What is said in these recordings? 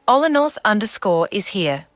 Olanorth_ is here.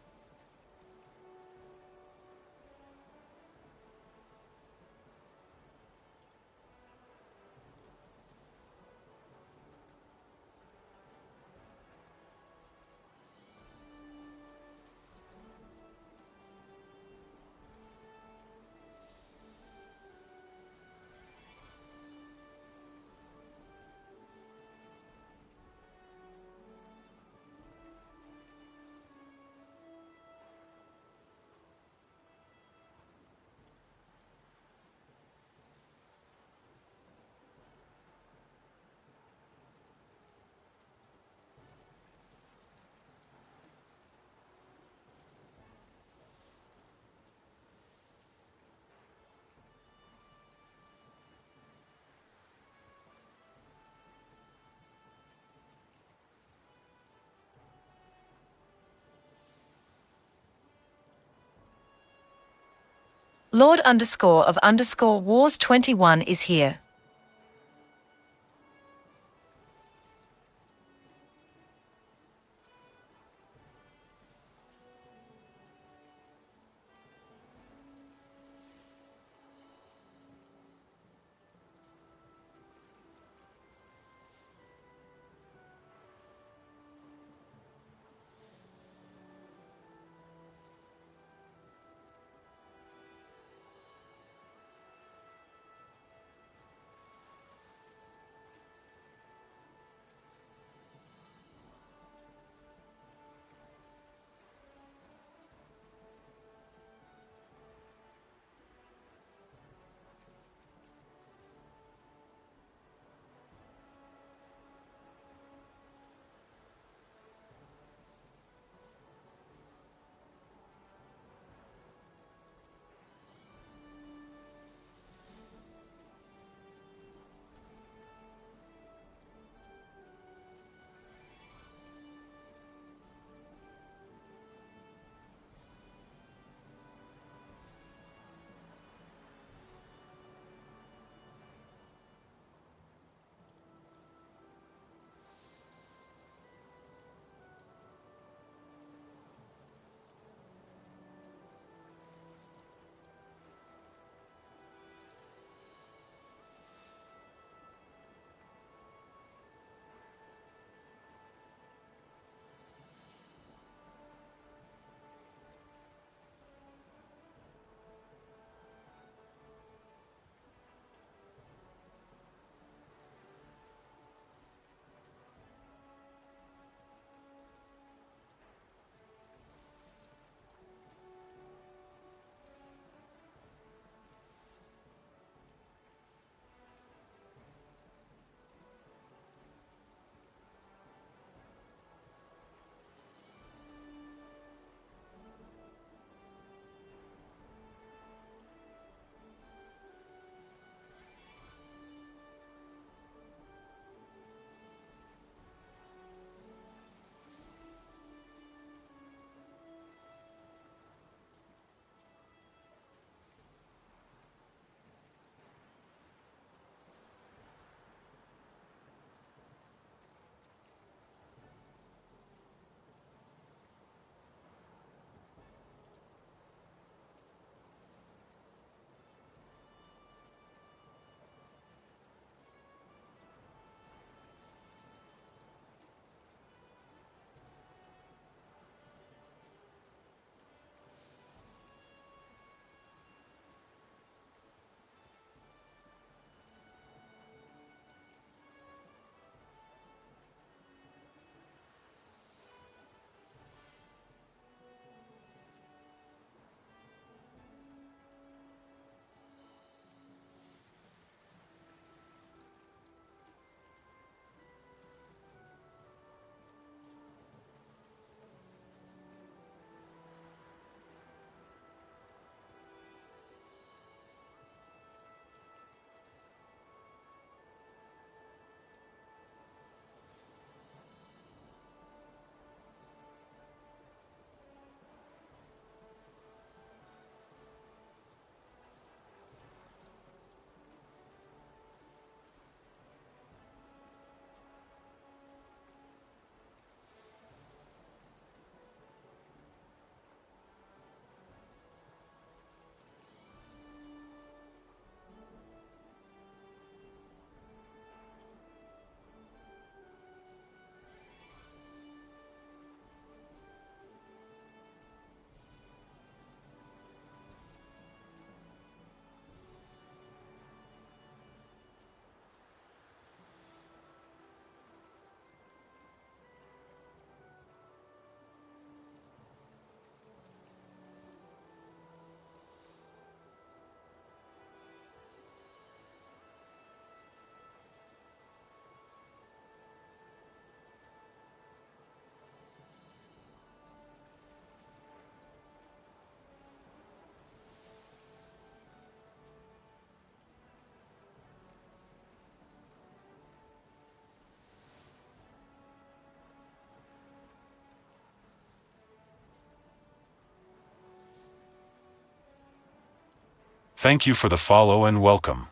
Lord_of_Wars 21 is here. Thank you for the follow and welcome.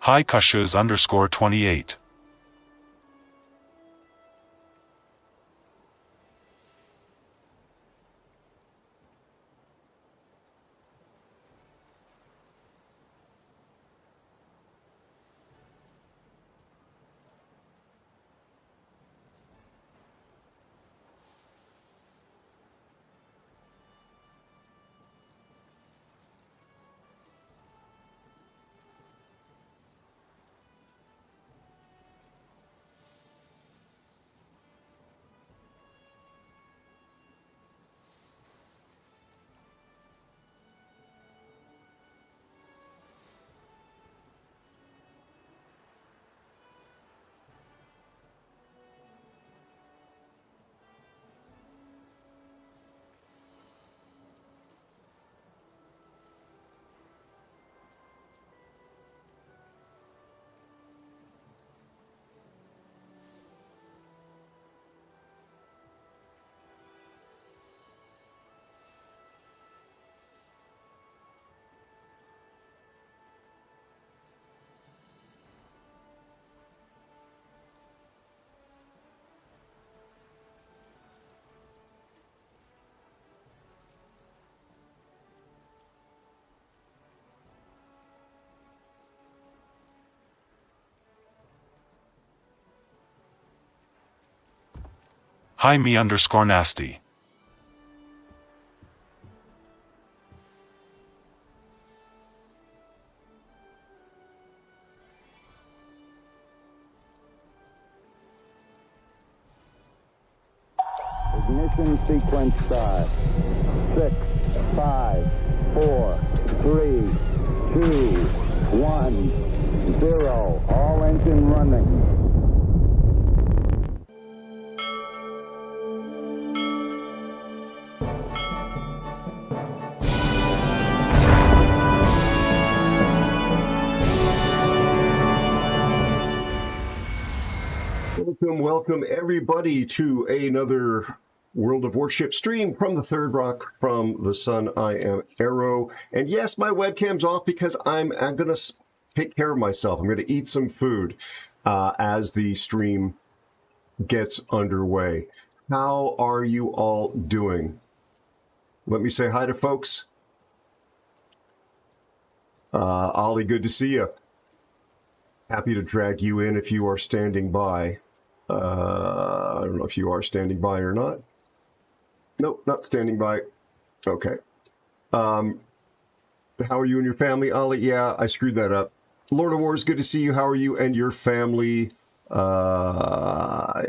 Hi Kashuz_28. Hi me_nasty. Ignition sequence start. 6, 5, 4, 3, 2, 1, 0. All engine running. Welcome everybody to another World of Warships stream from the Third Rock from the Sun. I am Aero, and yes, my webcam's off because I'm gonna take care of myself. I'm gonna eat some food as the stream gets underway. How are you all doing? Let me say hi to folks. Ollie, good to see you. Happy to drag you in if you are standing by. I don't know if you are standing by or not. Nope, not standing by. Okay. How are you and your family, Ollie? Yeah, I screwed that up. Lord of Wars, good to see you. How are you and your family? Yeah.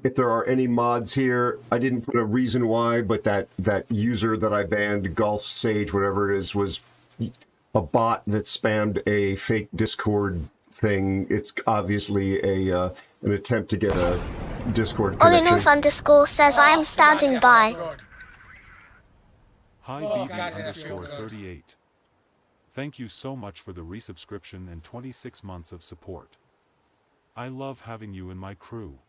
If there are any mods here, I didn't put a reason why, but that user that I banned, Golf Sage, whatever it is, was a bot that spammed a fake Discord thing. It's obviously an attempt to get a Discord connection. Olinorth_ says I am standing by. Hi BB_38. Thank you so much for the resubscription and 26 months of support. I love having you in my crew.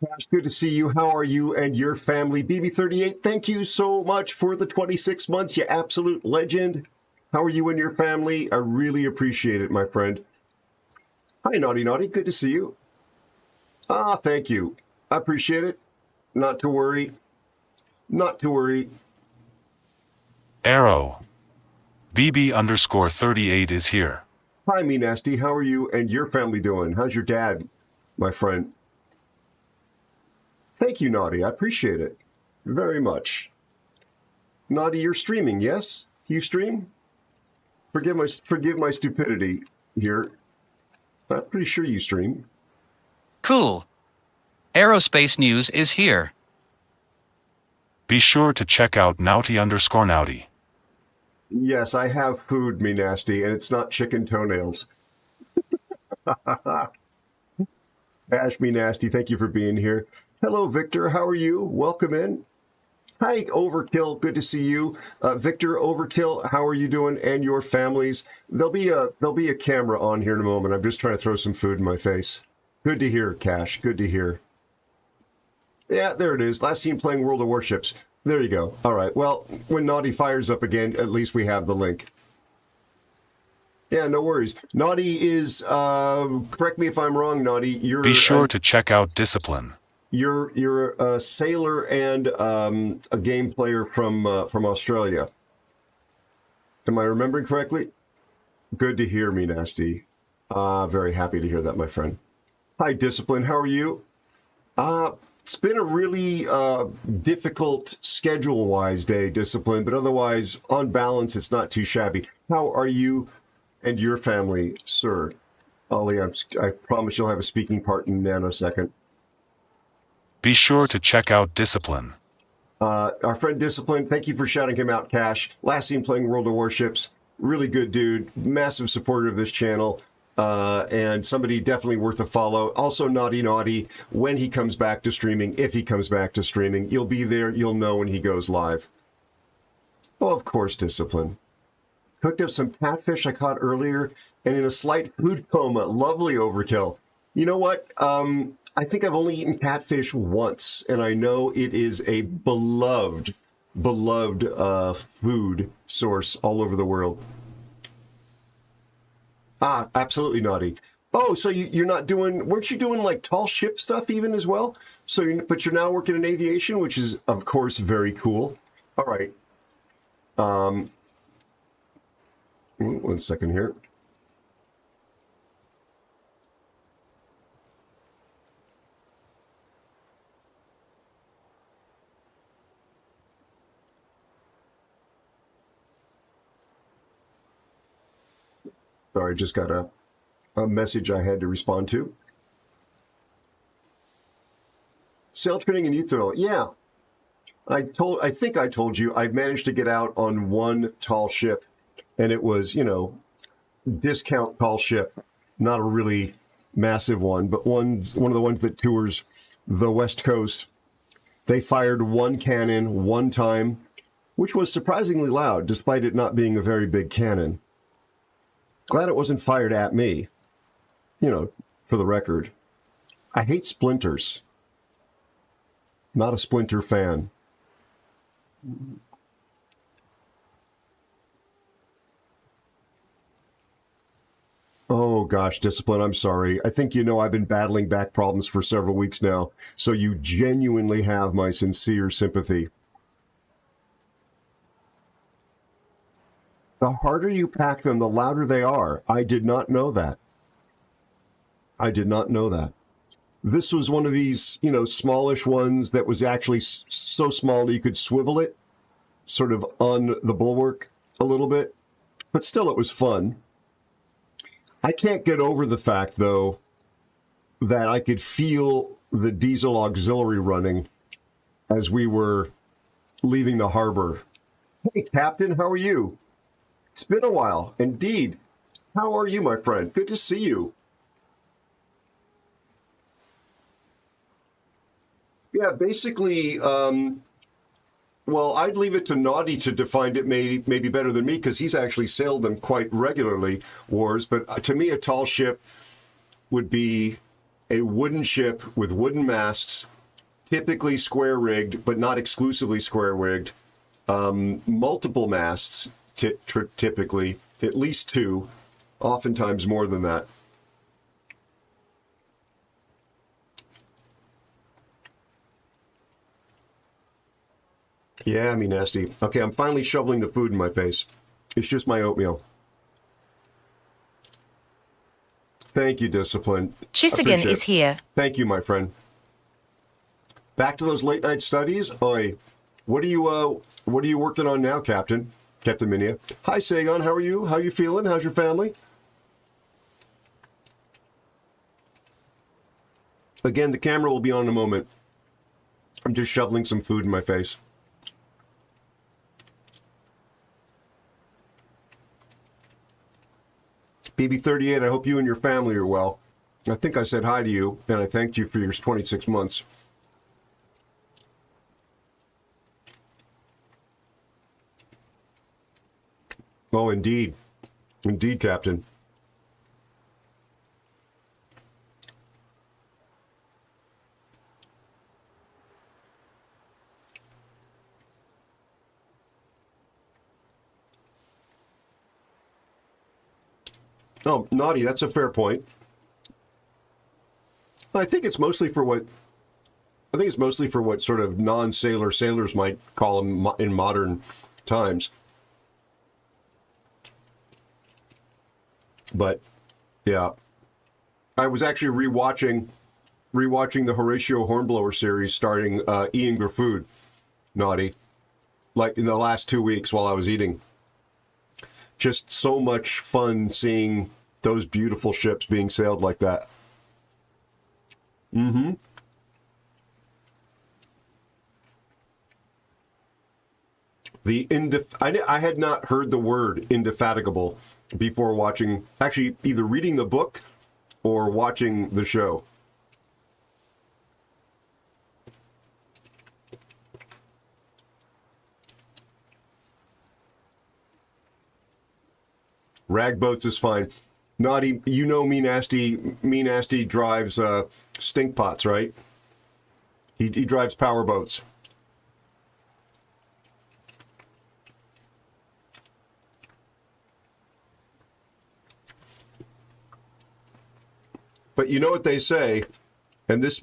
It's good to see you. How are you and your family? BB38, thank you so much for the 26 months, you absolute legend. How are you and your family? I really appreciate it, my friend. Hi, Naughty Naughty. Good to see you. Thank you. I appreciate it. Not to worry. Not to worry. Aero. BB_38 is here. Hi, Me Nasty. How are you and your family doing? How's your dad, my friend? Thank you, Naughty. I appreciate it very much. Naughty, you're streaming, yes? You stream? Forgive my stupidity here. I'm pretty sure you stream. Cool. AeroSpaceNews is here. Be sure to check out Naughty_Naughty. Yes, I have food, Me Nasty, and it's not chicken toenails. Ash Me Nasty, thank you for being here. Hello, Victor. How are you? Welcome in. Hi, Overkill. Good to see you. Victor, Overkill, how are you doing and your families? There'll be a camera on here in a moment. I'm just trying to throw some food in my face. Good to hear, Cash. Good to hear. Yeah, there it is. Last seen playing World of Warships. There you go. All right. Well, when Naughty fires up again, at least we have the link. Yeah, no worries. Naughty is, correct me if I'm wrong, Naughty. You're Be sure to check out Discipline. You're a sailor and a game player from Australia. Am I remembering correctly? Good to hear, Me Nasty. Very happy to hear that, my friend. Hi, Discipline. How are you? It's been a really difficult schedule-wise day, Discipline, but otherwise, on balance, it's not too shabby. How are you and your family, sir? Ollie, I promise you'll have a speaking part in a nanosecond. Be sure to check out Discipline. Our friend Discipline, thank you for shouting him out, Cash. Last seen playing World of Warships. Really good dude. Massive supporter of this channel. And somebody definitely worth a follow. Also, Naughty Naughty, when he comes back to streaming, if he comes back to streaming, you'll be there. You'll know when he goes live. Oh, of course, Discipline. Cooked up some catfish I caught earlier and in a slight food coma. Lovely, Overkill. You know what? I think I've only eaten catfish once, and I know it is a beloved food source all over the world. Absolutely, Naughty. Oh, so you're not doing, weren't you doing like tall ship stuff even as well? But you're now working in aviation, which is, of course, very cool. All right. 1 second here. Sorry, just got a message I had to respond to. Sail training in Utah. Yeah. I think I told you I managed to get out on one tall ship, and it was, discount tall ship, not a really massive one, but one of the ones that tours the West Coast. They fired one cannon one time, which was surprisingly loud, despite it not being a very big cannon. Glad it wasn't fired at me, for the record. I hate splinters. Not a Splinter fan. Oh gosh, Discipline, I'm sorry. I think I've been battling back problems for several weeks now, so you genuinely have my sincere sympathy. The harder you pack them, the louder they are. I did not know that. This was one of these, smallish ones that was actually so small that you could swivel it sort of on the bulwark a little bit, but still it was fun. I can't get over the fact, though, that I could feel the diesel auxiliary running as we were leaving the harbor. Hey, Captain, how are you? It's been a while. Indeed. How are you, my friend? Good to see you. Yeah, basically, well, I'd leave it to Naughty to define it maybe better than me, because he's actually sailed them quite regularly, Wars. But to me, a tall ship would be a wooden ship with wooden masts, typically square-rigged, but not exclusively square-rigged, multiple masts, typically, at least two, oftentimes more than that. Yeah, me nasty. Okay, I'm finally shoveling the food in my face. It's just my oatmeal. Thank you, Discipline. Chisigan is here. Thank you, my friend. Back to those late night studies. Oi, what are you working on now, Captain Minia? Hi, Sagan. How are you? How you feeling? How's your family? Again, the camera will be on in a moment. I'm just shoveling some food in my face. BB38, I hope you and your family are well. I think I said hi to you, and I thanked you for your 26 months. Oh, indeed. Indeed, Captain. Oh, Naughty, that's a fair point. I think it's mostly for what sort of non-sailor sailors might call them in modern times. But yeah, I was actually rewatching the Horatio Hornblower series starring Ian Graffood, Naughty, like in the last 2 weeks while I was eating. Just so much fun seeing those beautiful ships being sailed like that. Mm-hmm. I had not heard the word indefatigable before watching, actually either reading the book or watching the show. Ragboats is fine. Naughty, Me Nasty drives stink pots, right? He drives power boats. But you know what they say, and this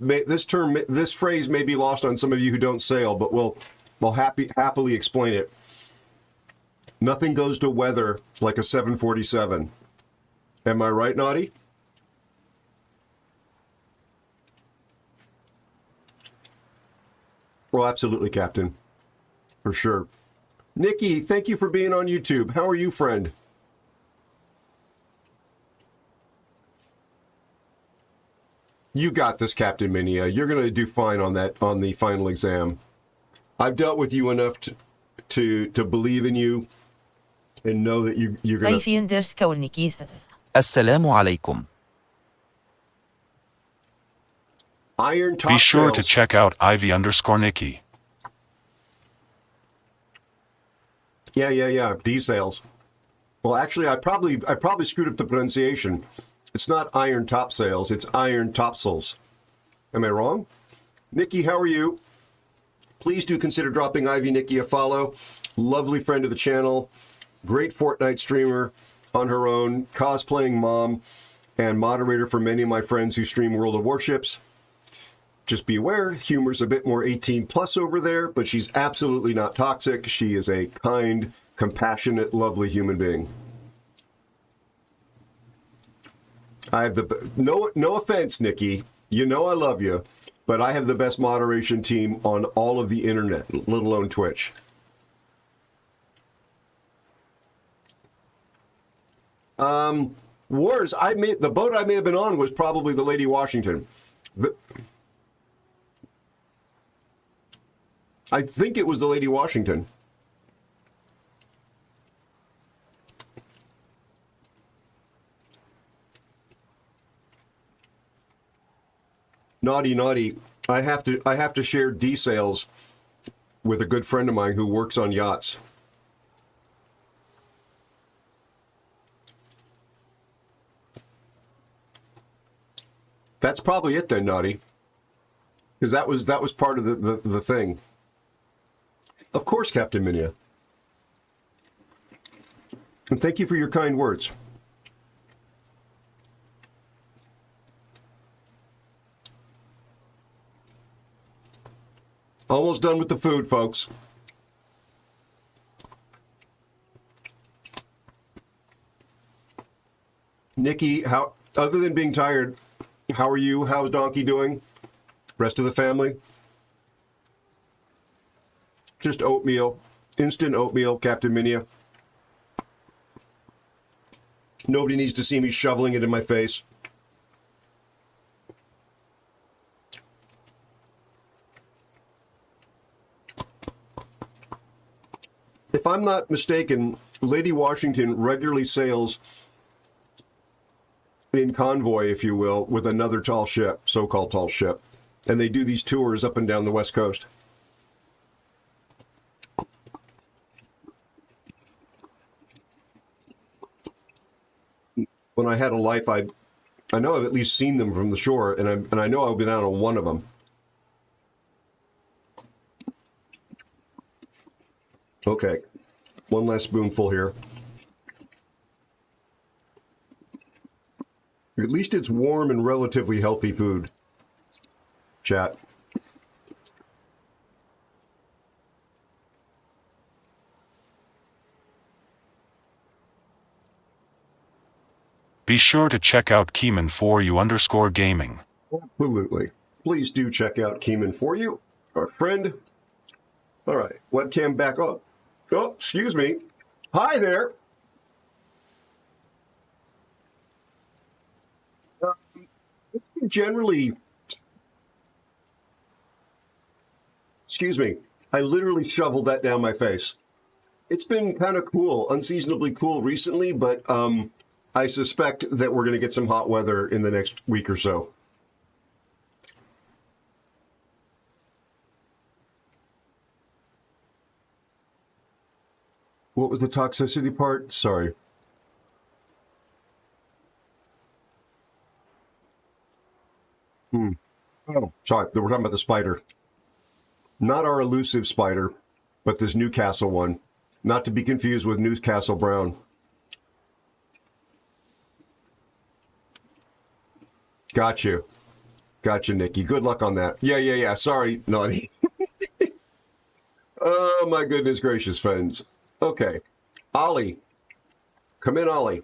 phrase may be lost on some of you who don't sail, but we'll happily explain it. Nothing goes to weather like a 747. Am I right, Naughty? Well, absolutely, Captain. For sure. Nikki, thank you for being on YouTube. How are you, friend? You got this, Captain Minia. You're going to do fine on the final exam. I've dealt with you enough to believe in you and know that you're going to... السلام عليكم. Iron top Be sure to sales. check out Ivy_Nikki. Yeah. D sales. Well, actually, I probably screwed up the pronunciation. It's not iron top sales. It's iron topsails. Am I wrong? Nikki, how are you? Please do consider dropping Ivy Nikki a follow. Lovely friend of the channel. Great Fortnite streamer on her own. Cosplaying mom and moderator for many of my friends who stream World of Warships. Just be aware, humor's a bit more 18 plus over there, but she's absolutely not toxic. She is a kind, compassionate, lovely human being. I have the no offense, Nikki. You know I love you, but I have the best moderation team on all of the internet, let alone Twitch. Wars. The boat I may have been on was probably the Lady Washington. I think it was the Lady Washington. Naughty. I have to share D sales with a good friend of mine who works on yachts. That's probably it then, Naughty. Because that was part of the thing. Of course, Captain Minia. And thank you for your kind words. Almost done with the food, folks. Nikki, other than being tired, how are you? How's Donkey doing? Rest of the family? Just oatmeal. Instant oatmeal, Captain Minia. Nobody needs to see me shoveling it in my face. If I'm not mistaken, Lady Washington regularly sails in convoy, if you will, with another tall ship, so-called tall ship. And they do these tours up and down the West Coast. When I had a life, I know I've at least seen them from the shore, and I know I've been out on one of them. Okay, one last spoonful here. At least it's warm and relatively healthy food. Chat. Be sure to check out Keeman4U_gaming. Absolutely. Please do check out Keeman for you, our friend. All right, webcam back up. Oh, excuse me. Hi there. It's been generally... Excuse me. I literally shoveled that down my face. It's been kind of cool, unseasonably cool recently, but I suspect that we're going to get some hot weather in the next week or so. What was the toxicity part? Sorry. Oh, sorry. We're talking about the spider. Not our elusive spider, but this Newcastle one. Not to be confused with Newcastle Brown. Got you. Gotcha, Nikki. Good luck on that. Yeah. Sorry, Naughty. Oh, my goodness gracious, friends. Okay. Ollie. Come in, Ollie.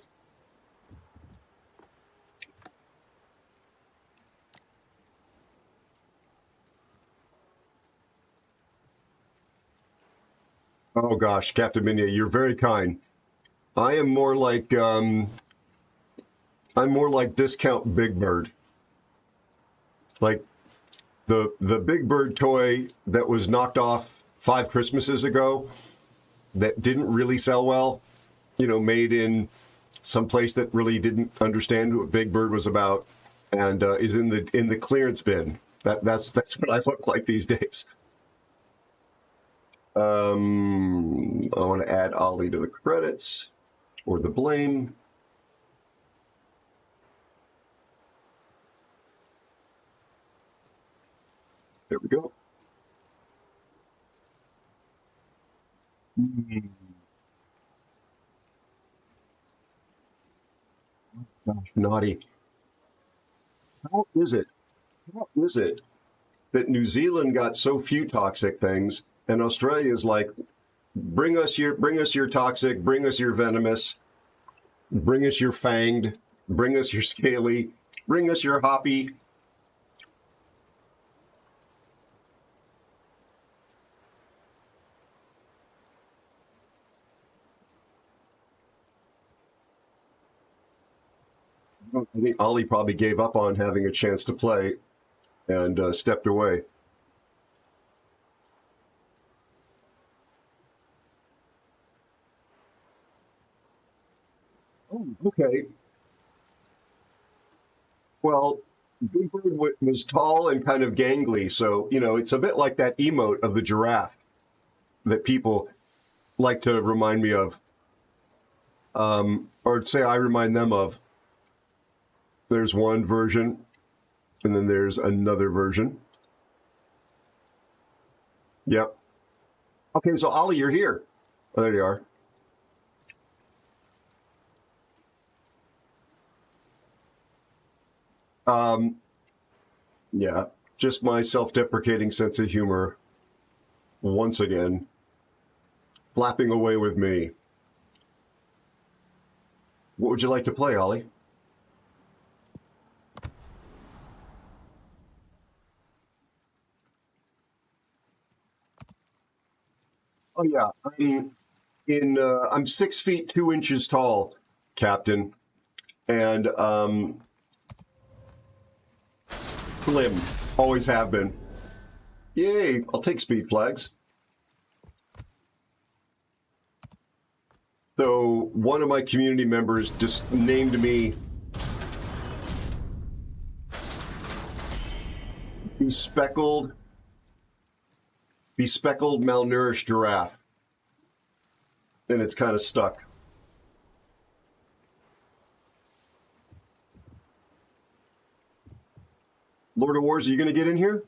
Oh, gosh, Captain Minia, you're very kind. I am more like, I'm more like Discount Big Bird. Like the Big Bird toy that was knocked off 5 Christmases ago that didn't really sell well, you know, made in some place that really didn't understand what Big Bird was about, and is in the clearance bin. That's what I look like these days. I want to add Ollie to the credits or the blame. There we go. Gosh, naughty. How is it? How is it that New Zealand got so few toxic things and Australia's like, bring us your toxic, bring us your venomous, bring us your fanged, bring us your scaly, bring us your hoppy. I think Ollie probably gave up on having a chance to play and stepped away. Oh, okay. Well, Big Bird was tall and kind of gangly, so, you know, it's a bit like that emote of the giraffe that people like to remind me of, or say I remind them of. There's one version, and then there's another version. Yep. Okay, so Ollie, you're here. Oh, there you are. Yeah, just my self-deprecating sense of humor once again, flapping away with me. What would you like to play, Ollie? Oh yeah, I'm 6 feet 2 inches tall, Captain, and slim, always have been. Yay! I'll take speed flags. So one of my community members just named me bespeckled, malnourished giraffe. And it's kind of stuck. Lord of Wars, are you going to get in here?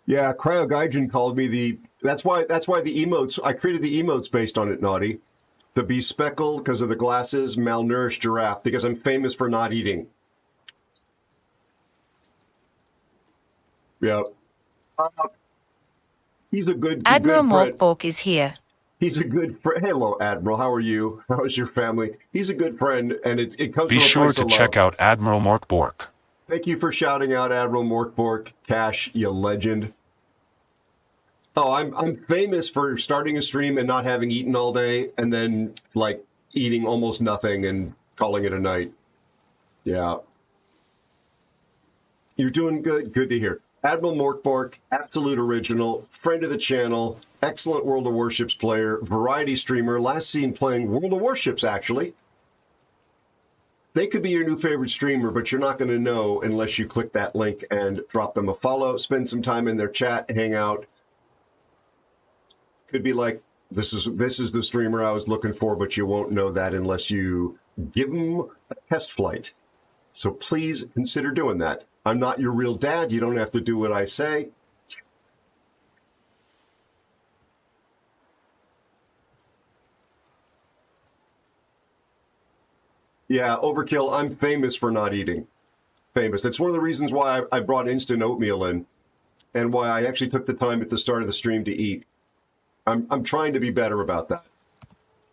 Yeah, Cryogaijin called me the... That's why the emotes... I created the emotes based on it, Naughty. The bespeckled, because of the glasses, malnourished giraffe, because I'm famous for not eating. Yep. He's a good Admiral friend. Morkbork is here. He's a good friend. Hello, Admiral. How are you? How's your family? He's a good friend, and it comes Be from a sure place to of check love. out Admiral Morkbork. Thank you for shouting out Admiral Morkbork, Cash, you legend. Oh, I'm famous for starting a stream and not having eaten all day, and then like eating almost nothing and calling it a night. Yeah. You're doing good. Good to hear. Admiral Morkbork, absolute original, friend of the channel, excellent World of Warships player, variety streamer, last seen playing World of Warships, actually. They could be your new favorite streamer, but you're not going to know unless you click that link and drop them a follow, spend some time in their chat, hang out. Could be like, this is the streamer I was looking for, but you won't know that unless you give them a test flight. So please consider doing that. I'm not your real dad. You don't have to do what I say. Yeah, Overkill, I'm famous for not eating. Famous. That's one of the reasons why I brought instant oatmeal in and why I actually took the time at the start of the stream to eat. I'm trying to be better about that.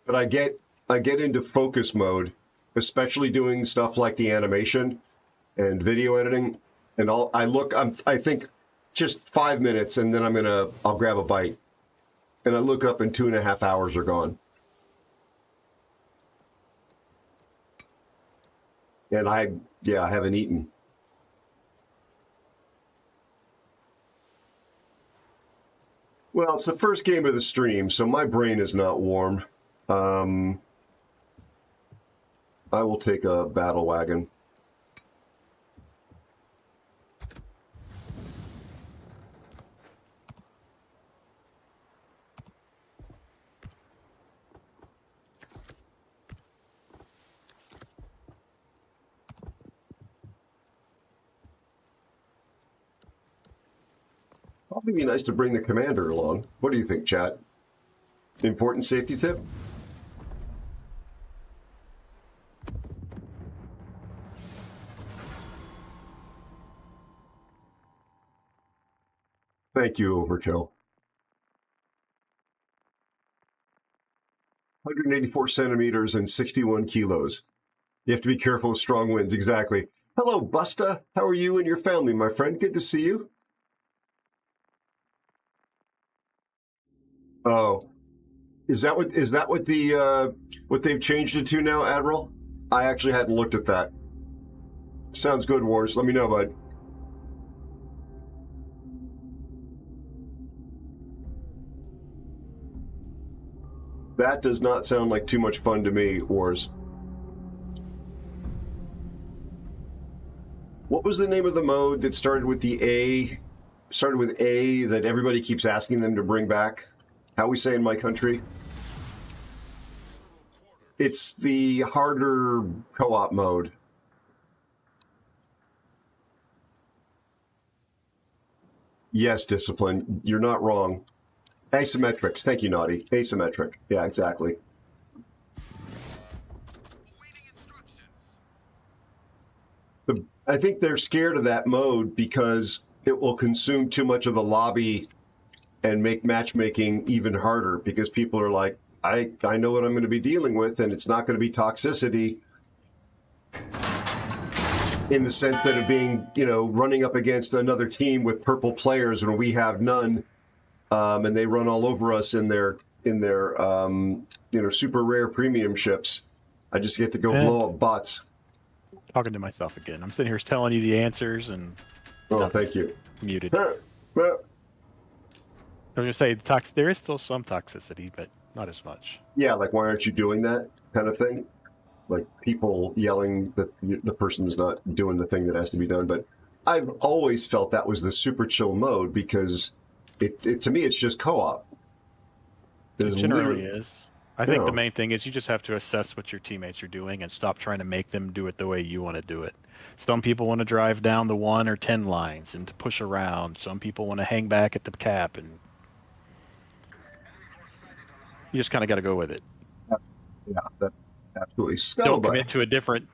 But I get into focus mode, especially doing stuff like the animation and video editing. And I think just 5 minutes and then I'll grab a bite. And I look up and 2.5 hours are gone. And I haven't eaten. Well, it's the first game of the stream, so my brain is not warm. I will take a battle wagon. Probably be nice to bring the commander along. What do you think, chat? Important safety tip? Thank you, Overkill. 184 centimeters and 61 kilos. You have to be careful with strong winds, exactly. Hello, Busta. How are you and your family, my friend? Good to see you. Oh, is that what the what they've changed it to now, Admiral? I actually hadn't looked at that. Sounds good, Wars. Let me know, bud. That does not sound like too much fun to me, Wars. What was the name of the mode that started with the A? Started with A that everybody keeps asking them to bring back? How we say in my country? It's the harder co-op mode. Yes, Discipline. You're not wrong. Asymmetrics. Thank you, Naughty. Asymmetric. Yeah, exactly. I think they're scared of that mode because it will consume too much of the lobby and make matchmaking even harder because people are like, I know what I'm going to be dealing with, and it's not going to be toxicity in the sense that of being, you know, running up against another team with purple players when we have none, and they run all over us in their you know, super rare premium ships. I just get to go blow up bots. Talking to myself again. I'm sitting here telling you the answers and. Oh, thank you. Muted. I was gonna say there is still some toxicity, but not as much. Yeah, like why aren't you doing that kind of thing? Like people yelling that the person's not doing the thing that has to be done. But I've always felt that was the super chill mode because it to me it's just co-op. It generally is. I think the main thing is you just have to assess what your teammates are doing and stop trying to make them do it the way you want to do it. Some people want to drive down the 1 or 10 lines and to push around. Some people want to hang back at the cap, and you just kind of got to go with it. Yeah, that's absolutely. Don't commit to a different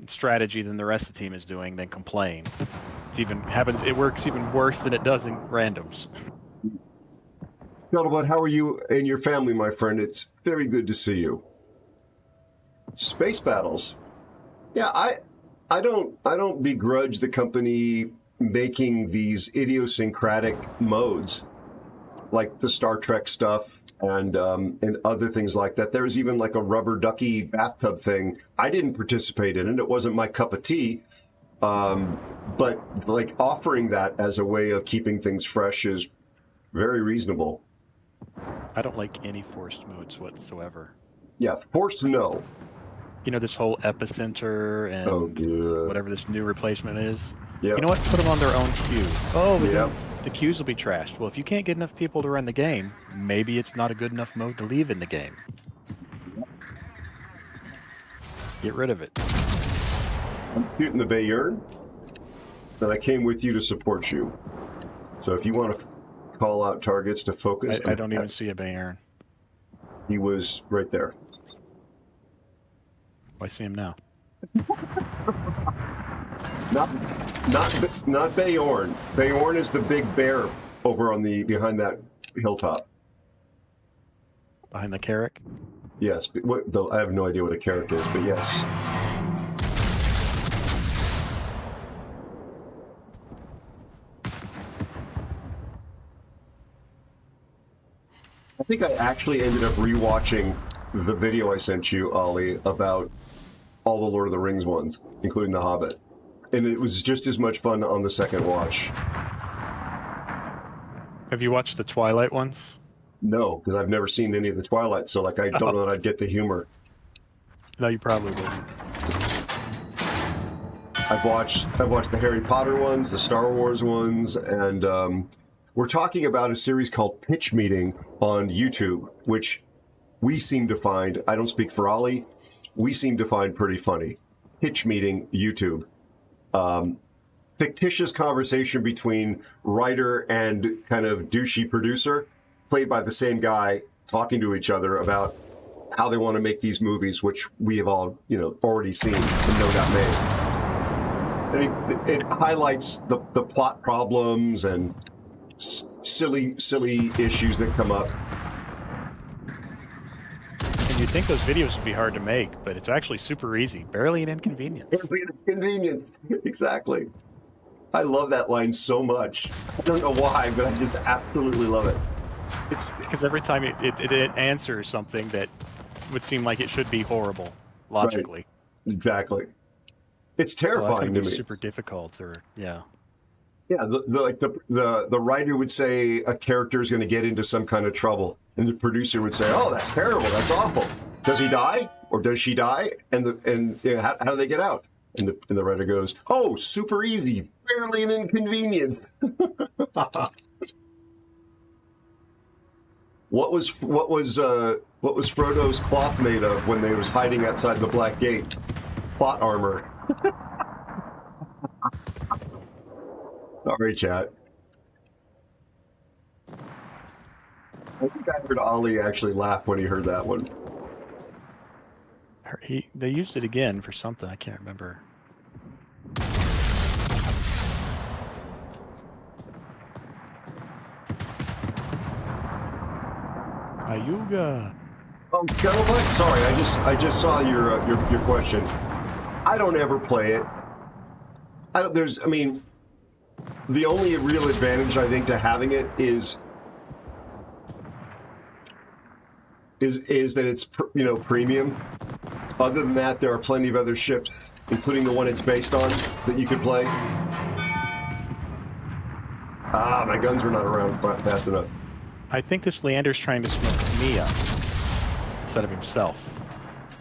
strategy than the rest of the team is doing, then complain. It works even worse than it does in randoms. Scuttlebutt, how are you and your family, my friend? It's very good to see you. Space battles. Yeah, I don't begrudge the company making these idiosyncratic modes, like the Star Trek stuff and other things like that. There's even like a rubber ducky bathtub thing. I didn't participate in it. It wasn't my cup of tea. But like offering that as a way of keeping things fresh is very reasonable. I don't like any forced modes whatsoever. Yeah, forced no. You know, this whole epicenter and whatever this new replacement is. Yeah. You know what? Put them on their own queue. Oh, but the queues will be trashed. Well, if you can't get enough people to run the game, maybe it's not a good enough mode to leave in the game. Get rid of it. I'm shooting the Bayern, and I came with you to support you. So if you want to call out targets to focus... I don't even see a Bayern. He was right there. I see him now. Not Bayorn. Bayorn is the big bear over on the behind that hilltop. Behind the Carrack? Yes. I have no idea what a Carrack is, but yes. I think I actually ended up rewatching the video I sent you, Ollie, about all the Lord of the Rings ones, including The Hobbit. And it was just as much fun on the second watch. Have you watched the Twilight ones? No, because I've never seen any of the Twilight, so like I don't know that I'd get the humor. No, you probably wouldn't. I've watched the Harry Potter ones, the Star Wars ones, and we're talking about a series called Pitch Meeting on YouTube, which we seem to find, I don't speak for Ollie, we seem to find pretty funny. Pitch Meeting YouTube. Fictitious conversation between writer and kind of douchey producer, played by the same guy, talking to each other about how they want to make these movies, which we have all, already seen and no doubt made. And it highlights the plot problems and silly issues that come up. And you'd think those videos would be hard to make, but it's actually super easy. Barely an inconvenience. Barely an inconvenience. Exactly. I love that line so much. I don't know why, but I just absolutely love it. It's because every time it answers something that would seem like it should be horrible, logically. Right. Exactly. It's terrifying to me. Super difficult, or yeah. Yeah, the writer would say a character is going to get into some kind of trouble, and the producer would say, "Oh, that's terrible. That's awful. Does he die or does she die? And how do they get out?" And the writer goes, "Oh, super easy. Barely an inconvenience." What was Frodo's cloth made of when they was hiding outside the Black Gate? Plot armor. Sorry, chat. I think I heard Ollie actually laugh when he heard that one. They used it again for something. I can't remember. Ayuga. Oh, Kettlebike? Sorry, I just saw your question. I don't ever play it. The only real advantage I think to having it is that it's premium. Other than that, there are plenty of other ships, including the one it's based on, that you could play. My guns were not around fast enough. I think this Leander's trying to smoke me up instead of himself.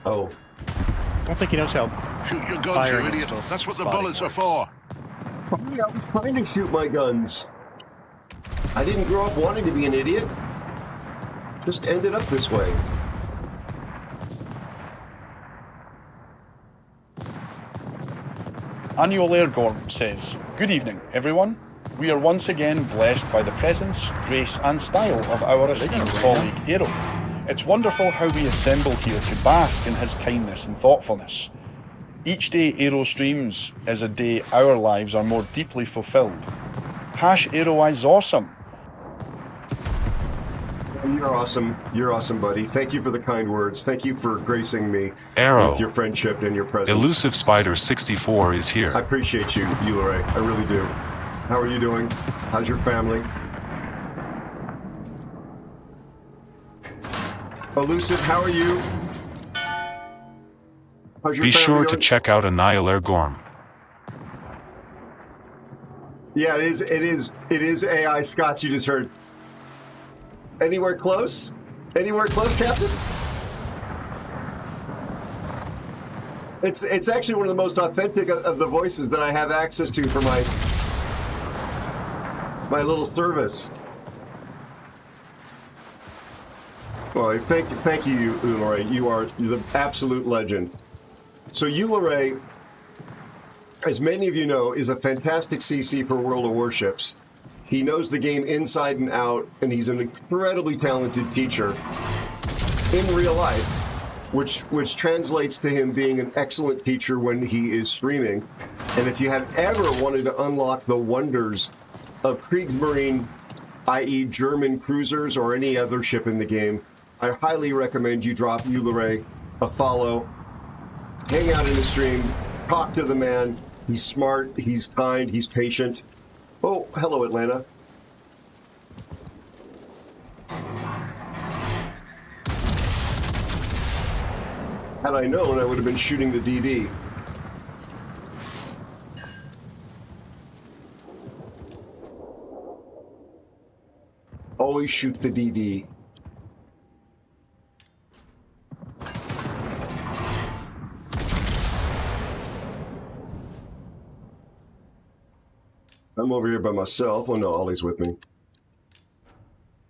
Oh. I don't think he knows how. Shoot your guns, you idiot. That's what the bullets are for. I was trying to shoot my guns. I didn't grow up wanting to be an idiot. Just ended up this way. Annual Airgorm says, "Good evening, everyone. We are once again blessed by the presence, grace and style of our esteemed colleague Aero. It's wonderful how we assemble here to bask in his kindness and thoughtfulness. Each day Aero streams is a day our lives are more deeply fulfilled. #Aero is awesome." You're awesome. You're awesome, buddy. Thank you for the kind words. Thank you for gracing me Aero. with your friendship and your presence. Elusive Spider 64 is here. I appreciate you, Ulare. I really do. How are you doing? How's your family? Elusive, how are you? How's your Be family sure to doing? check out Annihilator Gorm. Yeah, it is AI Scott you just heard. Anywhere close? Anywhere close, Captain? It's actually one of the most authentic of the voices that I have access to for my little service. Well, thank you, Ulare. You're the absolute legend. So Ulare, as many of you know, is a fantastic CC for World of Warships. He knows the game inside and out, and he's an incredibly talented teacher in real life, which translates to him being an excellent teacher when he is streaming. And if you have ever wanted to unlock the wonders of Kriegsmarine, i.e. German cruisers or any other ship in the game, I highly recommend you drop Ulare a follow, hang out in the stream, talk to the man. He's smart, he's kind, he's patient. Oh, hello, Atlanta. Had I known, I would have been shooting the DD. always shoot the DD. I'm over here by myself. Oh no, Ollie's with me.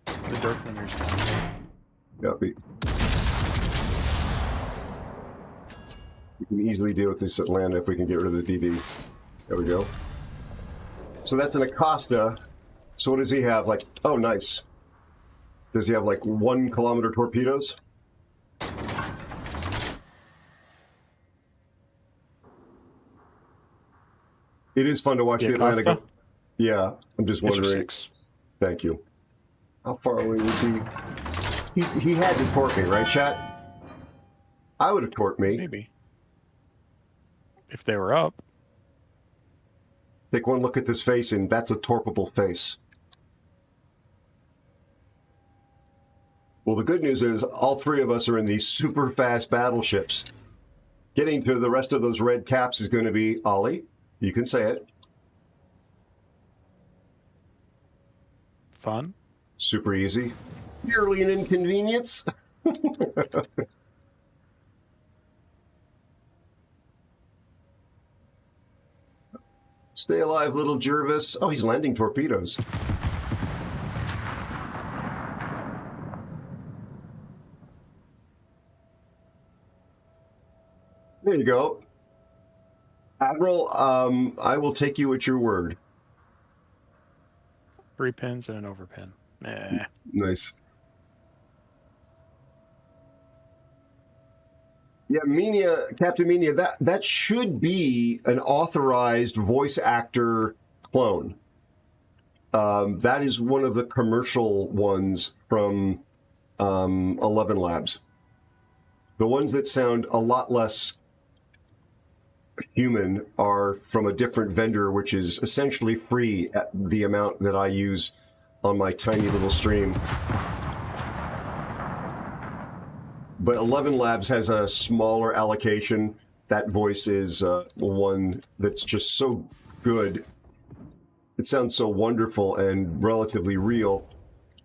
The Durflinger's coming. Copy. We can easily deal with this Atlanta if we can get rid of the DD. There we go. So that's an Acosta. So what does he have? Like, oh, nice. Does he have like 1 kilometer torpedoes? It is fun to watch the Atlanta go. Yeah, I'm just wondering. 6. Thank you. How far away was he? He had to torque me, right, chat? I would have torqued me. Maybe. If they were up. Take one look at this face, and that's a torpable face. Well, the good news is all 3 of us are in these super fast battleships. Getting to the rest of those red caps is going to be, Ollie, you can say it. Fun. Super easy. Purely an inconvenience. Stay alive, little Jervis. Oh, he's landing torpedoes. There you go. Admiral, I will take you at your word. 3 pins and an overpin. Nah. Nice. Yeah, Menia, Captain Menia, that should be an authorized voice actor clone. That is one of the commercial ones from 11 Labs. The ones that sound a lot less human are from a different vendor, which is essentially free at the amount that I use on my tiny little stream. But 11 Labs has a smaller allocation. That voice is one that's just so good. It sounds so wonderful and relatively real.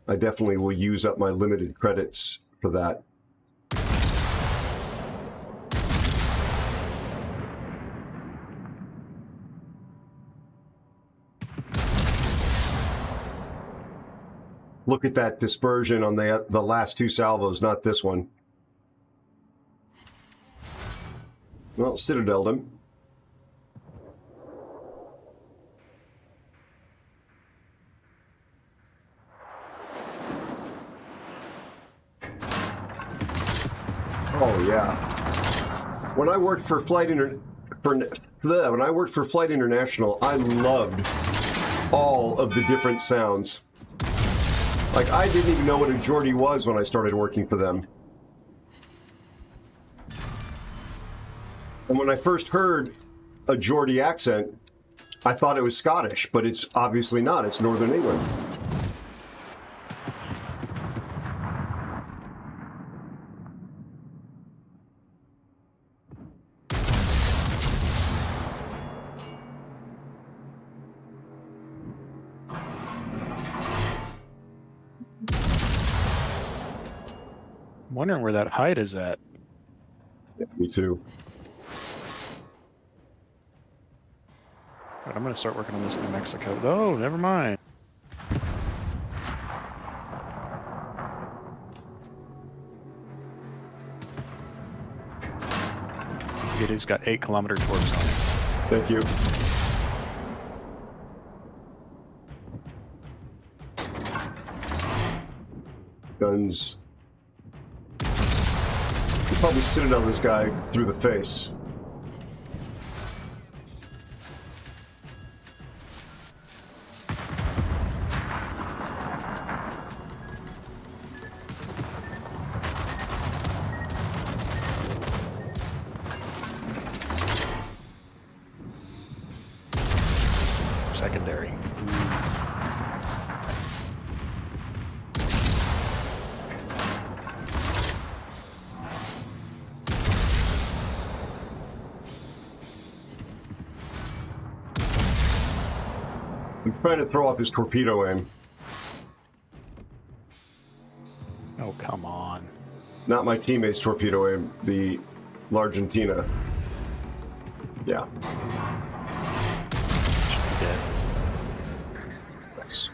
I definitely will use up my limited credits for that. Look at that dispersion on the last 2 salvos, not this one. Well, Citadel'd him. Oh yeah. When I worked for Flight International, I loved all of the different sounds. Like, I didn't even know what a Geordie was when I started working for them. And when I first heard a Geordie accent, I thought it was Scottish, but it's obviously not. It's Northern England. I'm wondering where that height is at. Yeah, me too. But I'm going to start working on this New Mexico. Oh, never mind. It's got 8 kilometer torques on it. Thank you. Guns. You probably Citadel this guy through the face. Secondary. I'm trying to throw off his torpedo aim. Oh, come on. Not my teammates torpedoing the L'Argentina. Yeah. Dead. Nice.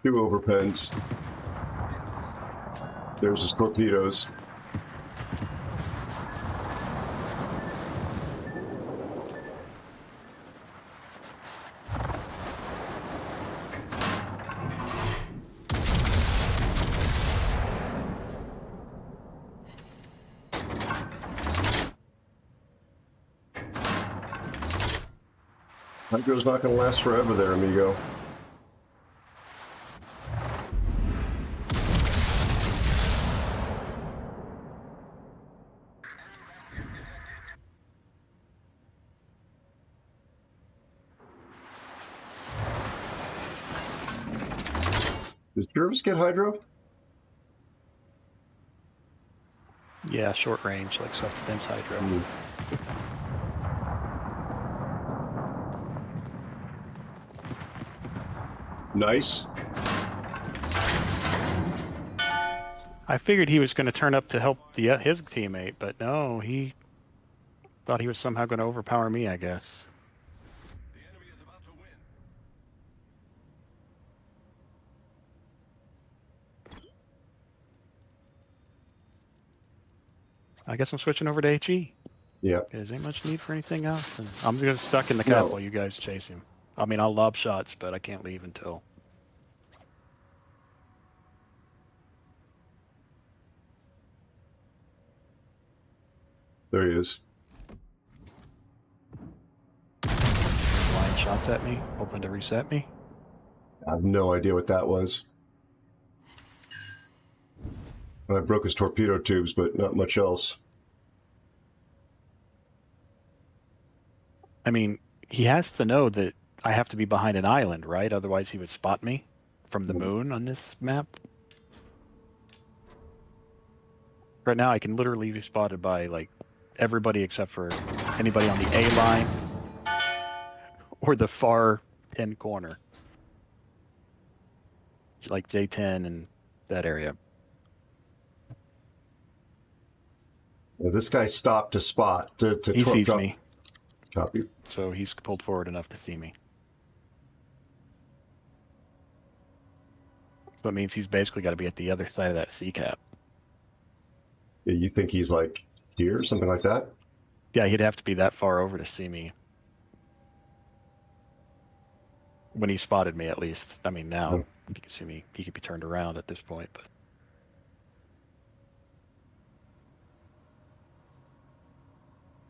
Two overpens. There's his torpedoes. Hydro's not going to last forever there, amigo. Does Jervis get hydro? Yeah, short range, like self-defense hydro. Nice. I figured he was going to turn up to help his teammate, but no, he thought he was somehow going to overpower me, I guess. I guess I'm switching over to HE. Yeah. Because ain't much need for anything else. And I'm just stuck in the cap while you guys chase him. I mean, I'll lob shots, but I can't leave until... There he is. Flying shots at me, hoping to reset me. I have no idea what that was. I broke his torpedo tubes, but not much else. I mean, he has to know that I have to be behind an island, right? Otherwise he would spot me from the moon on this map. Right now I can literally be spotted by, like, everybody except for anybody on the A line or the far end corner. Like J10 and that area. Well, this guy stopped to spot. He sees me. Copy. So he's pulled forward enough to see me. So it means he's basically got to be at the other side of that sea cap. Yeah, you think he's like here, something like that? Yeah, he'd have to be that far over to see me. When he spotted me, at least. I mean, now he can see me. He could be turned around at this point, but...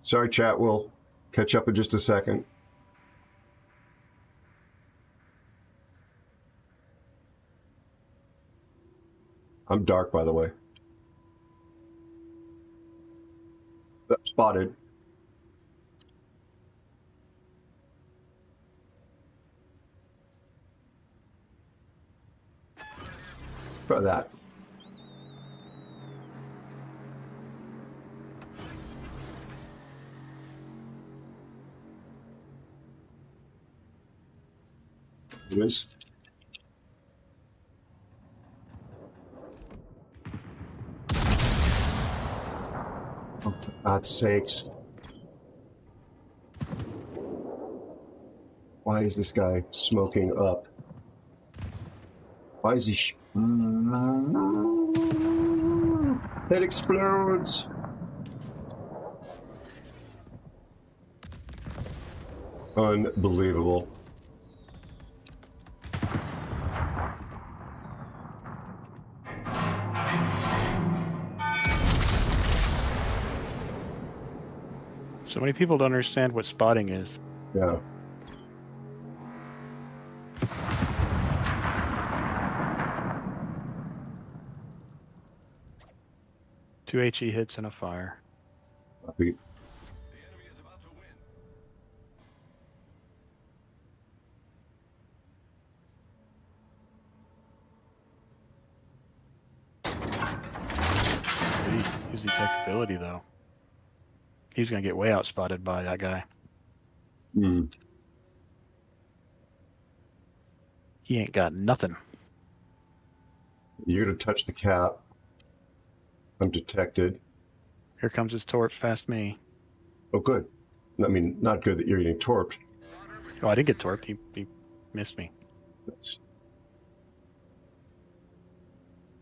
Sorry, chat. We'll catch up in just a second. I'm dark, by the way. Spotted. Try that. It is. Oh, for God's sakes. Why is this guy smoking up? Why is he It explodes! Unbelievable. So many people don't understand what spotting is. Yeah. Two HE hits and a fire. Copy. detectability, though. He's going to get way outspotted by that guy. Hmm. He ain't got nothing. You're going to touch the cap. Undetected. Here comes his torch past me. Oh, good. I mean, not good that you're getting torped. Oh, I didn't get torped. He missed me. That's...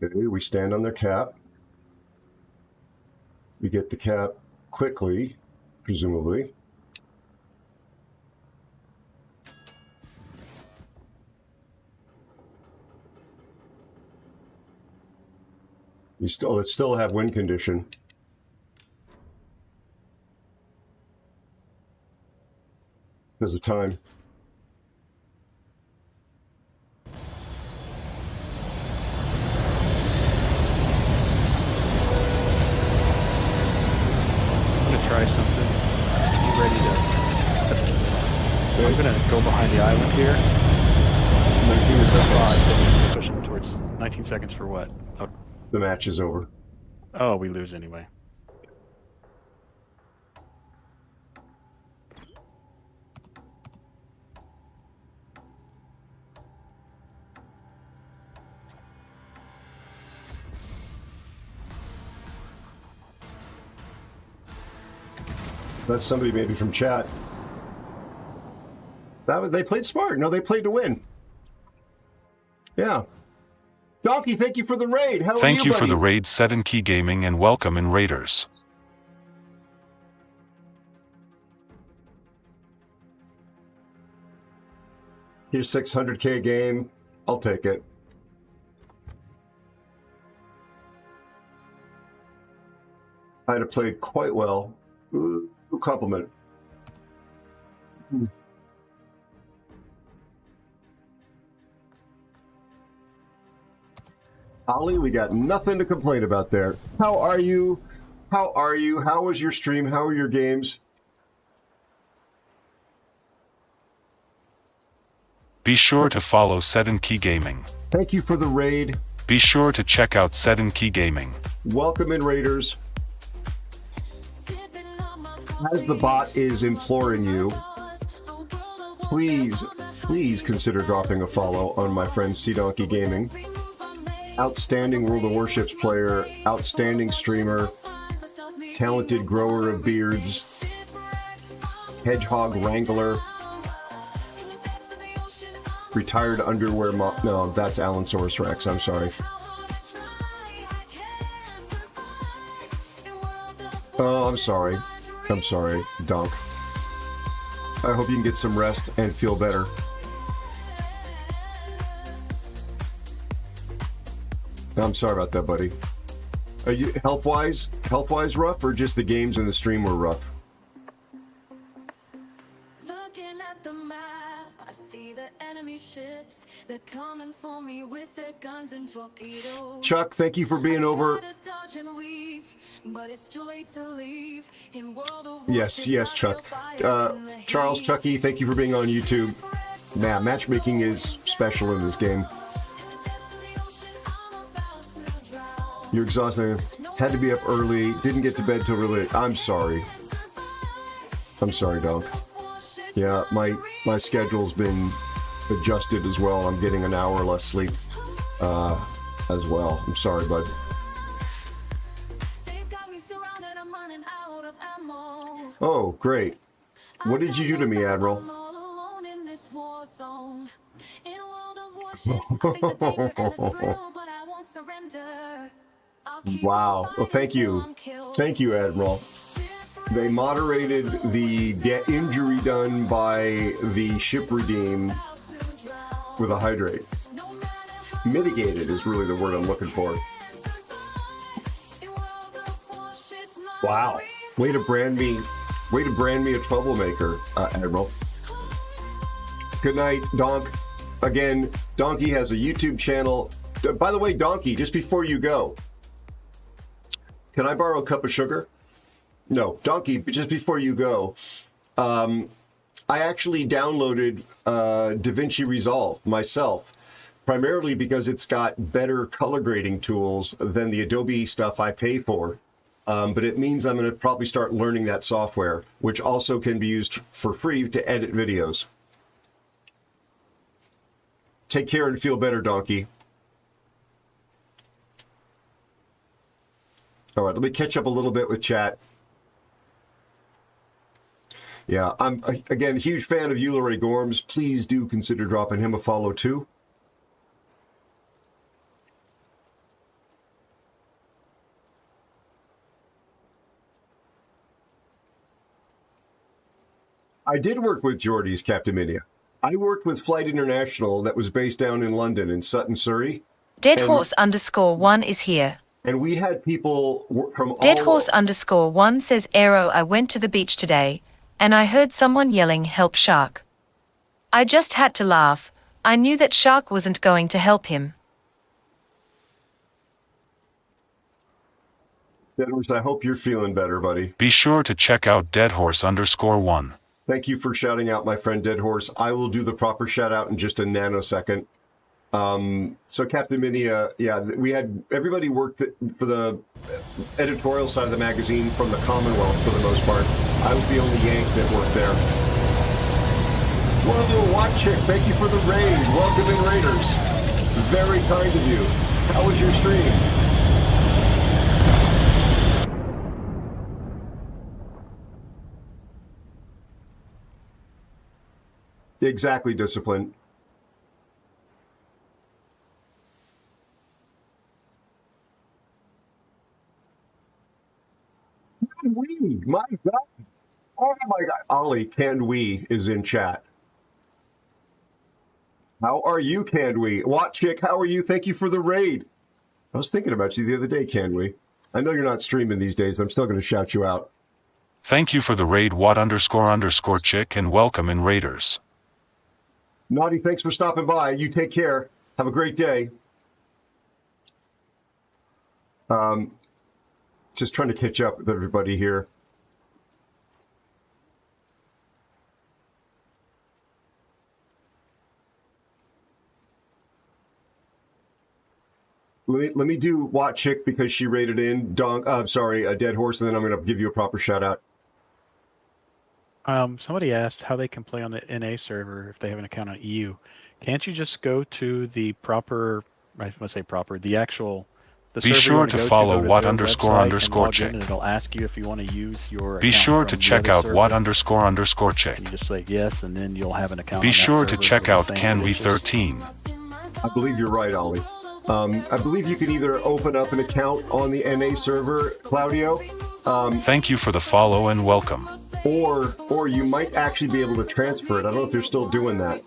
Okay, we stand on their cap. We get the cap quickly, presumably. Let's still have wind condition. Because of time. I'm going to try something. Be ready to... I'm going to go behind the island here. 19 seconds. He's pushing towards 19 seconds for what? Oh. The match is over. Oh, we lose anyway. That's somebody maybe from chat. They played smart. No, they played to win. Yeah. Donkey, thank you for the raid. How are you, Thank you for buddy? the raid, Seven Key Gaming, and welcome in Raiders. Here's 600K game. I'll take it. I'd have played quite well. Ooh, compliment. Ollie, we got nothing to complain about there. How are you? How are you? How was your stream? How are your games? Be sure to follow Seven Key Gaming. Thank you for the raid. Be sure to check out Seven Key Gaming. Welcome in, Raiders. As the bot is imploring you, please consider dropping a follow on my friend C Donkey Gaming. Outstanding World of Warships player, outstanding streamer, talented grower of beards, hedgehog wrangler, retired underwear no, that's Allosaurus Rex, I'm sorry. Oh, I'm sorry, Donk. I hope you can get some rest and feel better. I'm sorry about that, buddy. Are you health-wise rough, or just the games and the stream were rough? Looking at the map, I see the enemy ships. They're coming for me with their guns and torpedoes. Chuck, thank you for being over. Yes, Chuck. Charles Chucky, thank you for being on YouTube. Nah, matchmaking is special in this game. You're exhausted. Had to be up early. Didn't get to bed till really. I'm sorry. Donk. Yeah, my schedule's been adjusted as well. I'm getting an hour less sleep as well. I'm sorry, bud. Oh, great. What did you do to me, Admiral? Wow. Well, thank you. Thank you, Admiral. They moderated the injury done by the ship redeem with a hydrate. Mitigated is really the word I'm looking for. Wow. Way to brand me a troublemaker, Admiral. Good night, Donk. Again, Donkey has a YouTube channel. By the way, Donkey, just before you go, can I borrow a cup of sugar? No, Donkey, just before you go, I actually downloaded DaVinci Resolve myself, primarily because it's got better color grading tools than the Adobe stuff I pay for. but it means I'm going to probably start learning that software, which also can be used for free to edit videos. Take care and feel better, Donkey. All right, let me catch up a little bit with chat. Yeah, I'm, again, huge fan of Ulrich Gorms. Please do consider dropping him a follow, too. I did work with Geordie's, Captain Minia. I worked with Flight International that was based down in London, in Sutton, Surrey. Deadhorse_1 is here. And we had people from all... Deadhorse_1 says, Aero, I went to the beach today, and I heard someone yelling, help Shark. I just had to laugh. I knew that Shark wasn't going to help him. Deadhorse, I hope you're feeling better, buddy. Be sure to check out Deadhorse_1. Thank you for shouting out my friend Deadhorse. I will do the proper shout out in just a nanosecond. So Captain Minia, yeah, we had everybody worked for the editorial side of the magazine from the Commonwealth for the most part. I was the only Yank that worked there. Whoa, Watchick, thank you for the raid. Welcome in, Raiders. Very kind of you. How was your stream? Exactly, Discipline. My God. Oh my God. Ollie, Canned We is in chat. How are you, Canned We? Watchick, how are you? Thank you for the raid. I was thinking about you the other day, Canned We. I know you're not streaming these days. I'm still going to shout you out. Thank you for the raid, Watt__chick, and welcome in, Raiders. Naughty, thanks for stopping by. You take care. Have a great day. Just trying to catch up with everybody here. Let me do Watchick because she rated in a Dead Horse, and then I'm going to give you a proper shout out. Somebody asked how they can play on the NA server if they have an account on EU. Can't you just go to the proper, I must say proper, the actual... Be sure to follow Watt__chick. And it'll ask you if you want to use your Be sure to check out Watt__chick. You just say yes, and then you'll have an account. Be sure to check out CanWe13. I believe you're right, Ollie. I believe you can either open up an account on the NA server, Claudio. Thank you for the follow and welcome. Or you might actually be able to transfer it. I don't know if they're still doing that.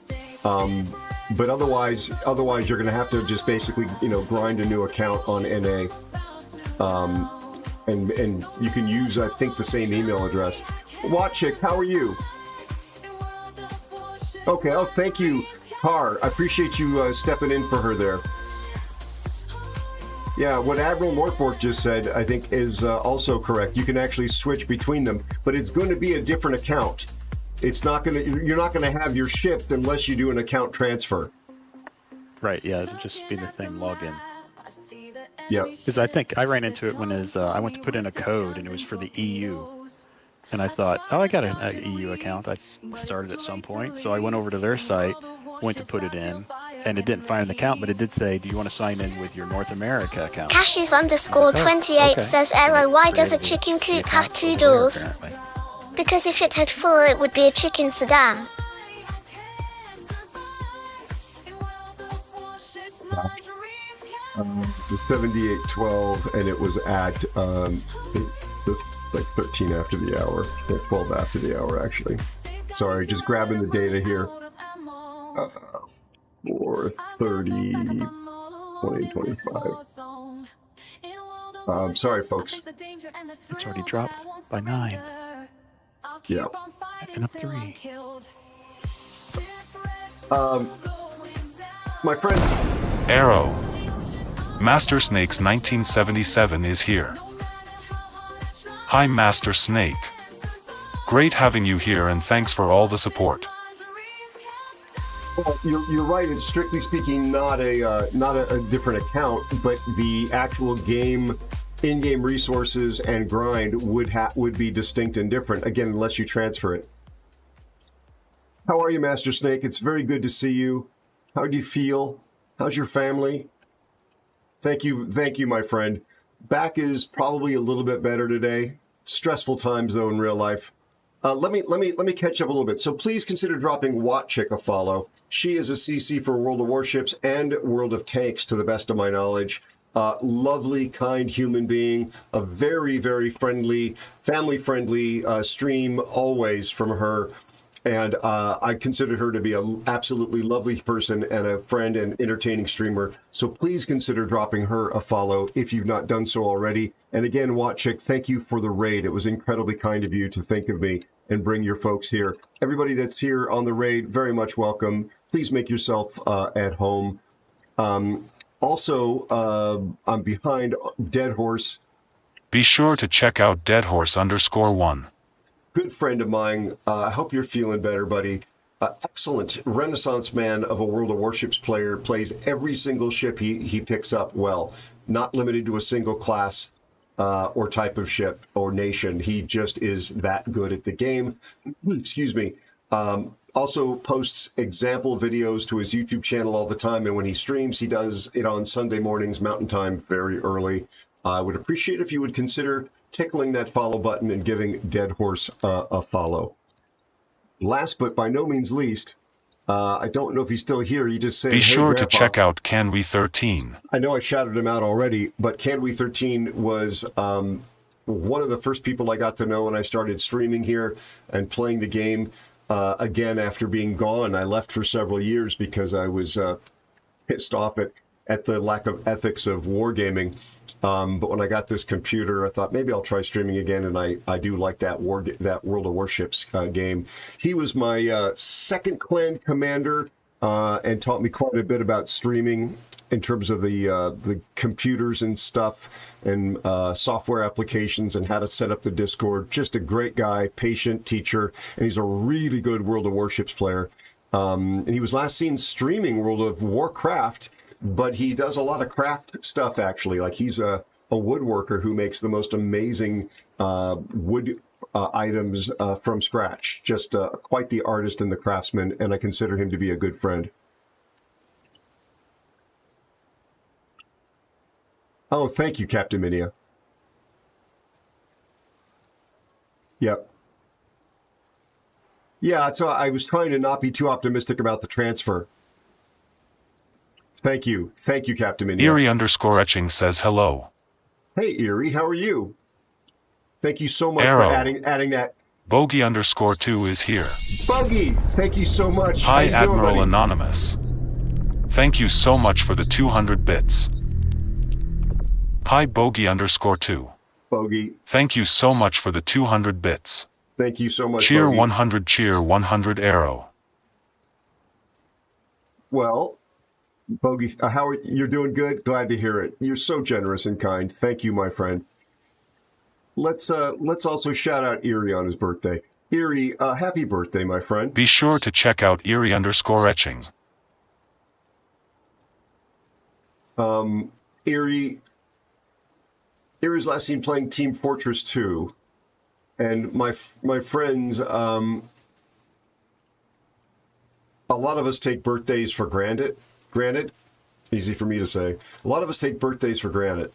But otherwise you're going to have to just basically, grind a new account on NA. And you can use, I think, the same email address. Watchick, how are you? Okay, oh, thank you, Tar. I appreciate you stepping in for her there. Yeah, what Admiral Morkbork just said, I think, is also correct. You can actually switch between them, but it's going to be a different account. It's not going to. You're not going to have your shift unless you do an account transfer. Right. Yeah. It'll just be the same login. Yeah. Because I think I ran into it when I went to put in a code and it was for the EU, and I thought, oh, I got an EU account. I started at some point, so I went over to their site, went to put it in. And it didn't find an account, but it did say, do you want to sign in with your North America account? Cashes_28 says, Aero, why does a chicken coop have two doors? Because if it had four, it would be a chicken sedan. The 7812, and it was at like 13 after the hour, 12 after the hour, actually. Sorry, just grabbing the data here. 4:30, 2025. Sorry, folks. It's already dropped by 9. Yeah. And up 3. My friend Aero. Master Snake's 1977 is here. Hi, Master Snake. Great having you here, and thanks for all the support. Well, you're right. It's strictly speaking not a different account, but the actual game in-game resources and grind would be distinct and different, again, unless you transfer it. How are you, Master Snake? It's very good to see you. How do you feel? How's your family? Thank you, my friend. Back is probably a little bit better today. Stressful times though in real life. Let me catch up a little bit. So please consider dropping Watchick a follow. She is a CC for World of Warships and World of Tanks, to the best of my knowledge. Lovely, kind human being. A very, very friendly, family-friendly stream always from her. And I consider her to be an absolutely lovely person and a friend and entertaining streamer. So please consider dropping her a follow if you've not done so already. And again, Watchick, thank you for the raid. It was incredibly kind of you to think of me and bring your folks here. Everybody that's here on the raid, very much welcome. Please make yourself at home. Also, I'm behind Dead Horse. Be sure to check out deadhorse_1. Good friend of mine. I hope you're feeling better, buddy. Excellent Renaissance man of a World of Warships player. Plays every single ship he picks up well. Not limited to a single class or type of ship or nation. He just is that good at the game. Excuse me. Also posts example videos to his YouTube channel all the time. And when he streams, he does it on Sunday mornings, Mountain Time, very early. I would appreciate if you would consider tickling that follow button and giving Dead Horse a follow. Last but by no means least, I don't know if he's still here. He just said, Be hey, sure to Grandpa. check out CanWe13. I know I shouted him out already, but CanWe13 was one of the first people I got to know when I started streaming here and playing the game again after being gone. I left for several years because I was pissed off at the lack of ethics of wargaming. But when I got this computer, I thought maybe I'll try streaming again, and I do like that World of Warships game. He was my second clan commander and taught me quite a bit about streaming in terms of the computers and stuff and software applications and how to set up the Discord. Just a great guy, patient teacher, and he's a really good World of Warships player. And he was last seen streaming World of Warcraft, but he does a lot of craft stuff, actually. Like he's a woodworker who makes the most amazing wood items from scratch. Just quite the artist and the craftsman, and I consider him to be a good friend. Oh, thank you, Captain Minia. Yep. Yeah, so I was trying to not be too optimistic about the transfer. Thank you, Captain Minia. Eerie_etching says hello. Hey, Eerie, how are you? Thank you so much Aero. for adding that. Bogey_2 is here. Buggy, thank you so much. Hi, How you doing, Admiral buddy? Anonymous. Thank you so much for the 200 bits. Hi, Bogey_2. Bogey. Thank you so much for the 200 bits. Thank you so much, Cheer Bogey. 100, cheer 100, Aero. Well, Bogey, how are you're doing good? Glad to hear it. You're so generous and kind. Thank you, my friend. Let's also shout out Eerie on his birthday. Eerie, happy birthday, my friend. Be sure to check out Eerie_etching. Eerie's last seen playing Team Fortress 2, and my friends, a lot of us take birthdays for granted. Easy for me to say. A lot of us take birthdays for granted.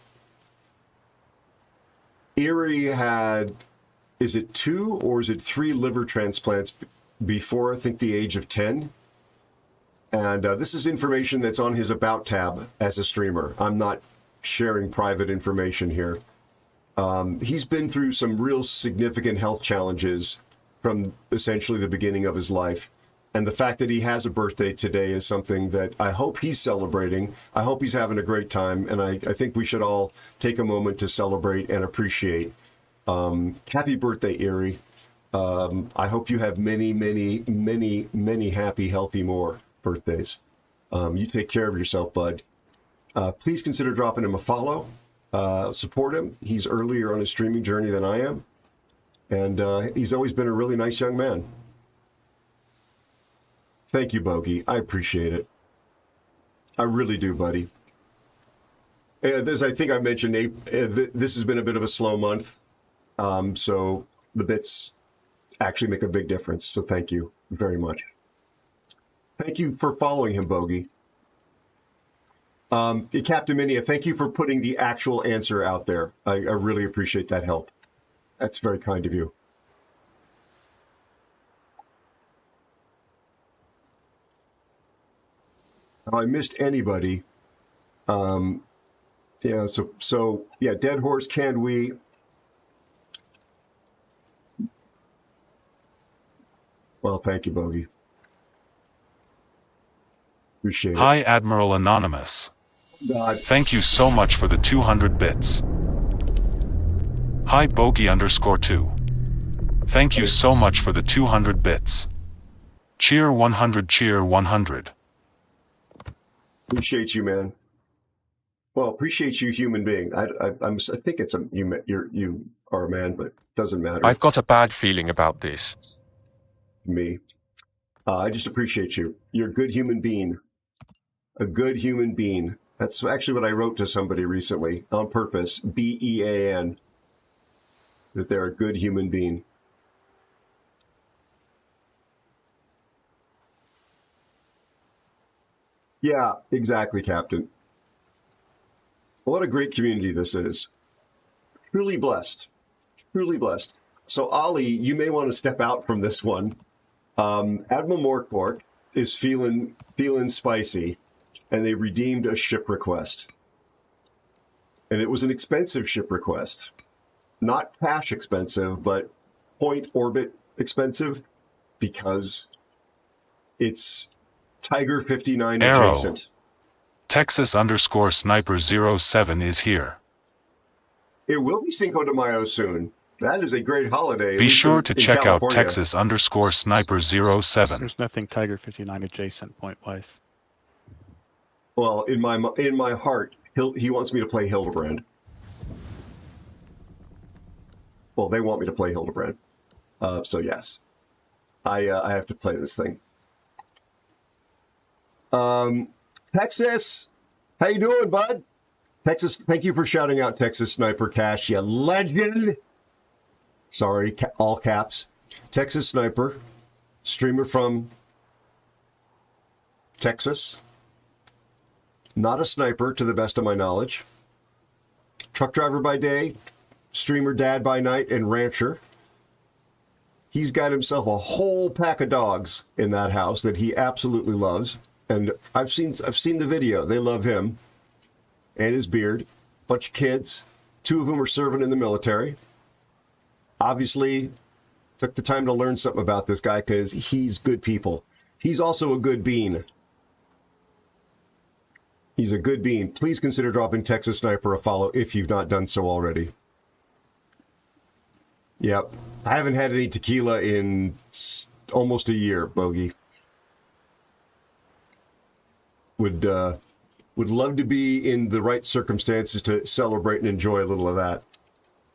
Eerie had, is it 2 or is it 3 liver transplants before, I think, the age of 10? And this is information that's on his About tab as a streamer. I'm not sharing private information here. He's been through some real significant health challenges from essentially the beginning of his life. And the fact that he has a birthday today is something that I hope he's celebrating. I hope he's having a great time. And I think we should all take a moment to celebrate and appreciate. Happy birthday, Eerie. I hope you have many, many, many, many happy, healthy more birthdays. You take care of yourself, bud. Please consider dropping him a follow. Support him. He's earlier on his streaming journey than I am. And he's always been a really nice young man. Thank you, Bogey. I appreciate it. I really do, buddy. This, I think I mentioned, this has been a bit of a slow month. So the bits actually make a big difference. So thank you very much. Thank you for following him, Bogey. Captain Minia, thank you for putting the actual answer out there. I really appreciate that help. That's very kind of you. If I missed anybody, yeah, so yeah, Dead Horse, Can We? Well, thank you, Bogey. Appreciate it. Hi, Admiral Anonymous. God. Thank you so much for the 200 bits. Hi, Bogey_2. Thank you so much for the 200 bits. Cheer 100, cheer 100. Appreciate you, man. Well, appreciate you, human being. I think it's you are a man, but doesn't matter. I've got a bad feeling about this. Me. I just appreciate you. You're a good human being. A good human being. That's actually what I wrote to somebody recently on purpose. BEAN. That they're a good human being. Yeah, exactly, Captain. What a great community this is. Truly blessed. Truly blessed. So, Ollie, you may want to step out from this one. Admiral Morkbork is feeling spicy, and they redeemed a ship request. And it was an expensive ship request. Not cash expensive, but point orbit expensive, because it's Tiger 59 Aero. adjacent. Texas_Sniper07 is here. It will be Cinco de Mayo soon. That is a great holiday. Be sure to check out California. Texas_Sniper07. There's nothing Tiger 59 adjacent point-wise. Well, in my heart, he wants me to play Hildebrand. Well, they want me to play Hildebrand. So yes, I have to play this thing. Texas, how you doing, bud? Texas, thank you for shouting out Texas Sniper Cash, you legend. Sorry, all caps. Texas Sniper, streamer from Texas. Not a sniper, to the best of my knowledge. Truck driver by day, streamer dad by night, and rancher. He's got himself a whole pack of dogs in that house that he absolutely loves. And I've seen the video. They love him and his beard. Bunch of kids. 2 of them are serving in the military. Obviously, took the time to learn something about this guy because he's good people. He's also a good bean. He's a good bean. Please consider dropping Texas Sniper a follow if you've not done so already. Yep. I haven't had any tequila in almost a year, Bogey. Would love to be in the right circumstances to celebrate and enjoy a little of that.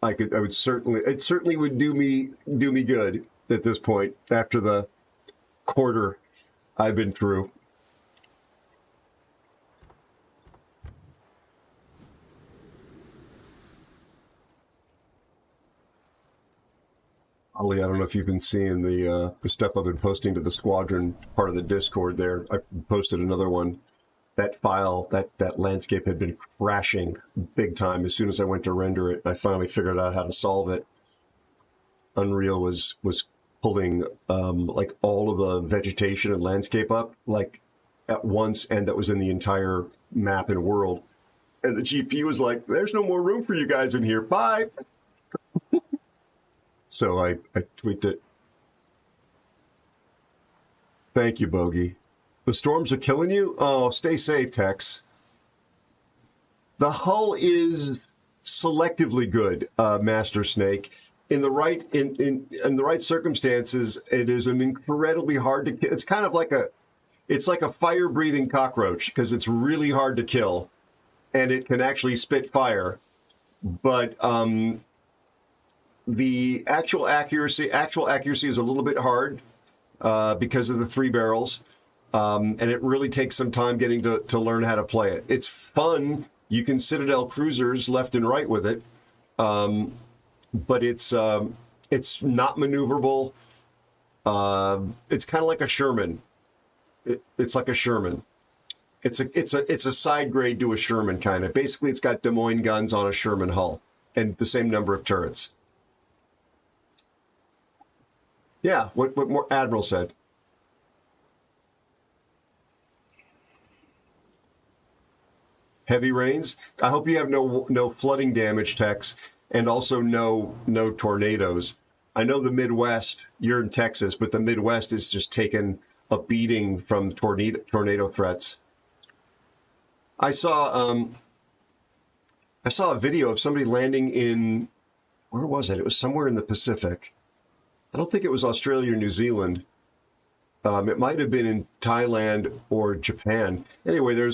It certainly would do me good at this point after the quarter I've been through. Ollie, I don't know if you've been seeing the stuff I've been posting to the squadron part of the Discord there. I posted another one. That file, that landscape had been crashing big time. As soon as I went to render it, I finally figured out how to solve it. Unreal was pulling like all of the vegetation and landscape up like at once, and that was in the entire map and world. And the GPU was like, "There's no more room for you guys in here. Bye." So I tweaked it. Thank you, Bogey. The storms are killing you? Oh, stay safe, Tex. The hull is selectively good, Master Snake. In the right in the right circumstances, it is an incredibly hard to kill. It's kind of like it's like a fire-breathing cockroach because it's really hard to kill, and it can actually spit fire. But the actual accuracy is a little bit hard because of the 3 barrels. And it really takes some time getting to learn how to play it. It's fun You can Citadel cruisers left and right with it, but it's not maneuverable. It's kind of like a Sherman. It's like a Sherman. It's a side grade to a Sherman kind of. Basically, it's got Des Moines guns on a Sherman hull and the same number of turrets. Yeah, what more Admiral said. Heavy rains. I hope you have no flooding damage, Tex, and also no tornadoes. I know the Midwest, you're in Texas, but the Midwest is just taking a beating from tornado threats. I saw a video of somebody landing in, where was it? It was somewhere in the Pacific. I don't think it was Australia or New Zealand. It might have been in Thailand or Japan. Anyway, they're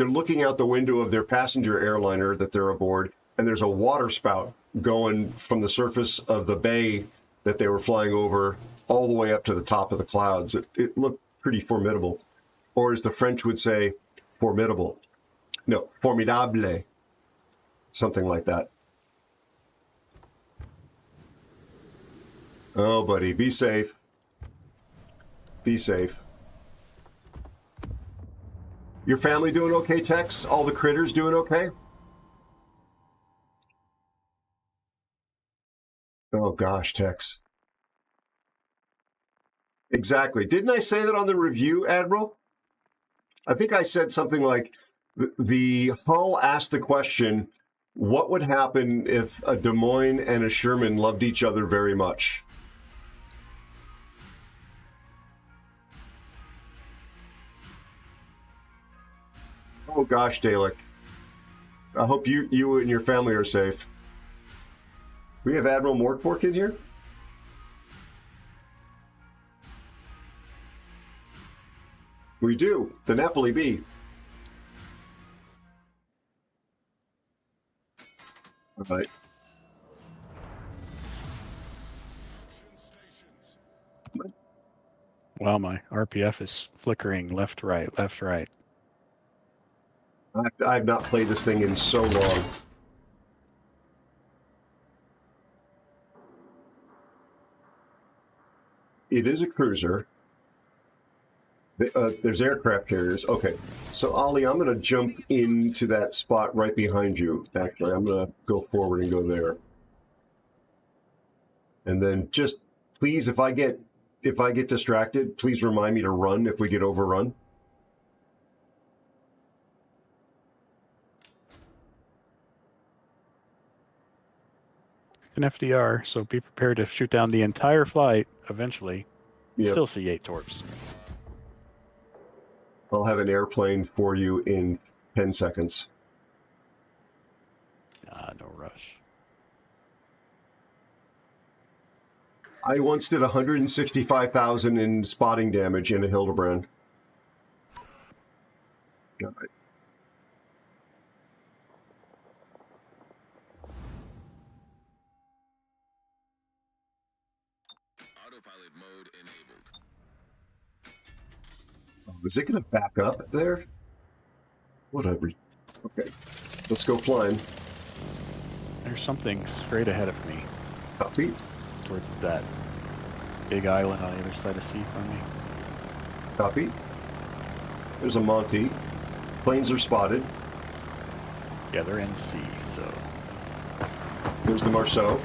looking out the window of their passenger airliner that they're aboard, and there's a water spout going from the surface of the bay that they were flying over all the way up to the top of the clouds. It looked pretty formidable. Or as the French would say, formidable. No, formidable. Something like that. Oh, buddy, be safe. Be safe. Your family doing okay, Tex? All the critters doing okay? Oh, gosh, Tex. Exactly. Didn't I say that on the review, Admiral? I think I said something like, the hull asked the question, what would happen if a Des Moines and a Sherman loved each other very much? Oh gosh, Dalek. I hope you and your family are safe. We have Admiral Morkbork in here? We do. The Napoli Bee. All right. Wow, my RPF is flickering left, right, left, right. I've not played this thing in so long. It is a cruiser. There's aircraft carriers. Okay, so Ollie, I'm going to jump into that spot right behind you. Actually, I'm going to go forward and go there. And then just please, if I get distracted, please remind me to run if we get overrun. An FDR, so be prepared to shoot down the entire flight eventually. Yep. Still see 8 torps. I'll have an airplane for you in 10 seconds. No rush. I once did 165,000 in spotting damage in a Hildebrand. Got it. Autopilot mode enabled. Oh, is it going to back up there? Whatever. Okay, let's go flying. There's something straight ahead of me. Copy. Towards that big island on the other side of sea from me. Copy. There's a Monty. Planes are spotted. Yeah, they're in sea, so... There's the Marceau.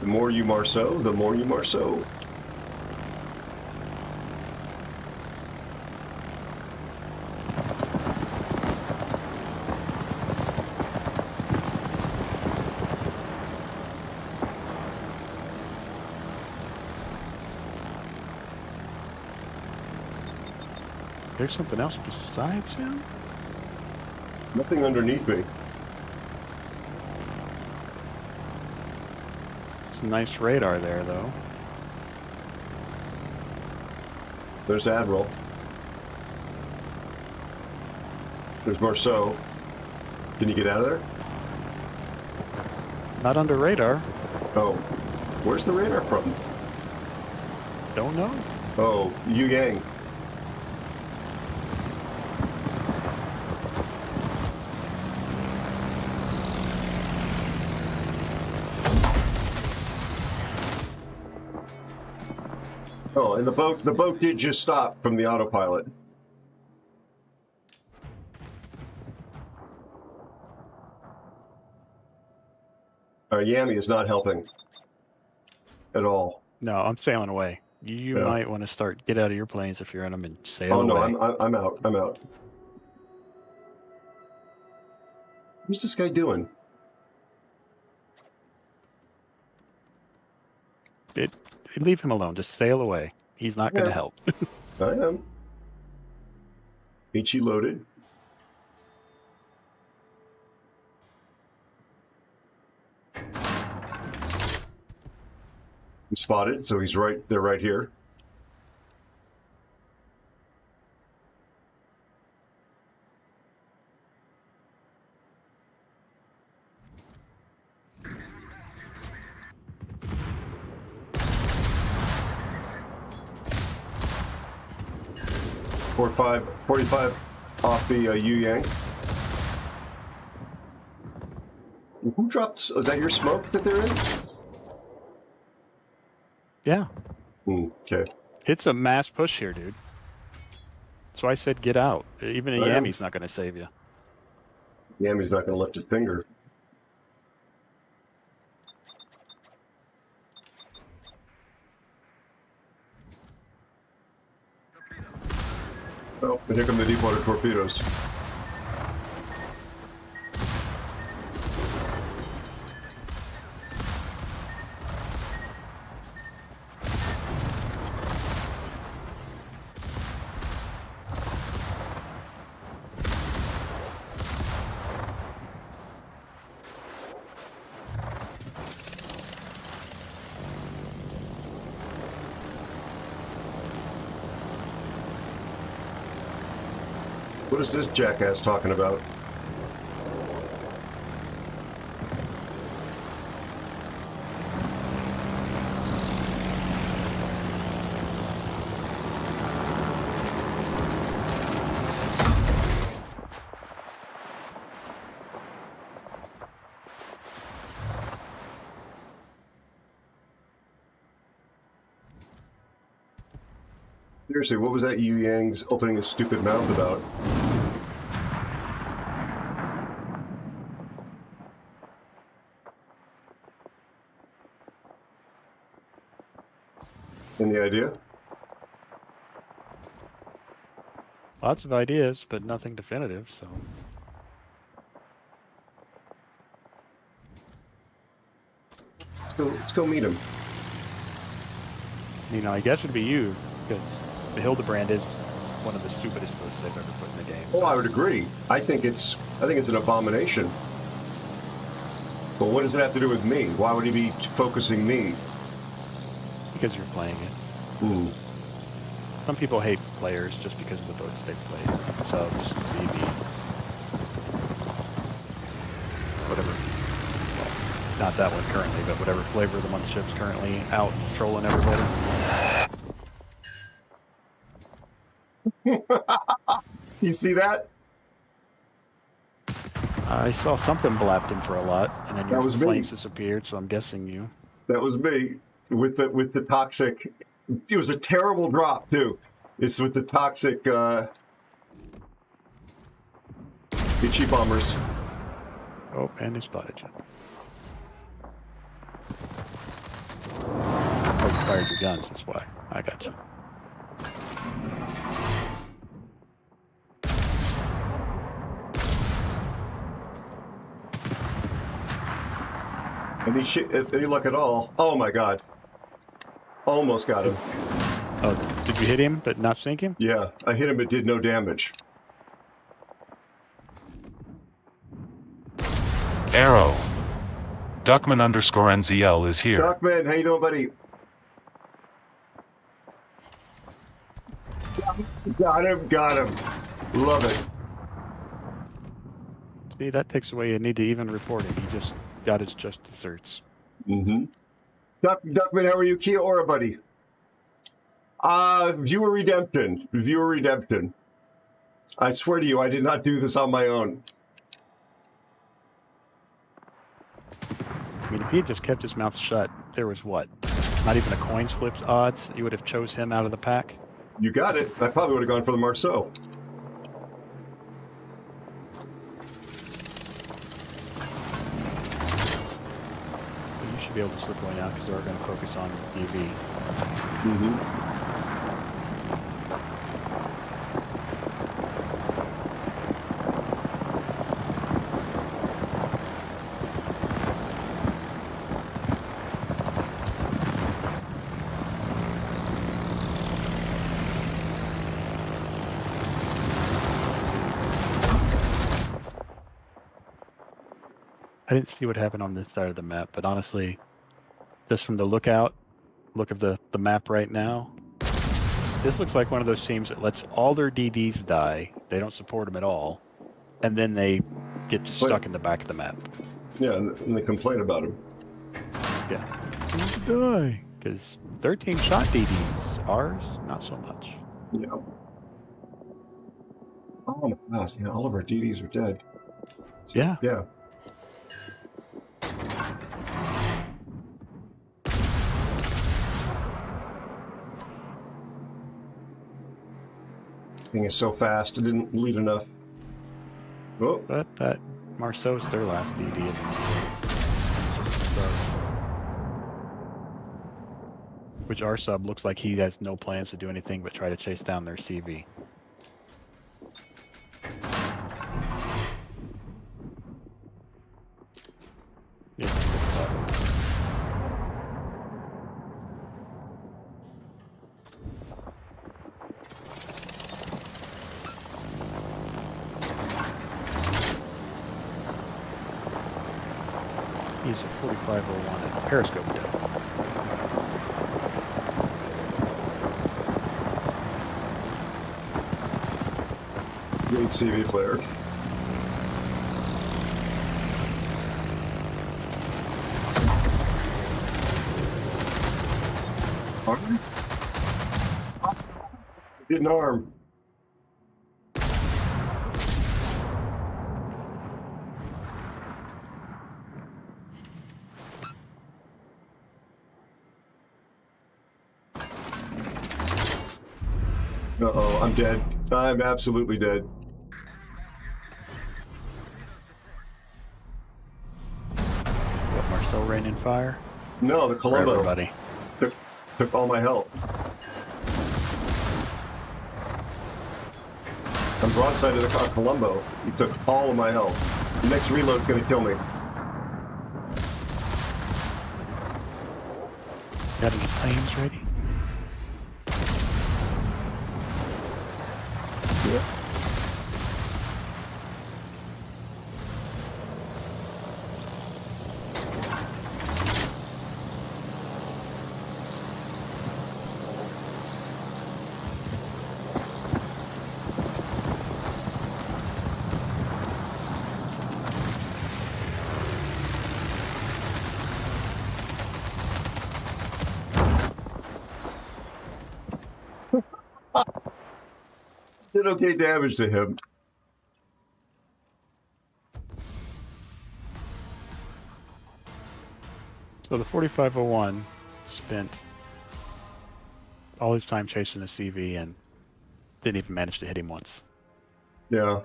The more you Marceau, the more you Marceau. There's something else besides him? Nothing underneath me. Some nice radar there, though. There's Admiral. There's Marceau. Can you get out of there? Not under radar. Oh. Where's the radar from? Don't know. Oh, Yu Yang. Oh, and the boat did just stop from the autopilot. Yami is not helping at all. No, I'm sailing away. You might want to get out of your planes if you're in them and sail away. Oh no, I'm out. I'm out. What's this guy doing? Leave him alone. Just sail away. He's not going to help. I am. HE loaded. I'm spotted, so he's right. They're right here. .45 45 off the Yu Yang. Who dropped? Is that your smoke that they're in? Yeah. Okay. It's a mass push here, dude. So I said get out. Even a Yami's not going to save you. Yami's not going to lift a finger. Oh, and here come the deep water torpedoes. What is this jackass talking about? Seriously, what was that Yu Yang's opening his stupid mouth about? Any idea? Lots of ideas, but nothing definitive, so... Let's go meet him. You know, I guess it'd be you, because the Hildebrand is one of the stupidest boats they've ever put in the game. Oh, I would agree. I think it's an abomination. But what does it have to do with me? Why would he be focusing me? Because you're playing it. Some people hate players just because of the boats they've played. Subs, ZBs, whatever. Well, not that one currently, but whatever flavor of the month ship's currently out trolling everybody. You see that? I saw something blapped him for a lot, and then your flames disappeared, so I'm guessing you. That was me with the toxic. It was a terrible drop too. It's with the toxic Ichi bombers. Oh, and he spotted you. Oh, you fired your guns, that's why. I got you. Any luck at all? Oh my god. Almost got him. Oh, did you hit him but not sink him? Yeah, I hit him but did no damage. Aero. Duckman_NZL is here. Duckman, how you doing, buddy? Got him. Love it. See, that takes away a need to even report it. He just got his just desserts. Duckman, how are you? Kia ora, buddy? Viewer redemption. Viewer redemption. I swear to you, I did not do this on my own. I mean, if he had just kept his mouth shut, there was what? Not even a coin flip's odds that you would have chose him out of the pack? You got it. I probably would have gone for the Marceau. You should be able to slip one out because they're going to focus on CV. Mm-hmm. I didn't see what happened on this side of the map, but honestly, just from the look of the map right now, this looks like one of those teams that lets all their DDs die. They don't support them at all, and then they get just stuck in the back of the map. Yeah, and they complain about him. Yeah. Die. Because 13 shot DDs. Ours, not so much. Yeah. Oh my gosh, yeah, all of our DDs are dead. So, yeah. Yeah. Thing is so fast, it didn't lead enough. Oh. But that Marceau's their last DD. Which our sub looks like he has no plans to do anything but try to chase down their CV. He's a 4501 at periscope depth. Great CV player. Arm? Get an arm. Uh-oh, I'm dead. I'm absolutely dead. What, Marceau rain and fire? No, the Colombo. Everybody. Took all my health. I'm broadside to the Colombo. He took all of my health. The next reload's gonna kill me. Got any planes ready? Yeah. Did okay damage to him. So the 4501 spent all his time chasing the CV and didn't even manage to hit him once. Yeah.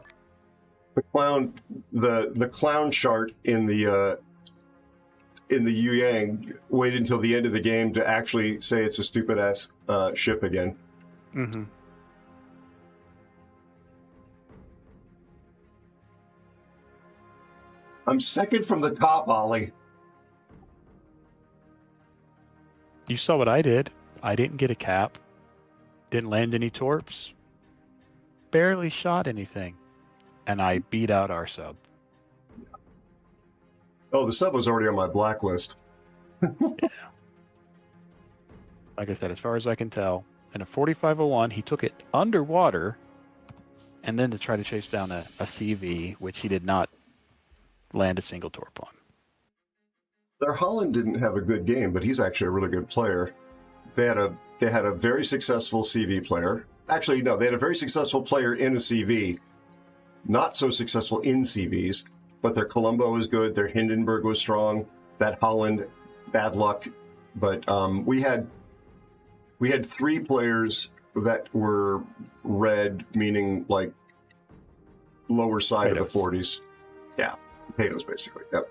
The clown chart in the Yu Yang waited until the end of the game to actually say it's a stupid ass ship again. Mm-hmm. I'm second from the top, Ollie. You saw what I did. I didn't get a cap. Didn't land any torps. Barely shot anything. And I beat out our sub. Oh, the sub was already on my blacklist. Yeah. Like I said, as far as I can tell, in a 4501, he took it underwater and then to try to chase down a CV, which he did not land a single torp on. Their Holland didn't have a good game, but he's actually a really good player. they had a very successful CV player. Actually, no, they had a very successful player in a CV. Not so successful in CVs, but their Colombo was good. Their Hindenburg was strong. That Holland, bad luck. But we had 3 players that were red, meaning like lower side of the 40s. Yeah, potatoes basically. Yep.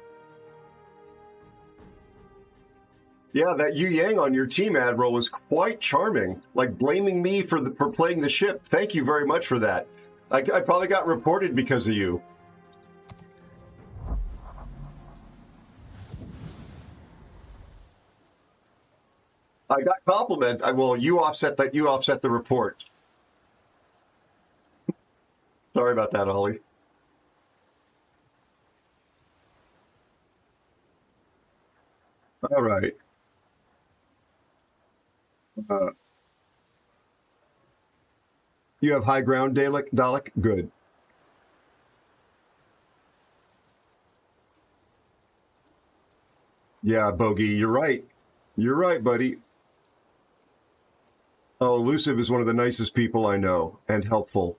Yeah, that Yu Yang on your team, Admiral, was quite charming. Like blaming me for playing the ship. Thank you very much for that. I probably got reported because of you. I got compliment. Well, you offset that. You offset the report. Sorry about that, Ollie. All right. You have high ground, Dalek? Good. Yeah, Bogey, you're right. You're right, buddy. Oh, Elusive is one of the nicest people I know, and helpful.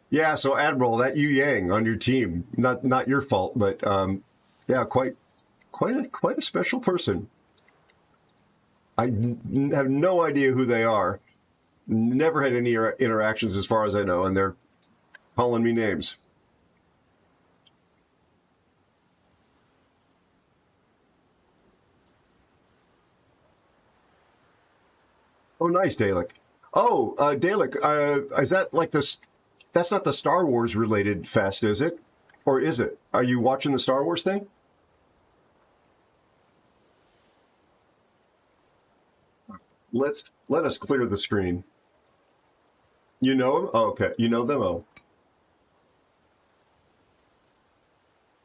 Yeah, so Admiral, that Yu Yang on your team, not your fault, but yeah, quite a special person. I have no idea who they are. Never had any interactions as far as I know, and they're calling me names. Oh, nice, Dalek. Oh, Dalek, is that like this? That's not the Star Wars related fest, is it? Or is it? Are you watching the Star Wars thing? Let us clear the screen. You know them? Oh, okay. You know them? Oh.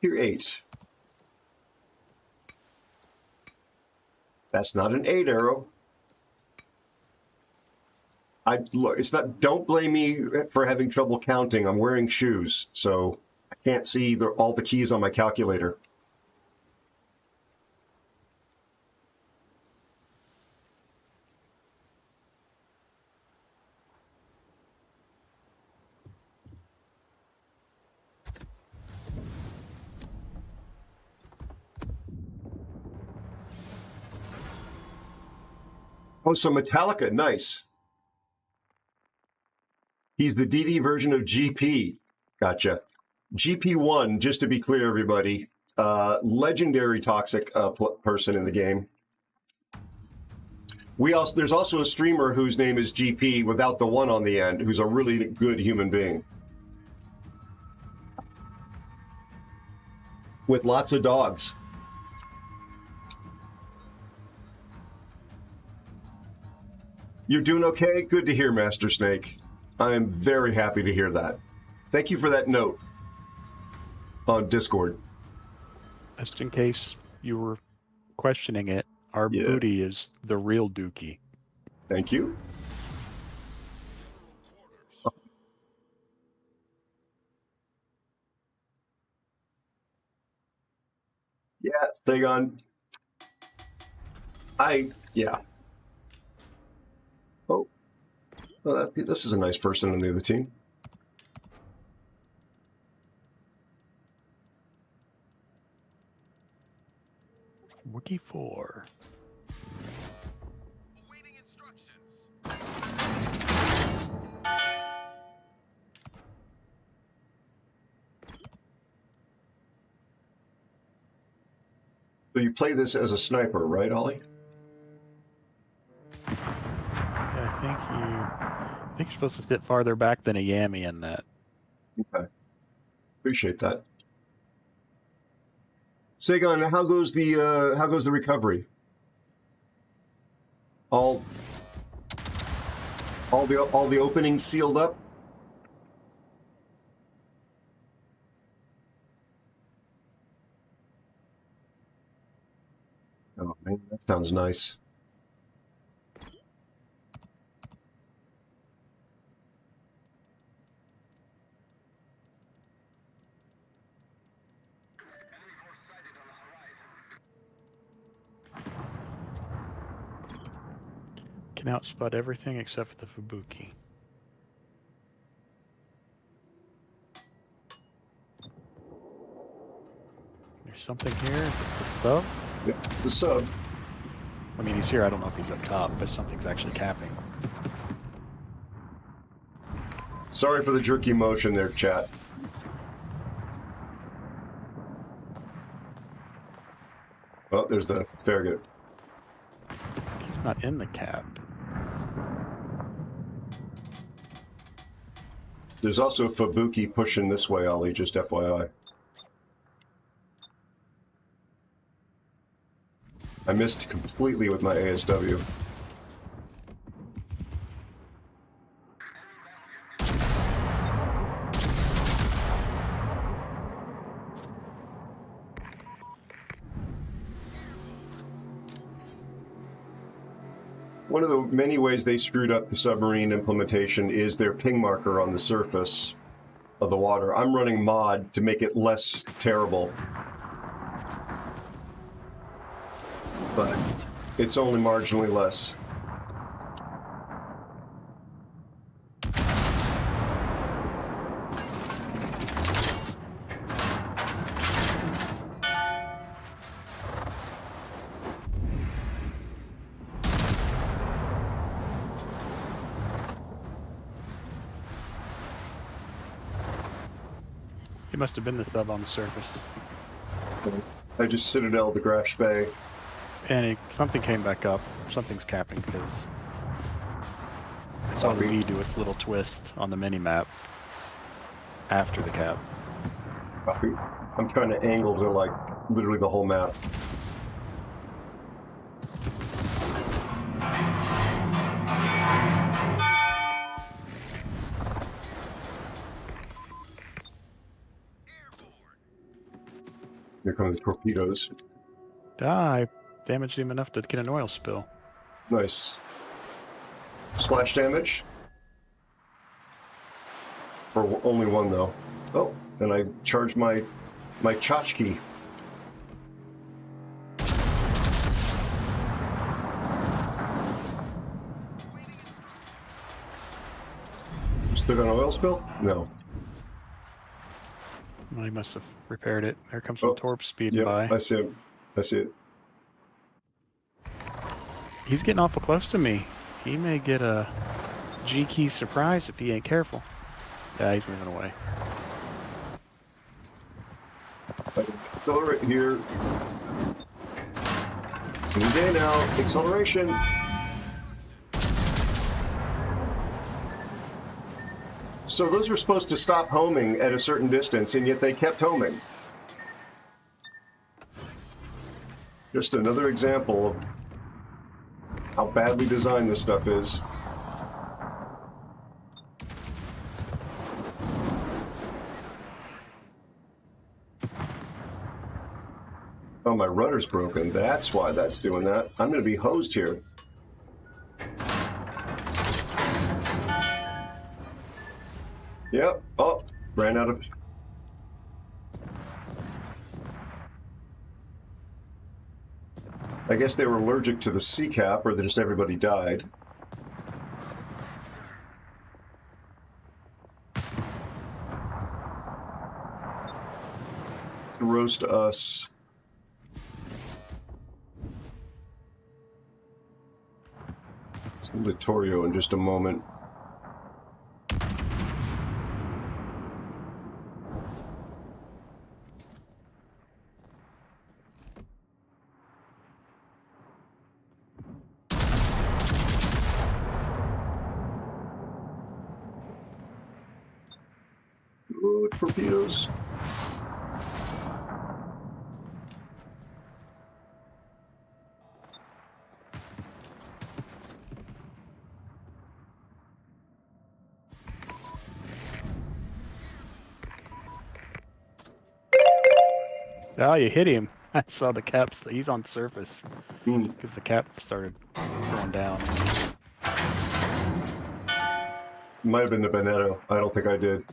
Here, 8. That's not an 8 arrow. Look, it's not, don't blame me for having trouble counting. I'm wearing shoes, so I can't see all the keys on my calculator. Oh, so Metallica, nice. He's the DD version of GP. Gotcha. GP1, just to be clear, everybody, legendary toxic person in the game. There's also a streamer whose name is GP without the 1 on the end, who's a really good human being. With lots of dogs. You're doing okay? Good to hear, Master Snake. I am very happy to hear that. Thank you for that note on Discord. Just in case you were questioning it, our booty is the real Dookie. Thank you. Yeah, stay on. Yeah. Oh, well, this is a nice person on the other team. Wookie 4. Awaiting instructions. So you play this as a sniper, right, Ollie? Yeah, I think you're supposed to sit farther back than a Yammy in that. Okay. Appreciate that. Sagan, how goes the recovery? All the openings sealed up? Oh man, that sounds nice. Can outspot everything except for the Fubuki. There's something here. Is it the sub? Yep, it's the sub. I mean, he's here. I don't know if he's up top, but something's actually capping. Sorry for the jerky motion there, chat. Oh, there's the Farragut. He's not in the cap. There's also Fubuki pushing this way, Ollie, just FYI. I missed completely with my ASW. One of the many ways they screwed up the submarine implementation is their ping marker on the surface of the water. I'm running mod to make it less terrible. But it's only marginally less. He must have been the sub on the surface. I just citadel the Grash Bay. And something came back up. Something's capping because I saw the V do its little twist on the mini-map after the cap. Copy. I'm trying to angle to, like, literally the whole map. Here come the torpedoes. I damaged him enough to get an oil spill. Nice. Splash damage? For only one, though. Oh, and I charged my tchotchke. Still got an oil spill? No. Well, he must have repaired it. There comes some torp speeding yep, by. I see it. I see it. He's getting awful close to me. He may get a G-key surprise if he ain't careful. Yeah, he's moving away. Accelerate here. Any day now. Acceleration. So those are supposed to stop homing at a certain distance, and yet they kept homing. Just another example of how badly designed this stuff is. Oh, my rudder's broken. That's why that's doing that. I'm going to be hosed here. Yep. Oh, ran out of... I guess they were allergic to the C-cap, or just everybody died. Roast us. Let's go to Torio in just a moment. Oh, torpedoes. Oh, you hit him. I saw the caps. He's on surface because the cap started going down. Might have been the Benetto. I don't think I did.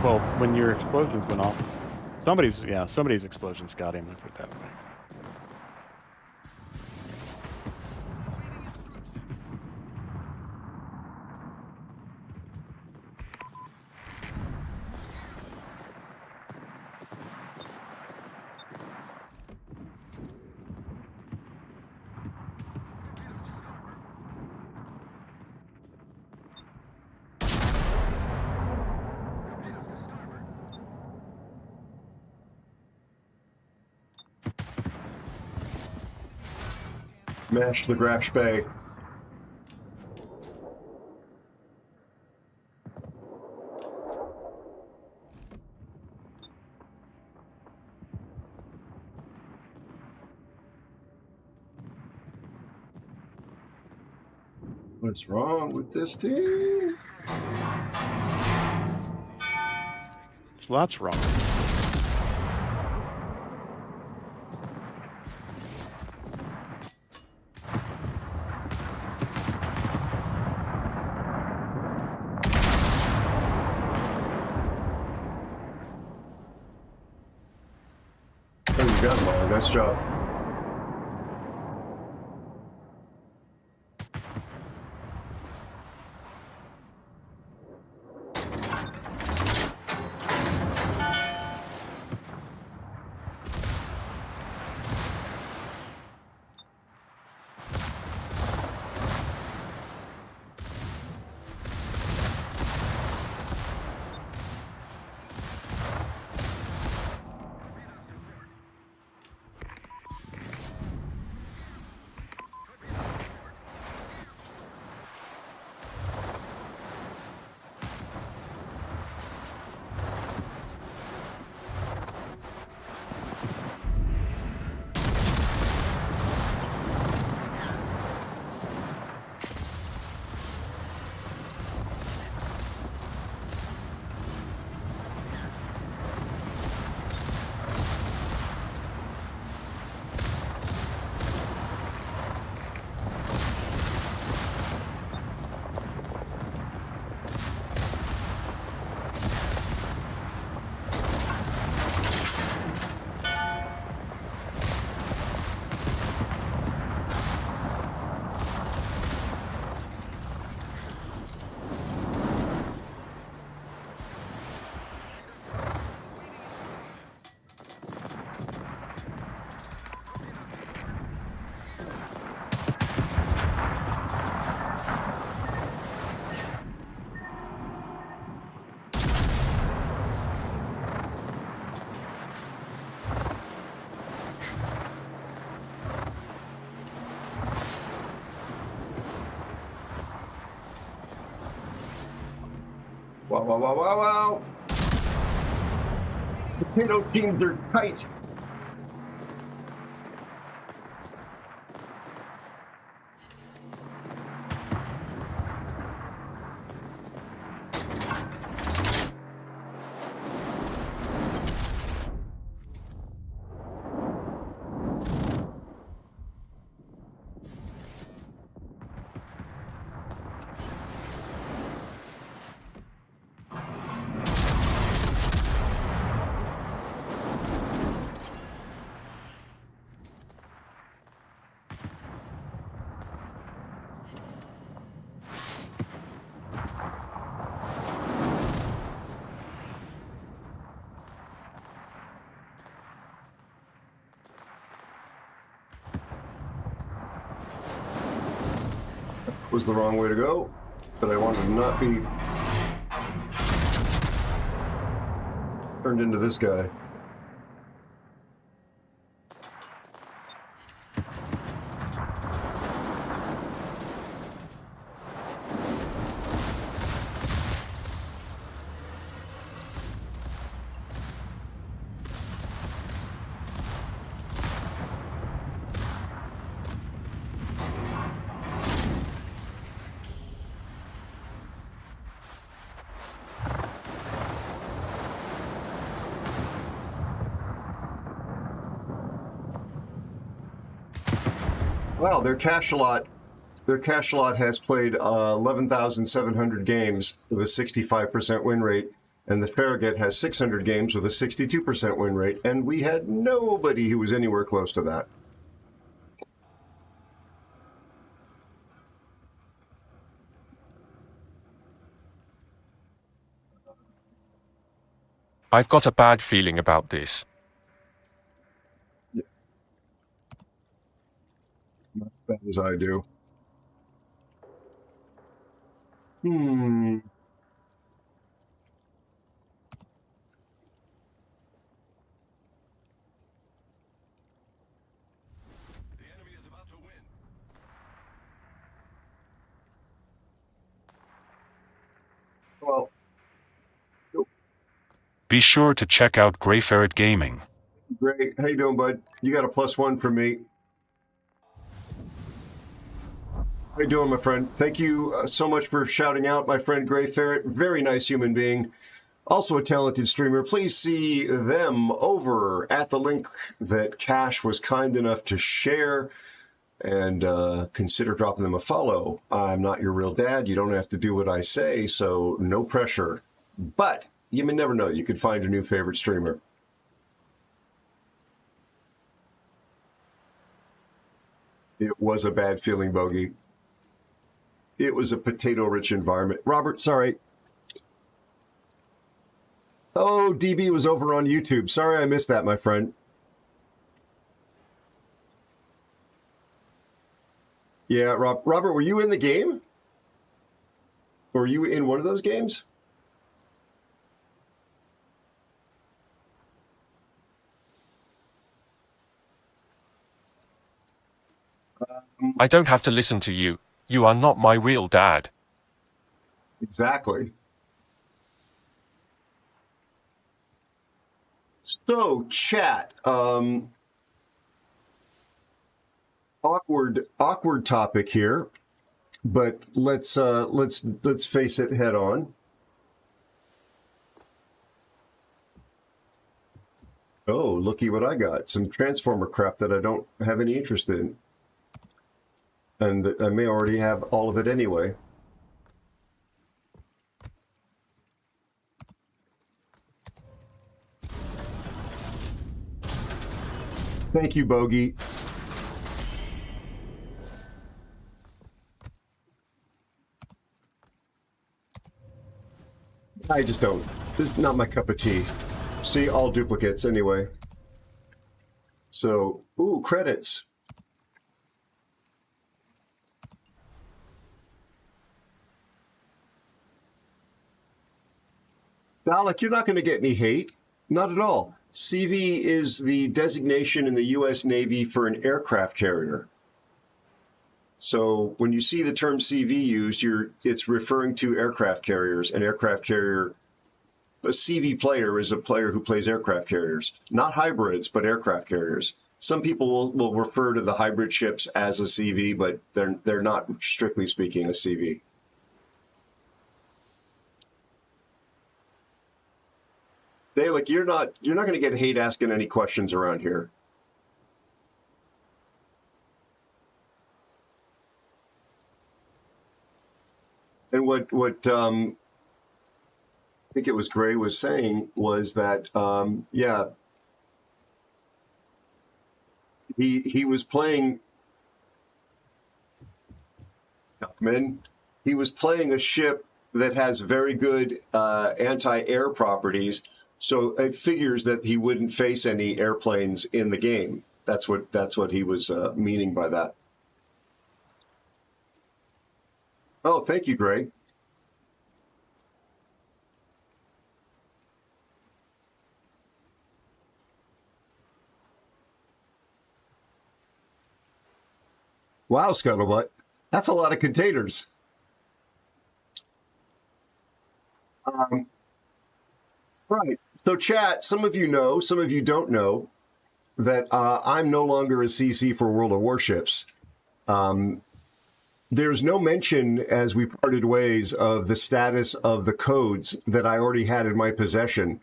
Well, when your explosions went off, somebody's explosions got him. Let's put it that way. Smash the Grash Bay. What's wrong with this team? There's lots wrong. Oh, you got him all. Nice job. Wow, wow, wow, wow, wow. Potato teams are tight. Was the wrong way to go, but I wanted to not be turned into this guy. Wow, their cachalot has played 11,700 games with a 65% win rate, and the Farragut has 600 games with a 62% win rate, and we had nobody who was anywhere close to that. I've got a bad feeling about this. Not as bad as I do. Hmm. The enemy is about to win. Be sure to check out Grey Ferret Gaming. Great. How you doing, bud? You got a +1 from me. How you doing, my friend? Thank you so much for shouting out my friend Grey Ferret. Very nice human being. Also a talented streamer. Please see them over at the link that Cash was kind enough to share, and consider dropping them a follow. I'm not your real dad. You don't have to do what I say, so no pressure. But you may never know. You could find your new favorite streamer. It was a bad feeling, Bogey. It was a potato-rich environment. Robert, sorry. Oh, DB was over on YouTube. Sorry I missed that, my friend. Yeah, Robert, were you in the game? Or were you in one of those games? I don't have to listen to you. You are not my real dad. Exactly. So, chat. Awkward topic here, but let's face it head on. Oh, looky what I got. Some Transformer crap that I don't have any interest in. And that I may already have all of it anyway. Thank you, Bogey. I just don't. This is not my cup of tea. See, all duplicates anyway. So, ooh, credits. Dalek, you're not going to get any hate. Not at all. CV is the designation in the U.S. Navy for an aircraft carrier. So when you see the term CV used, it's referring to aircraft carriers. An aircraft carrier, a CV player is a player who plays aircraft carriers. Not hybrids, but aircraft carriers. Some people will refer to the hybrid ships as a CV, but they're not, strictly speaking, a CV. Dalek, you're not going to get hate asking any questions around here. And what I think it was Gray was saying was that yeah, he was playing he was playing a ship that has very good anti-air properties. So it figures that he wouldn't face any airplanes in the game. That's what he was meaning by that. Oh, thank you, Gray. Wow, Scuttlebutt. That's a lot of containers. Right. So, chat, some of you know, some of you don't know that I'm no longer a CC for World of Warships. There's no mention as we parted ways of the status of the codes that I already had in my possession.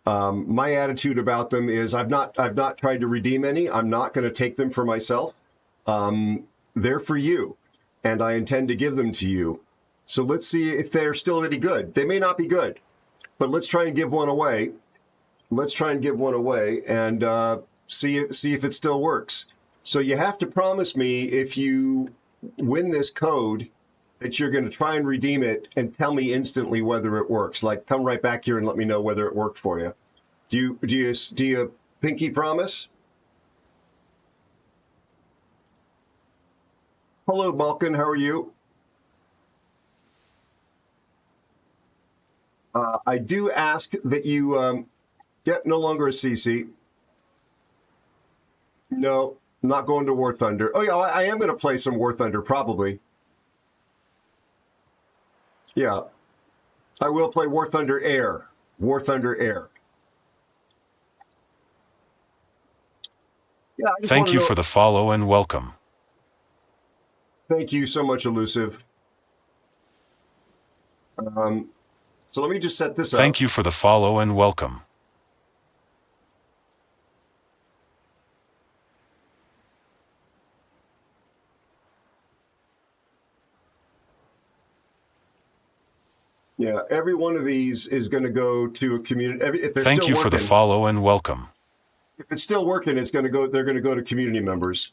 My attitude about them is I've not tried to redeem any. I'm not going to take them for myself. They're for you, and I intend to give them to you. So let's see if they're still any good. They may not be good, but let's try and give one away. Let's try and give one away and see if it still works. So you have to promise me if you win this code that you're going to try and redeem it and tell me instantly whether it works. Like, come right back here and let me know whether it worked for you. Do you pinky promise? Hello, Malkin. How are you? I do ask that you get no longer a CC. No, not going to War Thunder. Oh, yeah, I am going to play some War Thunder, probably. Yeah, I will play War Thunder Air. War Thunder Air. Yeah, I just Thank wanna you know- for the follow and welcome. Thank you so much, Elusive. So let me just set this up. Thank you for the follow and welcome. Yeah, every one of these is going to go to a community. If they're Thank still you working, for the follow and welcome. if it's still working, it's going to go. They're going to go to community members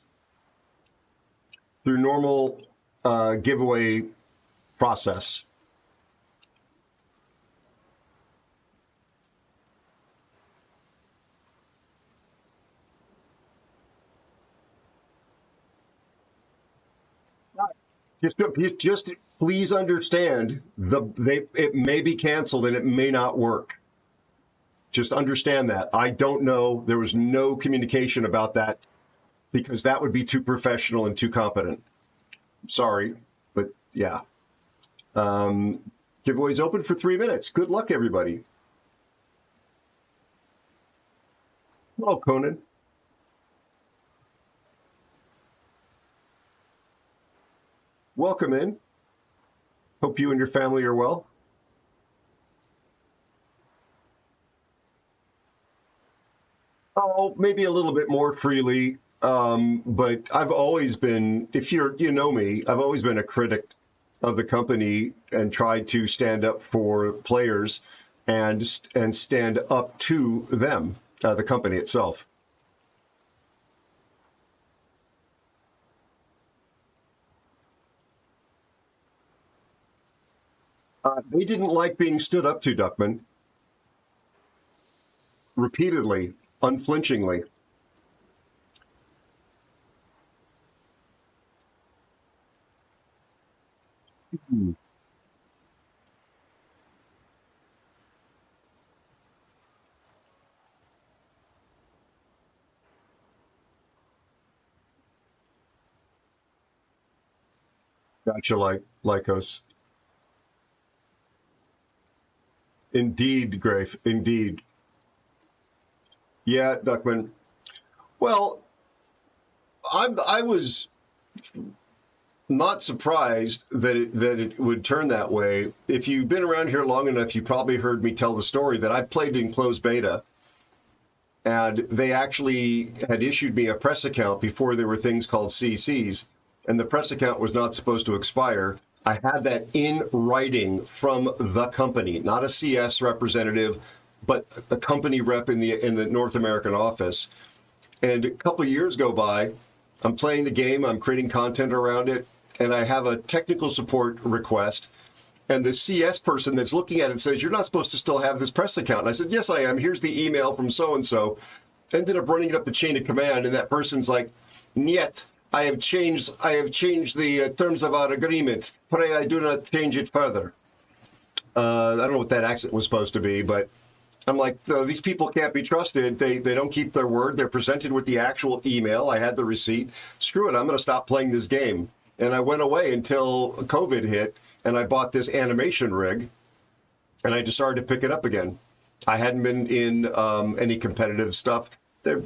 through normal giveaway process. Just please understand it may be canceled and it may not work. Just understand that. I don't know. There was no communication about that because that would be too professional and too competent. Sorry, but yeah. Giveaways open for 3 minutes. Good luck, everybody. Hello, Conan. Welcome in. Hope you and your family are well. Oh, maybe a little bit more freely. But I've always been, if you know me, I've always been a critic of the company and tried to stand up for players and stand up to them, the company itself. They didn't like being stood up to, Duckman. Repeatedly, unflinchingly. Gotcha, Lycos. Indeed, Grafe. Indeed. Yeah, Duckman. Well, I was not surprised that it would turn that way. If you've been around here long enough, you probably heard me tell the story that I played in closed beta, and they actually had issued me a press account before there were things called CCs, and the press account was not supposed to expire. I had that in writing from the company, not a CS representative, but a company rep in the North American office. And a couple of years go by, I'm playing the game, I'm creating content around it, and I have a technical support request. And the CS person that's looking at it says, "You're not supposed to still have this press account." And I said, "Yes, I am. Here's the email from so-and-so." Ended up running it up the chain of command, and that person's like, "Niet, I have changed the terms of our agreement. Pray I do not change it further." I don't know what that accent was supposed to be, but I'm like, no, these people can't be trusted. They don't keep their word. They're presented with the actual email. I had the receipt. Screw it. I'm going to stop playing this game. And I went away until COVID hit, and I bought this animation rig, and I decided to pick it up again. I hadn't been in any competitive stuff there,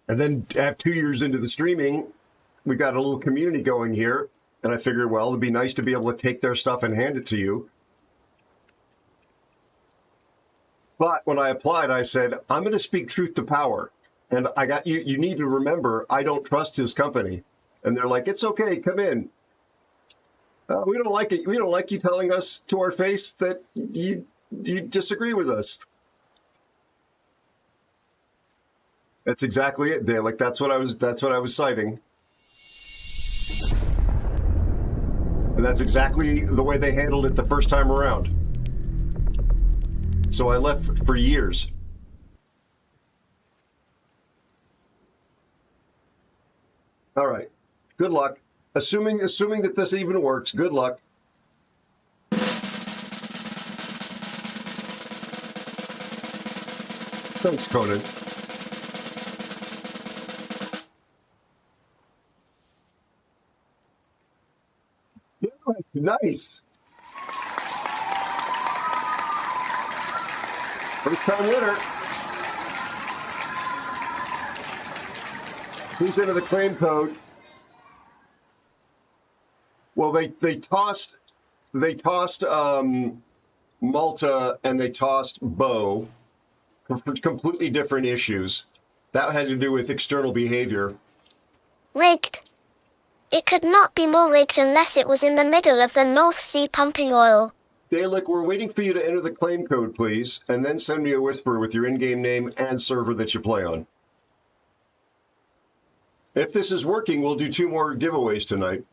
And then 2 years into the streaming, we got a little community going here, and I figured, well, it'd be nice to be able to take their stuff and hand it to you. But when I applied, I said, I'm going to speak truth to power. And I got you need to remember, I don't trust his company. And they're like, it's okay, come in. We don't like it. We don't like you telling us to our face that you disagree with us. That's exactly it, Dale. Like that's what I was citing. And that's exactly the way they handled it the first time around. So I left for years. All right. Good luck. Assuming that this even works, good luck. Thanks, Conan. Yeah, nice. First time winner. Please enter the claim code. Well, they tossed Malta and they tossed Bo for completely different issues. That had to do with external behavior. Rigged. It could not be more rigged unless it was in the middle of the North Sea pumping oil. Dalek, we're waiting for you to enter the claim code, please, and then send me a whisper with your in-game name and server that you play on. If this is working, we'll do 2 more giveaways tonight.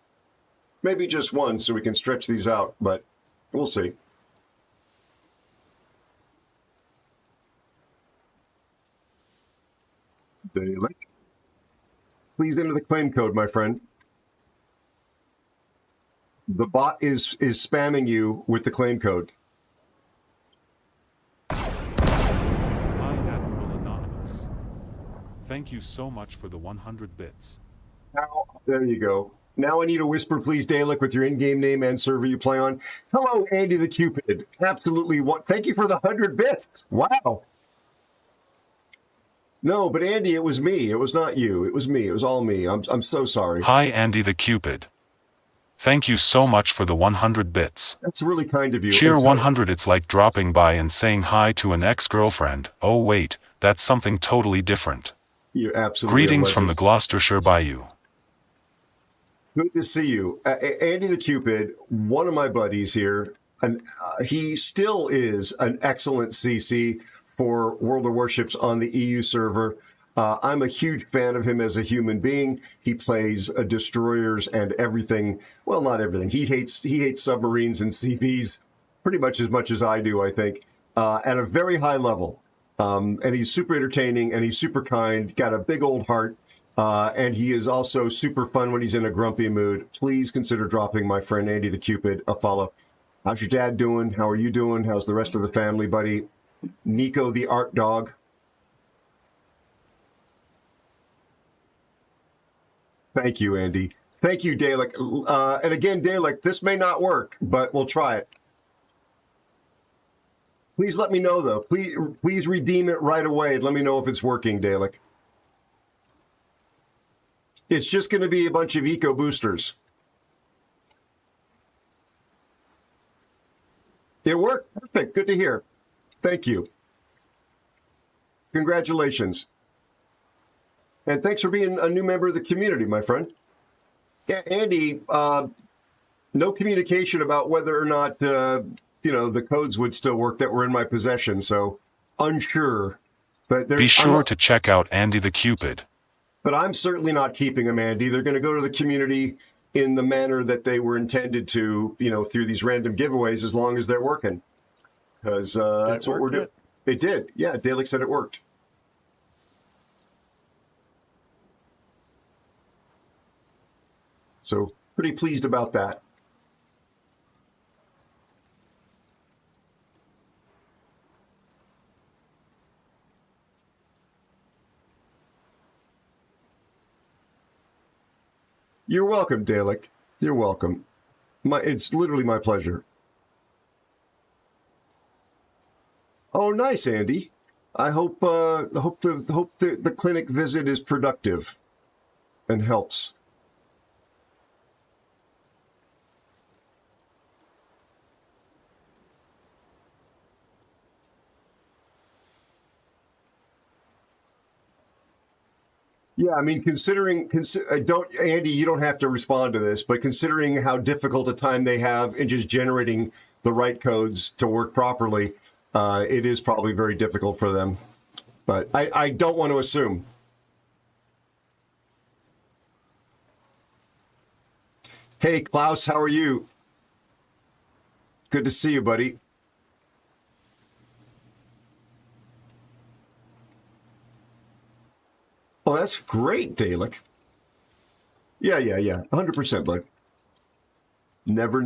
Maybe just 1 so we can stretch these out, but we'll see. Dalek, please enter the claim code, my friend. The bot is spamming you with the claim code. Hi, Admiral Anonymous. Thank you so much for the 100 bits. Now, there you go. Now I need a whisper, please, Dalek, with your in-game name and server you play on. Hello, Andy the Cupid. Absolutely. Thank you for the 100 bits. Wow. No, but Andy, it was me. It was not you. It was me. It was all me. I'm so sorry. Hi, Andy the Cupid. Thank you so much for the 100 bits. That's really kind of you. Cheer 100. It's like dropping by and saying hi to an ex-girlfriend. Oh wait, that's something totally different. You're absolutely Greetings from the Gloucestershire Bayou. Good to see you. Andy the Cupid, one of my buddies here, and he still is an excellent CC for World of Warships on the EU server. I'm a huge fan of him as a human being. He plays destroyers and everything. Well, not everything. He hates submarines and CVs pretty much as I do, I think, at a very high level. And he's super entertaining and he's super kind, got a big old heart. And he is also super fun when he's in a grumpy mood. Please consider dropping my friend Andy the Cupid a follow. How's your dad doing? How are you doing? How's the rest of the family, buddy? Nico the art dog. Thank you, Andy. Thank you, Dalek. And again, Dalek, this may not work, but we'll try it. Please let me know, though. Please redeem it right away and let me know if it's working, Dalek. It's just going to be a bunch of eco boosters. It worked. Perfect. Good to hear. Thank you. Congratulations. And thanks for being a new member of the community, my friend. Yeah, Andy, no communication about whether or not, the codes would still work that were in my possession, so unsure. But be sure to check out Andy the Cupid. But I'm certainly not keeping them, Andy. They're going to go to the community in the manner that they were intended to, through these random giveaways, as long as they're working. Because that's what we're doing. It did. Yeah, Dalek said it worked. So pretty pleased about that. You're welcome, Dalek. You're welcome. It's literally my pleasure. Oh, nice, Andy. I hope the clinic visit is productive and helps. Yeah, I mean, Andy, you don't have to respond to this, but considering how difficult a time they have in just generating the right codes to work properly, it is probably very difficult for them. But I don't want to assume. Hey, Klaus, how are you? Good to see you, buddy. Oh, that's great, Dalek. Yeah. 100%, bud. Never.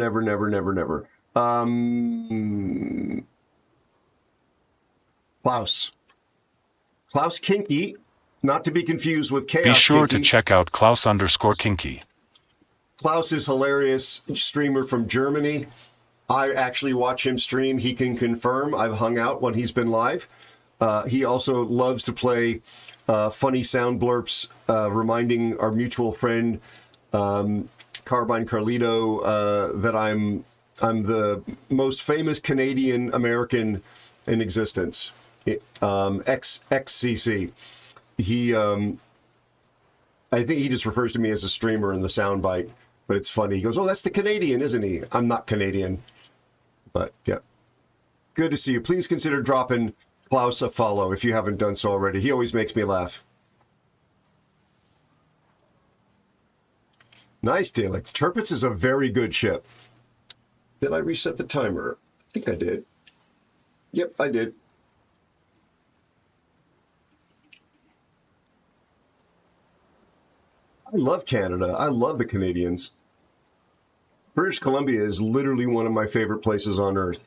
Klaus Kinky, not to be confused with Chaos Be sure Kinky. to check out Klaus_Kinky. Klaus is hilarious streamer from Germany. I actually watch him stream. He can confirm. I've hung out when he's been live. He also loves to play funny sound blurps reminding our mutual friend Carbine Carlito that I'm the most famous Canadian American in existence. XCC. He, I think he just refers to me as a streamer in the soundbite, but it's funny. He goes, "Oh, that's the Canadian, isn't he?" I'm not Canadian, but yeah. Good to see you. Please consider dropping Klaus a follow if you haven't done so already. He always makes me laugh. Nice, Dalek. Tirpitz is a very good ship. Did I reset the timer? I think I did. Yep, I did. I love Canada. I love the Canadians. British Columbia is literally one of my favorite places on Earth.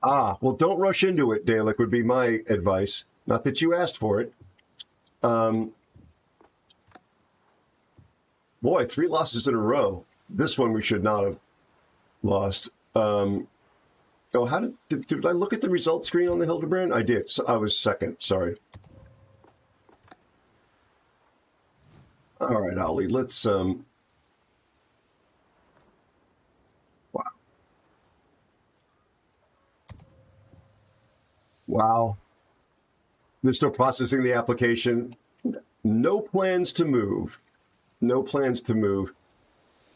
Ah, well, don't rush into it, Dalek, would be my advice. Not that you asked for it. Boy, 3 losses in a row. This one we should not have lost. Oh, how did I look at the results screen on the Hildebrand? I did. So I was second. Sorry. All right, Ollie, let's wow. Wow. They're still processing the application. No plans to move. No plans to move.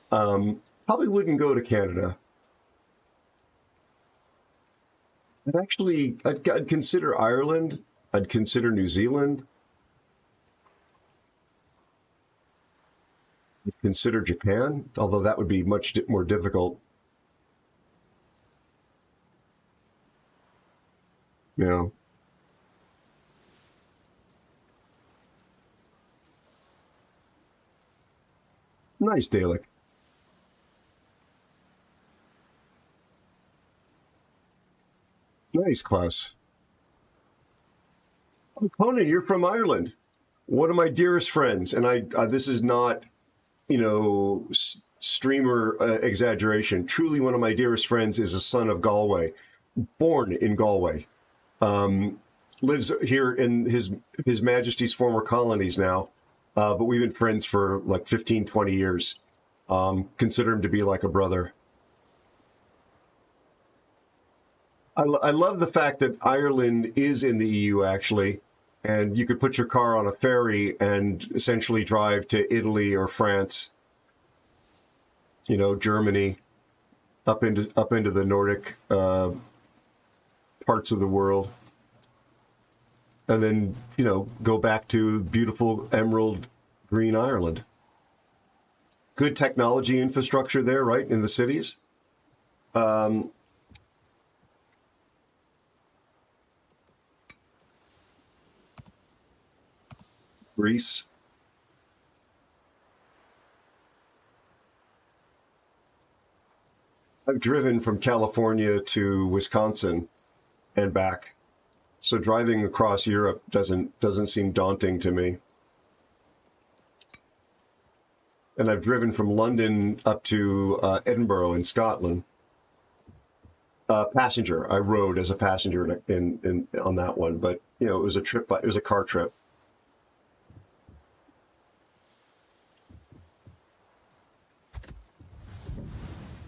Probably wouldn't go to Canada. I'd consider Ireland. I'd consider New Zealand. I'd consider Japan, although that would be much more difficult. Yeah. Nice, Dalek. Nice, Klaus. Oh, Conan, you're from Ireland. One of my dearest friends, and this is not, streamer exaggeration. Truly, one of my dearest friends is a son of Galway, born in Galway. Lives here in His Majesty's former colonies now, but we've been friends for like 15, 20 years. Consider him to be like a brother. I love the fact that Ireland is in the EU, actually, and you could put your car on a ferry and essentially drive to Italy or France, Germany, up into the Nordic parts of the world, and then, go back to beautiful emerald green Ireland. Good technology infrastructure there, right, in the cities. Greece. I've driven from California to Wisconsin and back. So driving across Europe doesn't seem daunting to me. And I've driven from London up to Edinburgh in Scotland. Passenger. I rode as a passenger in on that one, but it was a trip. It was a car trip.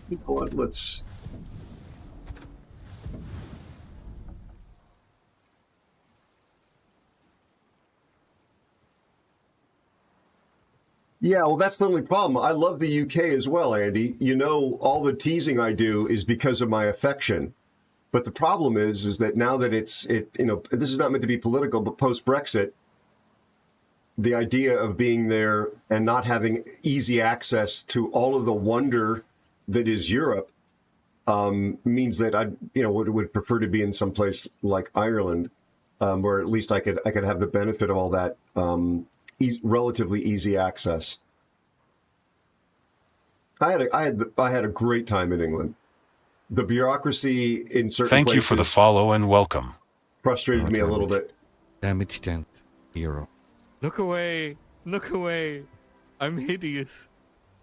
You know what? Let's. Yeah, well, that's the only problem. I love the UK as well, Andy. All the teasing I do is because of my affection. But the problem is that now that this is not meant to be political, but post-Brexit, the idea of being there and not having easy access to all of the wonder that is Europe means that I would prefer to be in some place like Ireland, where at least I could have the benefit of all that relatively easy access. I had a great time in England. The bureaucracy in certain Thank places you for the follow and welcome. frustrated me a little bit. Damage 10. Hero. Look away! Look away! I'm hideous.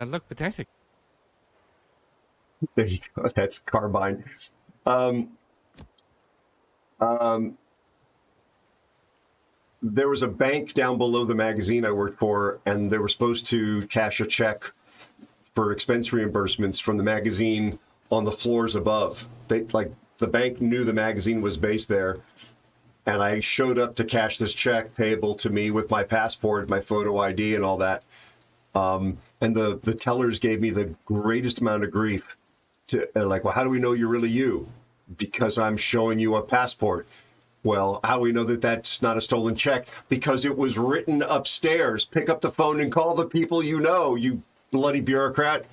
I look pathetic. There you go. That's Carbine. there was a bank down below the magazine I worked for, and they were supposed to cash a check for expense reimbursements from the magazine on the floors above. The bank knew the magazine was based there, and I showed up to cash this check payable to me with my passport, my photo ID, and all that. And the tellers gave me the greatest amount of grief. Well, how do we know you're really you? Because I'm showing you a passport. Well, how do we know that that's not a stolen check? Because it was written upstairs. Pick up the phone and call the people you know, you bloody bureaucrat.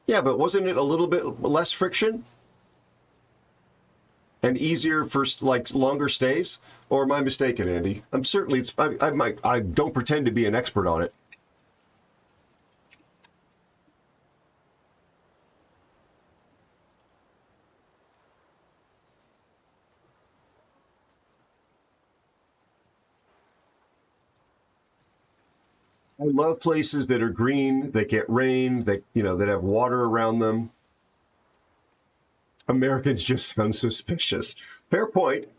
Yeah, but wasn't it a little bit less friction? And easier for longer stays? Or am I mistaken, Andy? I'm certainly, I don't pretend to be an expert on it. I love places that are green, that get rain, that have water around them. Americans just sound suspicious. Fair point.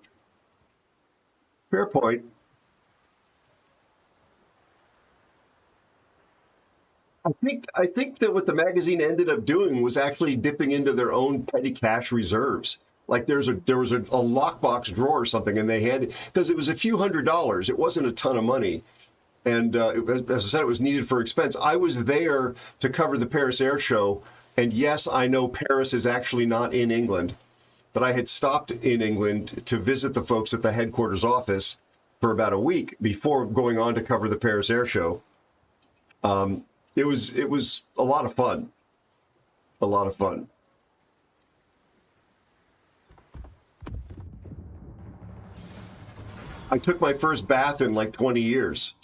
Fair point. I think that what the magazine ended up doing was actually dipping into their own petty cash reserves. Like there was a lockbox drawer or something, and they had it because it was a few $100s. It wasn't a ton of money. And as I said, it was needed for expense. I was there to cover the Paris Air Show. And yes, I know Paris is actually not in England, but I had stopped in England to visit the folks at the headquarters office for about a week before going on to cover the Paris Air Show. It was a lot of fun. A lot of fun. I took my first bath in like 20 years.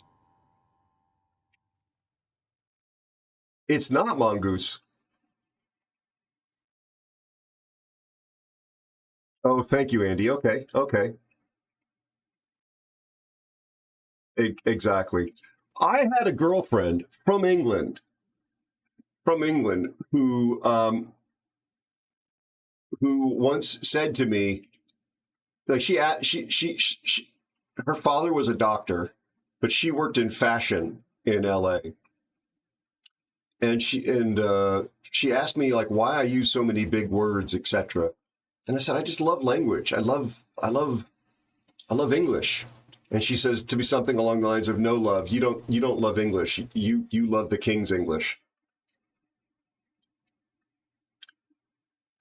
It's not mongoose. Oh, thank you, Andy. Okay. Exactly. I had a girlfriend from England, who once said to me, like her father was a doctor, but she worked in fashion in LA. And she asked me like why I use so many big words, etc. And I said, I just love language. I love English. And she says to me something along the lines of, no, love, you don't love English. You love the King's English.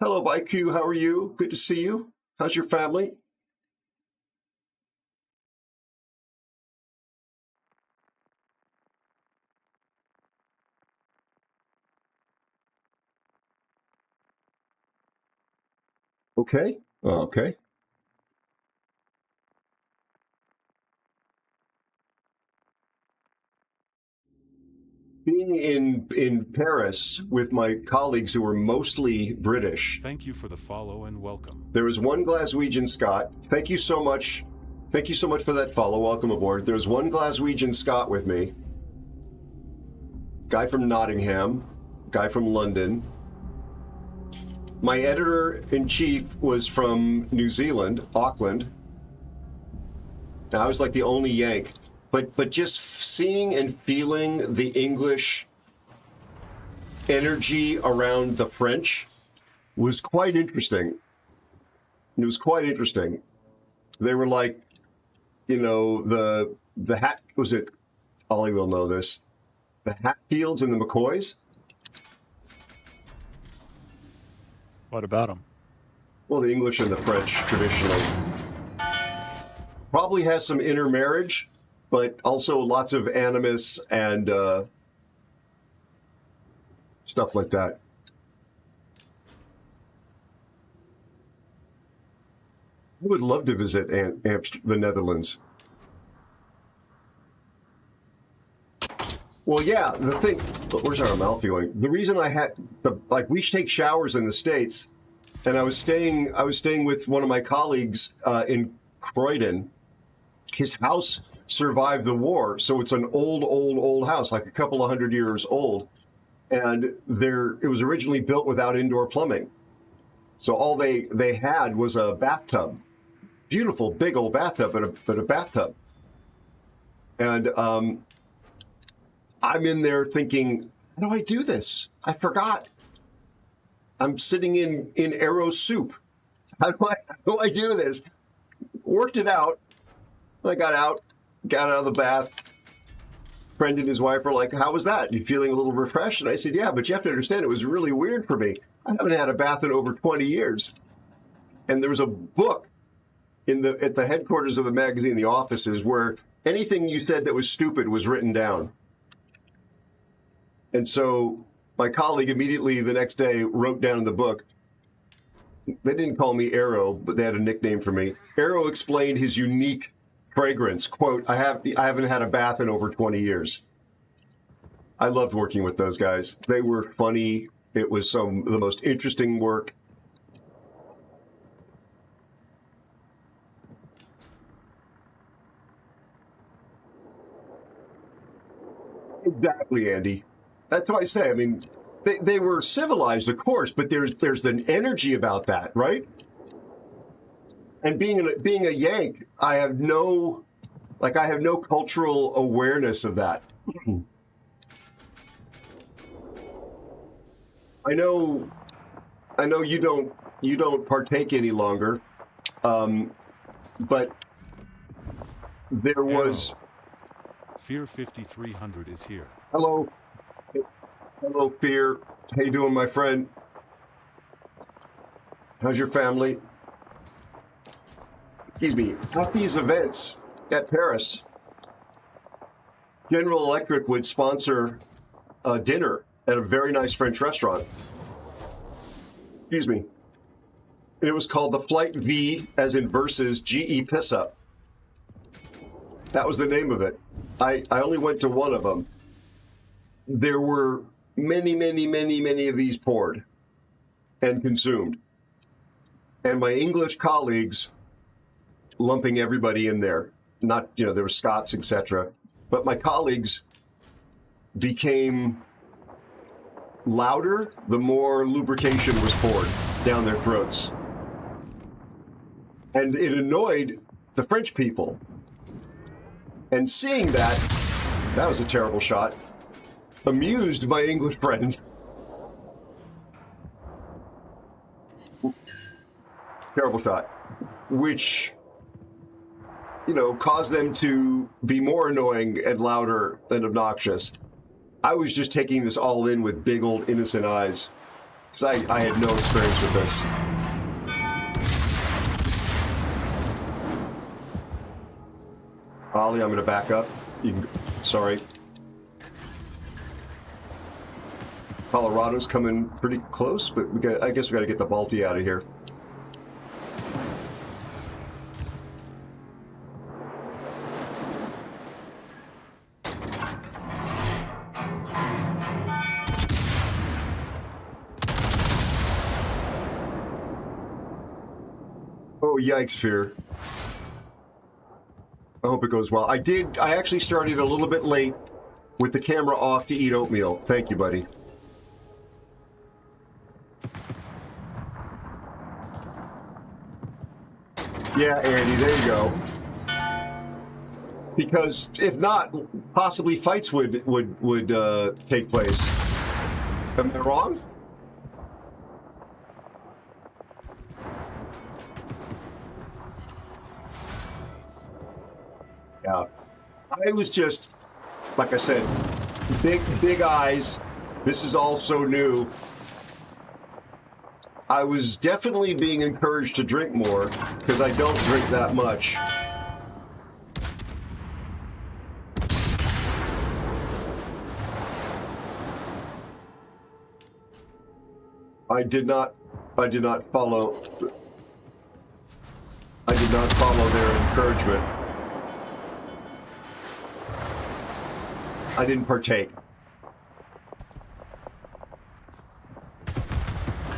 Hello, ByQ. How are you? Good to see you. How's your family? Okay. Okay. Being in Paris with my colleagues who were mostly British. Thank you for the follow and welcome. There was one Glaswegian Scot. Thank you so much. Thank you so much for that follow. Welcome aboard. There was one Glaswegian Scot with me. Guy from Nottingham. Guy from London. My editor-in-chief was from New Zealand, Auckland. Now, I was like the only Yank. But just seeing and feeling the English energy around the French was quite interesting. It was quite interesting. They were like, the hat, was it, Ollie will know this, the Hatfields and the McCoys? What about them? Well, the English and the French traditionally. Probably has some intermarriage, but also lots of animus and stuff like that. I would love to visit the Netherlands. Well, yeah, the thing, where's our mouth going? The reason I had, we take showers in the States, and I was staying with one of my colleagues in Croydon. His house survived the war, so it's an old house, like a couple of 100 years old. And it was originally built without indoor plumbing. So all they had was a bathtub, beautiful big old bathtub, but a bathtub. And I'm in there thinking, how do I do this? I forgot. I'm sitting in Aero soup. How do I do this? Worked it out. I got out of the bath. Friend and his wife were like, how was that? You feeling a little refreshed? And I said, yeah, but you have to understand, it was really weird for me. I haven't had a bath in over 20 years. And there was a book at the headquarters of the magazine, the offices, where anything you said that was stupid was written down. And so my colleague immediately the next day wrote down in the book, they didn't call me Aero, but they had a nickname for me. Aero explained his unique fragrance. Quote, I haven't had a bath in over 20 years. I loved working with those guys. They were funny. It was some of the most interesting work. Exactly, Andy. That's what I say. I mean, they were civilized, of course, but there's an energy about that, right? And being a Yank, I have no cultural awareness of that. I know you don't partake any longer, but there was. Fear 5300 is here. Hello, Fear. How you doing, my friend? How's your family? Excuse me. At these events at Paris, General Electric would sponsor a dinner at a very nice French restaurant. Excuse me. And it was called the Flight V, as in versus GE Piss Up. That was the name of it. I only went to one of them. There were many of these poured and consumed. And my English colleagues lumping everybody in there. Not, there were Scots, etc. But my colleagues became louder the more lubrication was poured down their throats. And it annoyed the French people. And seeing that was a terrible shot, amused my English friends. Terrible shot, which, caused them to be more annoying and louder and obnoxious. I was just taking this all in with big old innocent eyes, because I had no experience with this. Ollie, I'm going to back up. Sorry. Colorado's coming pretty close, but I guess we got to get the Balti out of here. Oh, yikes, Fear. I hope it goes well. I actually started a little bit late with the camera off to eat oatmeal. Thank you, buddy. Yeah, Andy, there you go. Because if not, possibly fights would take place. Am I wrong? Yeah. I was just, like I said, big eyes. This is all so new. I was definitely being encouraged to drink more because I don't drink that much. I did not follow their encouragement. I didn't partake.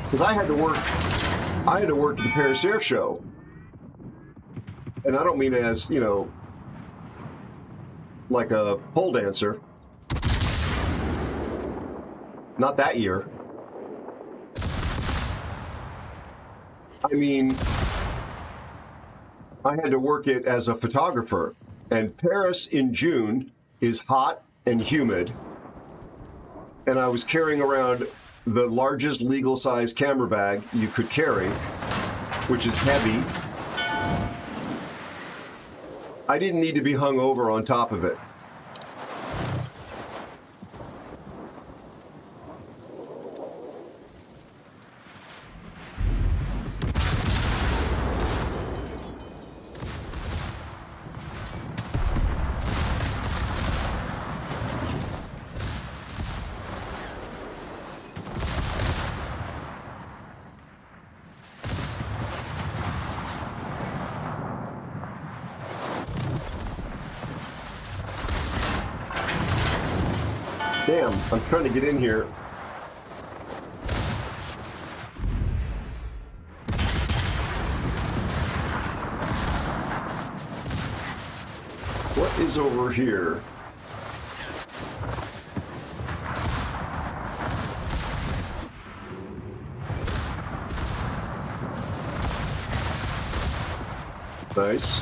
Because I had to work at the Paris Air Show. And I don't mean as, like a pole dancer. Not that year. I mean, I had to work it as a photographer, and Paris in June is hot and humid, and I was carrying around the largest legal size camera bag you could carry, which is heavy. I didn't need to be hung over on top of it. Damn, I'm trying to get in here. What is over here? Nice.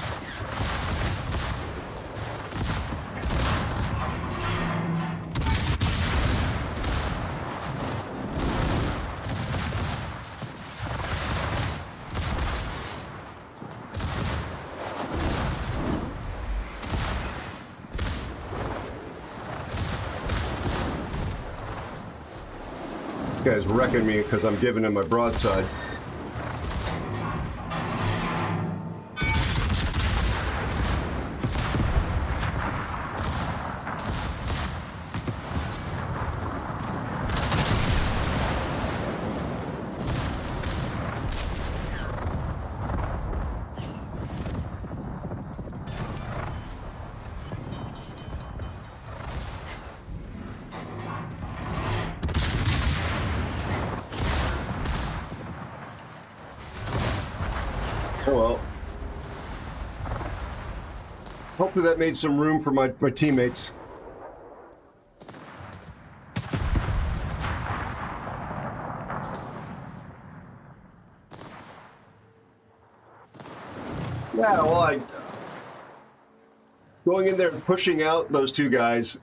Guy's wrecking me because I'm giving him my broadside. Oh well. Hopefully that made some room for my teammates. Yeah, well, going in there and pushing out those two guys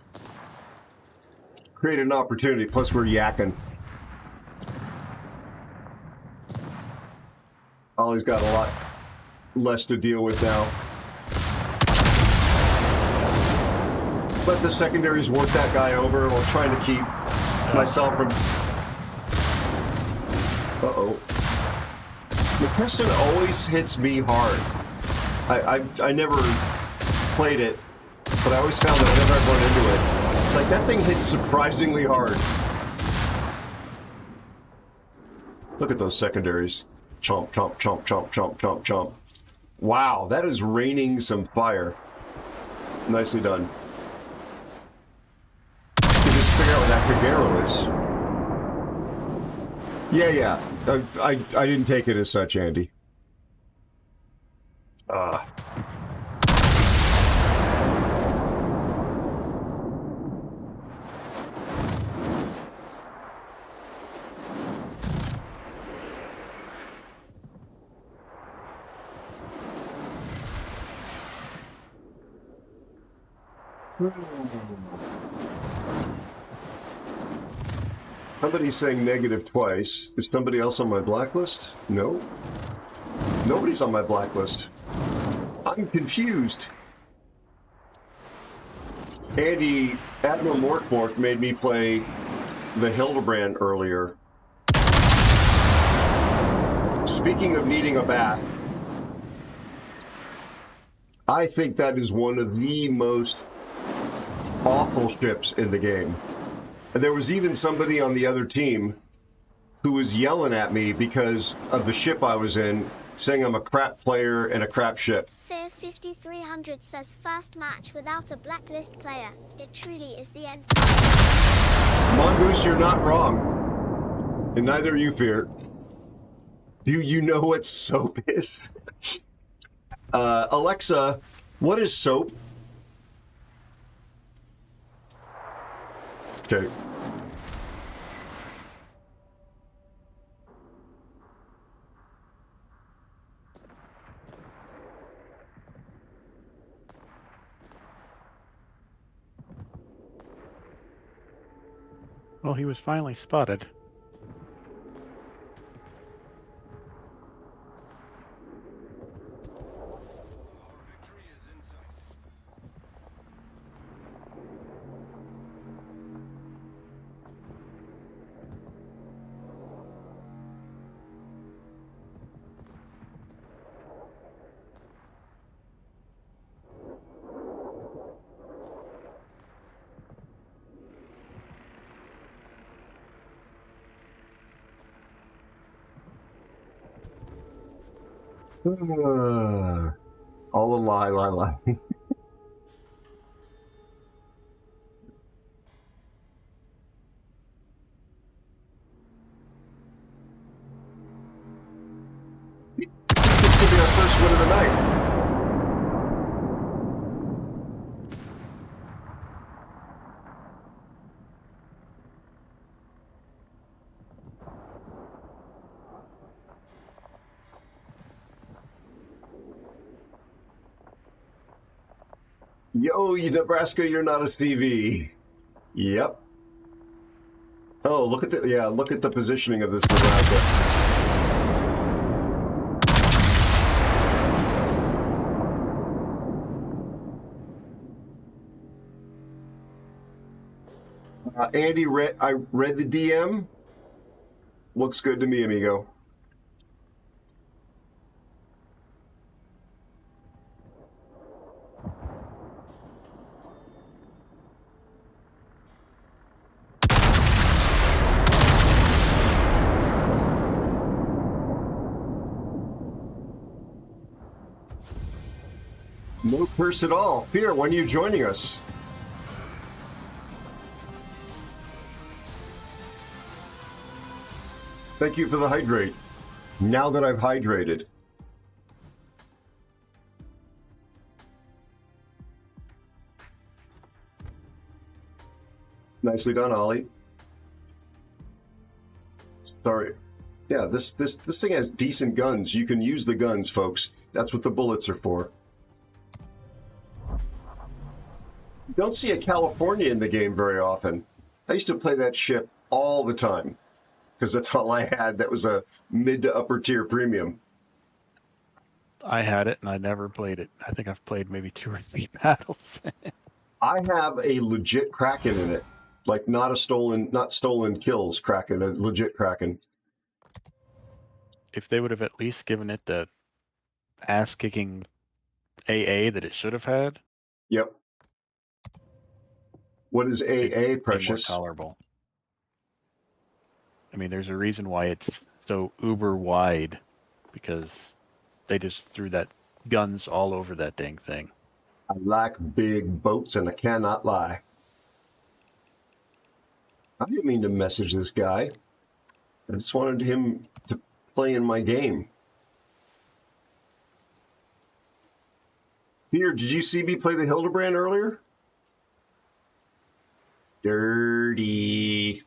created an opportunity, plus we're yakking. Ollie's got a lot less to deal with now. Let the secondaries work that guy over while trying to keep myself from... Uh-oh. McKesson always hits me hard. I never played it, but I always found that whenever I run into it, it's like that thing hits surprisingly hard. Look at those secondaries. Chomp, chomp, chomp, chomp, chomp, chomp, chomp. Wow, that is raining some fire. Nicely done. You just figure out what that Kagero is. Yeah. I didn't take it as such, Andy. Somebody's saying negative twice. Is somebody else on my blacklist? No. Nobody's on my blacklist. I'm confused. Andy, Admiral Morkmork made me play the Hildebrand earlier. Speaking of needing a bath, I think that is one of the most awful ships in the game. And there was even somebody on the other team who was yelling at me because of the ship I was in, saying I'm a crap player and a crap ship. Fear 5300 says first match without a blacklist player. It truly is the end. Mongoose, you're not wrong. And neither are you, Fear. Do you know what soap is? Alexa, what is soap? Okay. Well, he was finally spotted. All a lie. This could be our first win of the night. Yo, you Nebraska, you're not a CV. Yep. Oh, look at the positioning of this Nebraska. Andy, I read the DM. Looks good to me, amigo. No curse at all. Fear, when are you joining us? Thank you for the hydrate. Now that I've hydrated. Nicely done, Ollie. Sorry. Yeah, this thing has decent guns. You can use the guns, folks. That's what the bullets are for. You don't see a California in the game very often. I used to play that ship all the time because that's all I had. That was a mid to upper tier premium. I had it and I never played it. I think I've played maybe 2 or 3 battles. I have a legit Kraken in it. Like not stolen kills Kraken, a legit Kraken. If they would have at least given it the ass-kicking AA that it should have had. Yep. What is AA, Precious? More tolerable. I mean, there's a reason why it's so uber wide, because they just threw that guns all over that dang thing. I like big boats and I cannot lie. I didn't mean to message this guy. I just wanted him to play in my game. Peter, did you see me play the Hildebrand earlier? Dirty.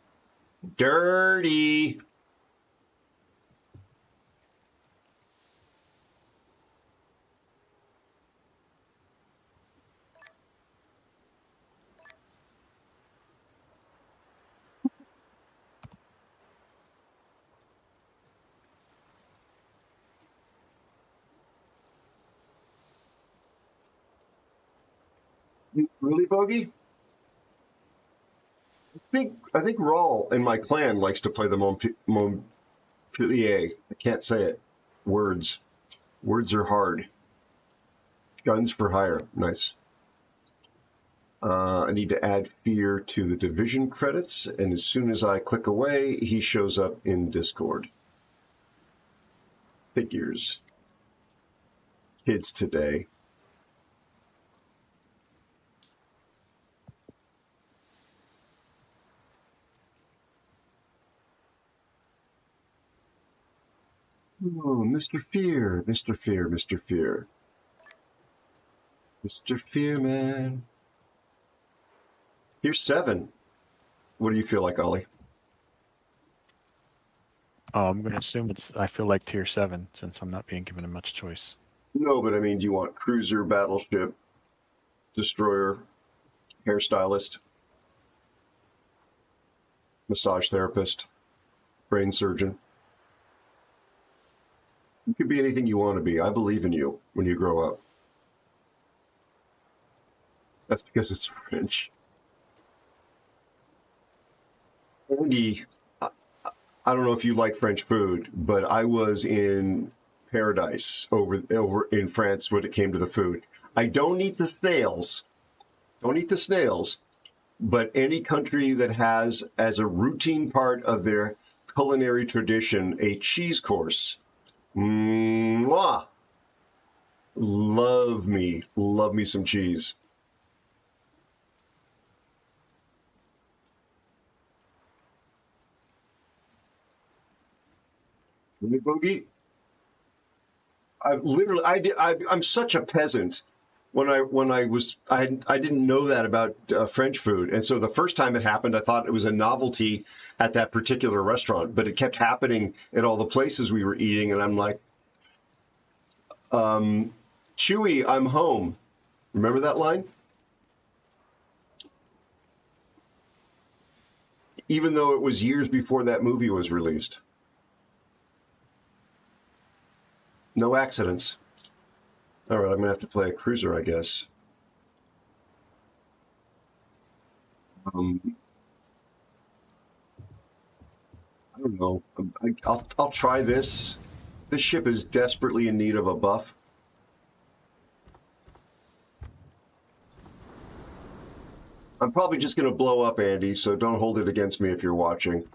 Dirty. Really, Bogey? I think Rawl in my clan likes to play the Montpellier. I can't say it. Words are hard. Guns for hire. Nice. I need to add Fear to the division credits, and as soon as I click away, he shows up in Discord. Figures. Kids today. Oh, Mr. Fear, Mr. Fear, Mr. Fear. Mr. Fear, man. Here's 7. What do you feel like, Ollie? Oh, I'm going to assume I feel like tier 7, since I'm not being given much choice. No, but I mean, do you want cruiser, battleship, destroyer, hairstylist? massage therapist, brain surgeon. You could be anything you want to be. I believe in you when you grow up. That's because it's French. Andy, I don't know if you like French food, but I was in paradise over in France when it came to the food. I don't eat the snails. Don't eat the snails. But any country that has as a routine part of their culinary tradition a cheese course, mwah! Love me some cheese. Boogie. I'm such a peasant. I didn't know that about French food, and so the first time it happened, I thought it was a novelty at that particular restaurant. But it kept happening at all the places we were eating, and I'm like, Chewy, I'm home. Remember that line? Even though it was years before that movie was released. No accidents. All right, I'm going to have to play a cruiser, I guess. I don't know. I'll try this. This ship is desperately in need of a buff. I'm probably just going to blow up, Andy, so don't hold it against me if you're watching.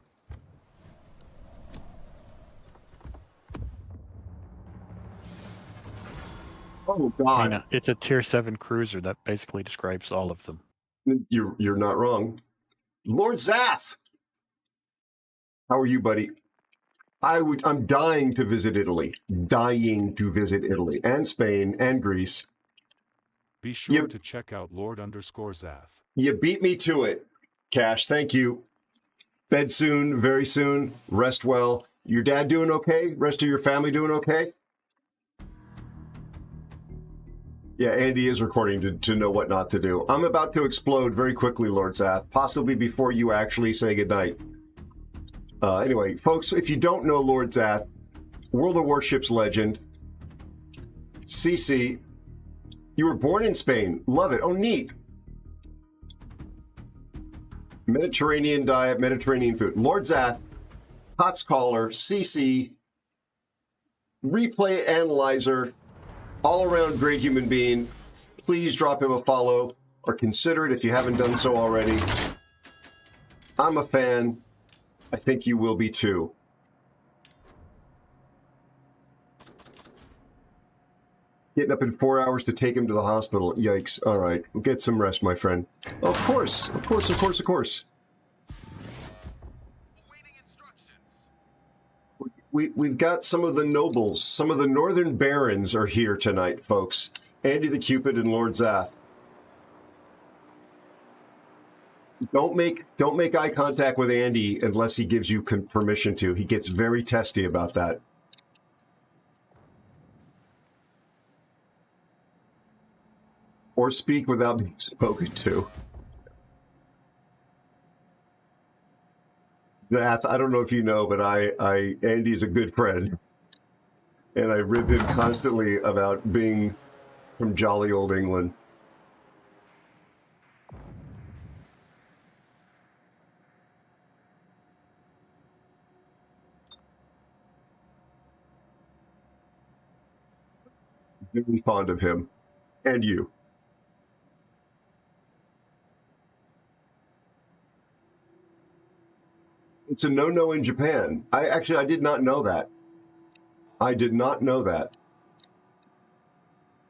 Oh, God. It's a tier 7 cruiser. That basically describes all of them. You're not wrong. Lord Zath! How are you, buddy? I'm dying to visit Italy. Dying to visit Italy. And Spain and Greece. Be sure to check out Lord_Zath. You beat me to it, Cash. Thank you. Bed soon, very soon. Rest well. Your dad doing okay? Rest of your family doing okay? Yeah, Andy is recording to know what not to do. I'm about to explode very quickly, Lord Zath, possibly before you actually say goodnight. Anyway, folks, if you don't know Lord Zath, World of Warships legend, CC, you were born in Spain. Love it. Oh, neat. Mediterranean diet, Mediterranean food. Lord Zath, hot scholar, CC, replay analyzer, all-around great human being. Please drop him a follow or consider it if you haven't done so already. I'm a fan. I think you will be too. Getting up in 4 hours to take him to the hospital. Yikes. All right. Get some rest, my friend. Of course. Of course, of course, of course. We've got some of the nobles, some of the northern barons are here tonight, folks. Andy the Cupid and Lord Zath. Don't make eye contact with Andy unless he gives you permission to. He gets very testy about that. Or speak without being spoken to. Zath, I don't know if you know, but Andy's a good friend. And I rib him constantly about being from jolly old England. Very fond of him. And you. It's a no-no in Japan. I did not know that. I did not know that.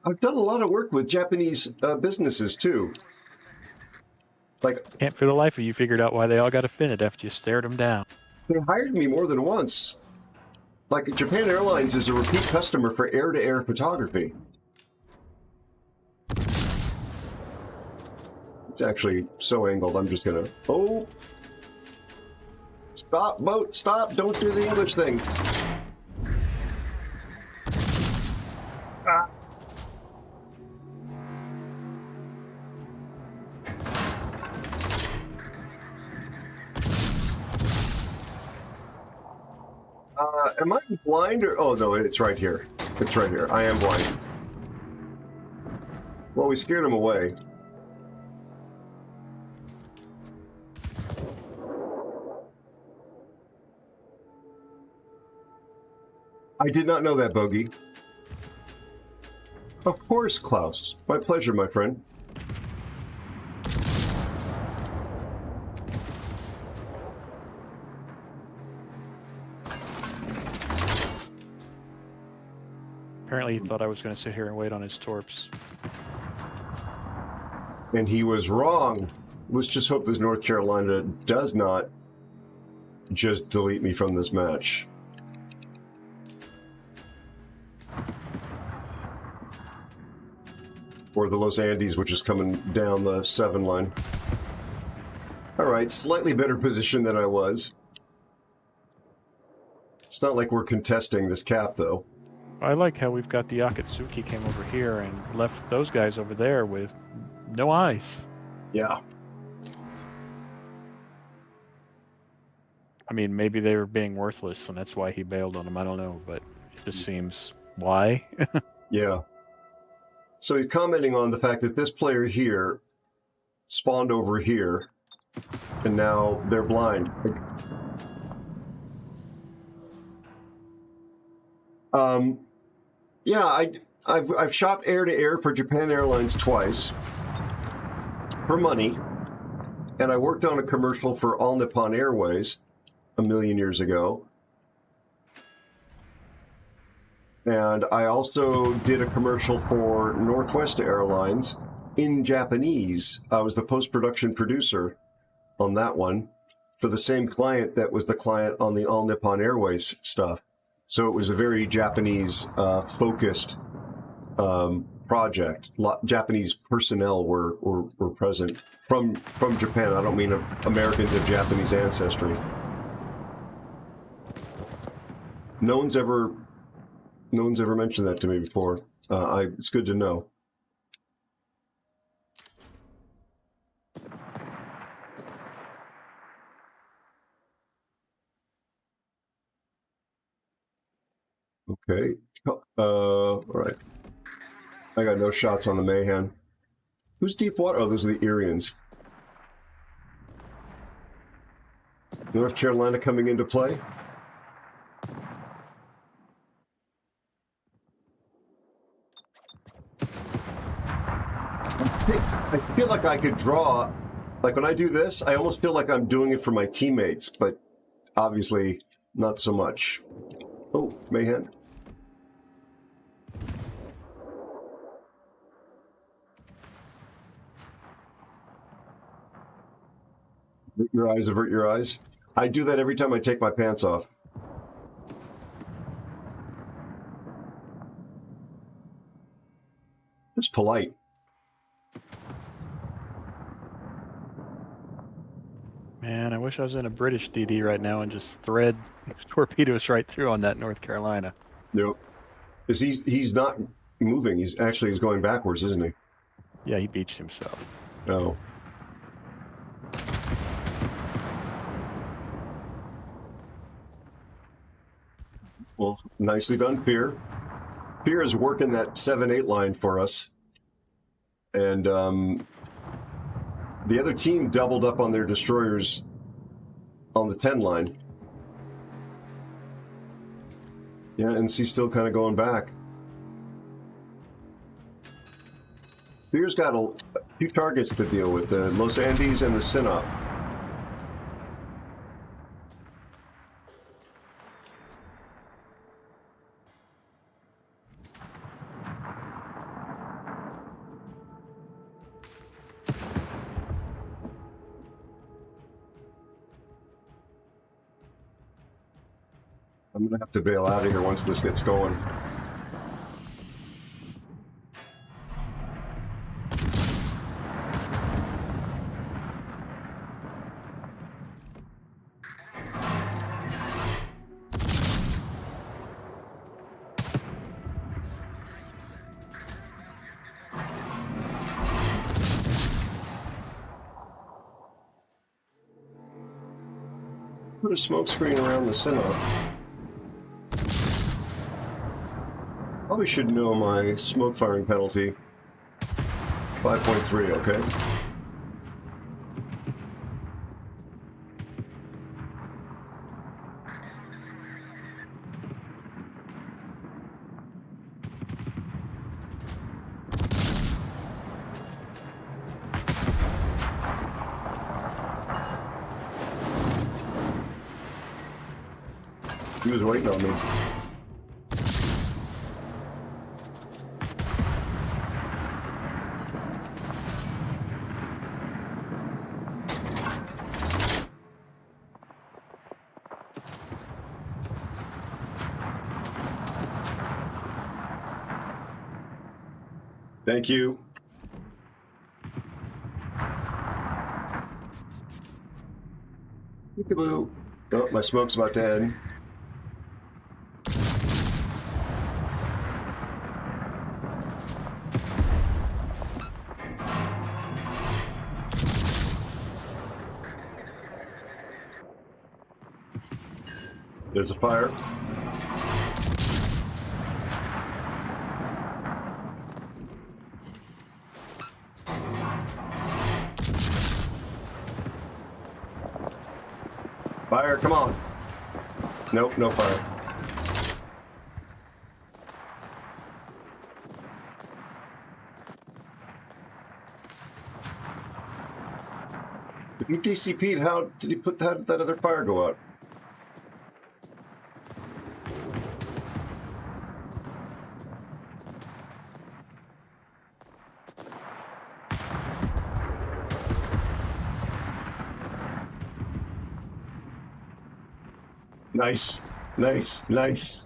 I've done a lot of work with Japanese businesses, too. Like, can't for the life of you figured out why they all got offended after you stared them down. They hired me more than once. Like, Japan Airlines is a repeat customer for air-to-air photography. It's actually so angled, I'm just gonna... Oh! Stop, boat, stop! Don't do the English thing! Ah. Am I blind or... Oh, no, it's right here. It's right here. I am blind. Well, we scared him away. I did not know that, Bogey. Of course, Klaus. My pleasure, my friend. Apparently he thought I was going to sit here and wait on his torps. And he was wrong. Let's just hope this North Carolina does not just delete me from this match. Or the Los Andes, which is coming down the 7 line. All right, slightly better position than I was. It's not like we're contesting this cap, though. I like how we've got the Akatsuki came over here and left those guys over there with no eyes. Yeah. I mean, maybe they were being worthless and that's why he bailed on them. I don't know, but it just seems why. Yeah. So he's commenting on the fact that this player here spawned over here and now they're blind. Yeah, I've shot air-to-air for Japan Airlines twice for money, and I worked on a commercial for All Nippon Airways a million years ago. And I also did a commercial for Northwest Airlines in Japanese. I was the post-production producer on that one for the same client that was the client on the All Nippon Airways stuff. So it was a very Japanese focused project. Japanese personnel were present from Japan. I don't mean Americans of Japanese ancestry. No one's ever mentioned that to me before. It's good to know. Okay. All right. I got no shots on the Mayhem. Who's deep water? Oh, those are the Irians. North Carolina coming into play. I feel like I could draw, like when I do this, I almost feel like I'm doing it for my teammates, but obviously not so much. Oh, Mayhem. Avert your eyes, avert your eyes. I do that every time I take my pants off. It's polite. Man, I wish I was in a British DD right now and just thread torpedoes right through on that North Carolina. Nope. Because he's not moving. He's going backwards, isn't he? Yeah, he beached himself. No. Well, nicely done, Pier. Pier is working that 7-8 line for us. And the other team doubled up on their destroyers on the 10 line. Yeah, NC's still kind of going back. Pier's got a few targets to deal with, the Los Andes and the Sinop. I'm going to have to bail out of here once this gets going. Put a smoke screen around the Sinop. Probably should know my smoke firing penalty. 5.3, okay. He was waiting on me. Thank you. Peekaboo. Oh, my smoke's about to end. There's a fire. Fire, come on. Nope, no fire. If he DCP'd, how did he put that other fire go out? Nice, nice, nice.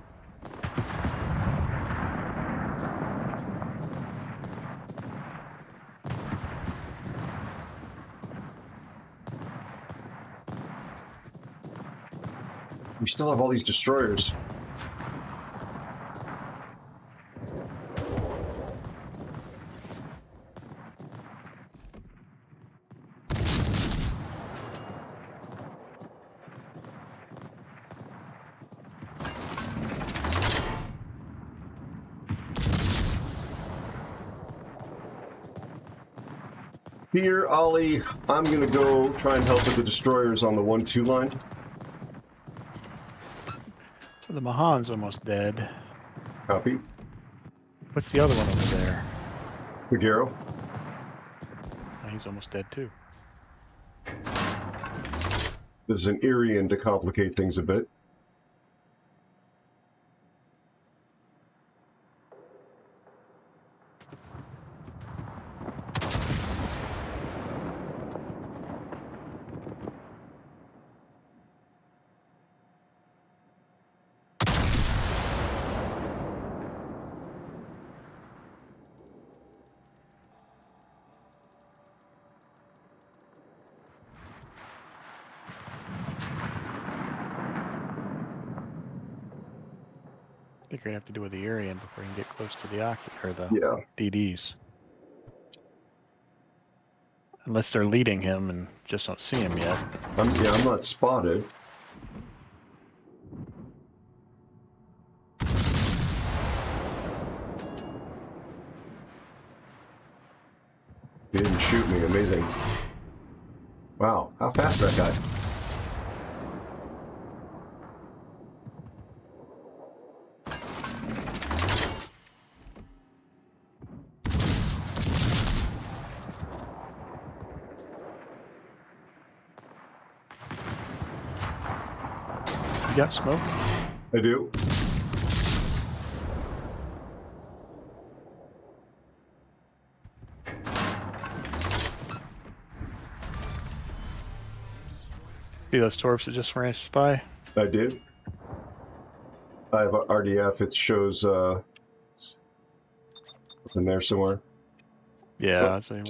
We still have all these destroyers. Here, Ollie, I'm gonna go try and help with the destroyers on the 1-2 line. The Mahan's almost dead. Copy. What's the other one over there? The Aero. Oh, he's almost dead too. There's an Irian to complicate things a bit. I think you're gonna have to do with the Irian before you can get close to the or the DDs. Unless they're leading him and just don't see him yet. I'm not spotted. He didn't shoot me, amazing. Wow, how fast is that guy? You got smoke? I do. See those torps that just ran us by? I did. I have a RDF. It shows up in there somewhere. Yeah, I'd say.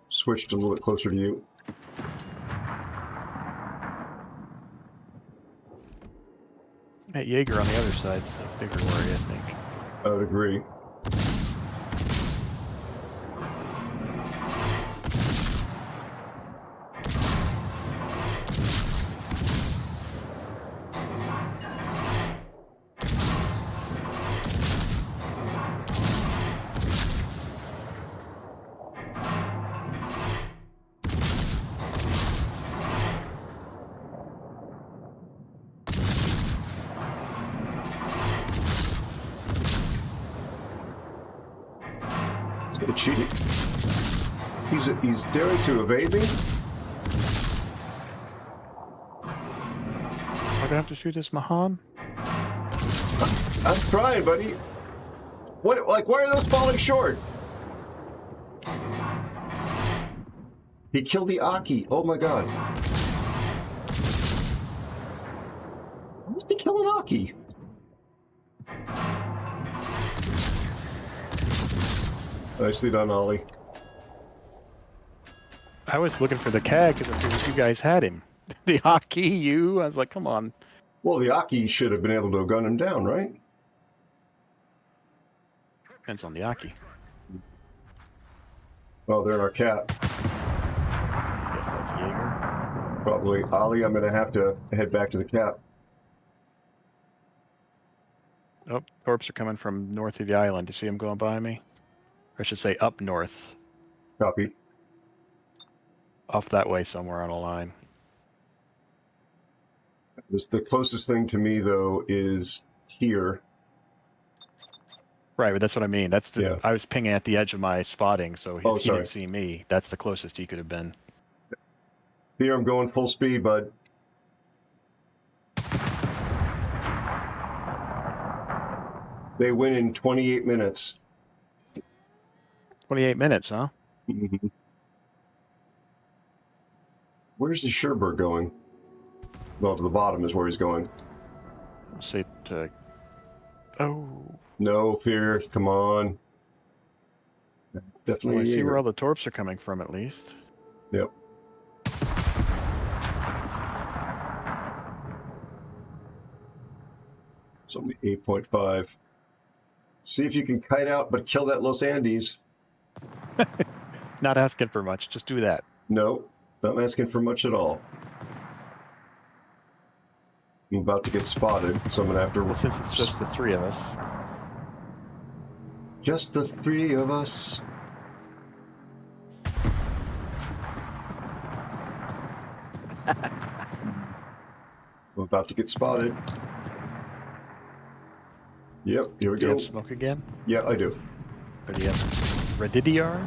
Switched a little bit closer to you. That Jaeger on the other side's a bigger worry, I think. I would agree. He's cheating. He's daring to evade me? Am I gonna have to shoot this Mahan? I'm trying, buddy. What? Like, why are those falling short? He killed the Aki. Oh my god. Why did he kill an Aki? Nicely done, Ollie. I was looking for the CAG because I figured you guys had him. The Aki, you? I was like, come on. Well, the Aki should have been able to gun him down, right? Depends on the Aki. Oh, they're in our cap. Guess that's Jaeger. Probably. Ollie, I'm going to have to head back to the cap. Oh, torps are coming from north of the island. You see them going by me? Or I should say up north. Copy. Off that way somewhere on a line. The closest thing to me, though, is here. Right, but that's what I mean. That's the, Yeah. I was pinging at the edge of my spotting, so he sorry. didn't see me. That's the closest he could have been. Here, I'm going full speed, bud. They win in 28 minutes. 28 minutes, huh? Mm-hmm. Where's the Sherberg going? Well, to the bottom is where he's going. Say to... Oh. No, Fear. Come on. It's definitely Well, I a see Jaeger. where all the torps are coming from, at least. Yep. It's only 8.5. See if you can kite out, but kill that Los Andes. Not asking for much. Just do that. No, not asking for much at all. I'm about to get spotted, so I'm going to have to... Well, since it's just the three of us. Just the three of us. I'm about to get spotted. Yep, here we Do go. you have smoke again? Yeah, I do. Or do you have Redidiar?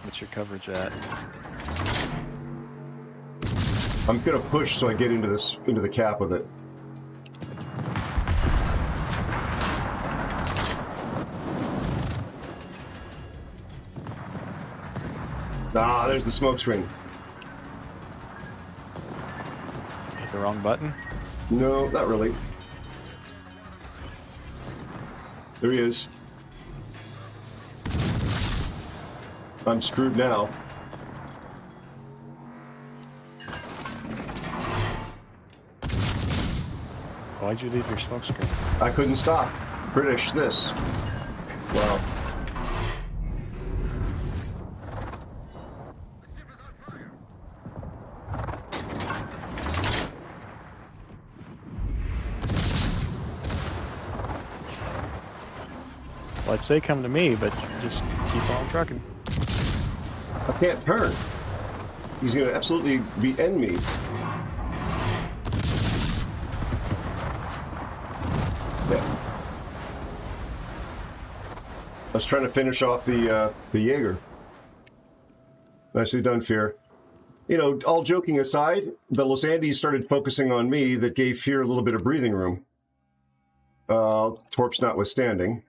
What's your coverage at? I'm gonna push so I get into the cap with it. Ah, there's the smoke screen. Hit the wrong button? No, not really. There he is. I'm screwed now. Why'd you leave your smoke screen? I couldn't stop. British this. Wow. Well, I'd say come to me, but just keep on trucking. I can't turn. He's gonna absolutely be end me. Yeah. I was trying to finish off the Jaeger. Nicely done, Fear. You know, all joking aside, the Los Andes started focusing on me. That gave Fear a little bit of breathing room. Torps notwithstanding.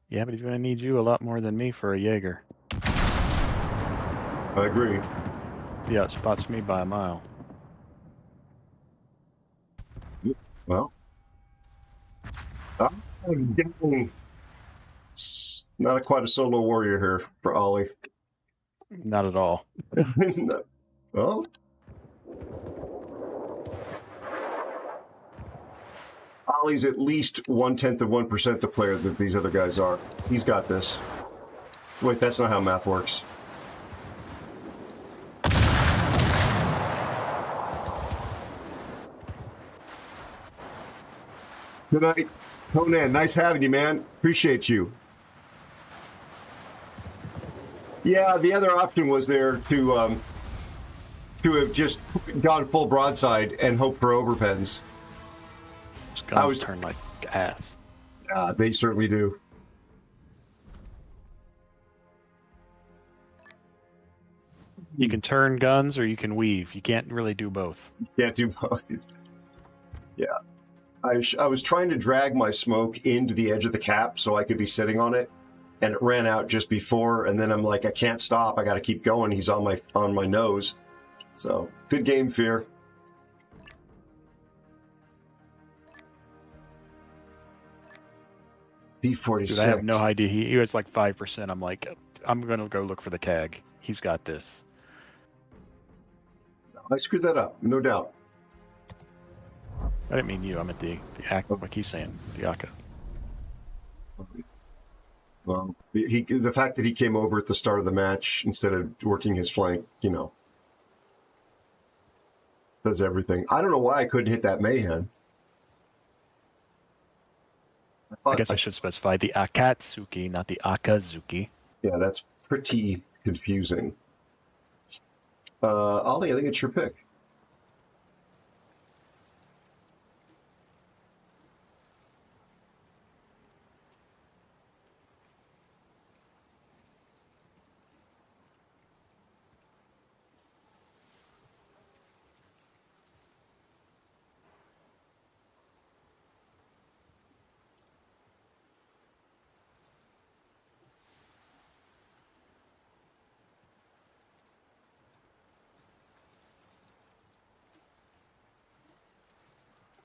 Yeah, but he's going to need you a lot more than me for a Jaeger. I agree. Yeah, it spots me by a mile. Well, I'm getting not quite a solo warrior here for Ollie. Not at all. No. Well, Ollie's at least 0.1% the player that these other guys are. He's got this. Wait, that's not how math works. Good night, Conan. Nice having you, man. Appreciate you. Yeah, the other option was there to have just gone full broadside and hope for overpens. Guns turn like ass. They certainly do. You can turn guns or you can weave. You can't really do both. You can't do both. Yeah. I was trying to drag my smoke into the edge of the cap so I could be sitting on it, and it ran out just before, and then I'm like, I can't stop. I got to keep going. He's on my nose. So, good game, Fear. B-46. Dude, I have no idea. He was like 5%. I'm like, I'm going to go look for the CAG. He's got this. I screwed that up, no doubt. I didn't mean you. I meant the like he's saying, the ACA. Well, the fact that he came over at the start of the match instead of working his flank, does everything. I don't know why I couldn't hit that Mayhem. I guess I should specify the Akatsuki, not the Akazuki. Yeah, that's pretty confusing. Ollie, I think it's your pick.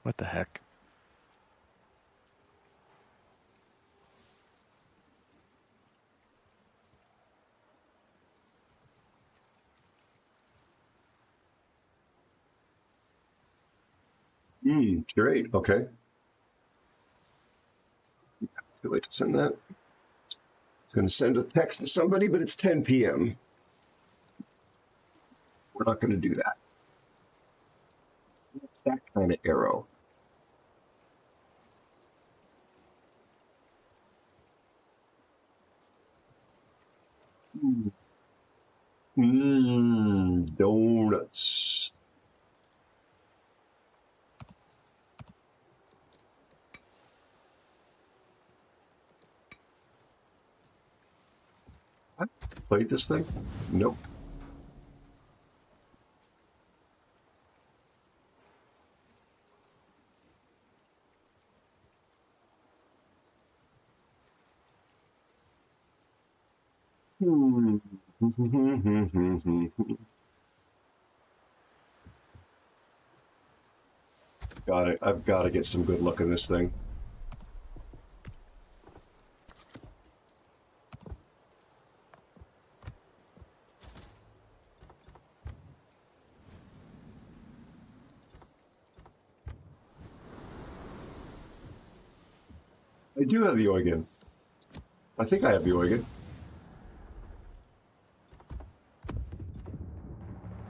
What the heck? Great. Okay. Too late to send that. I was going to send a text to somebody, but it's 10 p.m. We're not going to do that. That kind of arrow. Donuts. I played this thing? Nope. Got it. I've got to get some good luck in this thing. I do have the Eugen. I think I have the Eugen.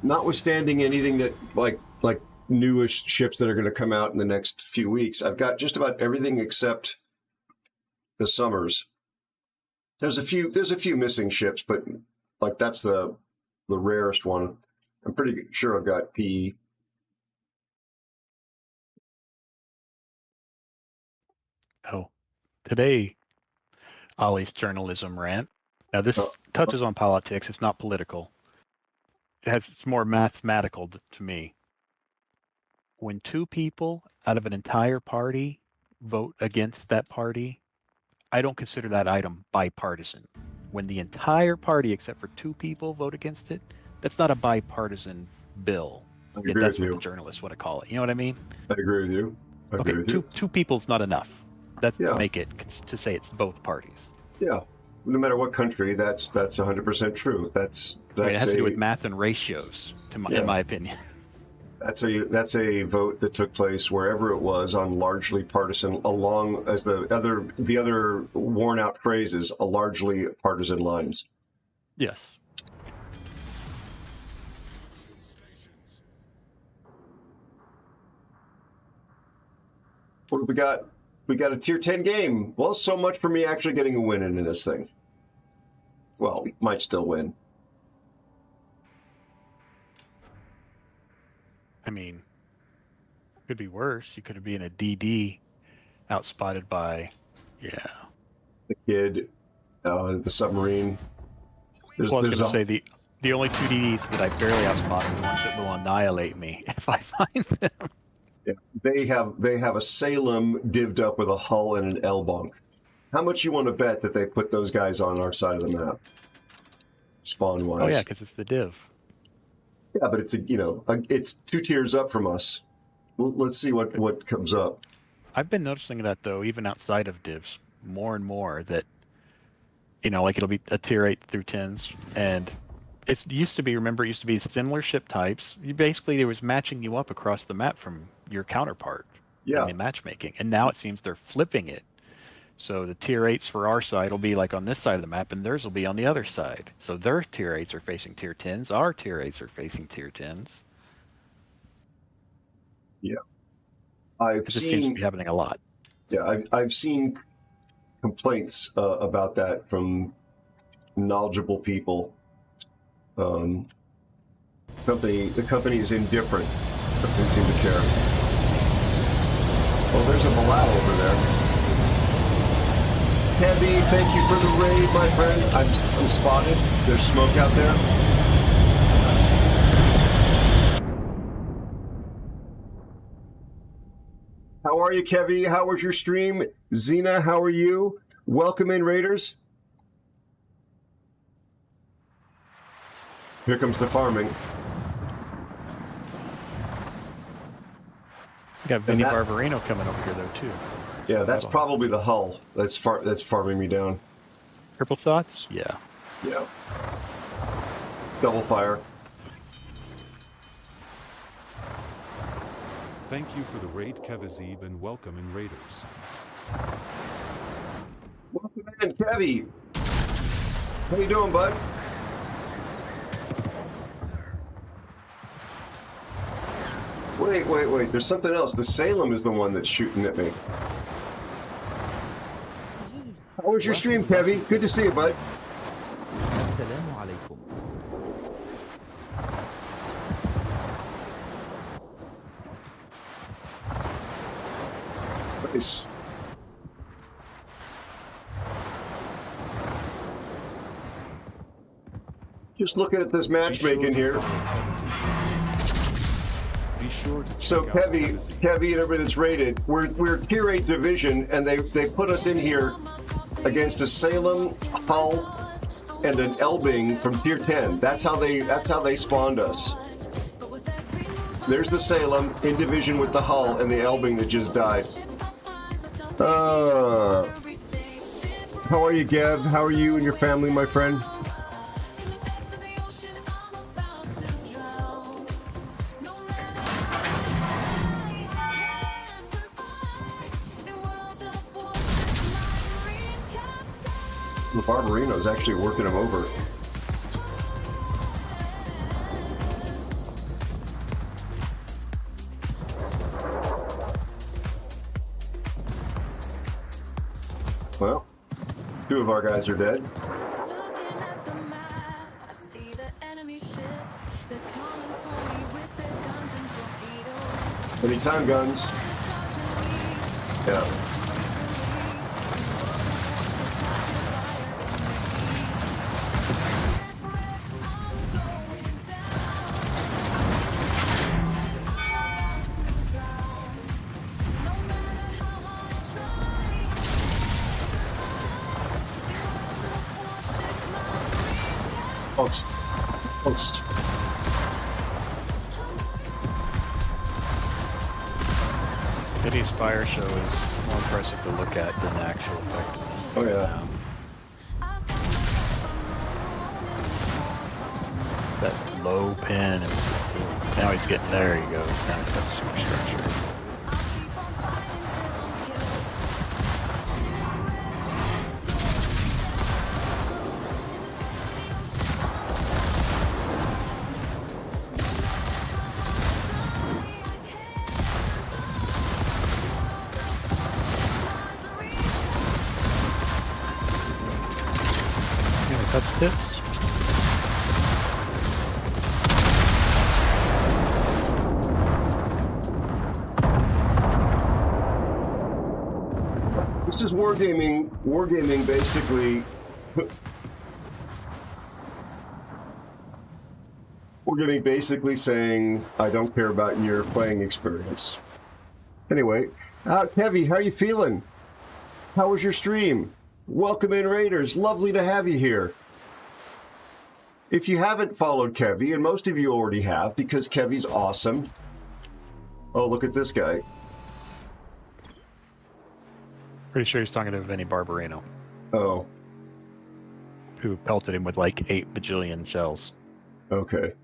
Notwithstanding anything that like newish ships that are going to come out in the next few weeks, I've got just about everything except the Summers. There's a few missing ships, but like that's the rarest one. I'm pretty sure I've got PE. Oh, today, Ollie's journalism rant. Now this touches on politics. It's not political. It's more mathematical to me. When two people out of an entire party vote against that party, I don't consider that item bipartisan. When the entire party, except for two people, vote against it, that's not a bipartisan bill. I agree That's with what you. the journalists want to call it. You know what I mean? I agree with you. I agree with you. Two people's not enough. That's to make it to say it's both parties. Yeah. No matter what country, that's 100% true. That's I mean, it has to do with math and ratios, in my opinion. That's a vote that took place wherever it was on largely partisan, along as the other worn out phrases, a largely partisan lines. Yes. What do we got? We got a tier 10 game. Well, so much for me actually getting a win into this thing. Well, we might still win. I mean, could be worse. You could be in a DD outspotted by, yeah. The kid, the submarine. Well, I was going to say the only 2Ds that I barely outspot are the ones that will annihilate me if I find them. Yeah, they have a Salem divvied up with a hull and an L-bunk. How much you want to bet that they put those guys on our side of the map? Spawn-wise. Oh yeah, because it's the div. Yeah, but it's it's 2 tiers up from us. Well, let's see what comes up. I've been noticing that though, even outside of divs, more and more that, like it'll be a tier 8 through 10s, and it used to be similar ship types. There was matching you up across the map from your counterpart in the matchmaking, and now it seems they're flipping it. So the tier 8s for our side will be like on this side of the map, and theirs will be on the other side. So their tier 8s are facing tier 10s, our tier 8s are facing tier 10s. Yeah. This seems to be happening a lot. Yeah, I've seen complaints about that from knowledgeable people. The company is indifferent. Doesn't seem to care. Oh, there's a Bilal over there. Heavy, thank you for the raid, my friend. I'm spotted. There's smoke out there. How are you, Kevy? How was your stream? Zena, how are you? Welcome in, Raiders. Here comes the farming. You got Vinny Barbarino coming over here, though, too. Yeah, that's probably the hull that's farming me down. Triple shots? Yeah. Yeah. Double fire. Thank you for the raid, Kevazib, and welcome in, Raiders. Welcome in, Kevy. How you doing, bud? Wait. There's something else. The Salem is the one that's shooting at me. How was your stream, Kevy? Good to see you, bud. Assalamu alaikum. Nice. Just looking at this matchmaking here. So Kevy and everybody that's rated, we're tier 8 division, and they put us in here against a Salem, Hull, and an Elbing from tier 10. That's how they spawned us. There's the Salem in division with the Hull and the Elbing that just died. How are you, Gab? How are you and your family, my friend? The Barbarino's actually working him over. Well, 2 of our guys are dead. Anytime guns. Yeah. Post. Vinny's fire show is more impressive to look at than the actual effectiveness. Oh yeah. That low pin, now he's getting there. He goes. Now he's got the superstructure. Touch tips. This is wargaming. Wargaming basically. Wargaming basically saying, I don't care about your playing experience. Anyway, Kevy, how are you feeling? How was your stream? Welcome in, Raiders. Lovely to have you here. If you haven't followed Kevy, and most of you already have, because Kevy's awesome. Oh, look at this guy. Pretty sure he's talking to Vinny Barbarino. Oh. Who pelted him with like 8 bajillion shells. Okay.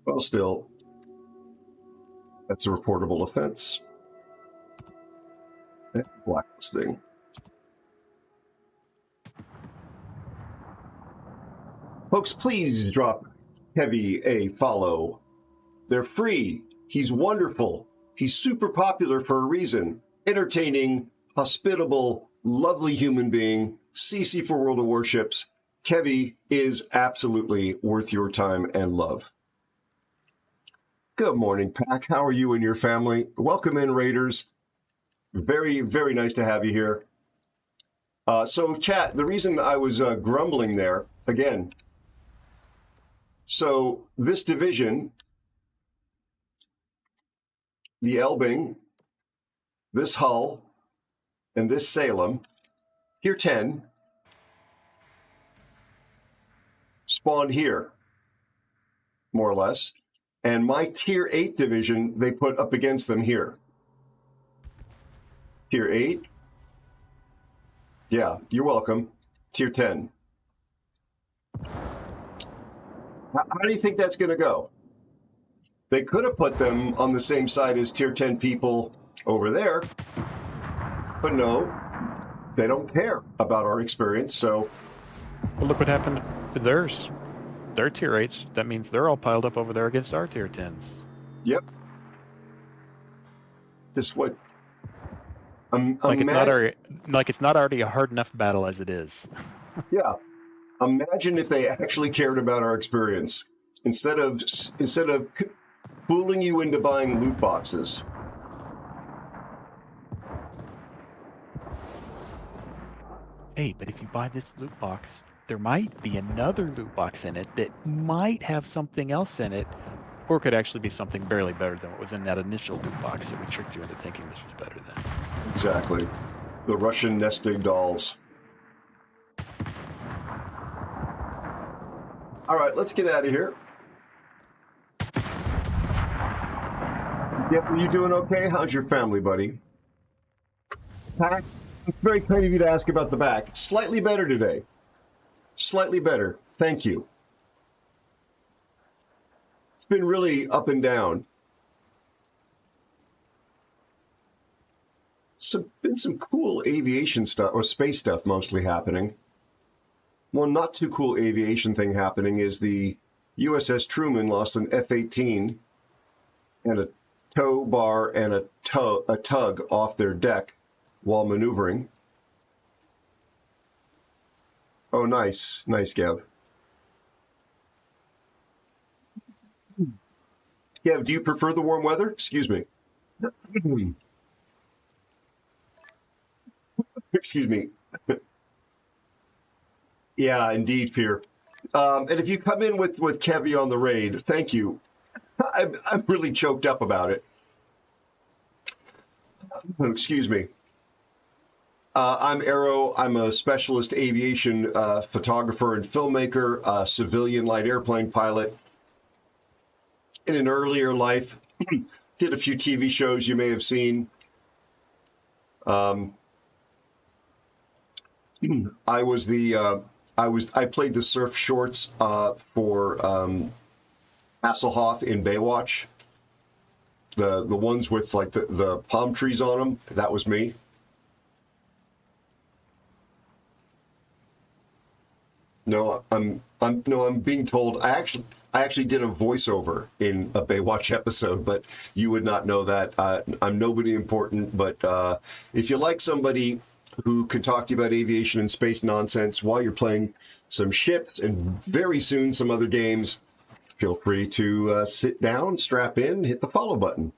Well, still, that's a reportable offense. Blacklisting. Folks, please drop Kevy a follow. They're free. He's wonderful. He's super popular for a reason. Entertaining, hospitable, lovely human being. CC for World of Warships. Kevy is absolutely worth your time and love. Good morning, Pack. How are you and your family? Welcome in, Raiders. Very, very nice to have you here. So, chat, the reason I was grumbling there, again, so this division, the Elbing, this Hull, and this Salem, Tier 10, spawned here, more or less. And my Tier 8 division, they put up against them here. Tier 8. Yeah, you're welcome. Tier 10. How do you think that's going to go? They could have put them on the same side as Tier 10 people over there. But no, they don't care about our experience, so... Well, look what happened to theirs. Their Tier 8s, that means they're all piled up over there against our Tier 10s. Yep. Just what... like it's not already a hard enough battle as it is. Yeah. Imagine if they actually cared about our experience instead of fooling you into buying loot boxes. Hey, but if you buy this loot box, there might be another loot box in it that might have something else in it, or could actually be something barely better than what was in that initial loot box that we tricked you into thinking this was better than. Exactly. The Russian nest egg dolls. All right, let's get out of here. Yep, are you doing okay? How's your family, buddy? Pack, it's very kind of you to ask about the back. It's slightly better today. Slightly better. Thank you. It's been really up and down. Been some cool aviation stuff, or space stuff mostly happening. One not too cool aviation thing happening is the USS Truman lost an F-18 and a tow bar and a tug off their deck while maneuvering. Oh, nice. Nice, Gav. Gav, do you prefer the warm weather? Excuse me. Excuse me. Yeah, indeed, Fear. And if you come in with Kevy on the raid, thank you. I'm really choked up about it. Excuse me. I'm Aero. I'm a specialist aviation photographer and filmmaker, civilian light airplane pilot. In an earlier life, did a few TV shows you may have seen. I played the surf shorts for Hasselhoff in Baywatch. The ones with like the palm trees on them. That was me. No, I'm being told I actually did a voiceover in a Baywatch episode, but you would not know that. I'm nobody important, but if you like somebody who can talk to you about aviation and space nonsense while you're playing some ships and very soon some other games, feel free to sit down, strap in, hit the follow button.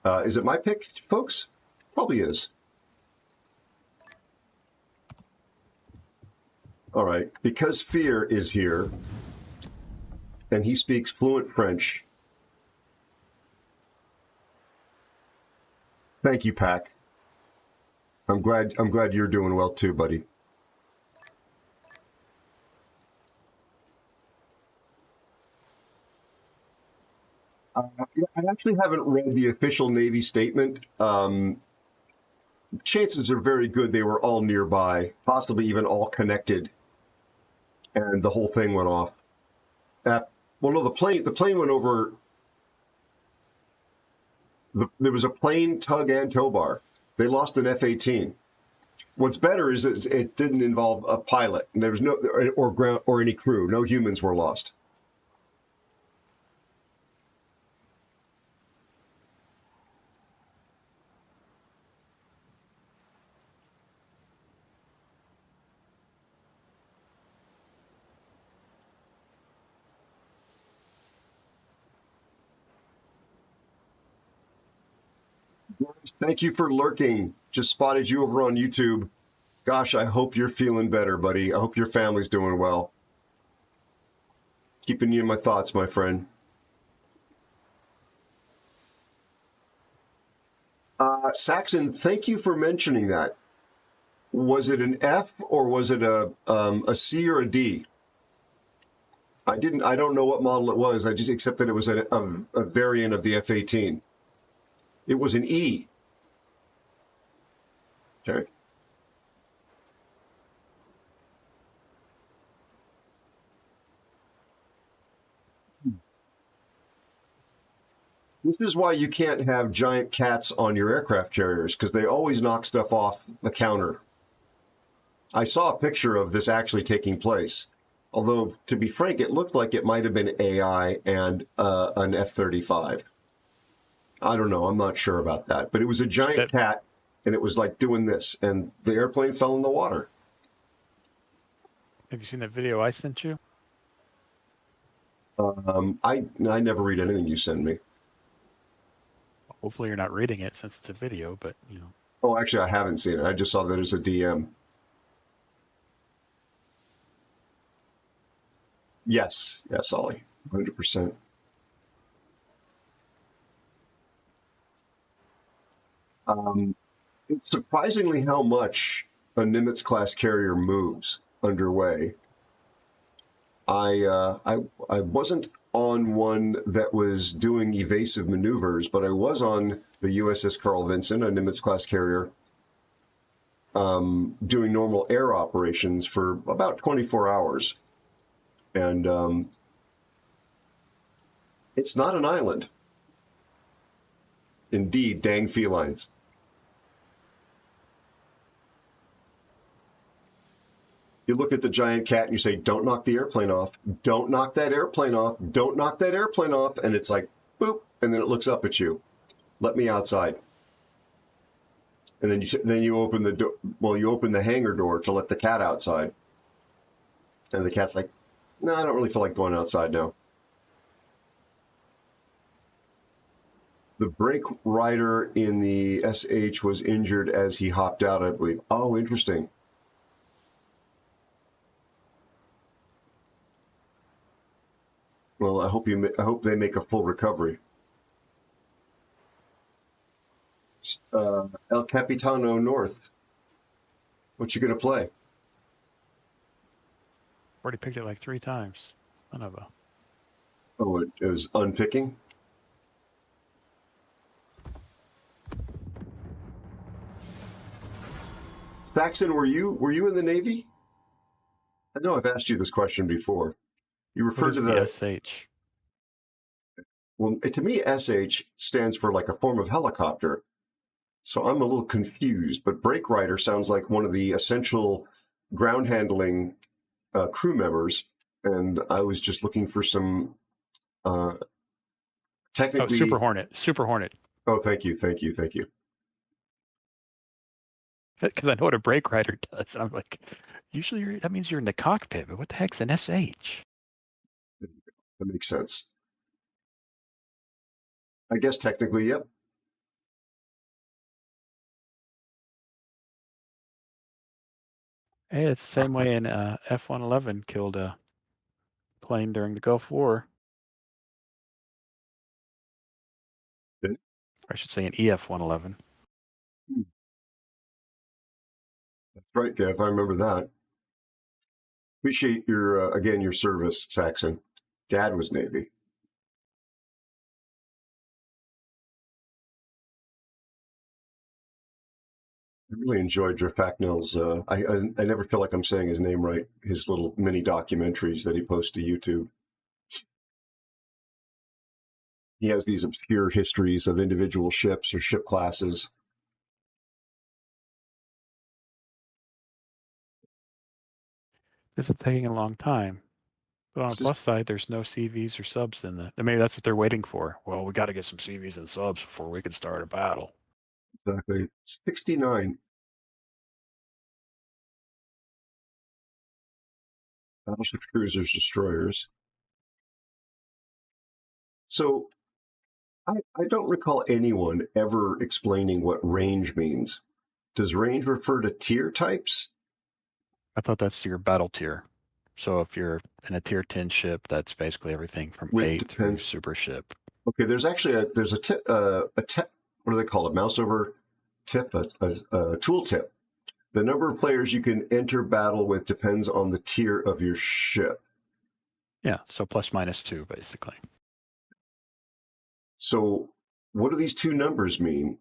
Is it my pick, folks? Probably is. All right. Because Fear is here, and he speaks fluent French. Thank you, Pac. I'm glad you're doing well too, buddy. I actually haven't read the official Navy statement. Chances are very good they were all nearby, possibly even all connected, and the whole thing went off. Well, no, the plane went over. There was a plane, tug, and tow bar. They lost an F-18. What's better is it didn't involve a pilot. And there was no or ground or any crew. No humans were lost. Thank you for lurking. Just spotted you over on YouTube. Gosh, I hope you're feeling better, buddy. I hope your family's doing well. Keeping you in my thoughts, my friend. Saxon, thank you for mentioning that. Was it an F or was it a C or a D? I don't know what model it was. I just accepted it was a variant of the F-18. It was an E. Okay. This is why you can't have giant cats on your aircraft carriers, because they always knock stuff off the counter. I saw a picture of this actually taking place. Although, to be frank, it looked like it might have been AI and an F-35. I don't know. I'm not sure about that. But it was a giant cat, and it was like doing this, and the airplane fell in the water. Have you seen that video I sent you? I never read anything you send me. Hopefully you're not reading it since it's a video, but, you know. Oh, actually, I haven't seen it. I just saw that as a DM. Yes, Ollie, 100%. It's surprisingly how much a Nimitz-class carrier moves underway. I wasn't on one that was doing evasive maneuvers, but I was on the USS Carl Vinson, a Nimitz-class carrier, doing normal air operations for about 24 hours. And it's not an island. Indeed, dang felines. You look at the giant cat and you say, don't knock the airplane off. Don't knock that airplane off. Don't knock that airplane off. And it's like, boop. And then it looks up at you. Let me outside. And then you open the door. Well, you open the hangar door to let the cat outside. And the cat's like, no, I don't really feel like going outside now. The brake rider in the SH was injured as he hopped out, I believe. Oh, interesting. Well, I hope they make a full recovery. El Capitano North. What you gonna play? Already picked it like 3 times. Son of a. Oh, it was unpicking. Saxon, were you in the Navy? I know I've asked you this question before. You referred to the SH. Well, to me, SH stands for like a form of helicopter. So I'm a little confused, but brake rider sounds like one of the essential ground handling crew members. And I was just looking for some technically. Oh, Super Hornet. Super Hornet. Oh, thank you. Because I know what a brake rider does. And I'm like, usually that means you're in the cockpit, but what the heck's an SH? That makes sense. I guess technically, yep. Hey, it's the same way in F-111 killed a plane during the Gulf War. Did? Or I should say an EF-111. That's right, Gav. I remember that. Appreciate your, again, your service, Saxon. Dad was Navy. I really enjoyed Jeff Hacknell's, I never feel like I'm saying his name right, his little mini documentaries that he posts to YouTube. He has these obscure histories of individual ships or ship classes. This is taking a long time. But on the plus side, there's no CVs or subs in the. Maybe that's what they're waiting for. Well, we got to get some CVs and subs before we can start a battle. Exactly. 69. Battleships, cruisers, destroyers. So I don't recall anyone ever explaining what range means. Does range refer to tier types? I thought that's your battle tier. So if you're in a tier 10 ship, that's basically everything from 8 through super ship. Okay, there's actually a tip, what do they call it? Mouse over tip, a tool tip. The number of players you can enter battle with depends on the tier of your ship. Yeah, so plus minus 2, basically. So what do these two numbers mean?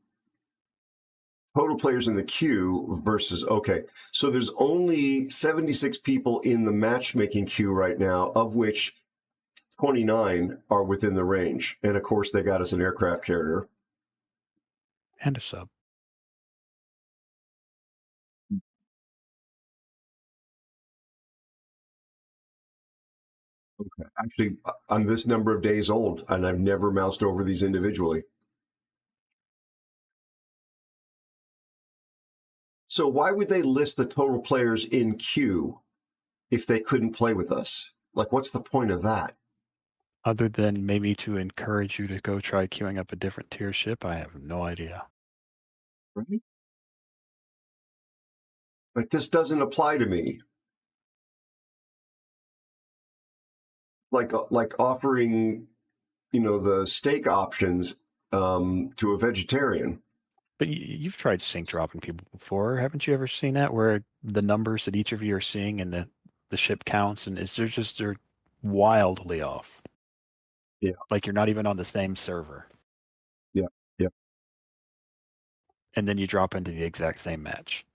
Total players in the queue versus, okay, so there's only 76 people in the matchmaking queue right now, of which 29 are within the range. And of course, they got us an aircraft carrier. And a sub. Okay. Actually, I'm this number of days old, and I've never moused over these individually. So why would they list the total players in queue if they couldn't play with us? Like, what's the point of that? Other than maybe to encourage you to go try queuing up a different tier ship, I have no idea. Right? Like, this doesn't apply to me. Like offering, the steak options to a vegetarian. But you've tried sync dropping people before. Haven't you ever seen that where the numbers that each of you are seeing and the ship counts and they're wildly off? Yeah. Like you're not even on the same server. Yeah. Yeah. And then you drop into the exact same match.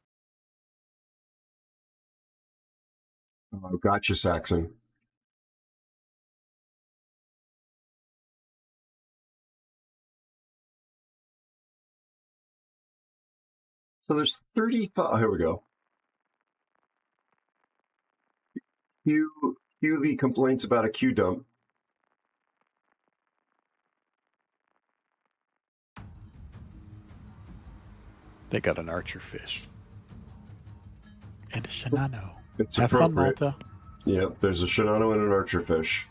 Oh, gotcha, Saxon. So there's 35. Oh, here we go. Cue the complaints about a queue dump. They got an archer fish. And a Shinano. It's Have fun, appropriate. Malta. Yep, there's a Shinano and an archer fish.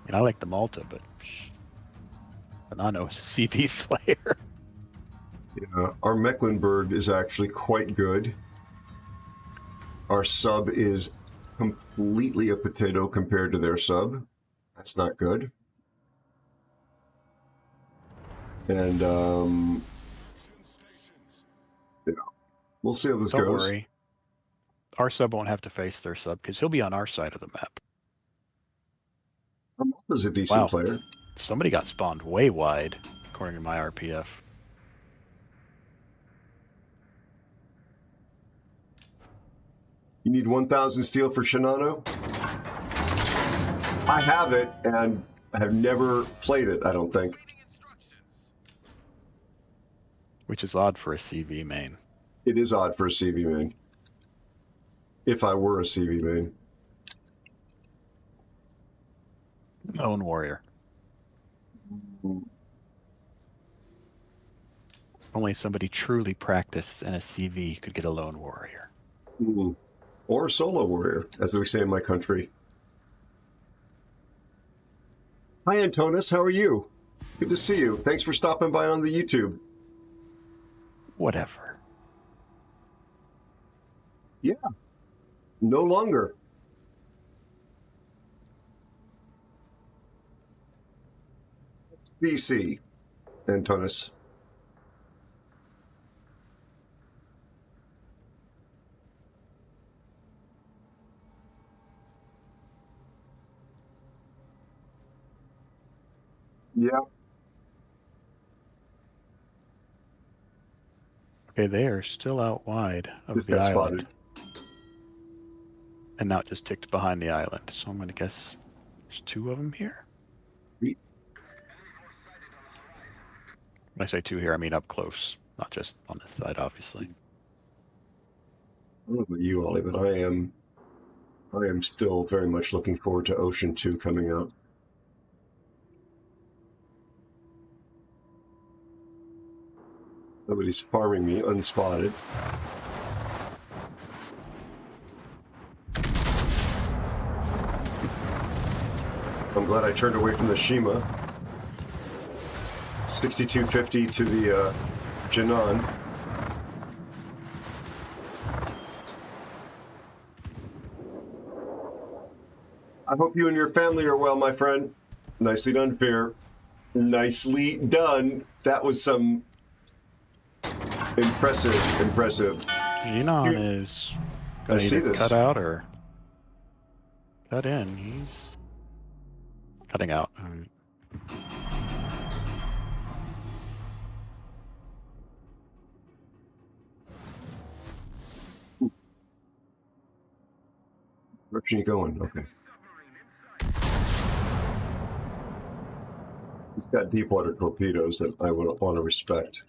And I like the Malta, but Shinano is a CV slayer. Yeah, our Mecklenburg is actually quite good. Our sub is completely a potato compared to their sub. That's not good. And we'll see how this Don't goes. worry. Our sub won't have to face their sub because he'll be on our side of the map. Malta's a decent player. Somebody got spawned way wide, according to my RPF. You need 1,000 steel for Shinano? I have it, and I have never played it, I don't think. Which is odd for a CV main. It is odd for a CV main. If I were a CV main. Lone warrior. Only somebody truly practiced in a CV could get a lone warrior. Or a solo warrior, as we say in my country. Hi, Antonis. How are you? Good to see you. Thanks for stopping by on the YouTube. Whatever. Yeah. No longer. BC, Antonis. Yeah. Okay, they are still out wide of Just the got island. spotted. And now it just ticked behind the island. So I'm going to guess there's 2 of them here. When I say 2 here, I mean up close, not just on this side, obviously. I don't know about you, Ollie, but I am still very much looking forward to Ocean 2 coming out. Somebody's farming me unspotted. I'm glad I turned away from the Shima. 6250 to the Janan. I hope you and your family are well, my friend. Nicely done, Fear. Nicely done. That was some impressive. Jinan is going to either cut out or cut in. He's cutting out. Direction you going? Okay. He's got deep water torpedoes that I would want to respect.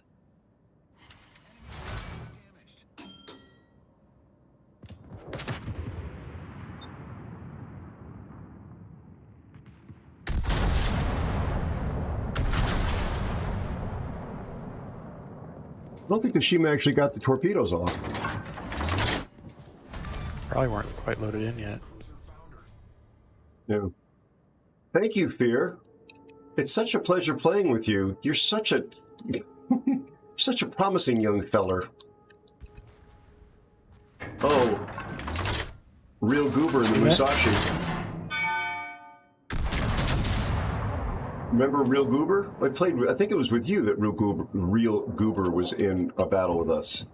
I don't think the Shima actually got the torpedoes off. Probably weren't quite loaded in yet. No. Thank you, Fear. It's such a pleasure playing with you. You're such a such a promising young feller. Oh, Real Goober in the Musashi. Remember Real Goober? I think it was with you that Real Goober was in a battle with us.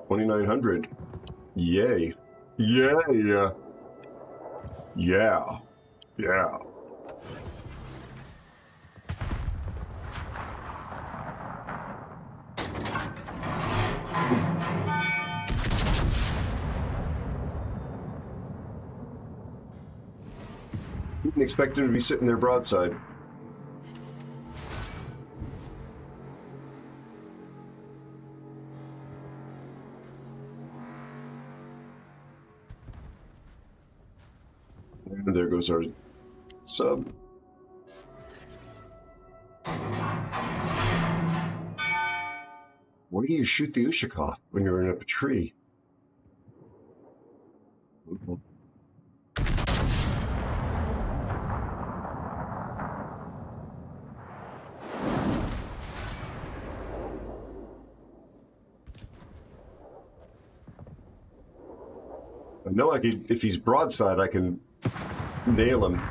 2900. Yay. Yay. Yeah. Yeah. You didn't expect him to be sitting there broadside. And there goes our sub. Where do you shoot the Ushakov when you're in up a tree? I know I could, if he's broadside, I can nail him.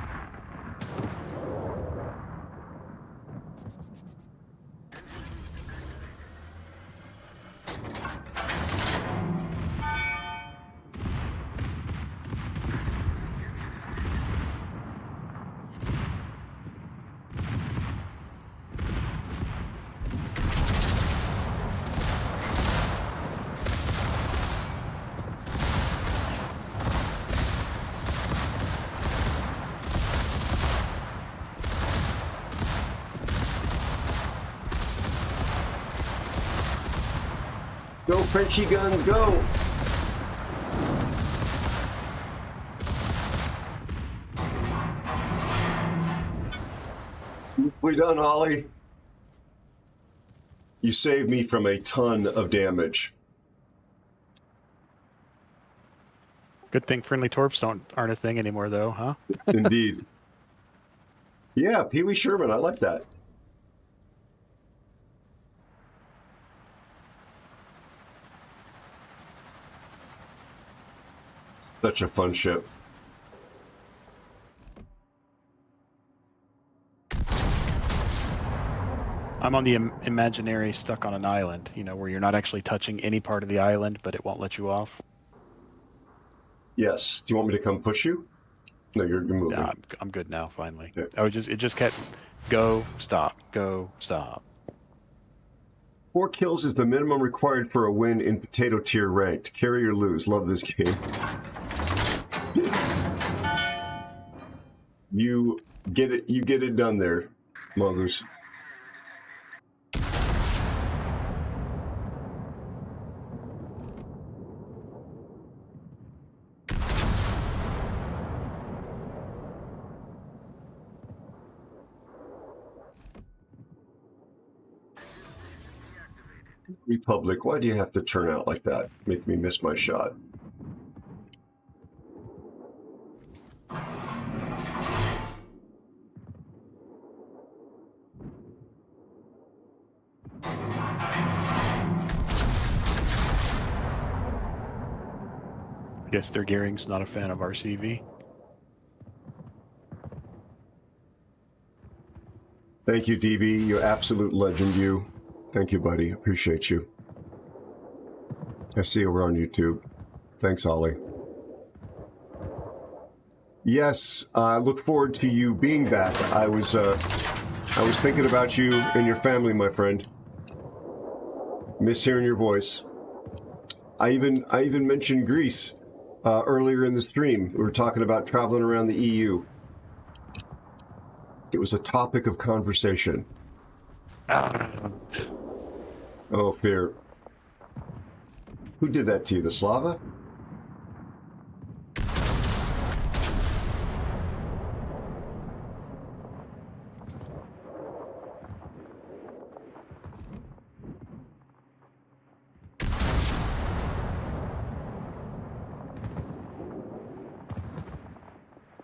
Go, Frenchy guns, go! We done, Ollie. You saved me from a ton of damage. Good thing friendly torps aren't a thing anymore, though, huh? Indeed. Yeah, Pee Wee Sherman, I like that. Such a fun ship. I'm on the imaginary stuck on an island, you know, where you're not actually touching any part of the island, but it won't let you off. Yes. Do you want me to come push you? No, you're moving. Nah, I'm good now, finally. Yeah. It just kept go, stop, go, stop. 4 kills is the minimum required for a win in potato tier ranked. Carry or lose. Love this game. You get it done there, Mongoose. Republic, why do you have to turn out like that? Make me miss my shot. I guess their Gearing's not a fan of RCV. Thank you, DB. You absolute legend, you. Thank you, buddy. Appreciate you. I see you over on YouTube. Thanks, Ollie. Yes, I look forward to you being back. I was thinking about you and your family, my friend. Miss hearing your voice. I even mentioned Greece earlier in the stream. We were talking about traveling around the EU. It was a topic of conversation. Oh, fear. Who did that to you? The Slava?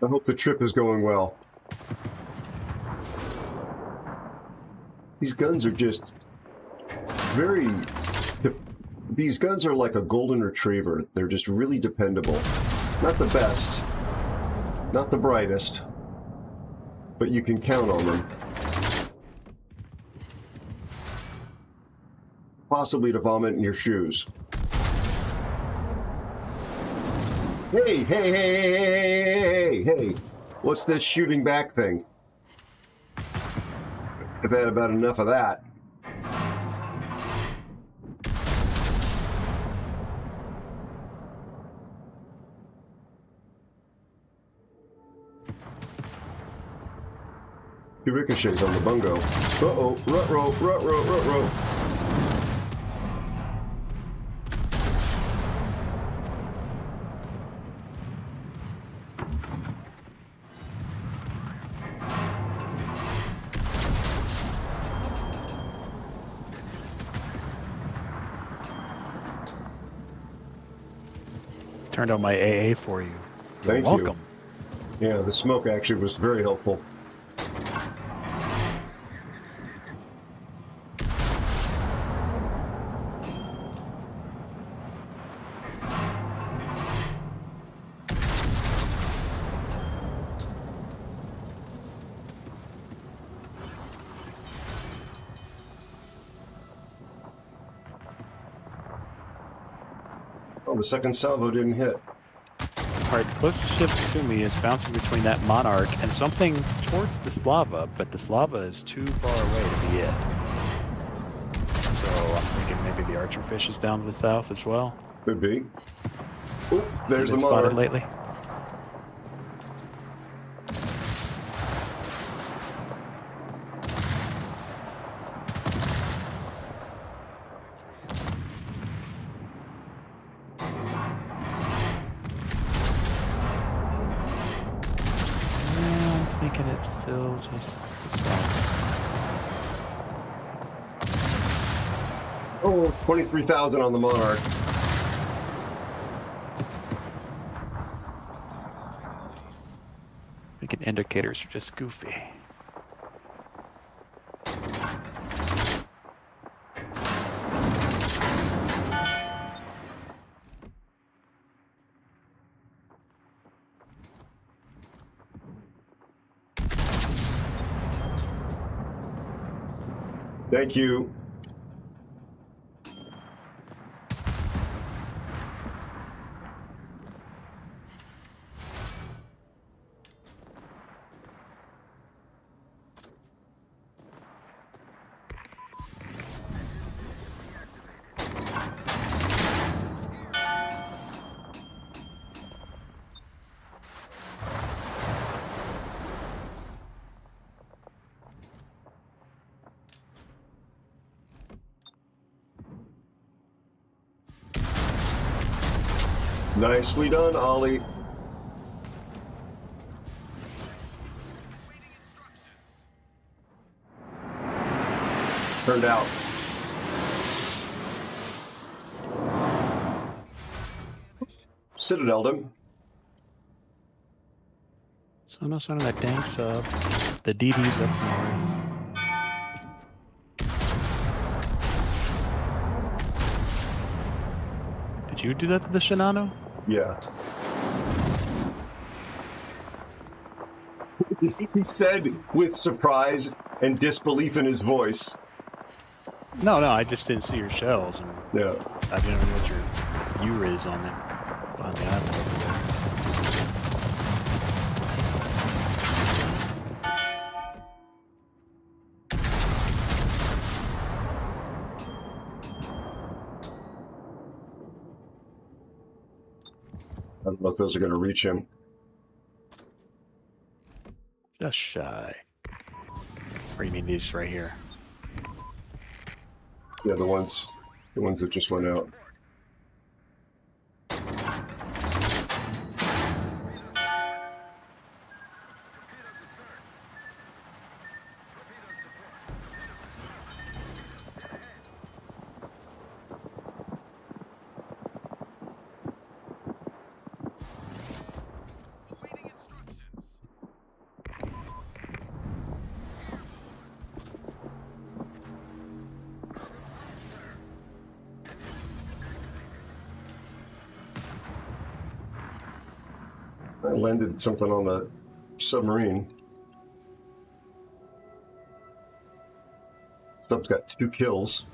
I hope the trip is going well. These guns are just very... These guns are like a golden retriever. They're just really dependable. Not the best, not the brightest, but you can count on them. Possibly to vomit in your shoes. Hey, hey, hey, hey, hey, hey, hey. What's this shooting back thing? I've had about enough of that. Two ricochets on the bungo. Uh-oh, rut-row, rut-row, rut-row. Turned on my AA for you. Thank you. Welcome. Yeah, the smoke actually was very helpful. Oh, the second salvo didn't hit. Alright, the closest ship to me is bouncing between that Monarch and something towards the Slava, but the Slava is too far away to be it. So I'm thinking maybe the Archerfish is down to the south as well. Could be. Oop, there's the spotted Monarch. lately. Thinking it's still just the south. Oh, 23,000 on the Monarch. Thinking indicators are just goofy. Thank you. Nicely done, Ollie. Turned out. Citadel him. So no sign of that dank sub. The DD's up north. Did you do that to the Shinano? Yeah. He said with surprise and disbelief in his voice. No, I just didn't see your shells, and Yeah. I didn't know what your view is on it on the island over there. I don't know if those are going to reach him. Just shy. Or you mean these right here? Yeah, the ones that just went out. I landed something on the submarine. Stubb's got 2 kills.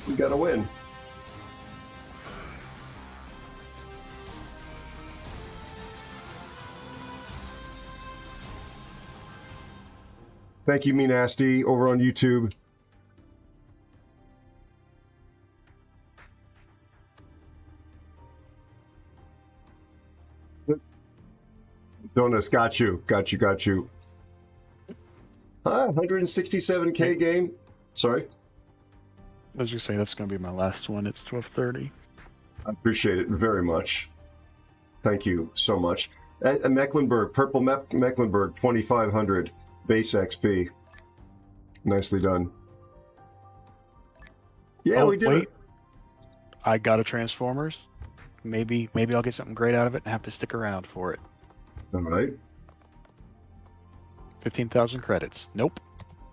We got to win. Thank you, Me Nasty, over on YouTube. Donuts, got you. 167K game. Sorry. I was just saying that's going to be my last one. It's 12:30. I appreciate it very much. Thank you so much. Mecklenburg, Purple Mecklenburg, 2,500 base XP. Nicely done. Yeah, we did it. I got a Transformers. Maybe I'll get something great out of it and have to stick around for it. All right. 15,000 credits. Nope.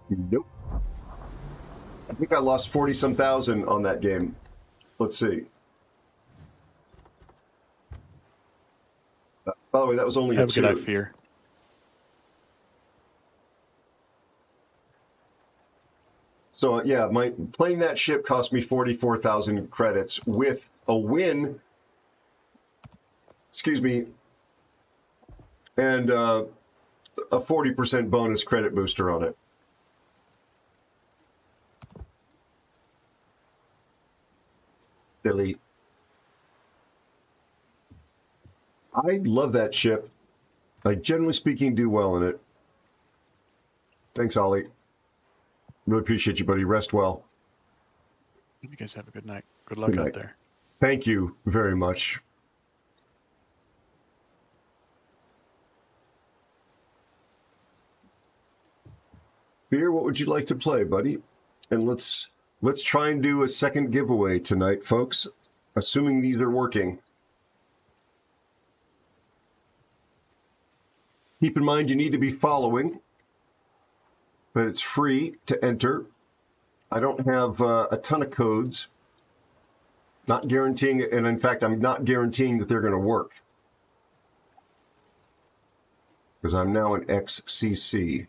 I think I lost 40-some thousand on that game. Let's see. By the way, that was only Have a a good 2. night, Fear. So yeah, playing that ship cost me 44,000 credits with a win. Excuse me. And a 40% bonus credit booster on it. Delete. I love that ship. I generally speaking do well in it. Thanks, Ollie. Really appreciate you, buddy. Rest well. You guys have a good night. Good luck out there. Thank you very much. Beer, what would you like to play, buddy? And let's try and do a second giveaway tonight, folks. Assuming these are working. Keep in mind you need to be following, but it's free to enter. I don't have a ton of codes. Not guaranteeing it, and in fact, I'm not guaranteeing that they're going to work. Because I'm now an XCC.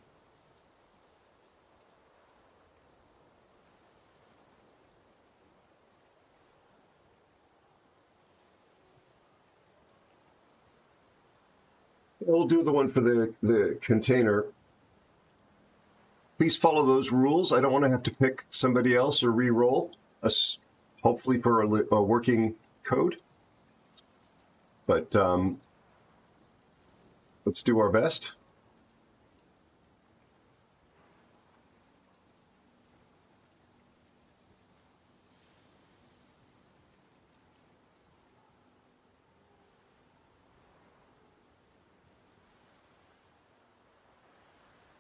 We'll do the one for the container. Please follow those rules. I don't want to have to pick somebody else or re-roll, hopefully for a working code. But let's do our best.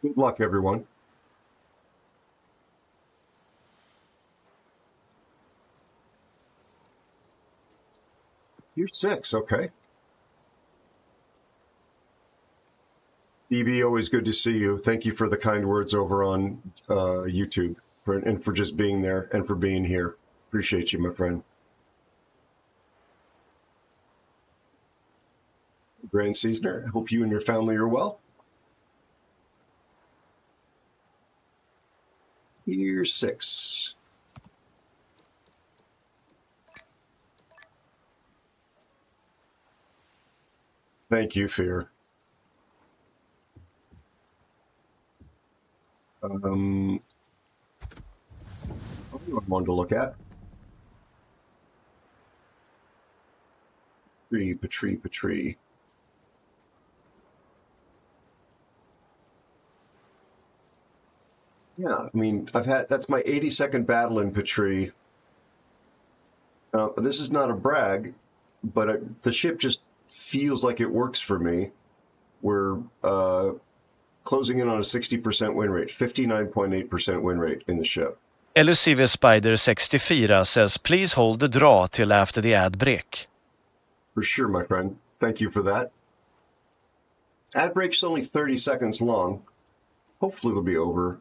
Good luck, everyone. You're 6, okay. EB, always good to see you. Thank you for the kind words over on YouTube and for just being there and for being here. Appreciate you, my friend. Grand Seasoner, hope you and your family are well. Year 6. Thank you, Fear. What do I want to look at? Patrie. Yeah, I mean, that's my 82nd battle in Patrie. This is not a brag, but the ship just feels like it works for me. We're closing in on a 60% win rate, 59.8% win rate in the ship. Elusive Spider 64 says, please hold the draw till after the ad break. For sure, my friend. Thank you for that. Ad break's only 30 seconds long. Hopefully it'll be over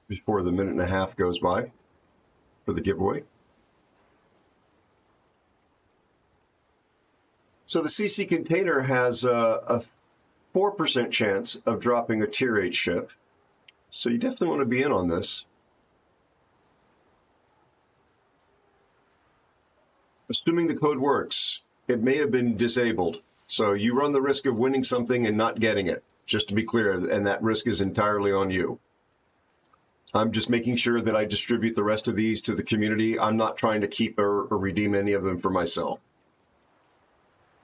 before the minute and a half goes by for the giveaway. So the CC container has a 4% chance of dropping a Tier 8 ship. So you definitely want to be in on this. Assuming the code works, it may have been disabled. So you run the risk of winning something and not getting it, just to be clear, and that risk is entirely on you. I'm just making sure that I distribute the rest of these to the community. I'm not trying to keep or redeem any of them for myself.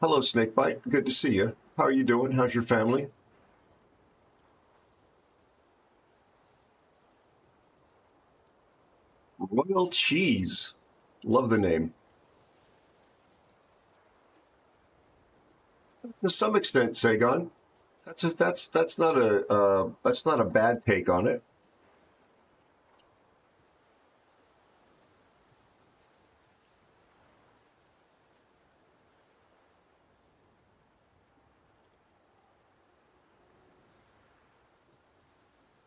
Hello, Snakebite. Good to see you. How are you doing? How's your family? Royal Cheese. Love the name. To some extent, Sagon. That's not a bad take on it.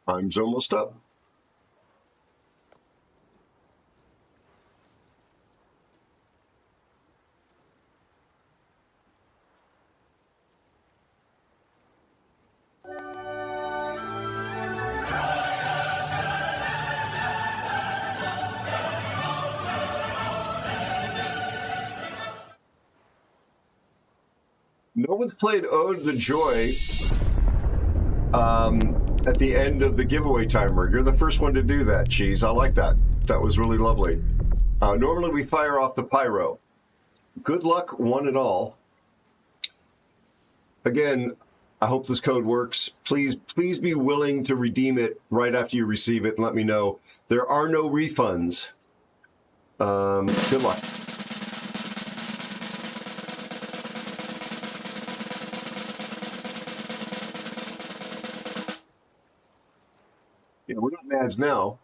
Time's almost up. No one's played Ode the Joy at the end of the giveaway timer. You're the first one to do that, Cheese. I like that. That was really lovely. Normally we fire off the pyro. Good luck, one and all. Again, I hope this code works. Please be willing to redeem it right after you receive it and let me know. There are no refunds. Good luck. Yeah, we're not NADS now.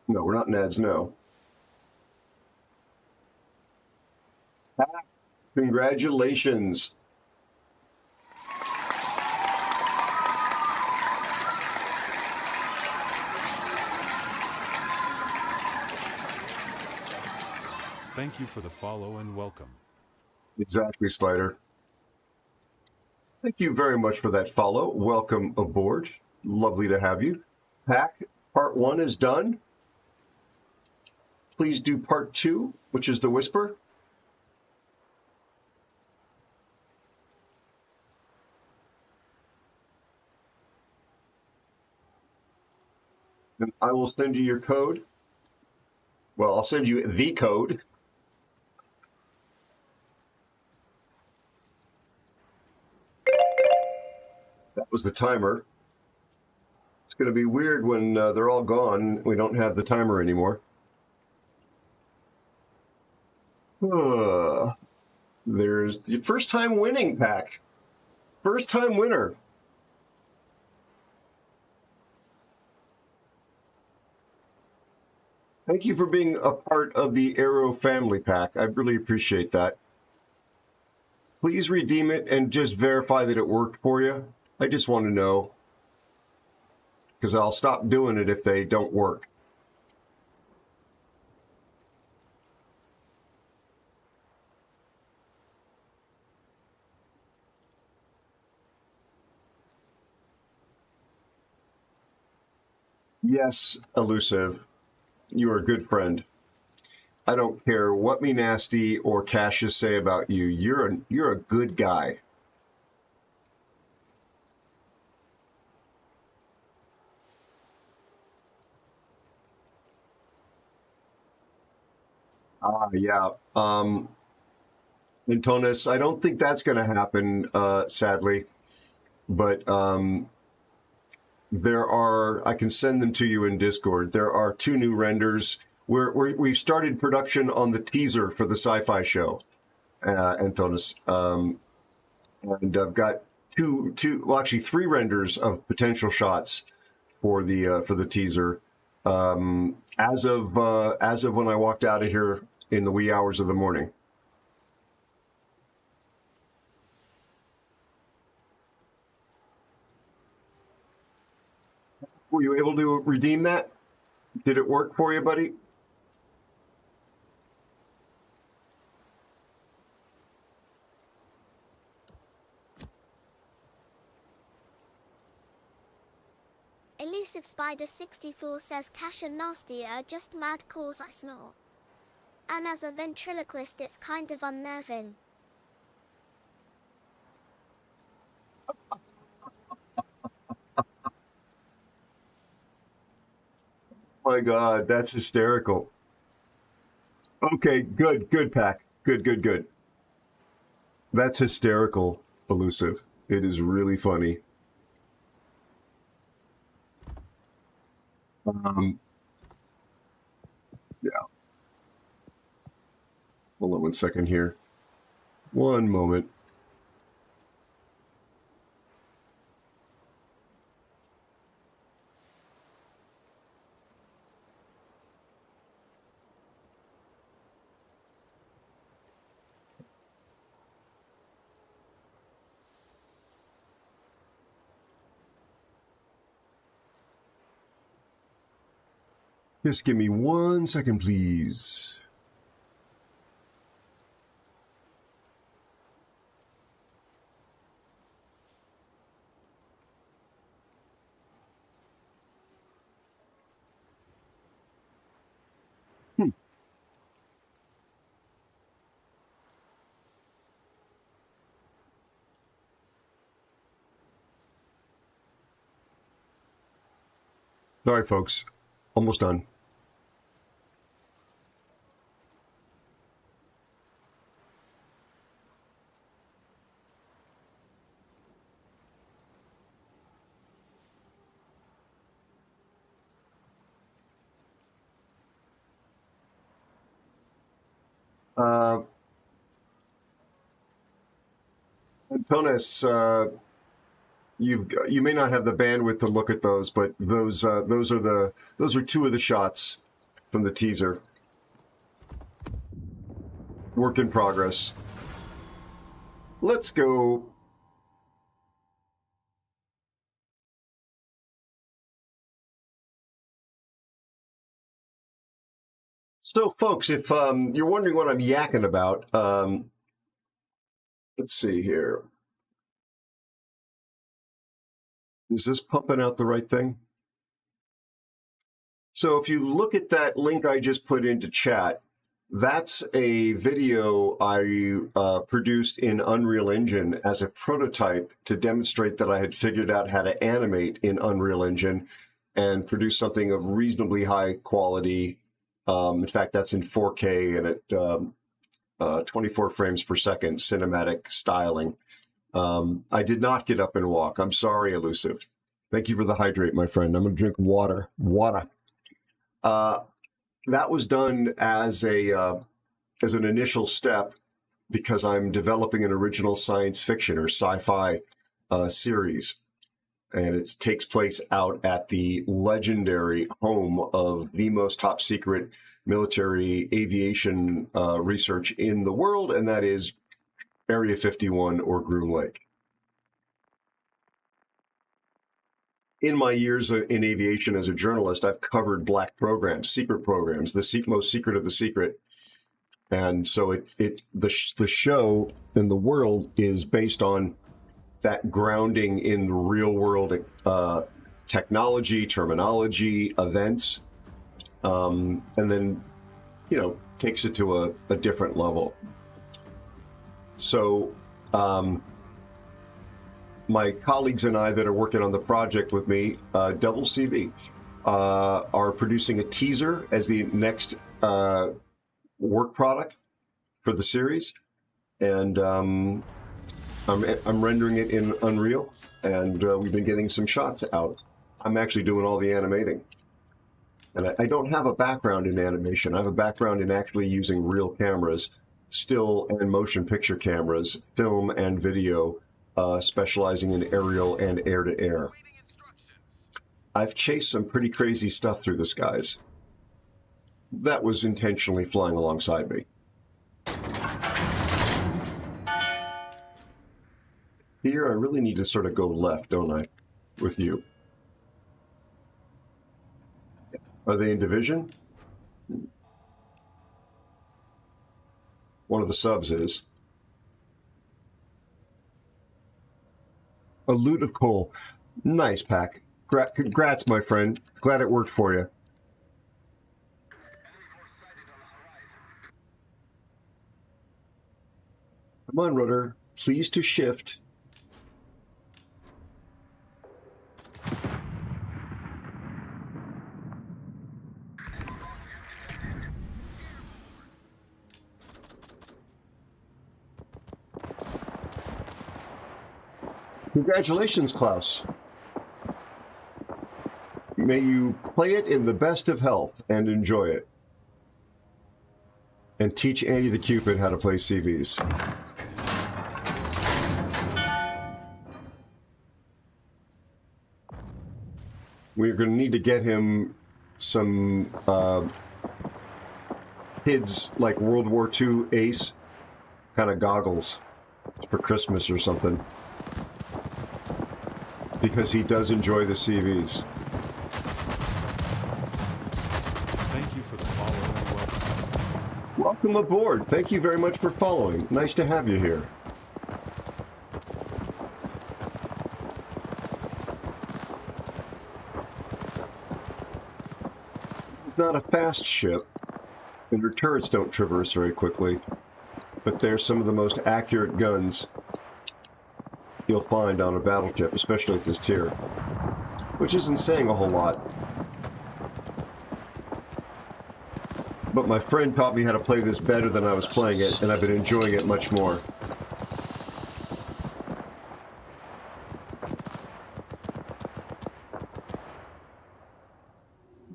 No, we're not NADS now. Congratulations. Thank you for the follow and welcome. Exactly, Spider. Thank you very much for that follow. Welcome aboard. Lovely to have you. Pack, part 1 is done. Please do part 2, which is the Whisper. And I will send you your code. Well, I'll send you the code. That was the timer. It's going to be weird when they're all gone. We don't have the timer anymore. There's the first time winning pack. First time winner. Thank you for being a part of the Aero family pack. I really appreciate that. Please redeem it and just verify that it worked for you. I just want to know, because I'll stop doing it if they don't work. Yes, Elusive, you are a good friend. I don't care what Me Nasty or Cassius say about you. You're a good guy. Yeah. Antonis, I don't think that's going to happen, sadly. But there are, I can send them to you in Discord. There are 2 new renders. We've started production on the teaser for the sci-fi show, Antonis. And I've got well, actually 3 renders of potential shots for the teaser. As of when I walked out of here in the wee hours of the morning. Were you able to redeem that? Did it work for you, buddy? Elusive Spider 64 says Cash and Nasty are just mad calls I snore. And as a ventriloquist it's kind of unnerving. My God, that's hysterical. Okay, good, Pack. Good. That's hysterical, Elusive. It is really funny. Yeah. Hold on 1 second here. 1 moment. Just give me 1 second, please. Sorry, folks. Almost done. Antonis, you may not have the bandwidth to look at those, but those are 2 of the shots from the teaser. Work in progress. Let's go. So, folks, if you're wondering what I'm yakking about, let's see here. Is this pumping out the right thing? So if you look at that link I just put into chat, that's a video I produced in Unreal Engine as a prototype to demonstrate that I had figured out how to animate in Unreal Engine. and produce something of reasonably high quality. In fact, that's in 4K and at 24 frames per second cinematic styling. I did not get up and walk. I'm sorry, Elusive. Thank you for the hydrate, my friend. I'm going to drink water. Water. That was done as an initial step because I'm developing an original science fiction or sci-fi series. And it takes place out at the legendary home of the most top secret military aviation research in the world, and that is Area 51 or Groom Lake. In my years in aviation as a journalist, I've covered black programs, secret programs, the most secret of the secret. And so the show and the world is based on that grounding in real world technology, terminology, events, and then, takes it to a different level. So my colleagues and I that are working on the project with me, Double CV, are producing a teaser as the next work product for the series. And I'm rendering it in Unreal, and we've been getting some shots out. I'm actually doing all the animating. And I don't have a background in animation. I have a background in actually using real cameras, still and motion picture cameras, film and video, specializing in aerial and air-to-air. I've chased some pretty crazy stuff through the skies. That was intentionally flying alongside me. Here, I really need to sort of go left, don't I, with you? Are they in division? One of the subs is. A loot of coal. Nice, Pack. Congrats, my friend. Glad it worked for you. Come on, rudder. Please to shift. Congratulations, Klaus. May you play it in the best of health and enjoy it. And teach Andy the Cupid how to play CVs. We're going to need to get him some kids like World War II ace kind of goggles for Christmas or something. Because he does enjoy the CVs. Thank you for the follow and welcome. Welcome aboard. Thank you very much for following. Nice to have you here. It's not a fast ship, and her turrets don't traverse very quickly, but they're some of the most accurate guns you'll find on a battleship, especially at this tier, which isn't saying a whole lot. But my friend taught me how to play this better than I was playing it, and I've been enjoying it much more.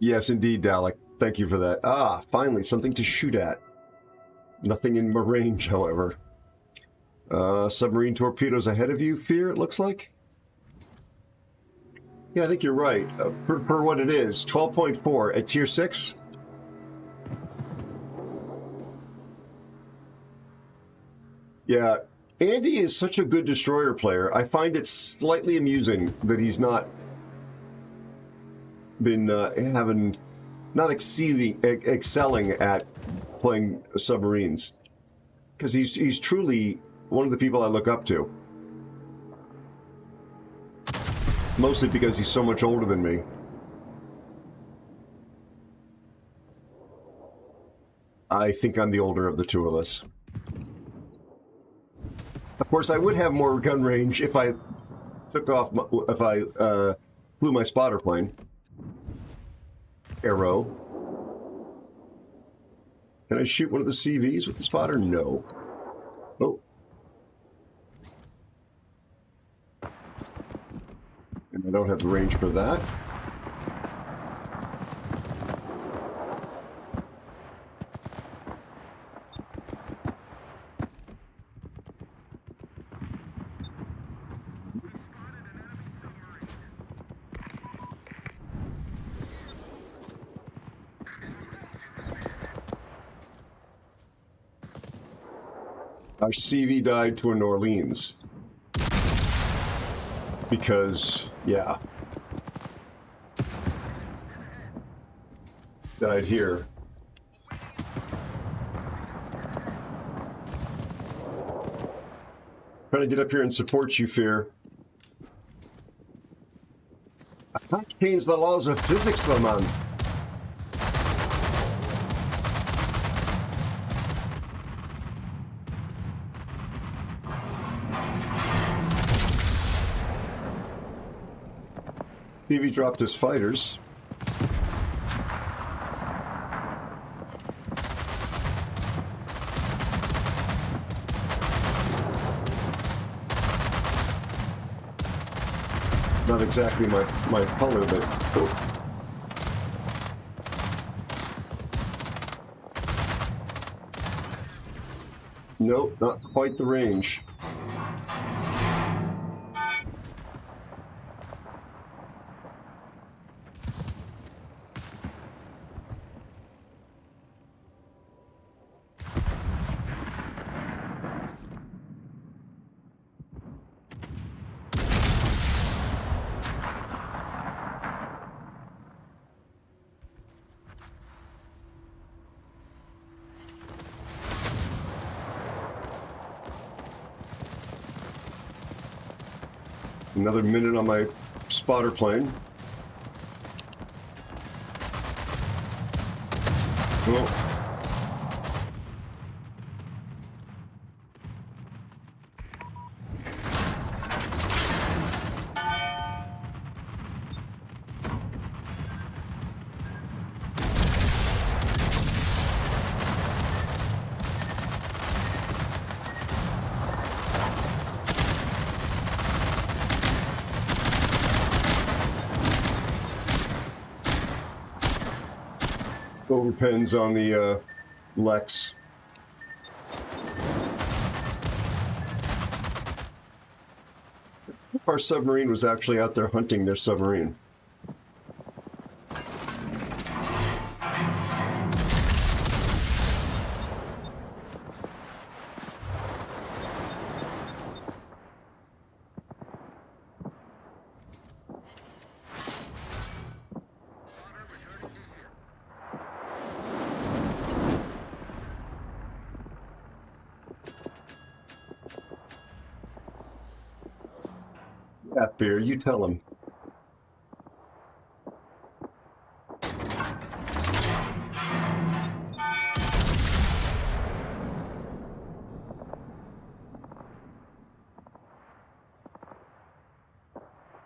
Yes, indeed, Dalek. Thank you for that. Ah, finally, something to shoot at. Nothing in range, however. Submarine torpedoes ahead of you, Fear, it looks like? Yeah, I think you're right. For what it is, 12.4 at Tier 6. Yeah, Andy is such a good destroyer player. I find it slightly amusing that he's not been not excelling at playing submarines. Because he's truly one of the people I look up to. Mostly because he's so much older than me. I think I'm the older of the two of us. Of course, I would have more gun range if I took off, if I flew my spotter plane. Aero. Can I shoot one of the CVs with the spotter? No. Oh. And I don't have the range for that. Our CV died to a New Orleans. Because, yeah. Died here. Trying to get up here and support you, Fear. I can't change the laws of physics, though, man. TV dropped his fighters. Not exactly my color, but oh. Nope, not quite the range. Another minute on my spotter plane. Oh. Overpins on the Lex. Our submarine was actually out there hunting their submarine. Yeah, Fear, you tell him.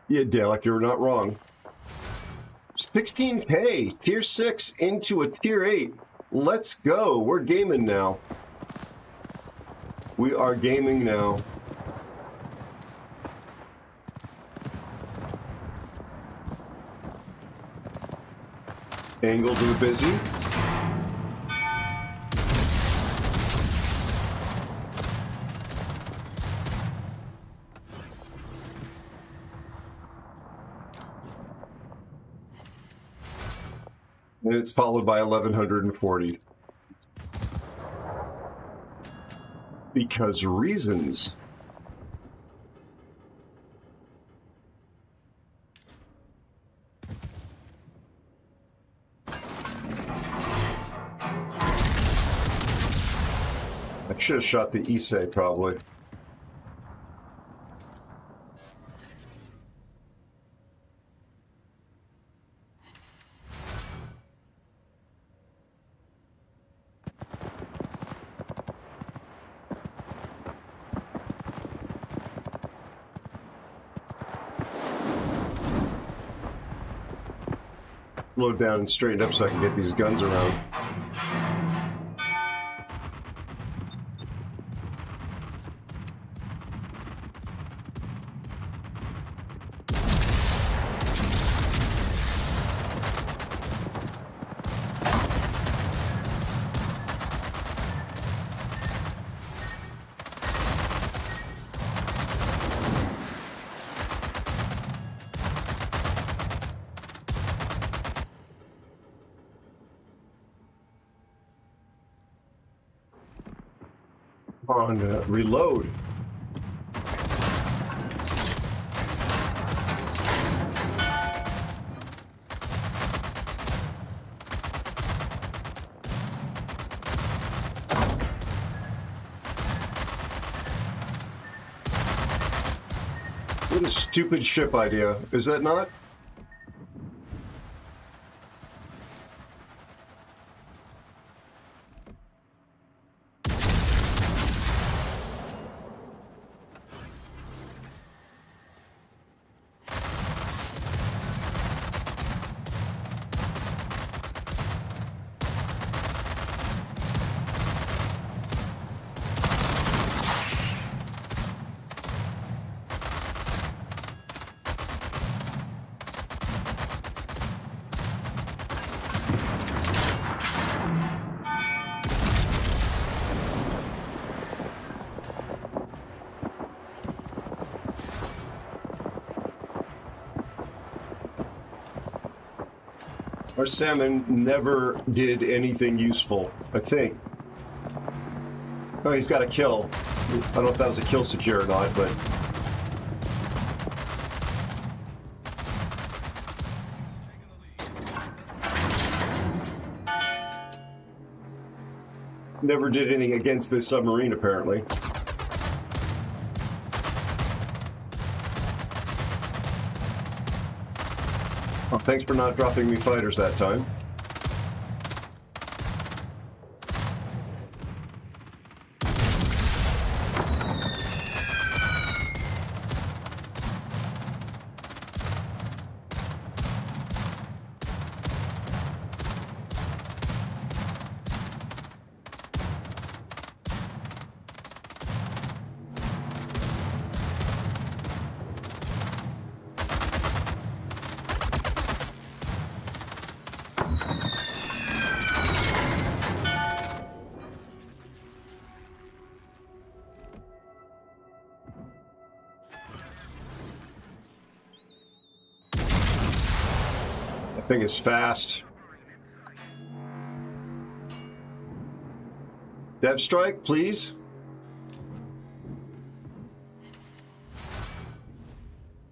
Yeah, Dalek, you're not wrong. 16K, tier 6 into a tier 8. Let's go. We're gaming now. We are gaming now. Angle to the busy. And it's followed by 1140. Because reasons. I should have shot the Issei, probably. Slow down and straighten up so I can get these guns around. On reload. What a stupid ship idea, is that not? Our salmon never did anything useful, I think. Oh, he's got a kill. I don't know if that was a kill secure or not, but... Never did anything against this submarine, apparently. Oh, thanks for not dropping me fighters that time. Thing is fast. Dev strike, please.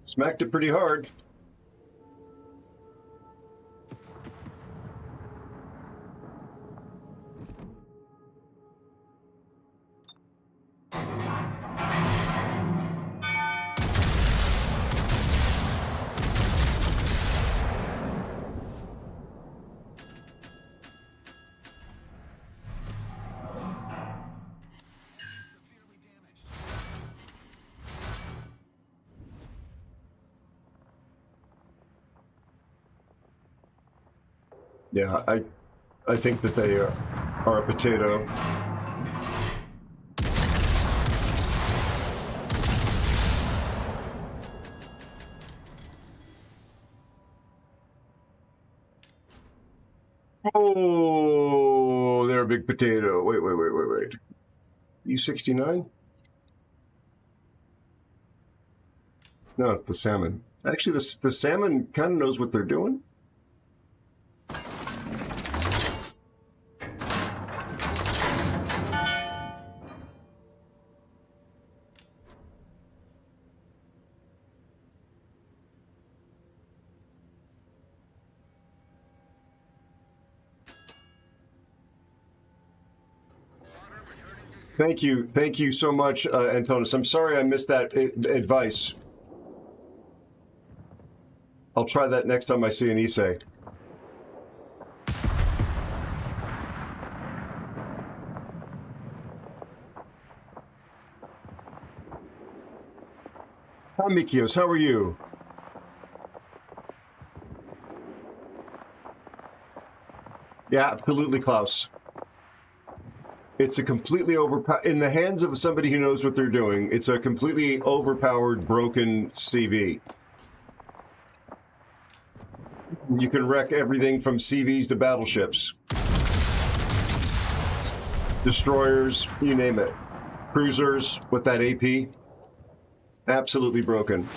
Smacked it pretty hard. Yeah, I think that they are a potato. Oh, they're a big potato. Wait. U-69? No, the salmon. Actually, the salmon kind of knows what they're doing. Thank you so much, Antonis. I'm sorry I missed that advice. I'll try that next time I see an Issei. Hi, Mikios, how are you? Yeah, absolutely, Klaus. It's a completely in the hands of somebody who knows what they're doing, it's a completely overpowered, broken CV. You can wreck everything from CVs to battleships. Destroyers, you name it. Cruisers with that AP. Absolutely broken.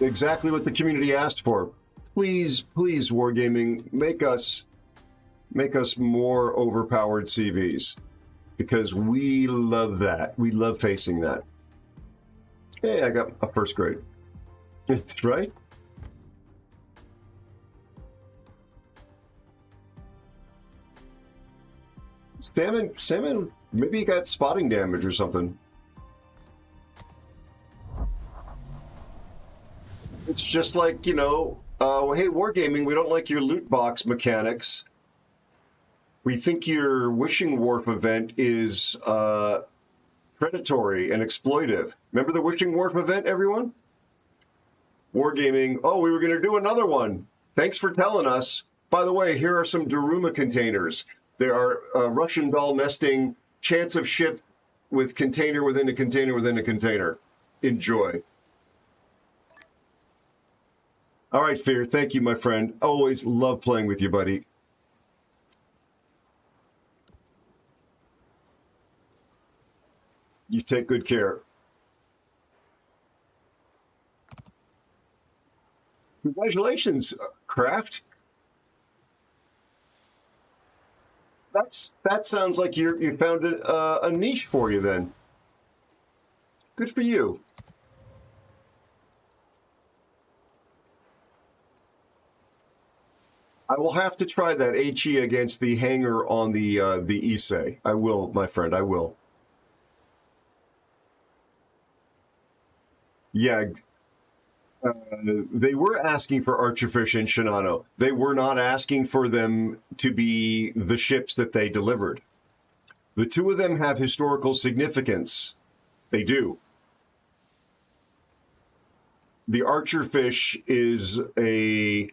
Exactly what the community asked for. Please, please, Wargaming, make us more overpowered CVs, because we love that. We love facing that. Hey, I got a first grade. That's right. Salmon, maybe he got spotting damage or something. It's just like, you know, hey, Wargaming, we don't like your loot box mechanics. We think your Wishing Wharf event is predatory and exploitive. Remember the Wishing Wharf event, everyone? Wargaming, oh, we were going to do another one. Thanks for telling us. By the way, here are some Daruma containers. There are Russian doll nesting, chance of ship with container within a container within a container. Enjoy. All right, Fear. Thank you, my friend. Always love playing with you, buddy. You take good care. Congratulations, Kraft. That sounds like you found a niche for you then. Good for you. I will have to try that HE against the hanger on the Issei. I will, my friend, I will. Yeah, they were asking for Archerfish and Shinano. They were not asking for them to be the ships that they delivered. The two of them have historical significance. They do. The Archerfish is a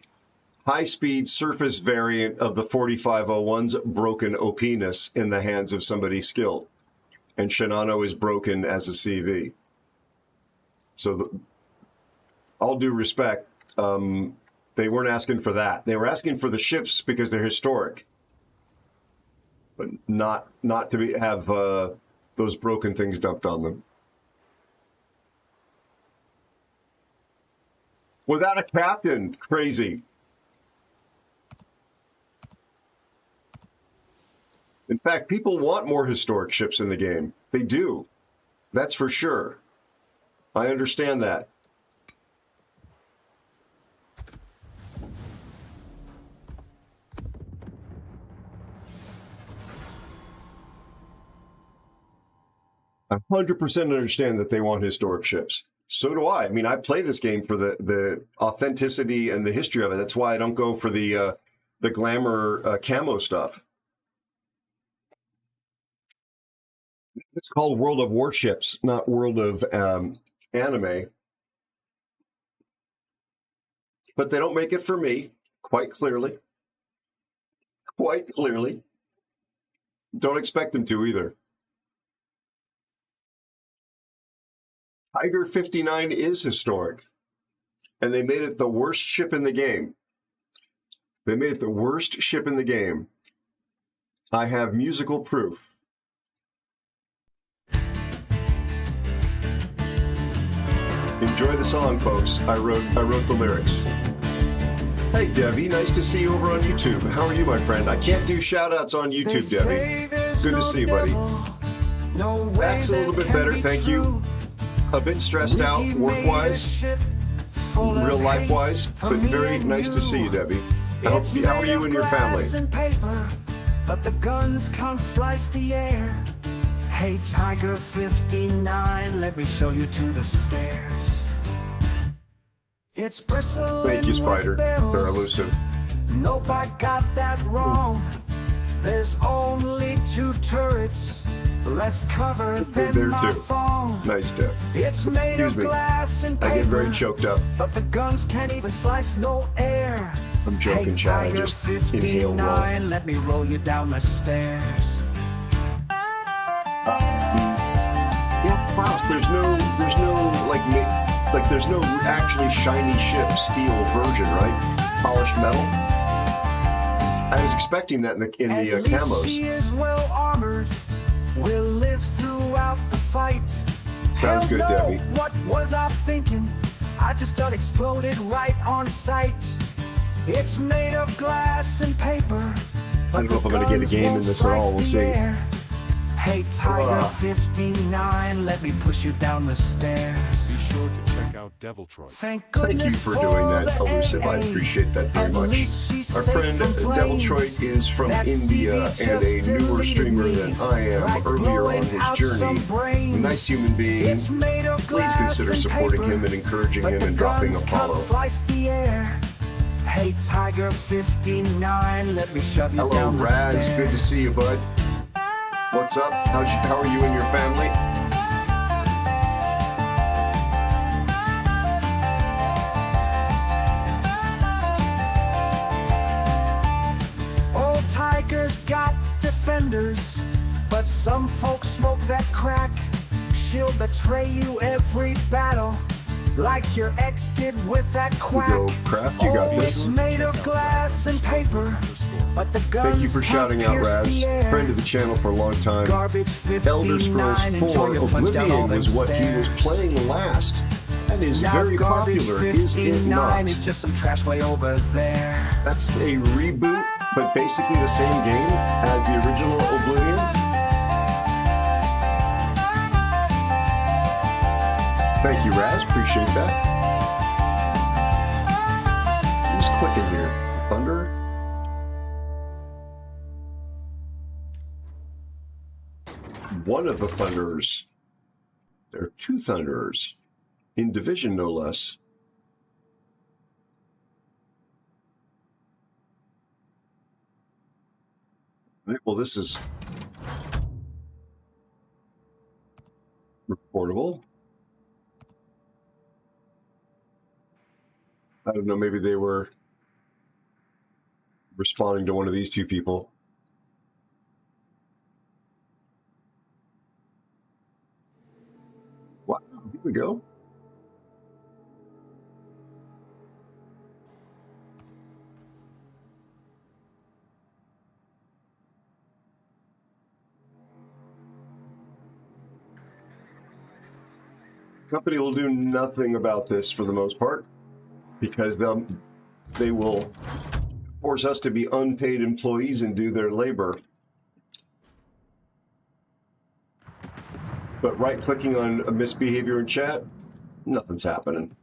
high-speed surface variant of the 4501's broken OP-ness in the hands of somebody skilled. And Shinano is broken as a CV. So, all due respect, they weren't asking for that. They were asking for the ships because they're historic. But not to have those broken things dumped on them. Without a captain, crazy. In fact, people want more historic ships in the game. They do. That's for sure. I understand that. I 100% understand that they want historic ships. So do I. I mean, I play this game for the authenticity and the history of it. That's why I don't go for the glamour camo stuff. It's called World of Warships, not World of Anime. But they don't make it for me, quite clearly. Quite clearly. Don't expect them to either. Tiger 59 is historic. And they made it the worst ship in the game. They made it the worst ship in the game. I have musical proof. Enjoy the song, folks. I wrote the lyrics. Hey, Debbie, nice to see you over on YouTube. How are you, my friend? I can't do shout-outs on YouTube, Debbie. Good to see you, buddy. Back's a little bit better, thank you. A bit stressed out work-wise, real life-wise, but very nice to see you, Debbie. How are you and your family? But the guns can't slice the air. Hey, Tiger 59, let me show you to the stairs. It's bristling. Thank you, Spider. They're elusive. Nope, I got that wrong. There's only 2 turrets, less cover than my phone. Nice tip. It's made of glass and paper. I get very choked up. But the guns can't even slice no air. I'm joking, hey, Chad. I Tiger just inhale 59, let me roll you down the stairs. There's no there's no actually shiny ship steel version, right? Polished metal. I was expecting that in the camos. She is well armored. We'll live throughout the fight. Sounds good, no, Debbie. What was I thinking? I just got exploded right on sight. It's made of glass and paper. I don't know if I'm going to get a game in this at all. We'll see. Hey, Tiger 59, let me push you down the stairs. Be sure to check out Deviltroy. Thank you for doing that, Elusive. I appreciate that very much. Our friend Deviltroy is from India and a newer streamer than I am earlier on his journey. A nice human being. Please consider supporting him and encouraging him and dropping a follow. Hey, Tiger 59, let me shove you Hello, down the Raz. stairs. Good to see you, bud. What's up? How are you and your family? Old Tiger's got defenders, but some folks smoke that crack. She'll betray you every battle, like your ex did with that quack. You go, Craft, you got this. It's made of glass and paper, but the guns Thank you for shouting out, Raz. Friend of the channel for a long time. Elder Scrolls 4 Oblivion was what he was playing last. That is very popular, is it not? Is just some trash way over there. That's a reboot, but basically the same game as the original Oblivion. Thank you, Raz. Appreciate that. Who's clicking here? Thunder? One of the Thunderers. There are 2 Thunderers. In division, no less. Right, well, this is reportable. I don't know, maybe they were responding to one of these 2 people. Wow, here we go. Company will do nothing about this for the most part, because they will force us to be unpaid employees and do their labor. But right-clicking on a misbehavior in chat, nothing's happening.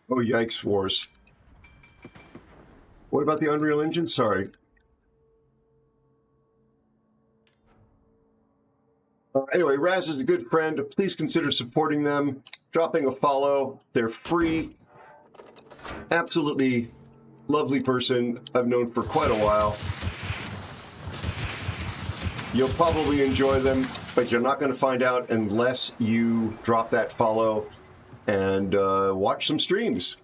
Oh, yikes, Wars. What about the Unreal Engine? Sorry. Anyway, Raz is a good friend. Please consider supporting them, dropping a follow. They're free. Absolutely lovely person I've known for quite a while. You'll probably enjoy them, but you're not going to find out unless you drop that follow and watch some streams.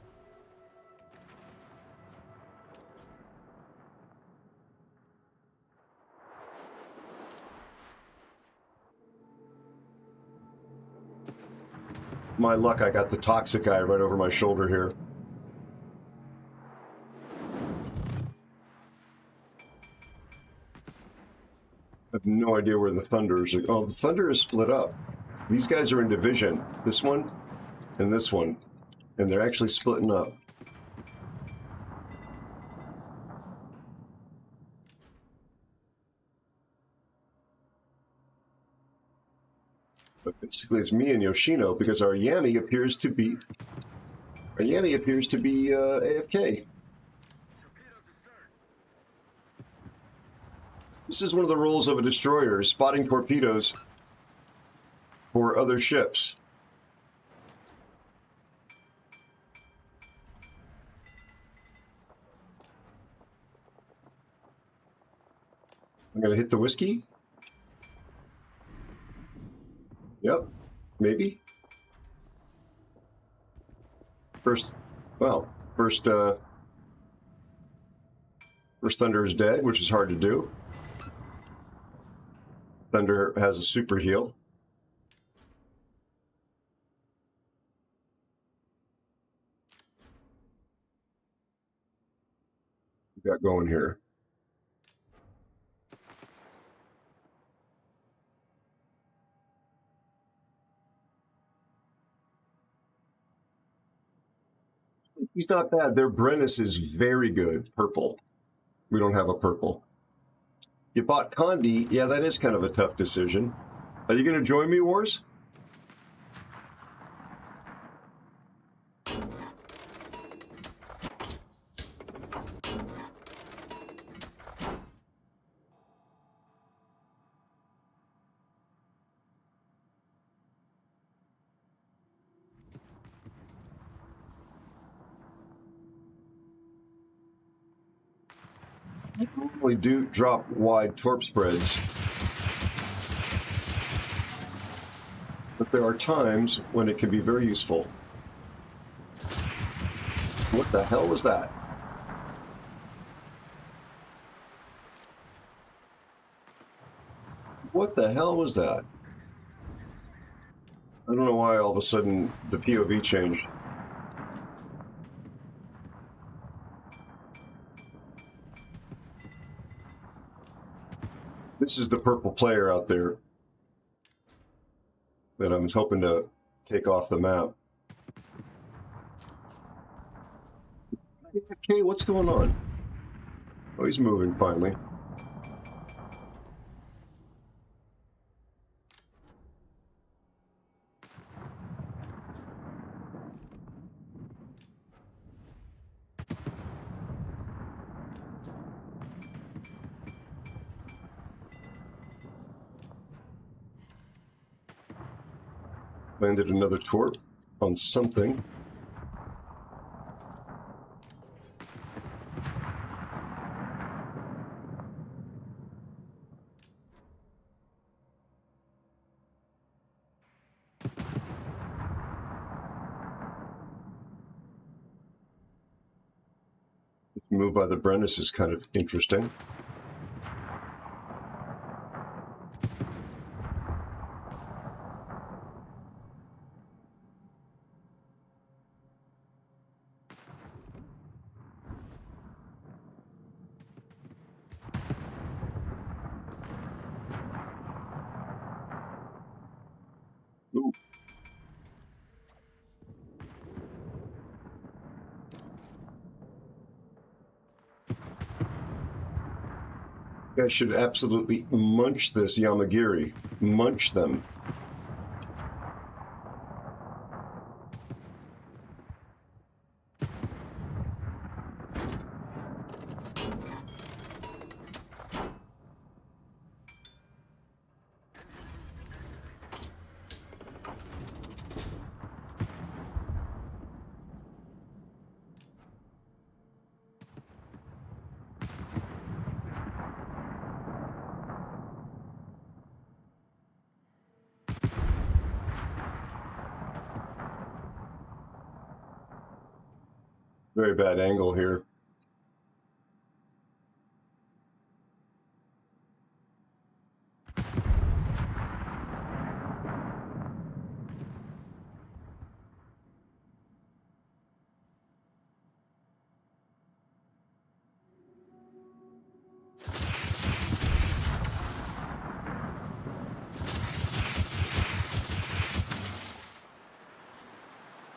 My luck, I got the toxic guy right over my shoulder here. I have no idea where the Thunders are. Oh, the Thunder is split up. These guys are in division. This one and this one. And they're actually splitting up. But basically, it's me and Yoshino because our Yami appears to be AFK. This is one of the roles of a destroyer, is spotting torpedoes for other ships. I'm gonna hit the whiskey. Yep, maybe. First Thunder is dead, which is hard to do. Thunder has a super heal. We got going here. He's not bad. Their Brennus is very good. Purple. We don't have a purple. You bought Condi. Yeah, that is kind of a tough decision. Are you going to join me, Wars? I normally do drop wide torp spreads, but there are times when it can be very useful. What the hell was that? What the hell was that? I don't know why all of a sudden the POV changed. This is the purple player out there that I'm hoping to take off the map. Okay, what's going on? Oh, he's moving finally. Landed another torp on something. This move by the Brennus is kind of interesting. Ooh. You guys should absolutely munch this Yamagiri. Munch them. Very bad angle here.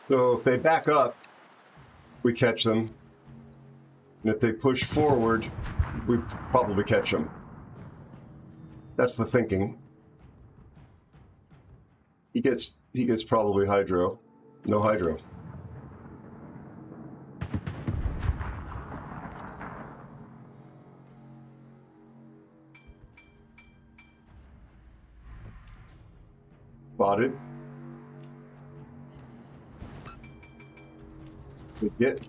So if they back up, we catch them. And if they push forward, we probably catch them. That's the thinking. He gets probably hydro. No hydro. Spotted. Good hit.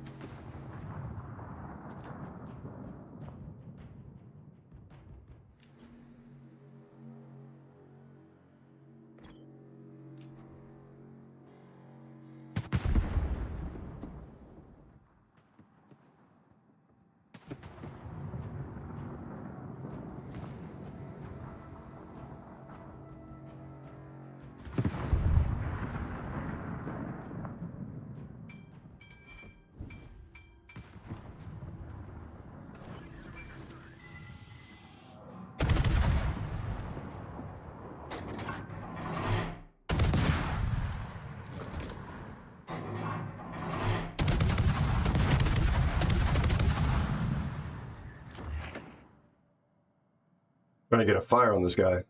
Trying to get a fire on this guy.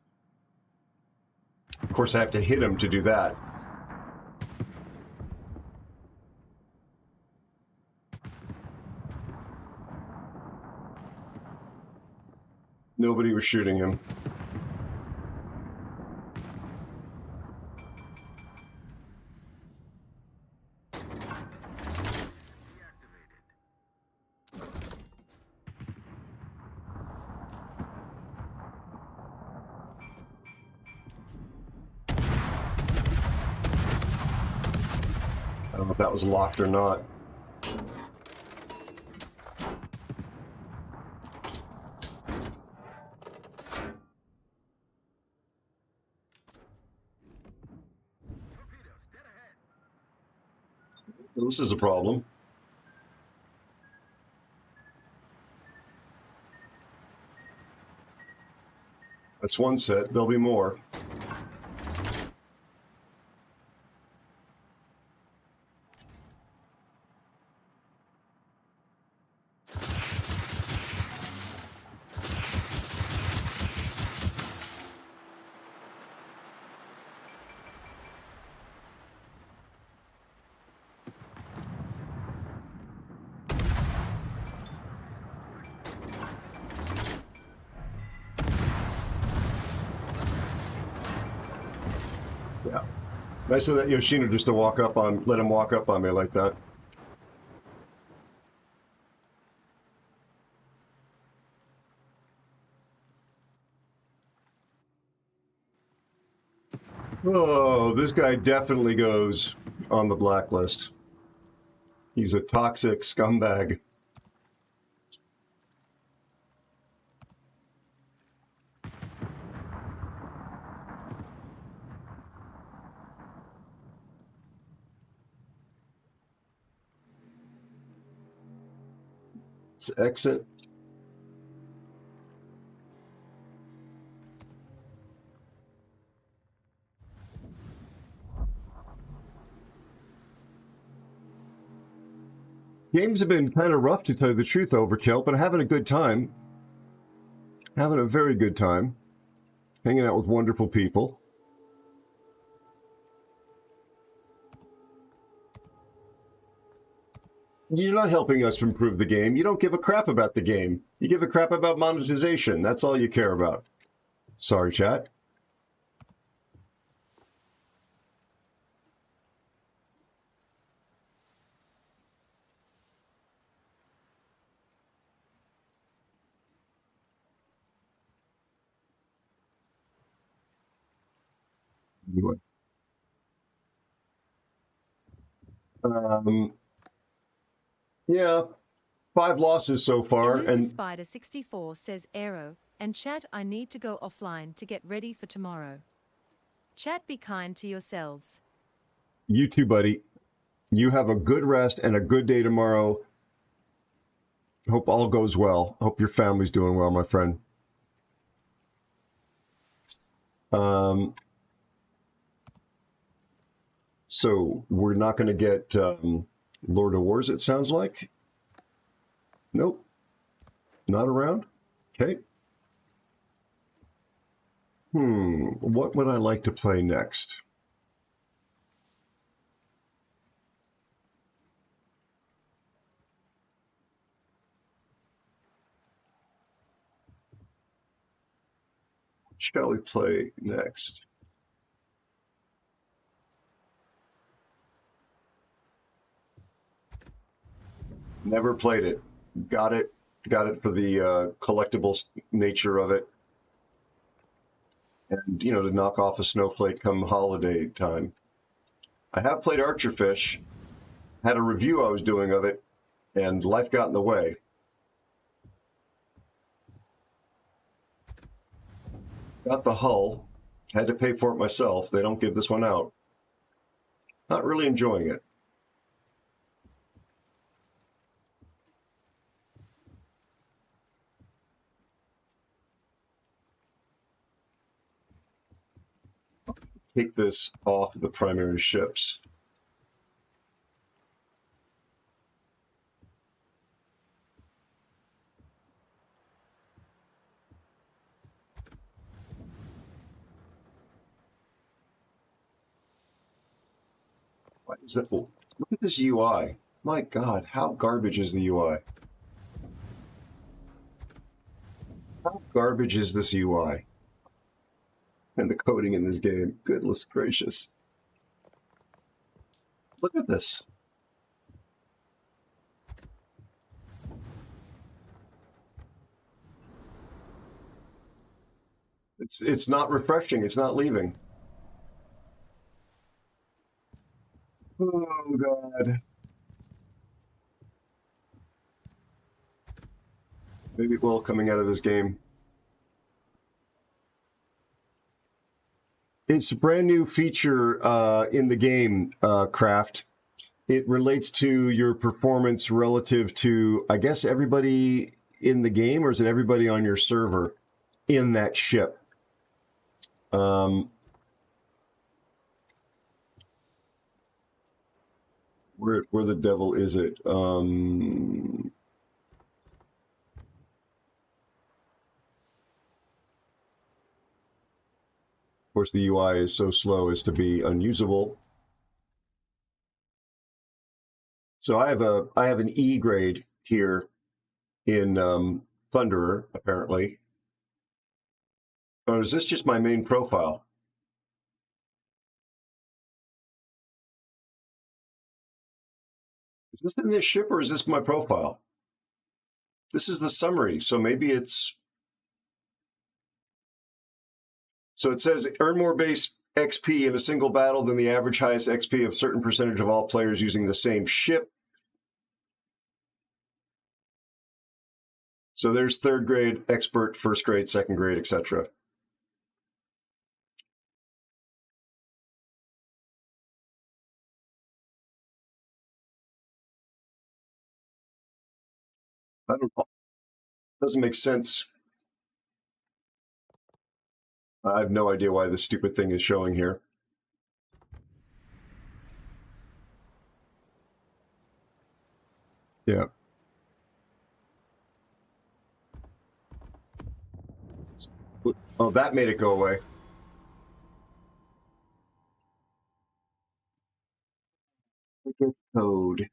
Of course, I have to hit him to do that. Nobody was shooting him. I don't know if that was locked or not. Well, this is a problem. That's one set. There'll be more. Yeah. Nice of that Yoshino just to walk up on, let him walk up on me like that. Oh, this guy definitely goes on the blacklist. He's a toxic scumbag. Let's exit. Games have been kind of rough, to tell you the truth, Overkill, but I'm having a good time. Having a very good time. Hanging out with wonderful people. You're not helping us improve the game. You don't give a crap about the game. You give a crap about monetization. That's all you care about. Sorry, chat. Anyway. Yeah, 5 losses so far. Elusive And Spider 64 says Aero, and chat, I need to go offline to get ready for tomorrow. Chat, be kind to yourselves. you too, buddy. You have a good rest and a good day tomorrow. Hope all goes well. Hope your family's doing well, my friend. So we're not going to get Lord of Wars, it sounds like. Nope. Not around. Okay. What would I like to play next? shall we play next? Never played it. Got it for the collectible nature of it. And, you know, to knock off a snowflake come holiday time. I have played Archerfish, had a review I was doing of it, and life got in the way. Got the hull, had to pay for it myself. They don't give this one out. Not really enjoying it. Take this off the primary ships. What is that? Oh, look at this UI. My God, how garbage is the UI? How garbage is this UI? And the coding in this game. Goodness gracious. Look at this. It's not refreshing. It's not leaving. Oh, God. Maybe it will coming out of this game. It's a brand new feature in the game, Craft. It relates to your performance relative to, I guess, everybody in the game, or is it everybody on your server in that ship? Where the devil is it? Of course, the UI is so slow as to be unusable. So I have an E grade here in Thunderer, apparently. Or is this just my main profile? Is this in this ship or is this my profile? This is the summary, so maybe it's... So it says, earn more base XP in a single battle than the average highest XP of a certain percentage of all players using the same ship. So there's third grade, expert, first grade, second grade, etc. I don't know. Doesn't make sense. I have no idea why this stupid thing is showing here. Yeah. Oh, that made it go away. Code.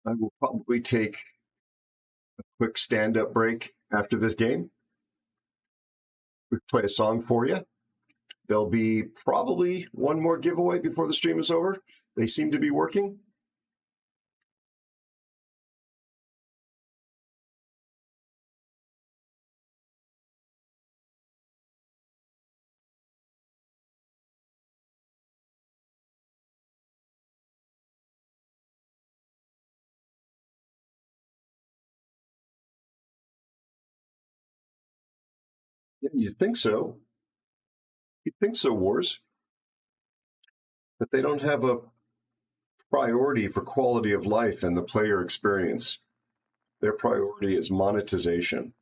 I will probably take a quick stand-up break after this game. We play a song for you. There'll be probably one more giveaway before the stream is over. They seem to be working. Yeah, you'd think so. You'd think so, Wars. But they don't have a priority for quality of life and the player experience. Their priority is monetization.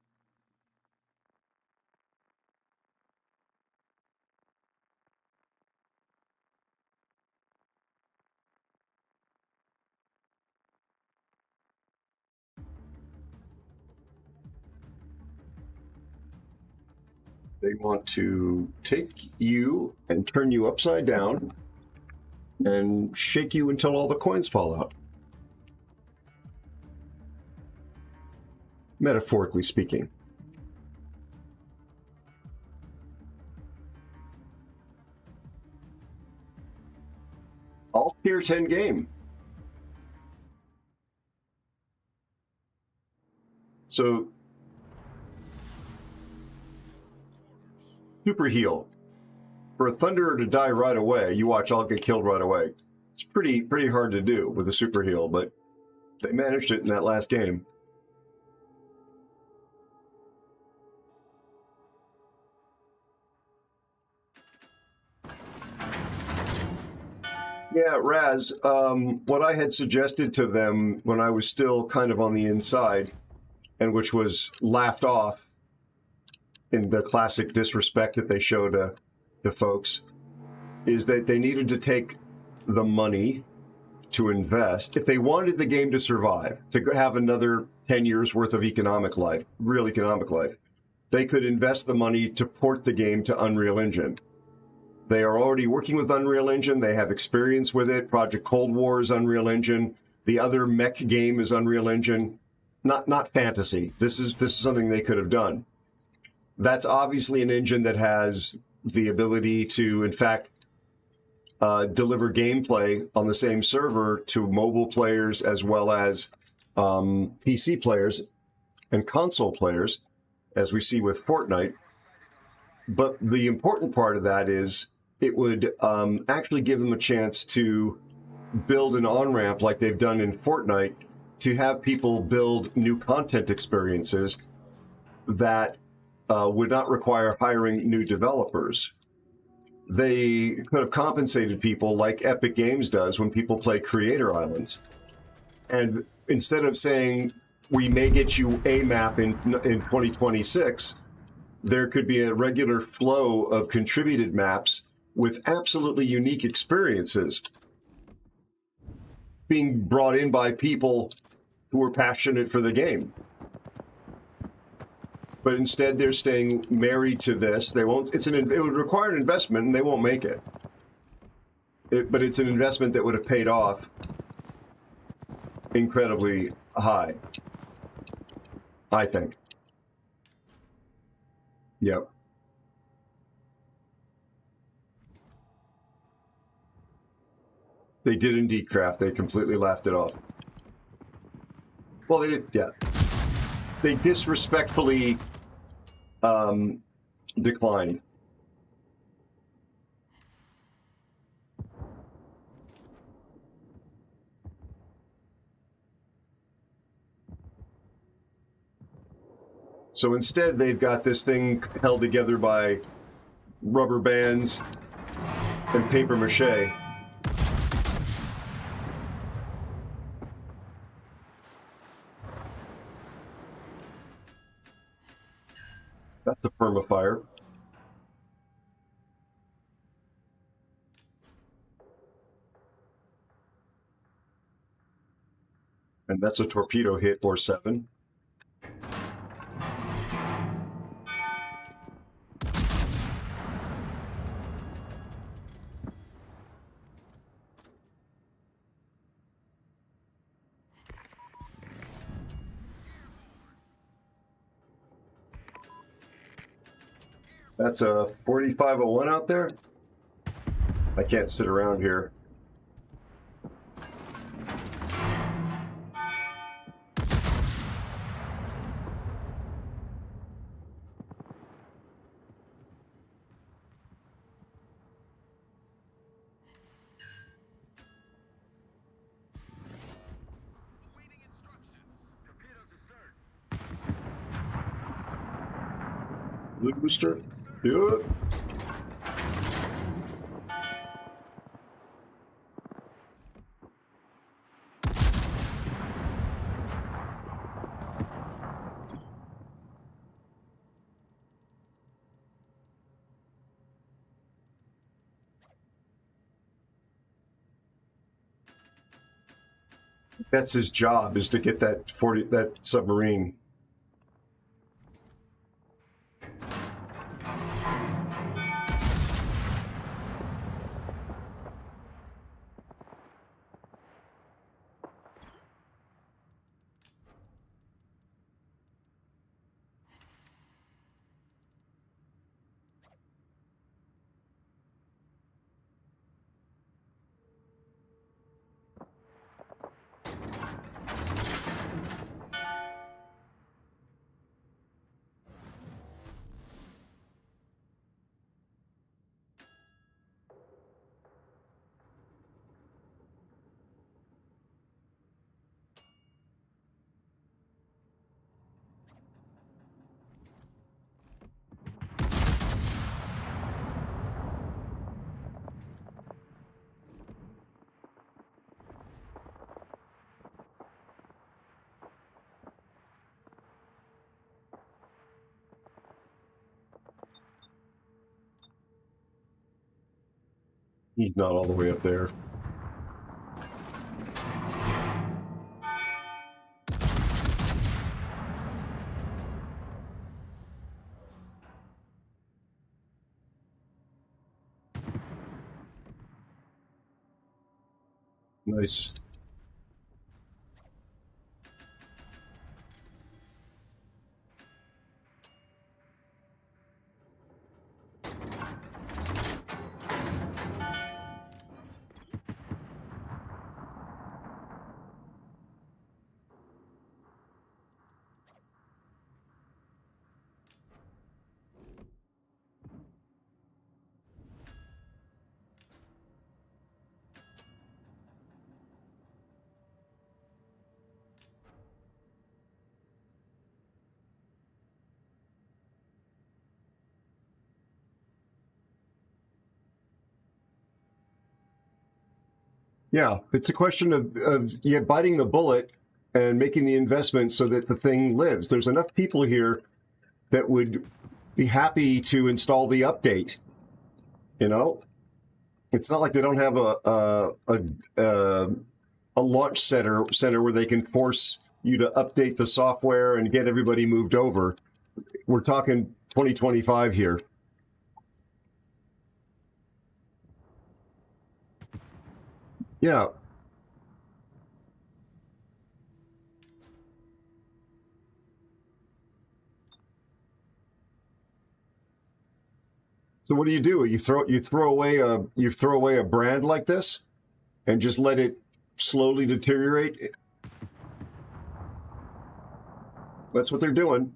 They want to take you and turn you upside down and shake you until all the coins fall out. metaphorically speaking. All tier 10 game. So, super heal. For a Thunderer to die right away, you watch I'll get killed right away. It's pretty hard to do with a super heal, but they managed it in that last game. Yeah, Raz, what I had suggested to them when I was still kind of on the inside, and which was laughed off in the classic disrespect that they showed the folks, is that they needed to take the money to invest. If they wanted the game to survive, to have another 10 years worth of economic life, real economic life, they could invest the money to port the game to Unreal Engine. They are already working with Unreal Engine. They have experience with it. Project Cold War is Unreal Engine. The other mech game is Unreal Engine. Not fantasy. This is something they could have done. That's obviously an engine that has the ability to, in fact, deliver gameplay on the same server to mobile players as well as PC players and console players, as we see with Fortnite. But the important part of that is it would actually give them a chance to build an on-ramp like they've done in Fortnite to have people build new content experiences that would not require hiring new developers. They could have compensated people like Epic Games does when people play Creator Islands. And instead of saying, we may get you a map in 2026, there could be a regular flow of contributed maps with absolutely unique experiences being brought in by people who are passionate for the game. But instead, they're staying married to this. They won't. It would require an investment, and they won't make it. But it's an investment that would have paid off incredibly high, I think. Yep. They did indeed craft. They completely laughed it off. Well, they did, yeah. They disrespectfully declined. So instead, they've got this thing held together by rubber bands and paper mache. That's a permafire. And that's a torpedo hit or 7. That's a 4501 out there. I can't sit around here. Blue booster. Yep. That's his job, is to get that submarine. He's not all the way up there. Nice. Yeah, it's a question of yeah, biting the bullet and making the investment so that the thing lives. There's enough people here that would be happy to install the update. You know, it's not like they don't have a launch center where they can force you to update the software and get everybody moved over. We're talking 2025 here. Yeah. So what do? You throw away a brand like this and just let it slowly deteriorate? That's what they're doing.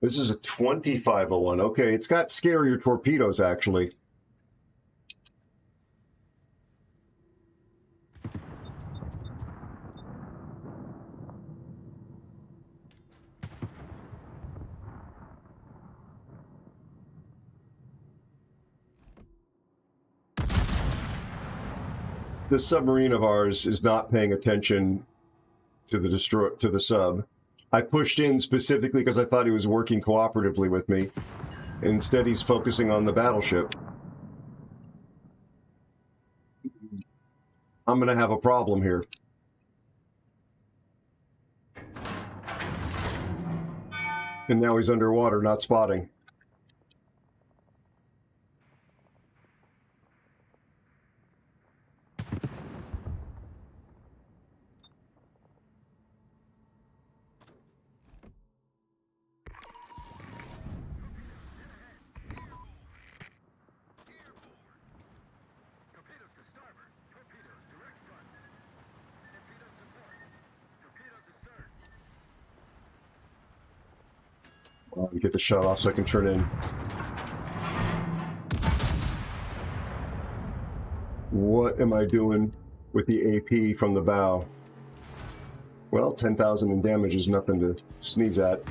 This is a 2501. Okay, it's got scarier torpedoes, actually. This submarine of ours is not paying attention to the sub. I pushed in specifically because I thought he was working cooperatively with me. Instead, he's focusing on the battleship. I'm going to have a problem here. And now he's underwater, not spotting. Get the shot off so I can turn in. What am I doing with the AP from the bow? Well, 10,000 in damage is nothing to sneeze at.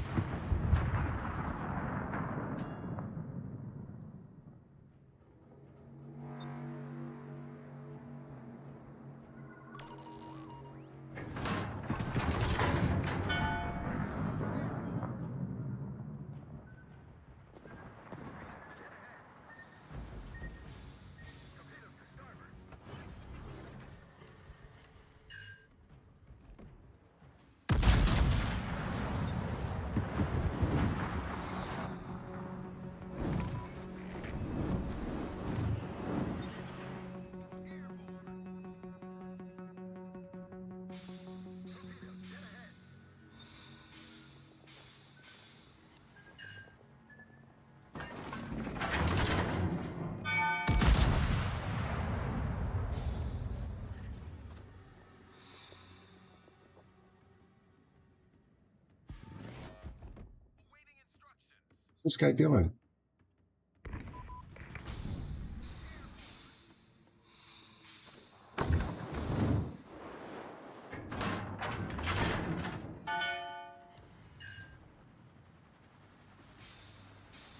What's this guy doing?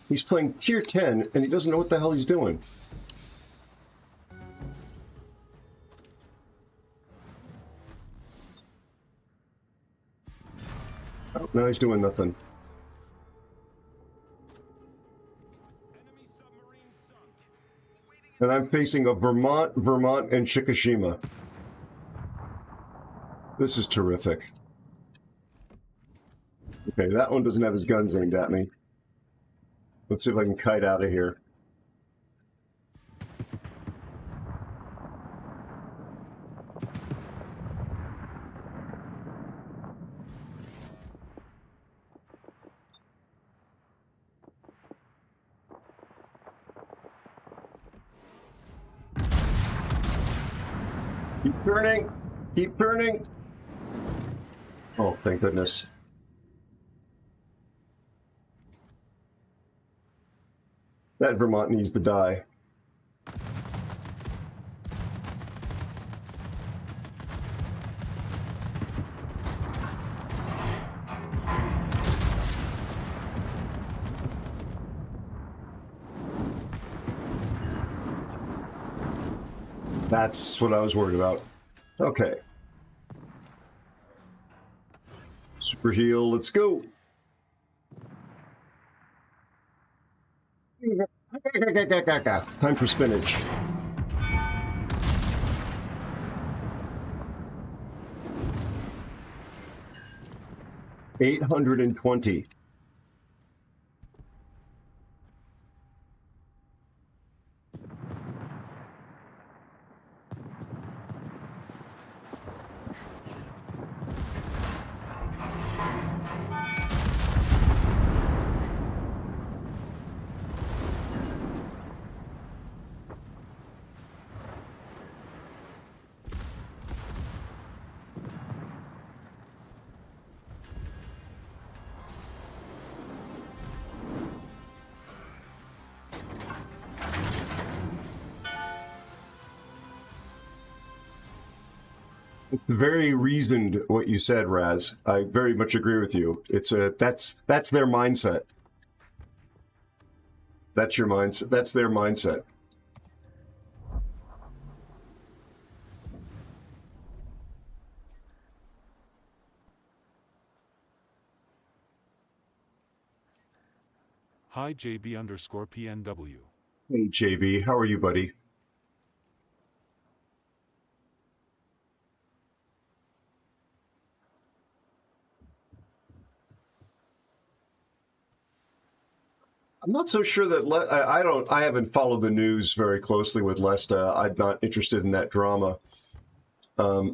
He's playing tier 10 and he doesn't know what the hell he's doing. Oh, now he's doing nothing. And I'm facing a Vermont, and Shikishima. This is terrific. Okay, that one doesn't have his guns aimed at me. Let's see if I can kite out of here. Keep turning! Keep turning! Oh, thank goodness. That Vermont needs to die. That's what I was worried about. Okay. Super heal, let's go. Time for spinach. $820. It's very reasoned what you said, Raz. I very much agree with you. It's that's their mindset. That's your mindset. That's their mindset. Hi JB_PNW. Hey JB, how are you, buddy? I'm not so sure that I haven't followed the news very closely with Lesta. I'm not interested in that drama. Yeah,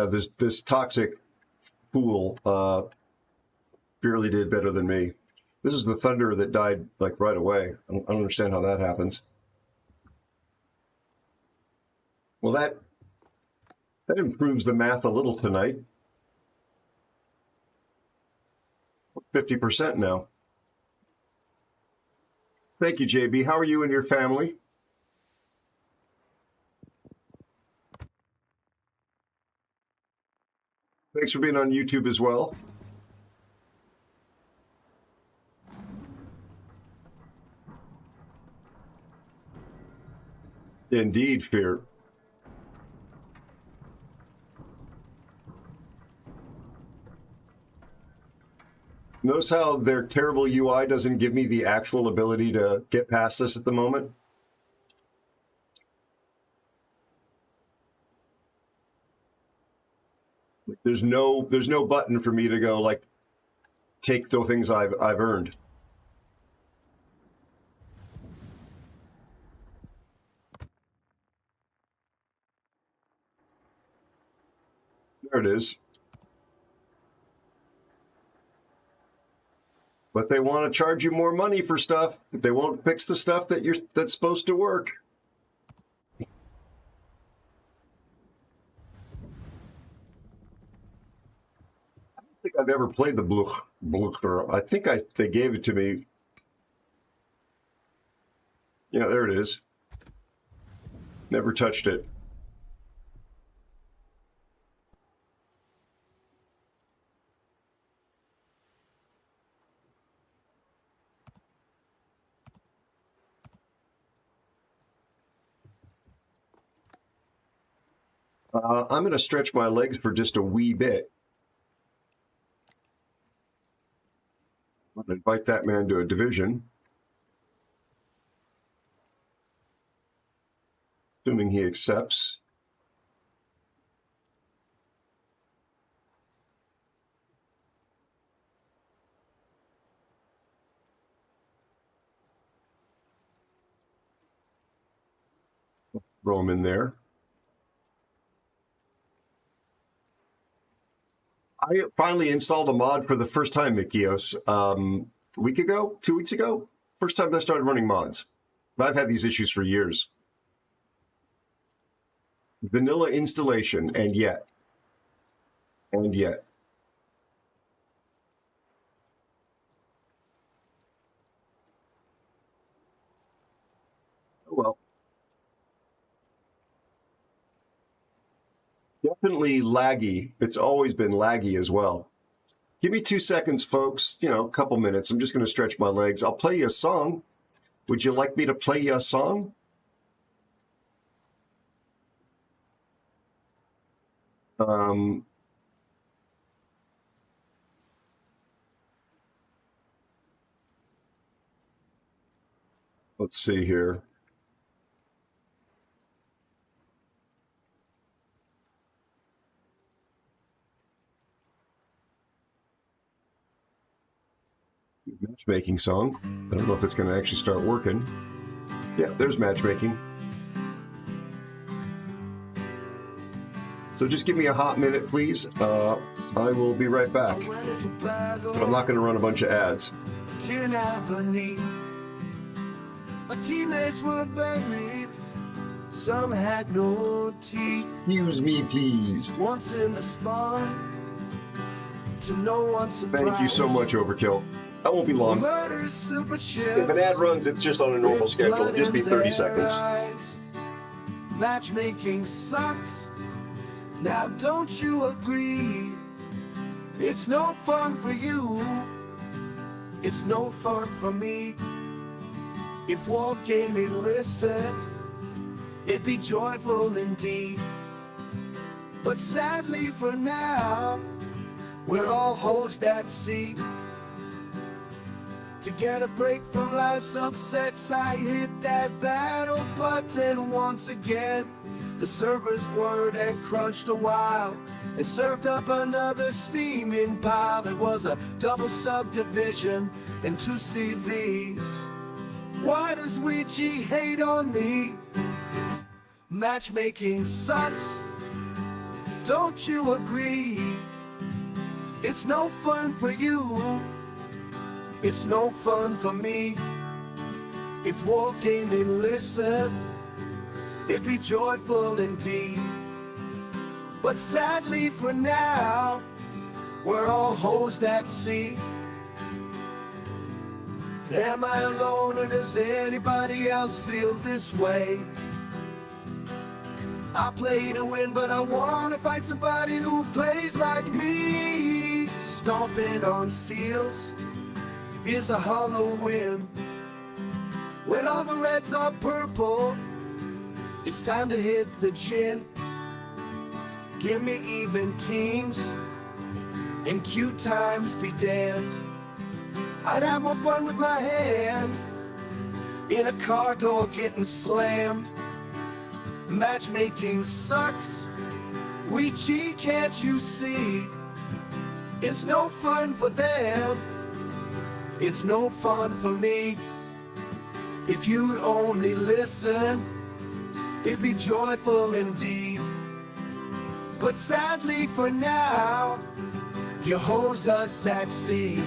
this toxic fool barely did better than me. This is the Thunder that died like right away. I don't understand how that happens. Well, that improves the math a little tonight. 50% now. Thank you, JB. How are you and your family? Thanks for being on YouTube as well. Indeed, Fear. Notice how their terrible UI doesn't give me the actual ability to get past this at the moment? There's no button for me to go like take the things I've earned. There it is. But they want to charge you more money for stuff. They won't fix the stuff that's supposed to work. I don't think I've ever played the Blucher. I think they gave it to me. Yeah, there it is. Never touched it. I'm going to stretch my legs for just a wee bit. I'm going to invite that man to a division. Assuming he accepts. Throw him in there. I finally installed a mod for the first time, Mikios, a week ago, 2 weeks ago. First time I started running mods. But I've had these issues for years. Vanilla installation, and yet. Oh, well. Definitely laggy. It's always been laggy as well. Give me 2 seconds, folks. You know, a couple minutes. I'm just going to stretch my legs. I'll play you a song. Would you like me to play you a song? Let's see here. Matchmaking song. I don't know if it's going to actually start working. Yeah, there's matchmaking. So just give me a hot minute, please. I will be right back. But I'm not going to run a bunch of ads. My teammates were buried. Some had no teeth. Excuse me, please. Once in the spawn, to no one's surprise. Thank you so much, Overkill. That won't be long. If an ad runs, it's just on a normal schedule. It'll just be 30 seconds. Matchmaking sucks. Now don't you agree? It's no fun for you. It's no fun for me. If war gaming listened, it'd be joyful indeed. But sadly for now, we're all hosts at sea. To get a break from life's upsets, I hit that battle button once again. The server's word had crunched a while and served up another steaming pile. It was a double subdivision and 2 CVs. Why does Ouija hate on me? Matchmaking sucks. Don't you agree? It's no fun for you. It's no fun for me. If war gaming listened, it'd be joyful indeed. But sadly for now, we're all hosed at sea. Am I alone or does anybody else feel this way? I play to win, but I wanna fight somebody who plays like me. Stomping on seals is a hollow win. When all the reds are purple, it's time to hit the gin. Give me even teams and queue times be damned. I'd have more fun with my hand in a car door getting slammed. Matchmaking sucks. Ouija, can't you see? It's no fun for them. It's no fun for me. If you'd only listen, it'd be joyful indeed. But sadly for now, you hose us at sea.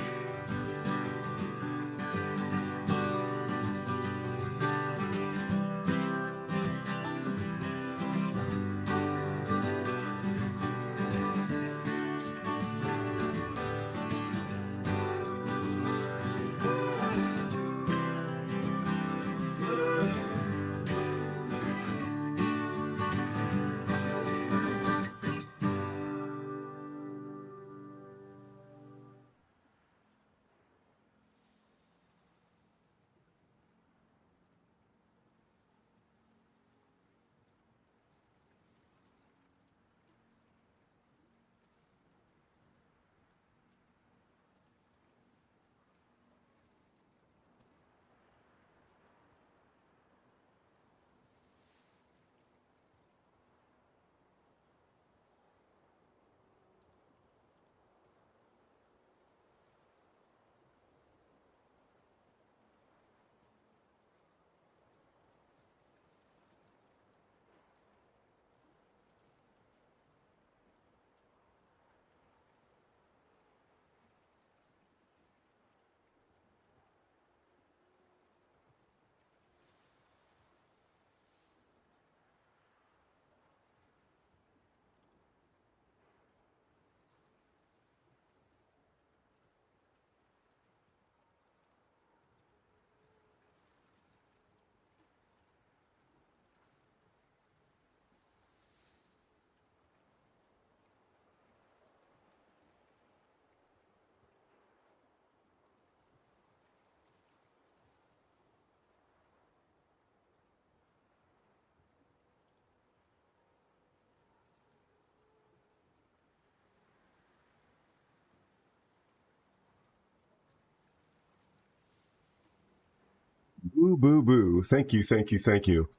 Boo, boo, boo. Thank you, thank you, thank you.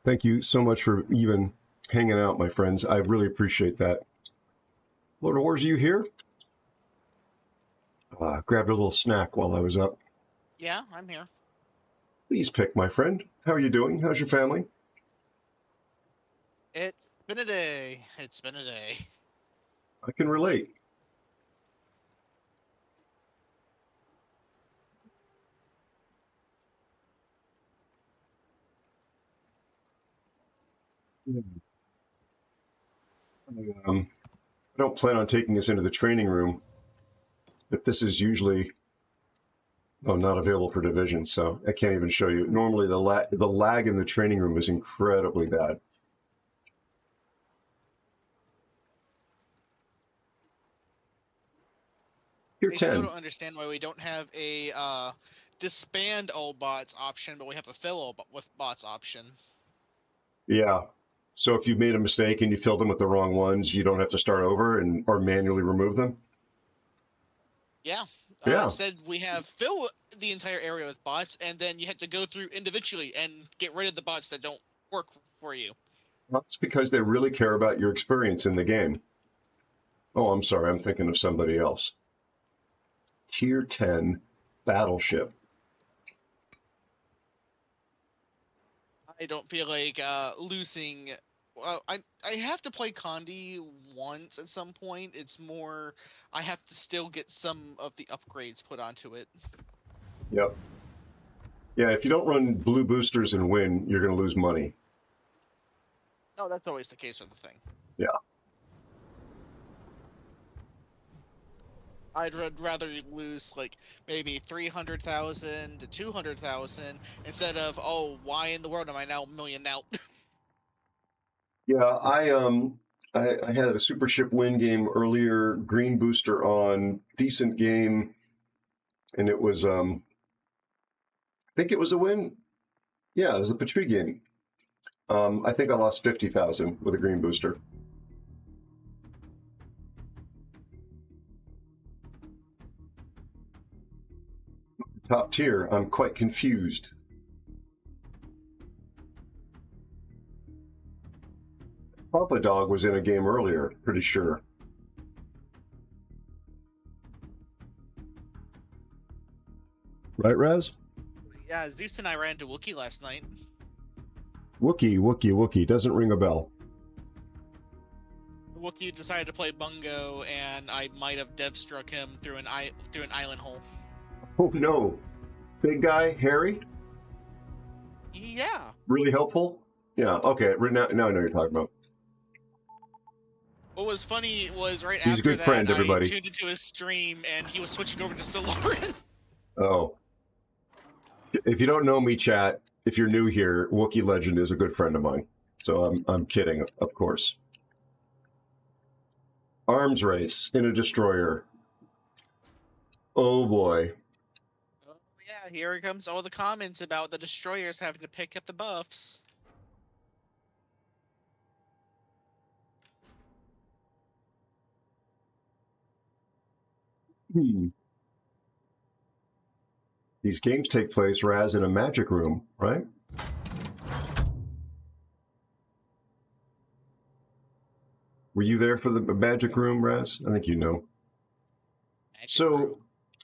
Thank you so much for even hanging out, my friends. I really appreciate that. Lord of Wars, are you here? Grabbed a little snack while I was up. Yeah, I'm here. Please pick, my friend. How are you doing? How's your family? It's been a day. It's been a day. I can relate. I don't plan on taking us into the training room, but this is usually not available for division, so I can't even show you. Normally, the lag in the training room is incredibly bad. Tier I still 10. don't understand why we don't have a disband all bots option, but we have a fill all with bots option. Yeah. So if you've made a mistake and you filled them with the wrong ones, you don't have to start over or manually remove them? Yeah. Yeah. Instead, we have fill the entire area with bots, and then you have to go through individually and get rid of the bots that don't work for you. Well, it's because they really care about your experience in the game. Oh, I'm sorry. I'm thinking of somebody else. Tier 10 Battleship. I don't feel like losing. Well, I have to play Condi once at some point. It's more I have to still get some of the upgrades put onto it. Yep. Yeah, if you don't run blue boosters and win, you're going to lose money. Oh, that's always the case with the thing. Yeah. I'd rather lose like maybe 300,000 to 200,000 instead of why in the world am I now a million out? Yeah, I had a super ship win game earlier, green booster on, decent game, and it was I think it was a win. Yeah, it was a Petrie game. I think I lost 50,000 with a green booster. Top tier, I'm quite confused. Papa Dog was in a game earlier, pretty sure. Right, Raz? Yeah, Zeus and I ran into Wookiee last night. Wookiee. Doesn't ring a bell. Wookiee decided to play Bungo, and I might have dev struck him through an island hole. Oh no. Big guy, Harry? Yeah. Really helpful? Yeah, okay. Now I know what you're talking about. What was funny was He's after a good that, friend, everybody. I tuned into his stream, and he was switching over to Stellarin. Oh. If you don't know me, chat, if you're new here, Wookiee Legend is a good friend of mine. So I'm kidding, of course. Arms race in a destroyer. Oh boy. Oh yeah, here comes all the comments about the destroyers having to pick up the buffs. These games take place, Raz, in a magic room, right? Were you there for the magic room, Raz? I think you know. So,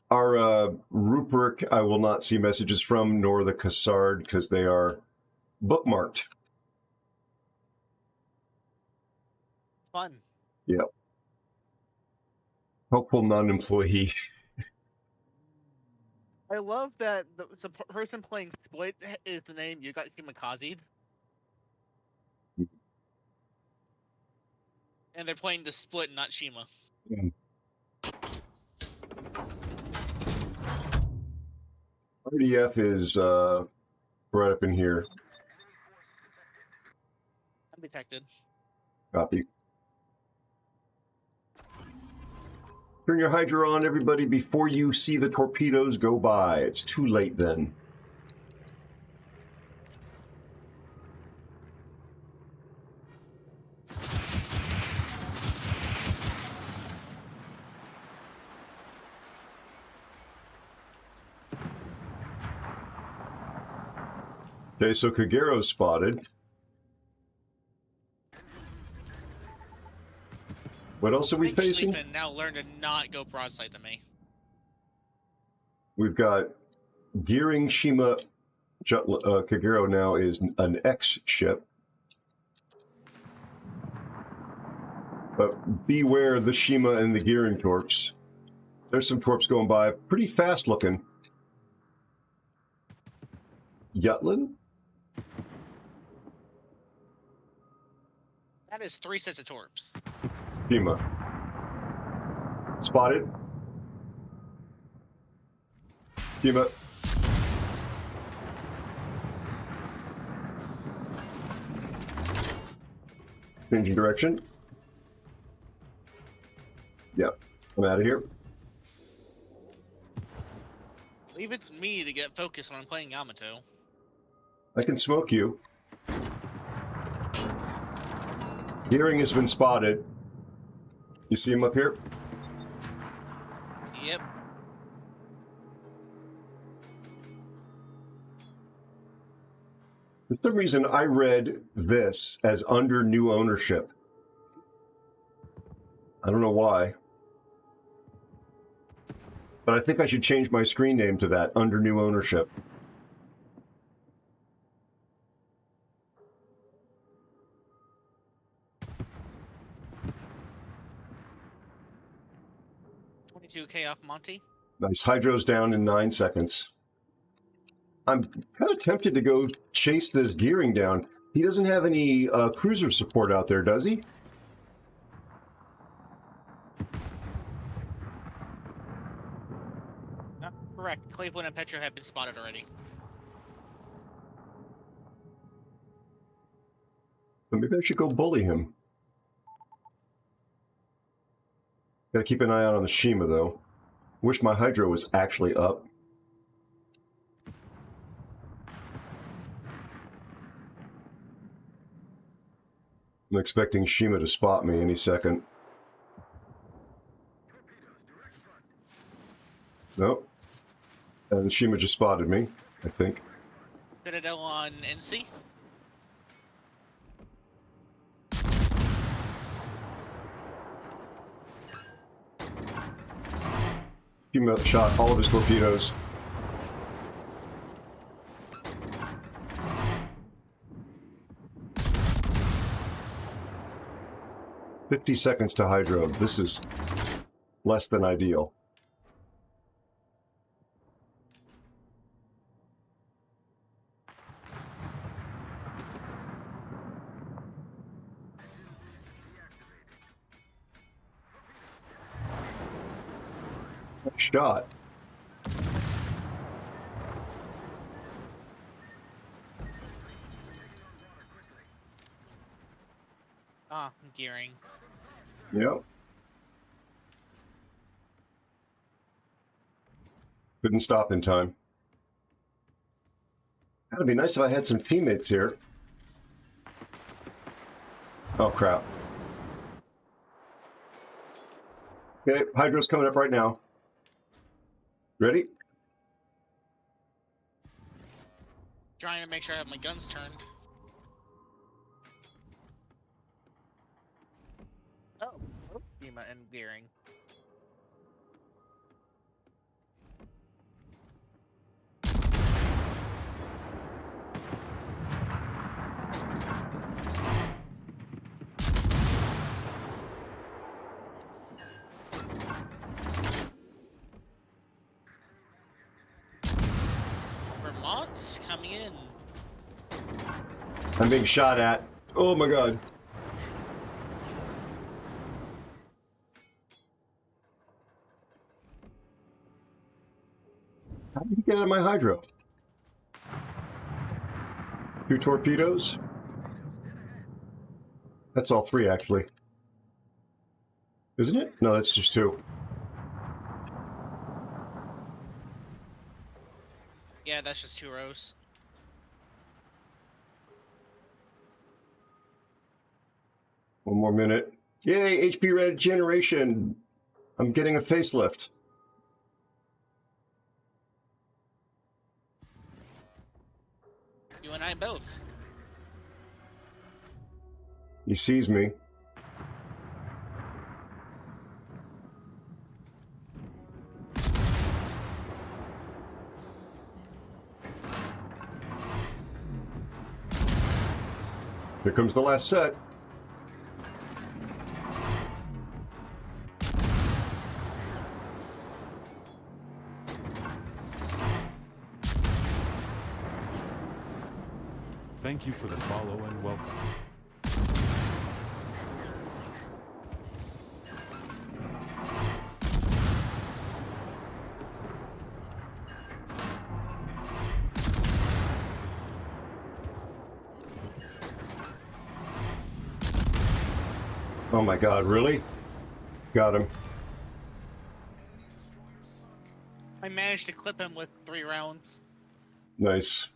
our rubric, I will not see messages from, nor the Cassard, because they are bookmarked. Fun. Yep. Helpful non-employee. I love that the person playing Split is the name you got Kimikaze. And they're playing the Split, not Shima. RDF is right up in here. Undetected. Copy. Turn your Hydra on, everybody, before you see the torpedoes go by. It's too late then. Okay, so Kagero's spotted. What else are we facing? Can now learn to not go broadside to me. We've got Gearing Shima. Kagero now is an X ship. But beware the Shima and the Gearing torps. There's some torps going by. Pretty fast looking. Jutland? That is 3 sets of torps. Shima. Spotted. Shima. Changing direction. Yep. I'm out of here. Leave it to me to get focused when I'm playing Yamato. I can smoke you. Gearing has been spotted. You see him up here? Yep. For some reason, I read this as under new ownership. I don't know why. But I think I should change my screen name to that, under new ownership. $22K off Monty. Nice. Hydro's down in 9 seconds. I'm kind of tempted to go chase this Gearing down. He doesn't have any cruiser support out there, does he? Correct. Cleveland and Petro have been spotted already. But maybe I should go bully him. Gotta keep an eye out on the Shima, though. Wish my Hydro was actually up. I'm expecting Shima to spot me any second. Nope. And Shima just spotted me, I think. Citadel on NC. Shima shot all of his torpedoes. "50 seconds to Hydro. This is less than ideal." Shot. Gearing. Yep. Couldn't stop in time. That'd be nice if I had some teammates here. Oh, crap. Okay, Hydro's coming up right now. Ready? Trying to make sure I have my guns turned. Oh, Shima and Gearing. Vermont's coming in. I'm being shot at. Oh my god. How did he get out of my Hydro? 2 torpedoes? That's all 3, actually. Isn't it? No, that's just 2. Yeah, that's just 2 rows. One more minute. Yay, HP regeneration! I'm getting a facelift. You You and I both. He sees me. Here comes the last set. Thank you for the follow and welcome. Oh my God, really? Got him. I managed to clip him with 3 rounds. Nice.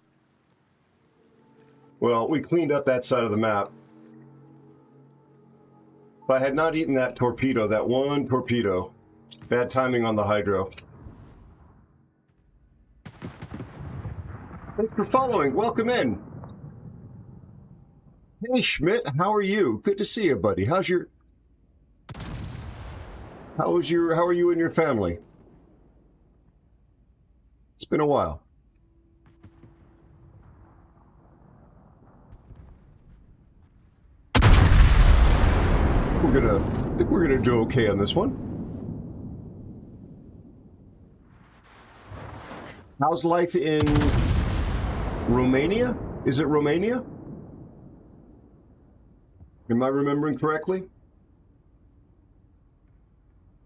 Well, we cleaned up that side of the map. If I had not eaten that torpedo, that one torpedo, bad timing on the hydro. Thanks for following. Welcome in. Hey, Schmidt, how are you? Good to see you, buddy. How are you and your family? It's been a while. I think we're gonna do okay on this one. How's life in Romania? Is it Romania? Am I remembering correctly?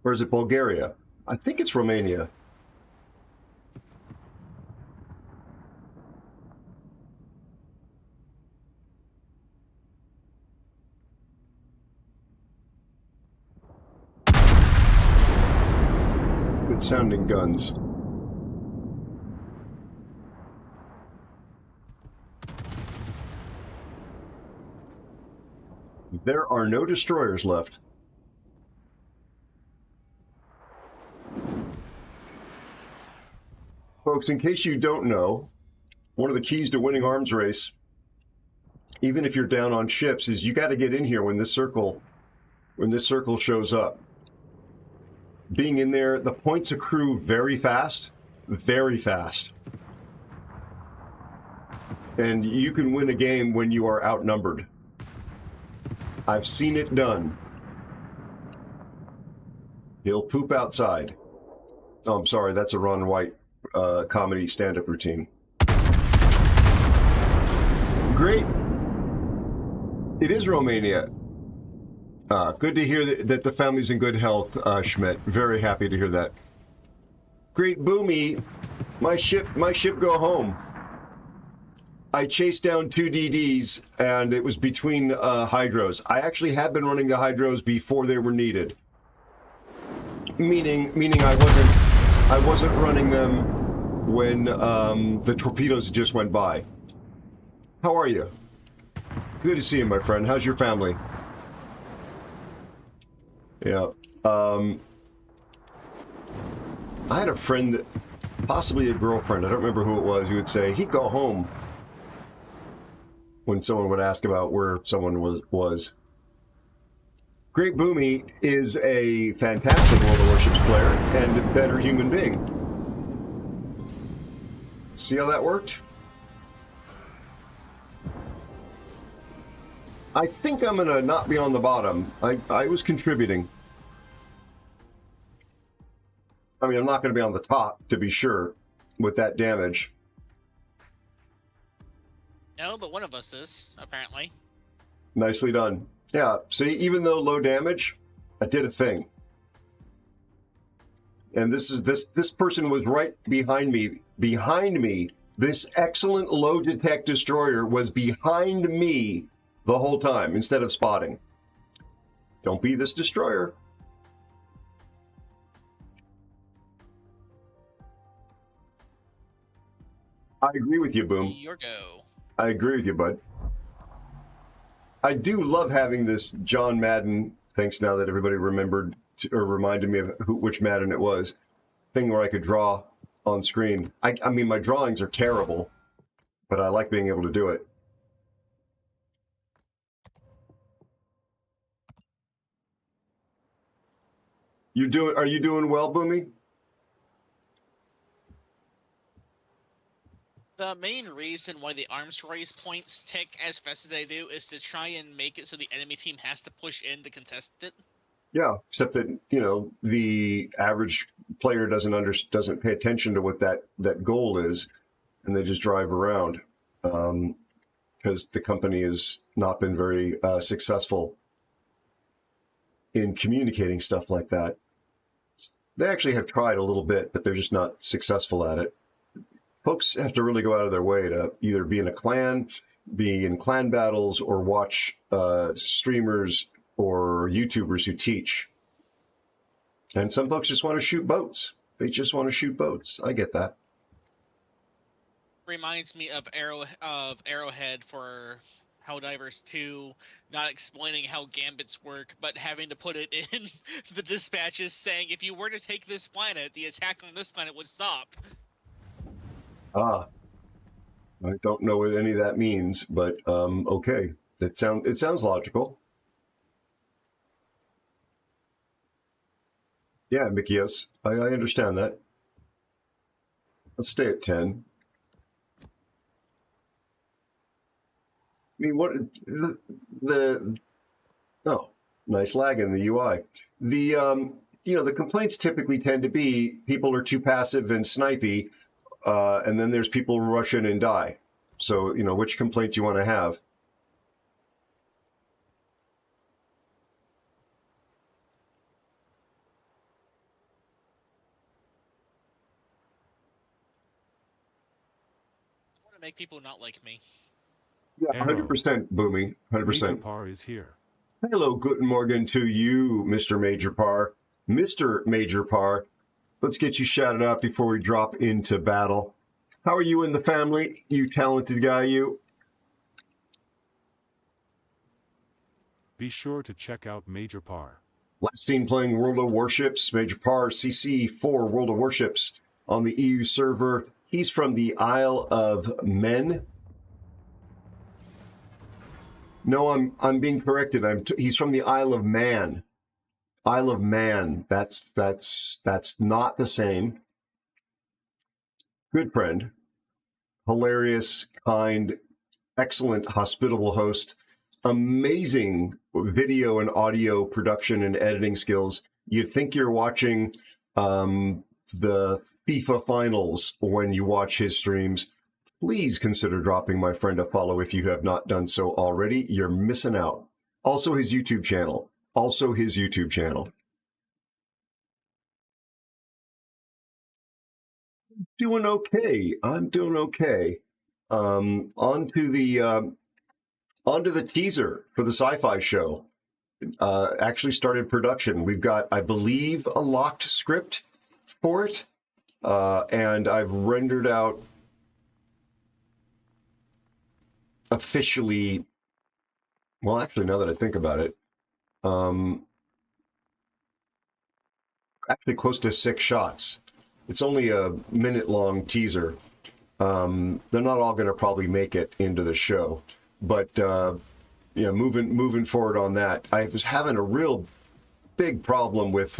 Or is it Bulgaria? I think it's Romania. Good sounding guns. There are no destroyers left. Folks, in case you don't know, one of the keys to winning arms race, even if you're down on ships, is you got to get in here when this circle shows up. Being in there, the points accrue very fast, very fast. And you can win a game when you are outnumbered. I've seen it done. He'll poop outside. Oh, I'm sorry, that's a Ron White comedy stand-up routine. Great. It is Romania. Good to hear that the family's in good health, Schmidt. Very happy to hear that. Great Boomy, my ship go home. I chased down 2 DDs, and it was between hydros. I actually had been running the hydros before they were needed. Meaning I wasn't running them when the torpedoes just went by. How are you? Good to see you, my friend. How's your family? Yeah. I had a friend, that, possibly a girlfriend, I don't remember who it was, who would say he'd go home when someone would ask about where someone was. Great Boomy is a fantastic World of Warships player and a better human being. See how that worked? I think I'm gonna not be on the bottom. I was contributing. I mean, I'm not gonna be on the top, to be sure, with that damage. No, but one of us is, apparently. Nicely done. Yeah, see, even though low damage, I did a thing. And this person was right behind me. Behind me, this excellent low detect destroyer was behind me the whole time instead of spotting. Don't be this destroyer. I agree with you, Boom. Your go. I agree with you, bud. I do love having this John Madden, thanks now that everybody remembered or reminded me of which Madden it was, thing where I could draw on screen. I mean, my drawings are terrible, but I like being able to do it. Are you doing well, Boomy? The main reason why the arms race points tick as fast as they do is to try and make it so the enemy team has to push in to contest it. Yeah, except that, you know, the average player doesn't pay attention to what that goal is, and they just drive around because the company has not been very successful in communicating stuff like that. They actually have tried a little bit, but they're just not successful at it. Folks have to really go out of their way to either be in a clan, be in clan battles, or watch streamers or YouTubers who teach. And some folks just want to shoot boats. They just want to shoot boats. I get that. Reminds me of Arrowhead for Helldivers 2, not explaining how gambits work, but having to put it in the dispatches saying if you were to take this planet, the attack on this planet would stop. Ah, I don't know what any of that means, but okay. It sounds logical. Yeah, Mikios, I understand that. Let's stay at 10. I mean, what oh, nice lag in the UI. The complaints typically tend to be people are too passive and snipey, and then there's people who rush in and die. So, which complaint do you want to have? I want to make people not like me. Yeah, 100% Boomy, 100%. Major Par is here. Hello, guten Morgen to you, Mr. Major Par. Mr. Major Par, let's get you shouted out before we drop into battle. How are you and the family, you talented guy, you? Be sure to check out Major Par. Last seen playing World of Warships, Major Par, CC for World of Warships on the EU server. He's from the Isle of Men. No, I'm being corrected. He's from the Isle of Man. Isle of Man. That's not the same. Good friend. Hilarious, kind, excellent, hospitable host. Amazing video and audio production and editing skills. You'd think you're watching the FIFA finals when you watch his streams. Please consider dropping my friend a follow if you have not done so already. You're missing out. Also his YouTube channel. Doing okay. I'm doing okay. On to the teaser for the sci-fi show. Actually started production. We've got, I believe, a locked script for it. And I've rendered out officially, well, actually, now that I think about it, actually close to 6 shots. It's only a minute-long teaser. They're not all going to probably make it into the show, but yeah, moving forward on that, I was having a real big problem with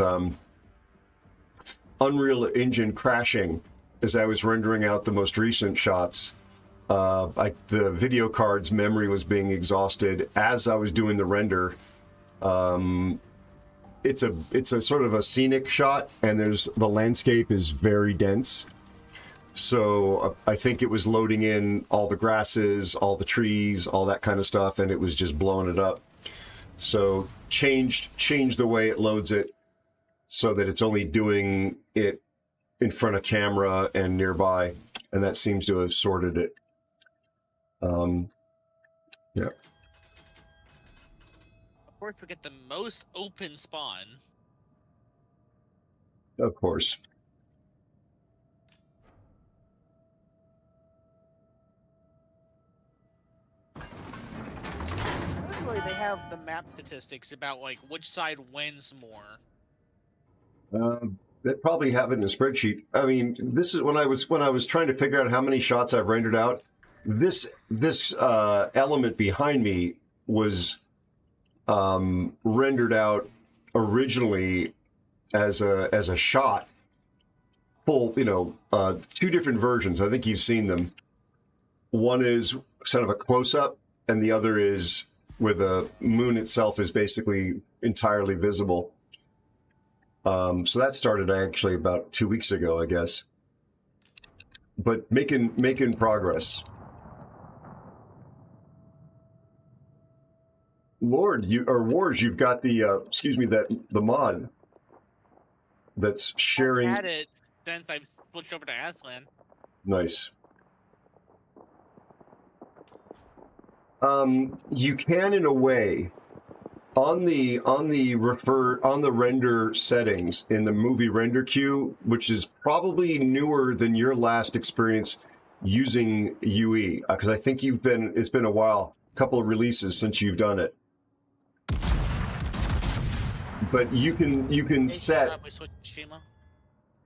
Unreal Engine crashing as I was rendering out the most recent shots. The video card's memory was being exhausted as I was doing the render. It's a sort of a scenic shot, and the landscape is very dense. So I think it was loading in all the grasses, all the trees, all that kind of stuff, and it was just blowing it up. So changed the way it loads it so that it's only doing it in front of camera and nearby, and that seems to have sorted it. Yeah. Of course, we get the most open spawn. Of course. Usually they have the map statistics about like which side wins more. They probably have it in a spreadsheet. I mean, this is when I was trying to figure out how many shots I've rendered out. this element behind me was rendered out originally as a shot, full, two different versions. I think you've seen them. One is sort of a close-up, and the other is where the moon itself is basically entirely visible. So that started actually about 2 weeks ago, I guess. But making progress. Lord, Wars, you've got the the mod that's sharing. I've had it since I switched over to Aslan. Nice. You can, in a way, on the render settings in the movie render queue, which is probably newer than your last experience using UE, because I think it's been a while, a couple of releases since you've done it. But you can set.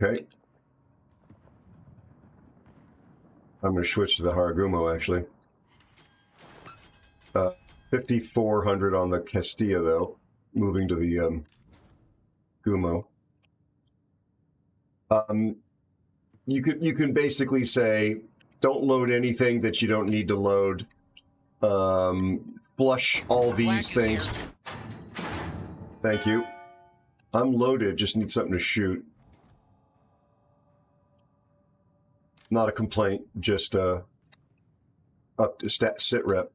Okay. I'm going to switch to the Haragumo, actually. 5,400 on the Castilla, though. Moving to the Gumo. You can basically say, don't load anything that you don't need to load. Flush all these things. Thank you. I'm loaded, just need something to shoot. Not a complaint, just up to sit rep.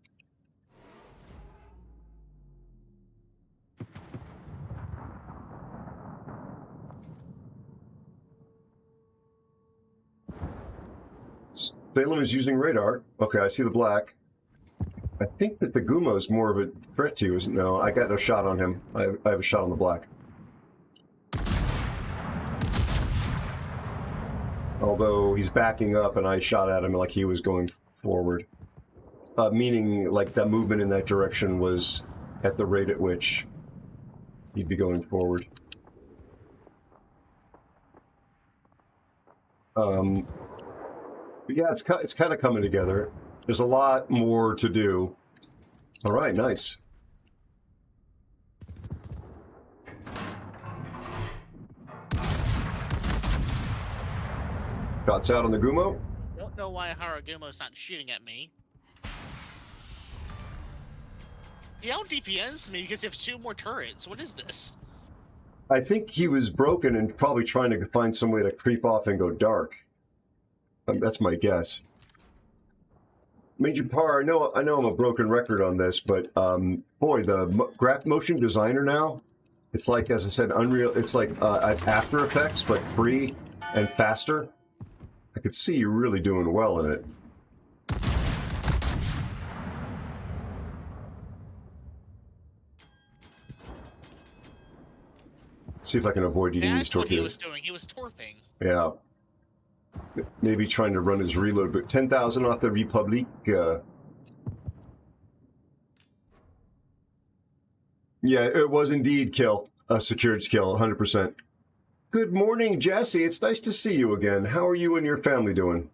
Salem is using radar. Okay, I see the black. I think that the Gumo is more of a threat to you, isn't it? No, I got no shot on him. I have a shot on the black. Although he's backing up and I shot at him like he was going forward. Meaning like that movement in that direction was at the rate at which he'd be going forward. Yeah, it's kind of coming together. There's a lot more to do. All right, nice. Shots out on the Gumo. Don't know why Haragumo's not shooting at me. He out DPNs me because he has 2 more turrets. What is this? I think he was broken and probably trying to find some way to creep off and go dark. That's my guess. Major Par, I know I'm a broken record on this, but boy, the motion designer now, it's like, as I said, Unreal. It's like After Effects, but free and faster. I could see you really doing well in it. See if I can avoid eating these torpedoes. He was doing. He was torping. Yeah. Maybe trying to run his reload, but 10,000 off the Republic. Yeah, it was indeed a secured kill, 100%. Good morning, Jesse. It's nice to see you again. How are you and your family doing?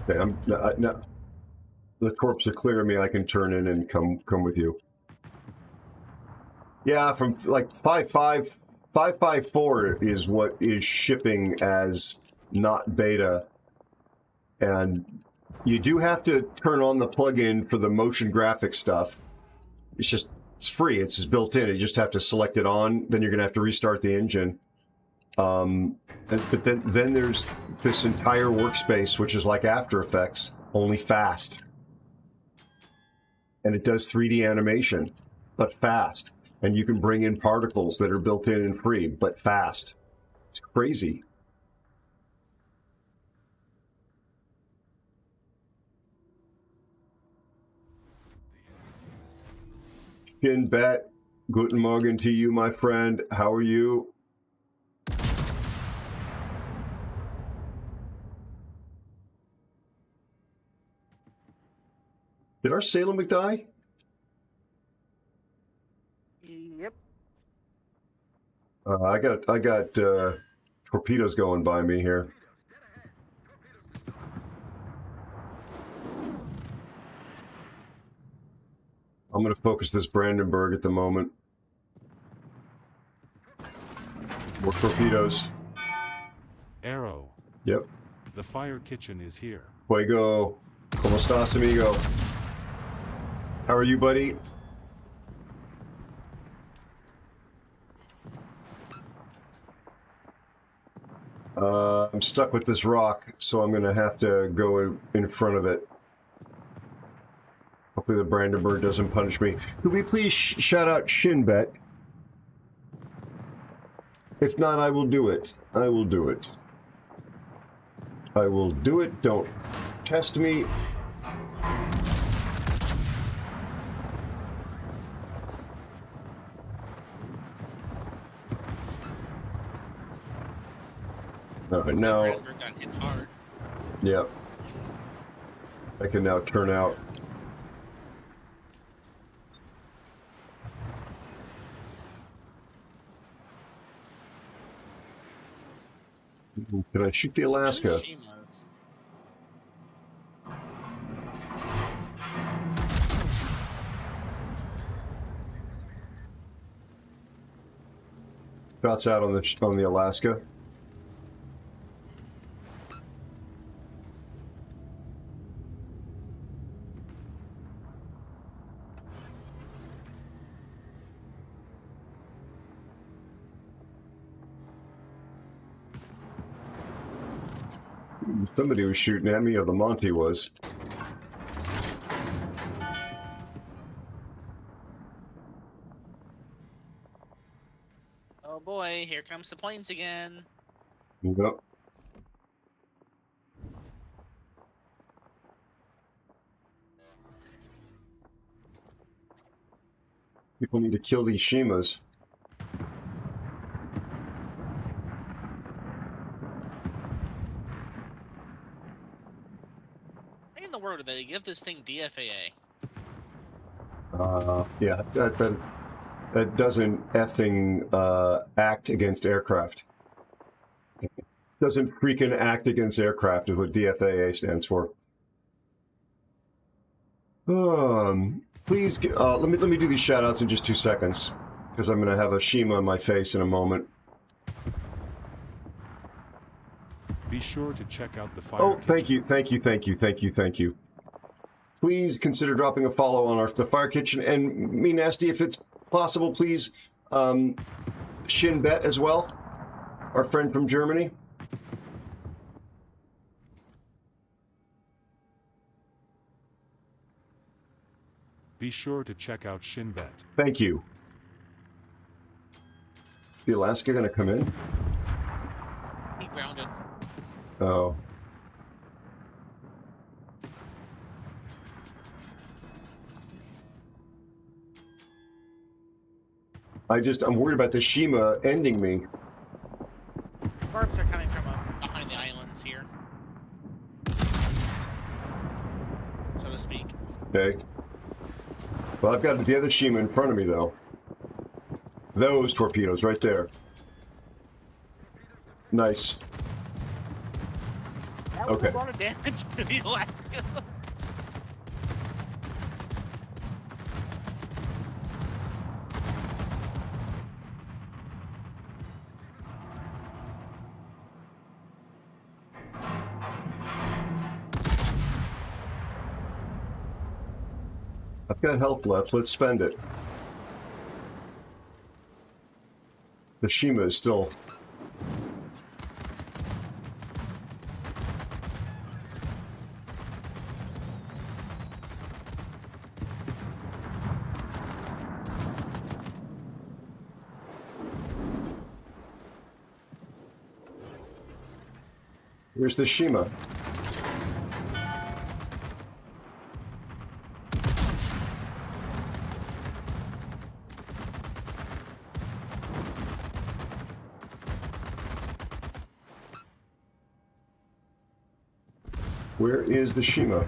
Okay, no, the corpse are clear of me. I can turn in and come with you. Yeah, from like 554 is what is shipping as not beta. And you do have to turn on the plugin for the motion graphic stuff. It's free. It's just built in. You just have to select it on. Then you're going to have to restart the engine. But then there's this entire workspace, which is like After Effects, only fast. And it does 3D animation, but fast. And you can bring in particles that are built in and free, but fast. It's crazy. Shin Bet, guten Morgen to you, my friend. How are you? Did our Salem die? Yep. I got torpedoes going by me here. I'm going to focus this Brandenburg at the moment. More torpedoes. Aero. Yep. The fire kitchen is here. Fuego. ¿Cómo estás, amigo? How are you, buddy? I'm stuck with this rock, so I'm going to have to go in front of it. Hopefully the Brandenburg doesn't punish me. Could we please shout out Shinbet? If not, I will do it. I will do it. I will do it. Don't test me. All right, now. Got hit hard. Yep. I can now turn out. Can I shoot the Alaska? Shots out on the Alaska. Somebody was shooting at me, or the Monty was. Oh boy, here comes the planes again. Yep. People need to kill these Shimas. Why in the world did they give this thing DFAA? Yeah, that doesn't effing act against aircraft. Doesn't freaking act against aircraft is what DFAA stands for. Please, let me do these shout-outs in just 2 seconds, because I'm going to have a Shima in my face in a moment. Be sure to check out the fire. Oh, thank you. Please consider dropping a follow on the Fire Kitchen, and me nasty, if it's possible, please, Shinbet as well, our friend from Germany. Be sure to check out Shinbet. Thank you. The Alaska gonna come in? He grounded. Oh. I'm worried about the Shima ending me. Sparks are coming from behind the islands here, so to speak. Okay. Well, I've got the other Shima in front of me, though. Those torpedoes right there. Nice. That was Okay. a lot of damage to the Alaska. I've got health left. Let's spend it. The Shima is still... Where's the Shima? Where is the Shima?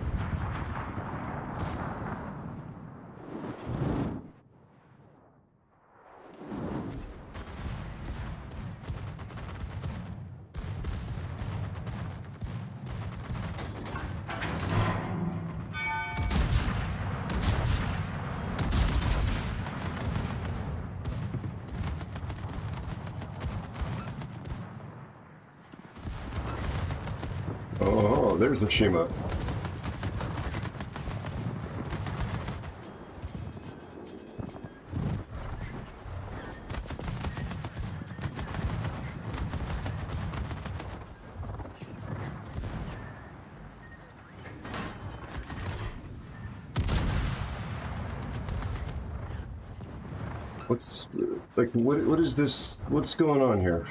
Oh, there's the Shima. What's like what is this? What's going on here?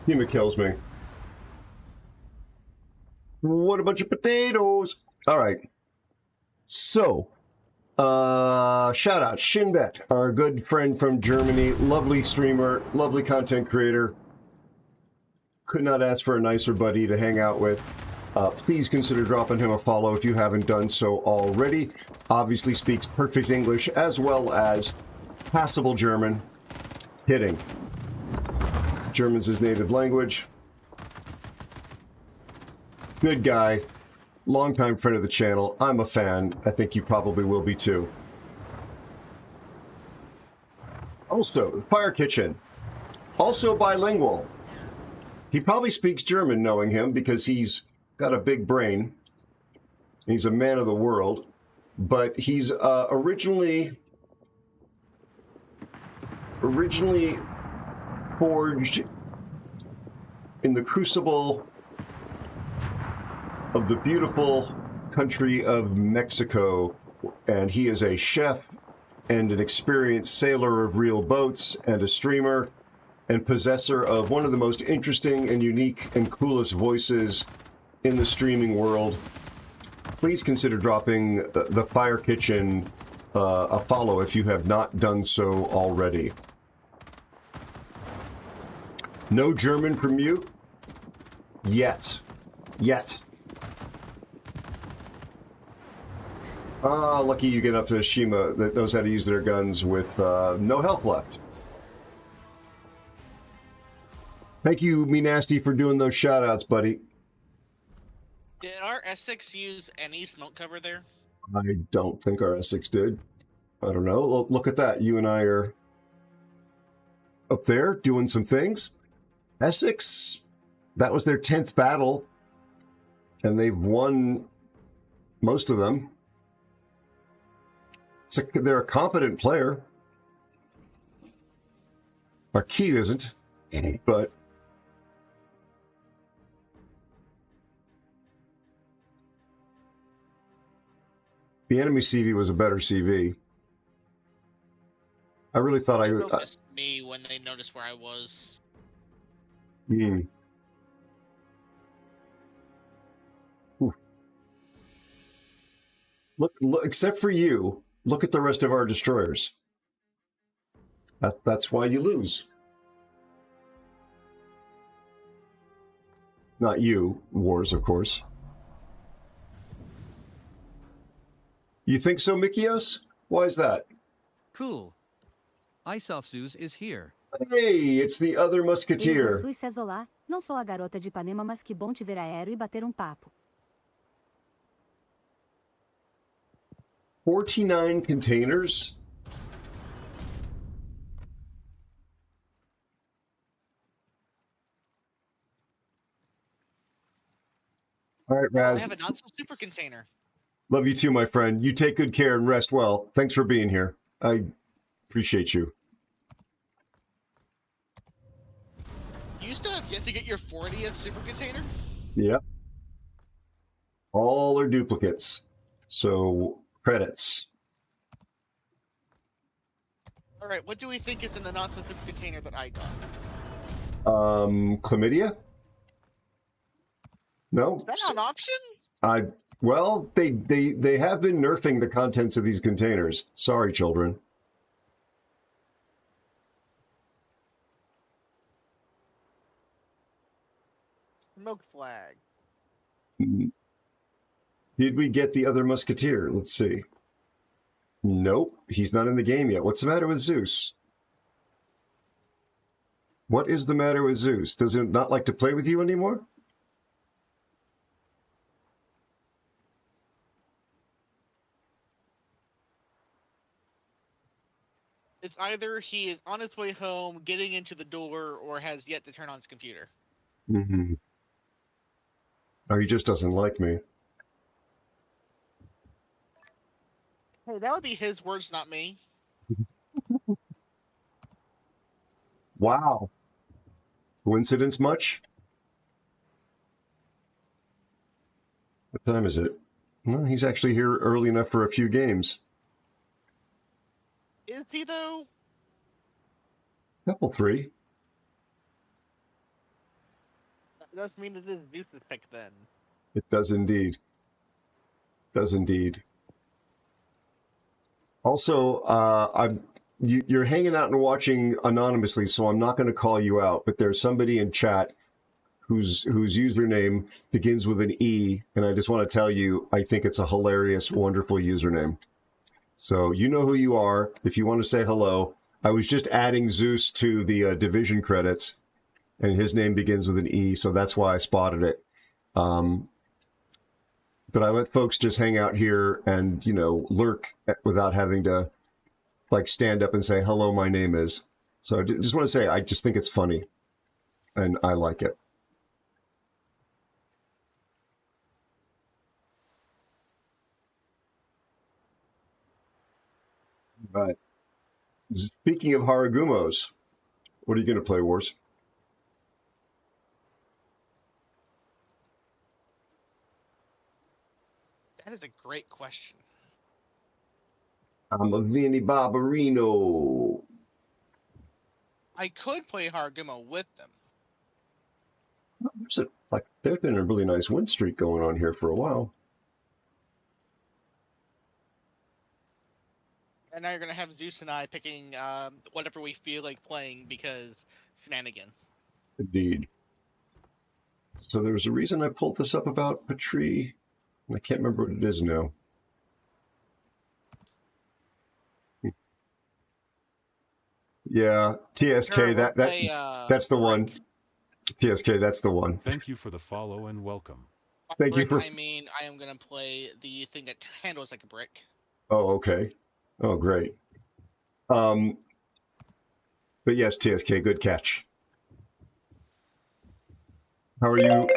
Hema kills me. What a bunch of potatoes. All right. So, shout out Shinbet, our good friend from Germany, lovely streamer, lovely content creator. Could not ask for a nicer buddy to hang out with. Please consider dropping him a follow if you haven't done so already. Obviously speaks perfect English as well as passable German. Hitting. German's his native language. Good guy. Longtime friend of the channel. I'm a fan. I think you probably will be too. Also, Fire Kitchen. Also bilingual. He probably speaks German knowing him because he's got a big brain. He's a man of the world. But he's originally forged in the crucible of the beautiful country of Mexico, and he is a chef and an experienced sailor of real boats and a streamer and possessor of one of the most interesting and unique and coolest voices in the streaming world. Please consider dropping the Fire Kitchen a follow if you have not done so already. No German from you? Yet. Ah, lucky you get up to a Shima that knows how to use their guns with no health left. Thank you, Me Nasty, for doing those shout-outs, buddy. Did our S6 use any smoke cover there? I don't think our S6 did. I don't know. Look at that. You and I are up there doing some things. Essex, that was their 10th battle, and they've won most of them. They're a competent player. Our key isn't, but the enemy CV was a better CV. I really thought They noticed me when they noticed where I was. Look, except for you, look at the rest of our destroyers. That's why you lose. Not you, Wars, of course. You think so, Mikios? Why is that? Cool. Zeus is here. Hey, it's the other musketeer. Jesus says olá. Não sou a garota de Ipanema, mas que bom te ver aéreo e bater papo. 49 containers? All right, Raz. I have a not so super container. Love you too, my friend. You take good care and rest well. Thanks for being here. I appreciate you. You still have yet to get your 40th super container? Yep. All are duplicates. So, credits. All right, what do we think is in the not so super container that I got? Chlamydia? No? Is that an option? Well, they have been nerfing the contents of these containers. Sorry, children. Smoke flag. Did we get the other musketeer? Let's see. Nope, he's not in the game yet. What's the matter with Zeus? What is the matter with Zeus? Does it not like to play with you anymore? It's either he is on his way home, getting into the door, or has yet to turn on his computer. Mm-hmm. Or he just doesn't like me. Hey, that would be his words, not me. Wow. Coincidence much? What time is it? Well, he's actually here early enough for a few games. Is he, though? Couple 3. That does mean it is Zeus's pick, then. It does indeed. Does indeed. Also, you're hanging out and watching anonymously, so I'm not going to call you out, but there's somebody in chat whose username begins with an E, and I just want to tell you, I think it's a hilarious, wonderful username. So you know who you are. If you want to say hello, I was just adding Zeus to the division credits, and his name begins with an E, so that's why I spotted it. But I let folks just hang out here and, you know, lurk without having to, like, stand up and say, hello, my name is. So I just want to say, I just think it's funny, and I like it. Right. Speaking of Haragumos, what are you going to play, Wars? That is a great question. I'm a Vinny Barbarino. I could play Haragumo with them. There's been a really nice win streak going on here for a while. And now you're going to have Zeus and I picking whatever we feel like playing because shenanigans. Indeed. So there was a reason I pulled this up about Patri. I can't remember what it is now. Yeah, TSK, that's the one. TSK, that's the one. Thank you for the follow and welcome. Thank brick, you for... I mean, I am going to play the thing that handles like a brick. Oh, okay. Oh, great. But yes, TSK, good catch. How are you?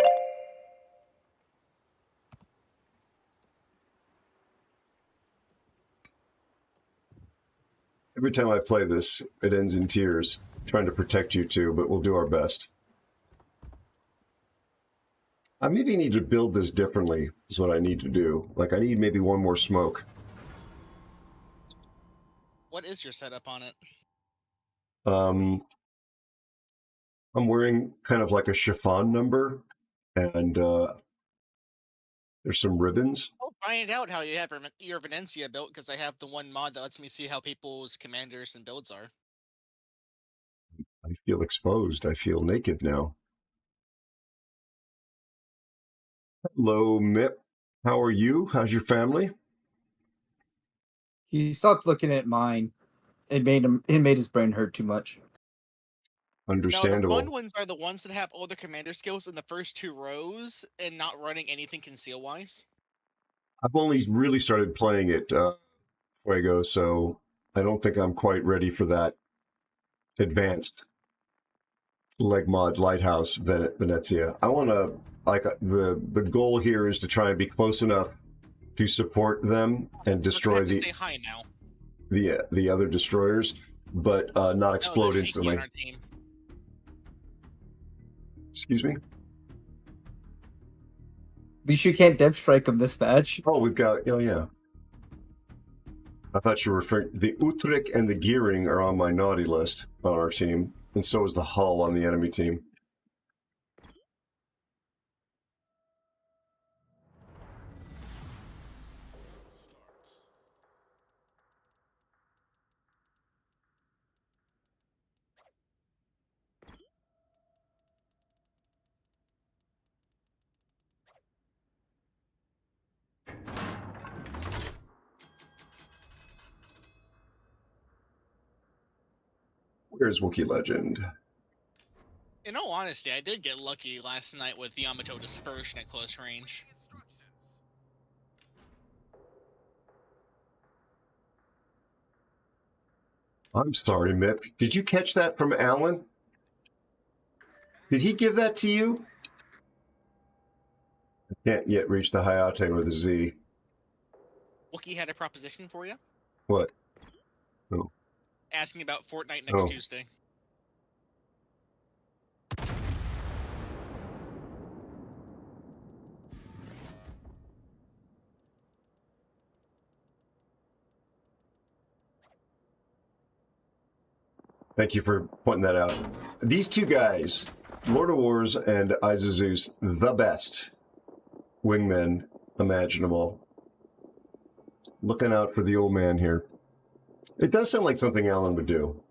Every time I play this, it ends in tears. I'm trying to protect you two, but we'll do our best. I maybe need to build this differently, is what I need to do. Like, I need maybe one more smoke. What is your setup on it? I'm wearing kind of like a chiffon number, and there's some ribbons. I'll find out how you have your Venencia built, because I have the one mod that lets me see how people's commanders and builds are. I feel exposed. I feel naked now. Hello, Mip. How are you? How's your family? He stopped looking at mine. It made his brain hurt too much. Understandable. No, the fun ones are the ones that have all the commander skills in the first 2 rows and not running anything conceal-wise. I've only really started playing it, Fuego, so I don't think I'm quite ready for that advanced leg mod Lighthouse Venezia. I want to, like, the goal here is to try and be close enough to support them and destroy stay high now. the other destroyers, but not explode instantly. Excuse me? We sure can't dev strike him this match. Oh, we've got, oh yeah. I thought you were referring, the Utrecht and the Gearing are on my naughty list on our team, and so is the Hull on the enemy team. Where's Wookiee Legend? In all honesty, I did get lucky last night with Yamato Dispersion at close range. I'm sorry, Mip. Did you catch that from Alan? Did he give that to you? I can't yet reach the Hayate or the Z. Wookie had a proposition for you. What? Oh. Asking about Fortnite next Tuesday. Thank you for pointing that out. These two guys, Lord of Wars and Izazus, the best wingmen imaginable. Looking out for the old man here. It does sound like something Alan would do.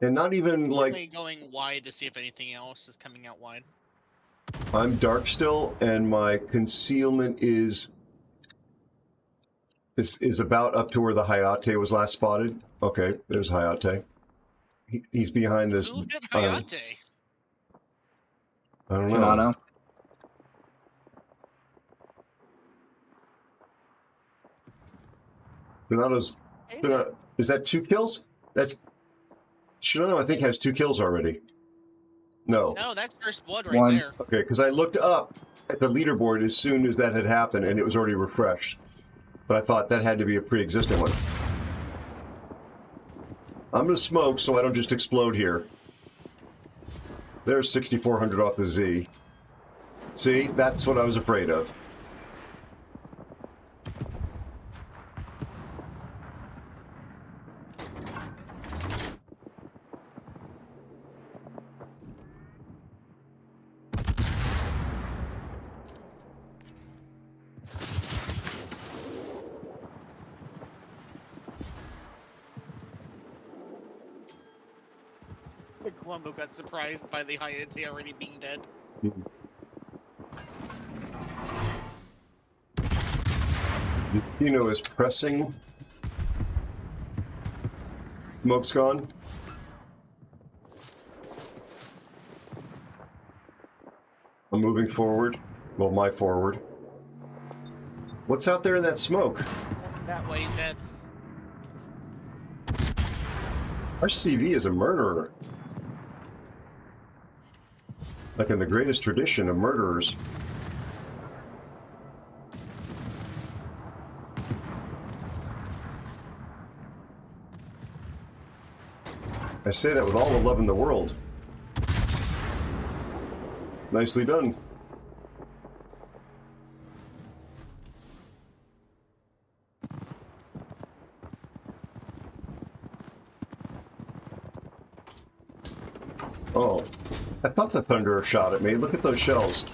And not even like... Only going wide to see if anything else is coming out wide. I'm dark still, and my concealment is about up to where the Hayate was last spotted. Okay, there's Hayate. He's behind this. Look at Hayate. I don't know. Shimano. Shimano's. Is that 2 kills? That's Shimano. I think has 2 kills already. No. No, that's first blood right there. Okay, because I looked up at the leaderboard as soon as that had happened, and it was already refreshed. But I thought that had to be a pre-existing one. I'm going to smoke so I don't just explode here. There's 6,400 off the Z. See, that's what I was afraid of. Columbo got surprised by the Hayate already being dead. Dino is pressing. Smoke's gone. I'm moving forward. Well, my forward. What's out there in that smoke? That way, Zed. Our CV is a murderer. Like in the greatest tradition of murderers. I say that with all the love in the world. Nicely done. Oh, I thought the Thunderer shot at me. Look at those shells.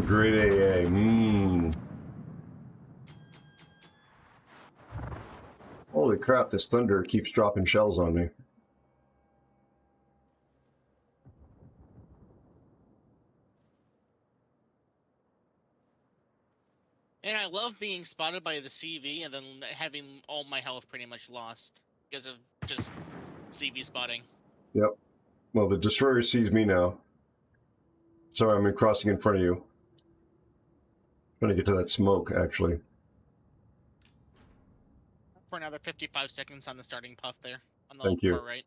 Great AA. Holy crap, this Thunder keeps dropping shells on me. And I love being spotted by the CV and then having all my health pretty much lost because of just CV spotting. Yep. Well, the Destroyer sees me now. Sorry, I'm crossing in front of you. Trying to get to that smoke, actually. For another 55 seconds on the starting puff there. On the Thank you. far right.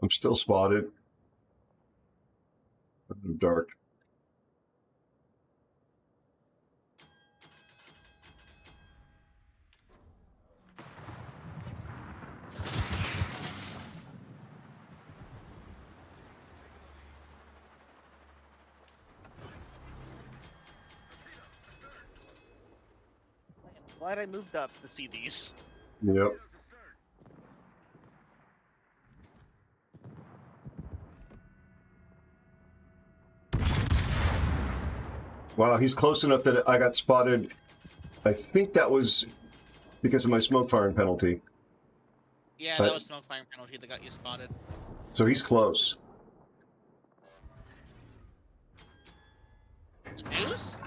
I'm still spotted. I'm dark. Glad I moved up to see these. Yep. Wow, he's close enough that I got spotted. I think that was because of my smoke firing penalty. Yeah, that was smoke firing penalty that got you spotted. So he's close. News?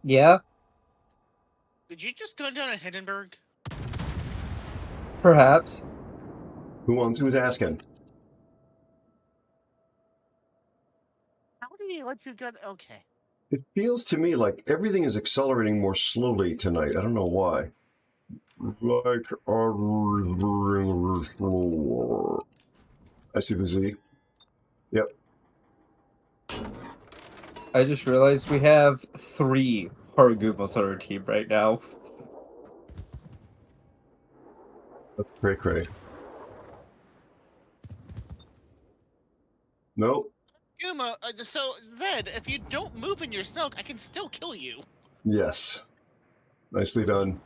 Yeah, Did you just go down to Hindenburg? perhaps. Who's asking? How did he let you get? Okay. It feels to me like everything is accelerating more slowly tonight. I don't know why. Like I see the Z. Yep. I just realized we have 3 Harugumos on our team right now. That's cray. Nope. Guma, so Zed, if you don't move in your smoke, I can still kill you. Yes. Nicely done.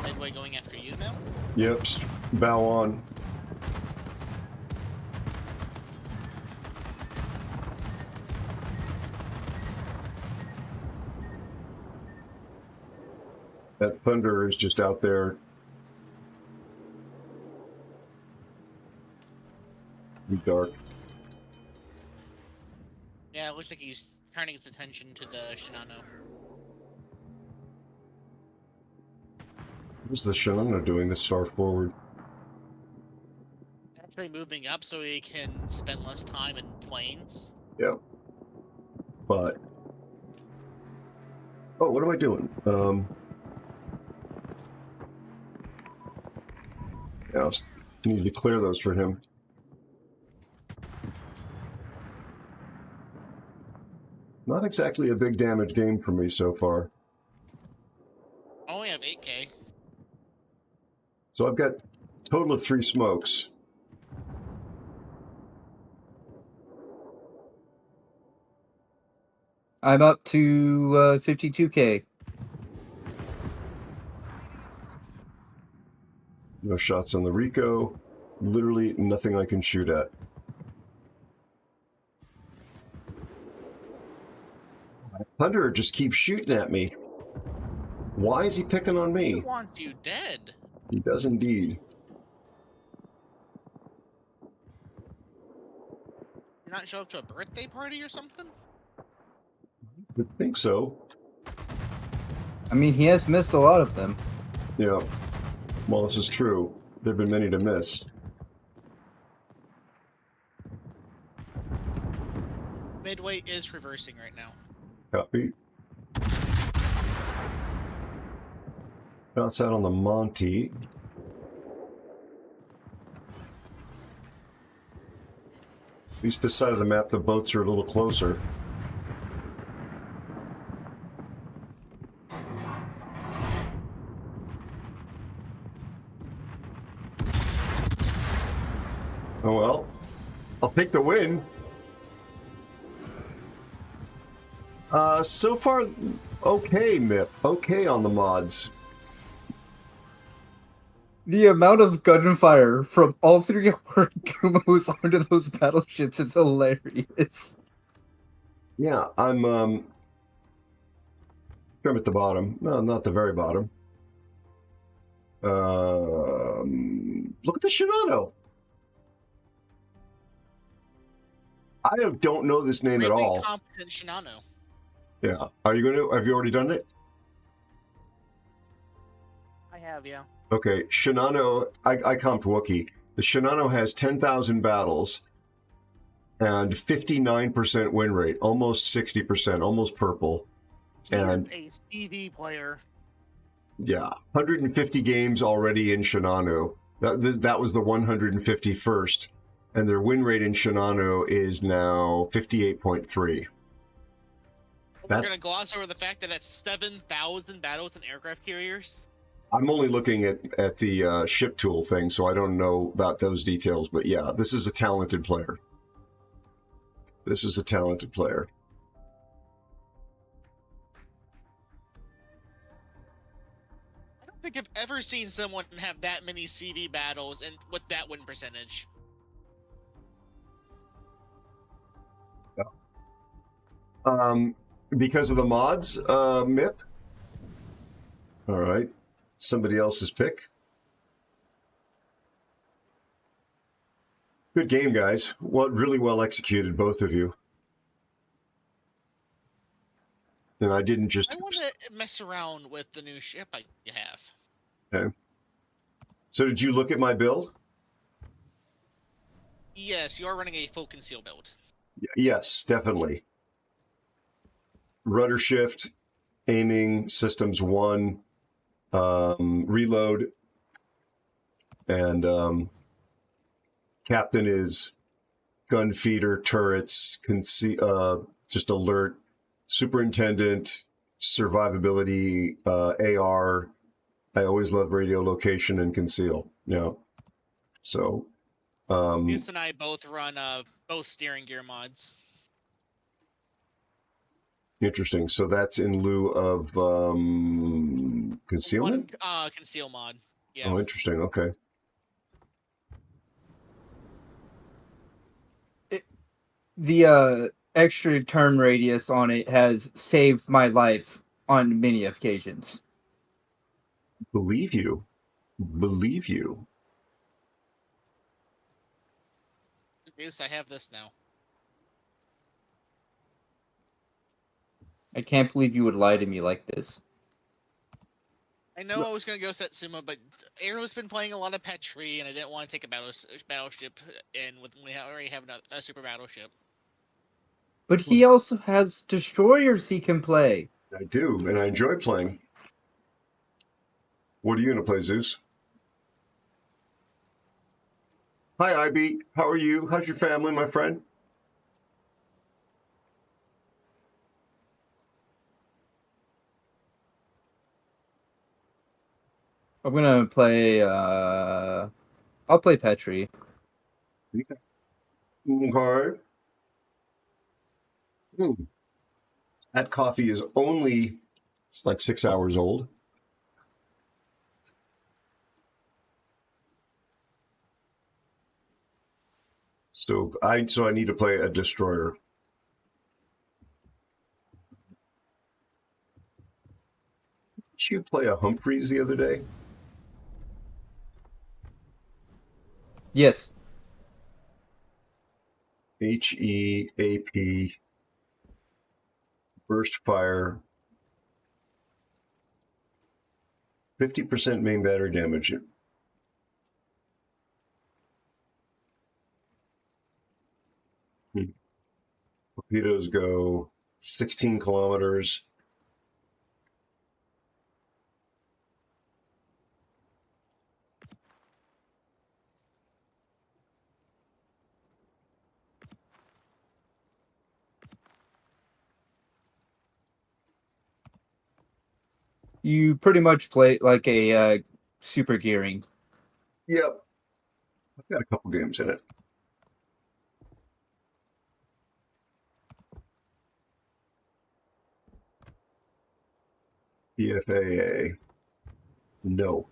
Midway going after you now? Yep. Bow on. That thunder is just out there. Be dark. Yeah, it looks like he's turning his attention to the Shinano. What's the Shinano doing this far forward? Actually moving up so he can spend less time in planes. Yep. But oh, what am I doing? Yeah, I need to clear those for him. Not exactly a big damage game for me so far. I only have 8k. So I've got a total of 3 smokes. I'm up to 52k. No shots on the Rico. Literally nothing I can shoot at. Thunder just keeps shooting at me. Why is he picking on me? He wants you dead. He does indeed. You're not show up to a birthday party or something? Would think so. I mean, he has missed a lot of them. Yeah. Well, this is true. There have been many to miss. Midway is reversing right now. Copy. Bounce out on the Monty. At least this side of the map, the boats are a little closer. Oh well, I'll take the win. So far, okay, Mip. Okay on the mods. The amount of gunfire from all 3 Harugumos onto those battleships is hilarious. Yeah, I'm at the bottom. No, not the very bottom. Look at the Shinano. I don't know this name at all. Competent Shinano. Yeah. Have you already done it? I have, yeah. Okay, Shinano, I comped Wookiee. The Shinano has 10,000 battles and 59% win rate, almost 60%, almost purple. And a CV player. Yeah, 150 games already in Shinano. That was the 151st, and their win rate in Shinano is now 58.3. We're going to gloss over the fact that it's 7,000 battles in aircraft carriers. I'm only looking at the ship tool thing, so I don't know about those details. But yeah, this is a talented player. This is a talented player. I don't think I've ever seen someone have that many CV battles and with that win percentage. Yeah. Because of the mods, MIP? All right. Somebody else's pick. Good game, guys. Well, really well executed, both of you. And I didn't just... I want to mess around with the new ship you have. Okay. So did you look at my build? Yes, you are running a full conceal build. Yes, definitely. Rudder shift, aiming, systems 1, reload, and captain is gun feeder, turrets, just alert, superintendent, survivability, AR. I always love radio location and conceal. Yeah. So, Youth and I both run both steering gear mods. interesting. So that's in lieu of concealment? One conceal mod. Yeah. Oh, interesting. Okay. The extra turn radius on it has saved my life on many occasions. Believe you. Believe you. Deuce, I have this now. I can't believe you would lie to me like this. I know I was going to go Satsuma, but Aero's been playing a lot of Petri, and I didn't want to take a battleship in when we already have a super battleship. But he also has destroyers he can play. I do, and I enjoy playing. What are you going to play, Zeus? Hi, IB. How are you? How's your family, my friend? I'm gonna play. I'll play Petri. Okay. That coffee is it's like 6 hours old. So I need to play a destroyer. Did you play a Humphreys the other day? Yes. HEAP. Burst fire. 50% main battery damage. Torpedoes go 16 kilometers. You pretty much play like a super gearing. Yep. I've got a couple games in it. PFAA. No.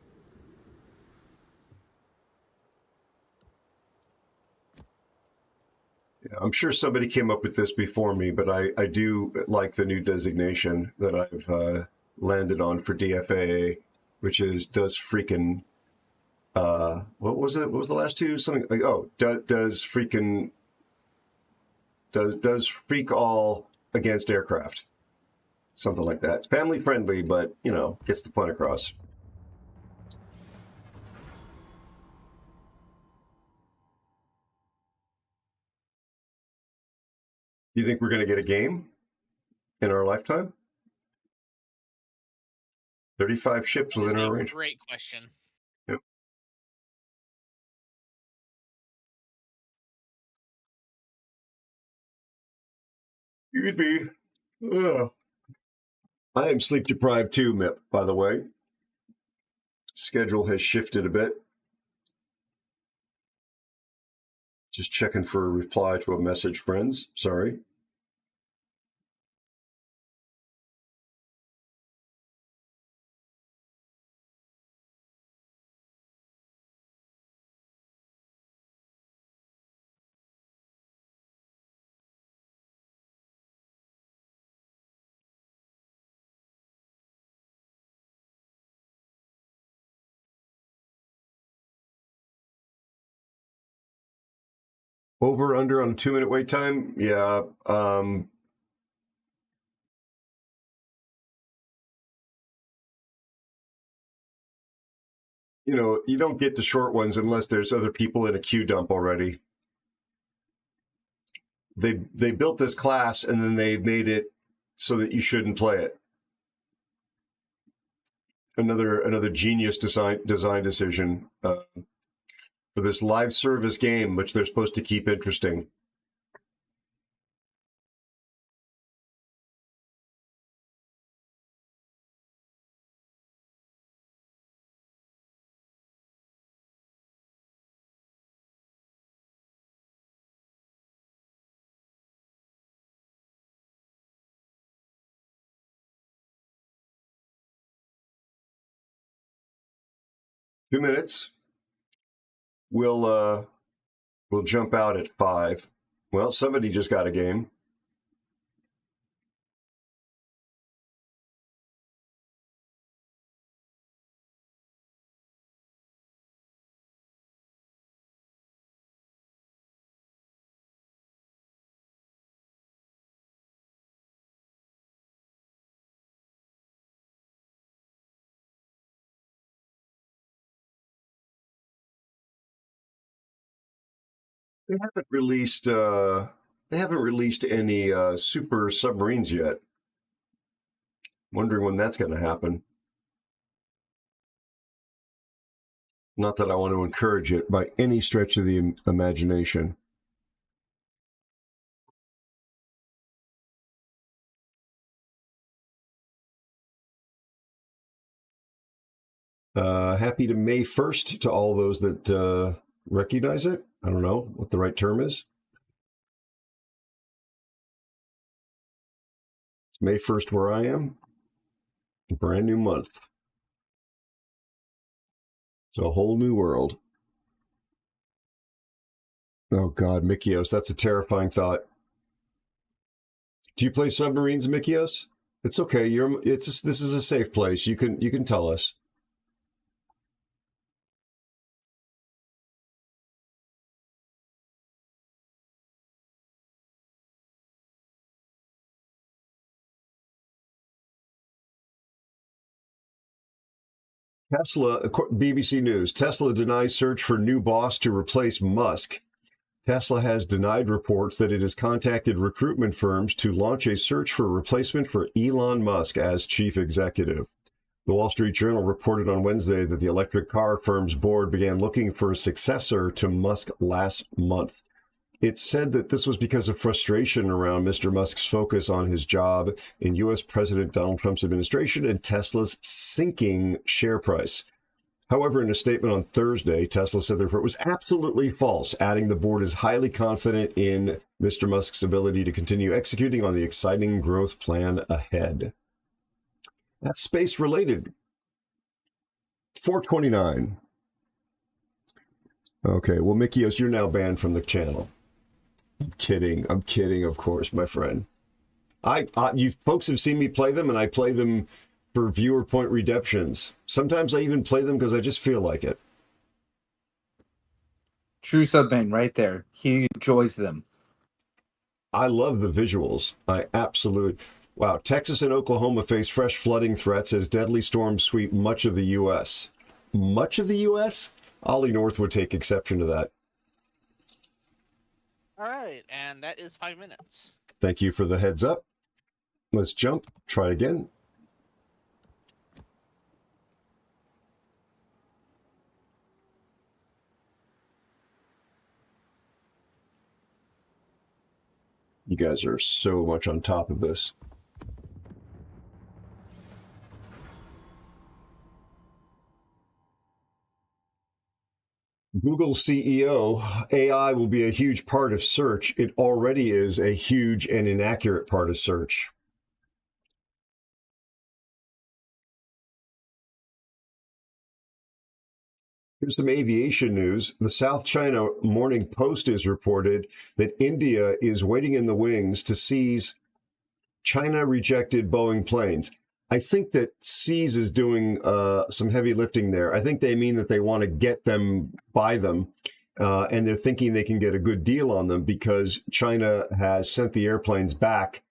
Yeah, I'm sure somebody came up with this before me, but I do like the new designation that I've landed on for DFAA, which is does freaking what was it? What was the last two? Something like does freak all against aircraft. Something like that. It's family friendly, but gets the point across. Do you think we're going to get a game in our lifetime? 35 ships within our range. Great question. Yep. You'd be. I am sleep deprived too, Mip, by the way. Schedule has shifted a bit. Just checking for a reply to a message, friends. Sorry. Over, under on a 2-minute wait time? Yeah. You know, you don't get the short ones unless there's other people in a queue dump already. They built this class and then they made it so that you shouldn't play it. Another genius design decision for this live service game, which they're supposed to keep interesting. Two minutes. We'll jump out at 5. Well, somebody just got a game. They haven't released any super submarines yet. Wondering when that's going to happen. Not that I want to encourage it by any stretch of the imagination. Happy to May 1st to all those that recognize it. I don't know what the right term is. It's May 1st where I am. A brand new month. It's a whole new world. Oh God, Mikios, that's a terrifying thought. Do you play submarines, Mikios? It's okay. This is a safe place. You can tell us. Tesla, BBC News, Tesla denies search for new boss to replace Musk. Tesla has denied reports that it has contacted recruitment firms to launch a search for a replacement for Elon Musk as chief executive. The Wall Street Journal reported on Wednesday that the electric car firm's board began looking for a successor to Musk last month. It said that this was because of frustration around Mr. Musk's focus on his job in U.S. President Donald Trump's administration and Tesla's sinking share price. However, in a statement on Thursday, Tesla said the report was absolutely false, adding the board is highly confident in Mr. Musk's ability to continue executing on the exciting growth plan ahead. That's space-related. 429. Okay, well, Mikios, you're now banned from the channel. I'm kidding, of course, my friend. You folks have seen me play them, and I play them for viewer point redemptions. Sometimes I even play them because I just feel like it. True subman right there. He enjoys them. I love the visuals. Wow, Texas and Oklahoma face fresh flooding threats as deadly storms sweep much of the U.S. Much of the U.S.? Ollie North would take exception to that. All right, and that is 5 minutes. Thank you for the heads up. Let's jump. Try again. You guys are so much on top of this. Google CEO, AI will be a huge part of search. It already is a huge and inaccurate part of search. Here's some aviation news. The South China Morning Post has reported that India is waiting in the wings to seize China-rejected Boeing planes. I think that seize is doing some heavy lifting there. I think they mean that they want to get them, buy them, and they're thinking they can get a good deal on them because China has sent the airplanes back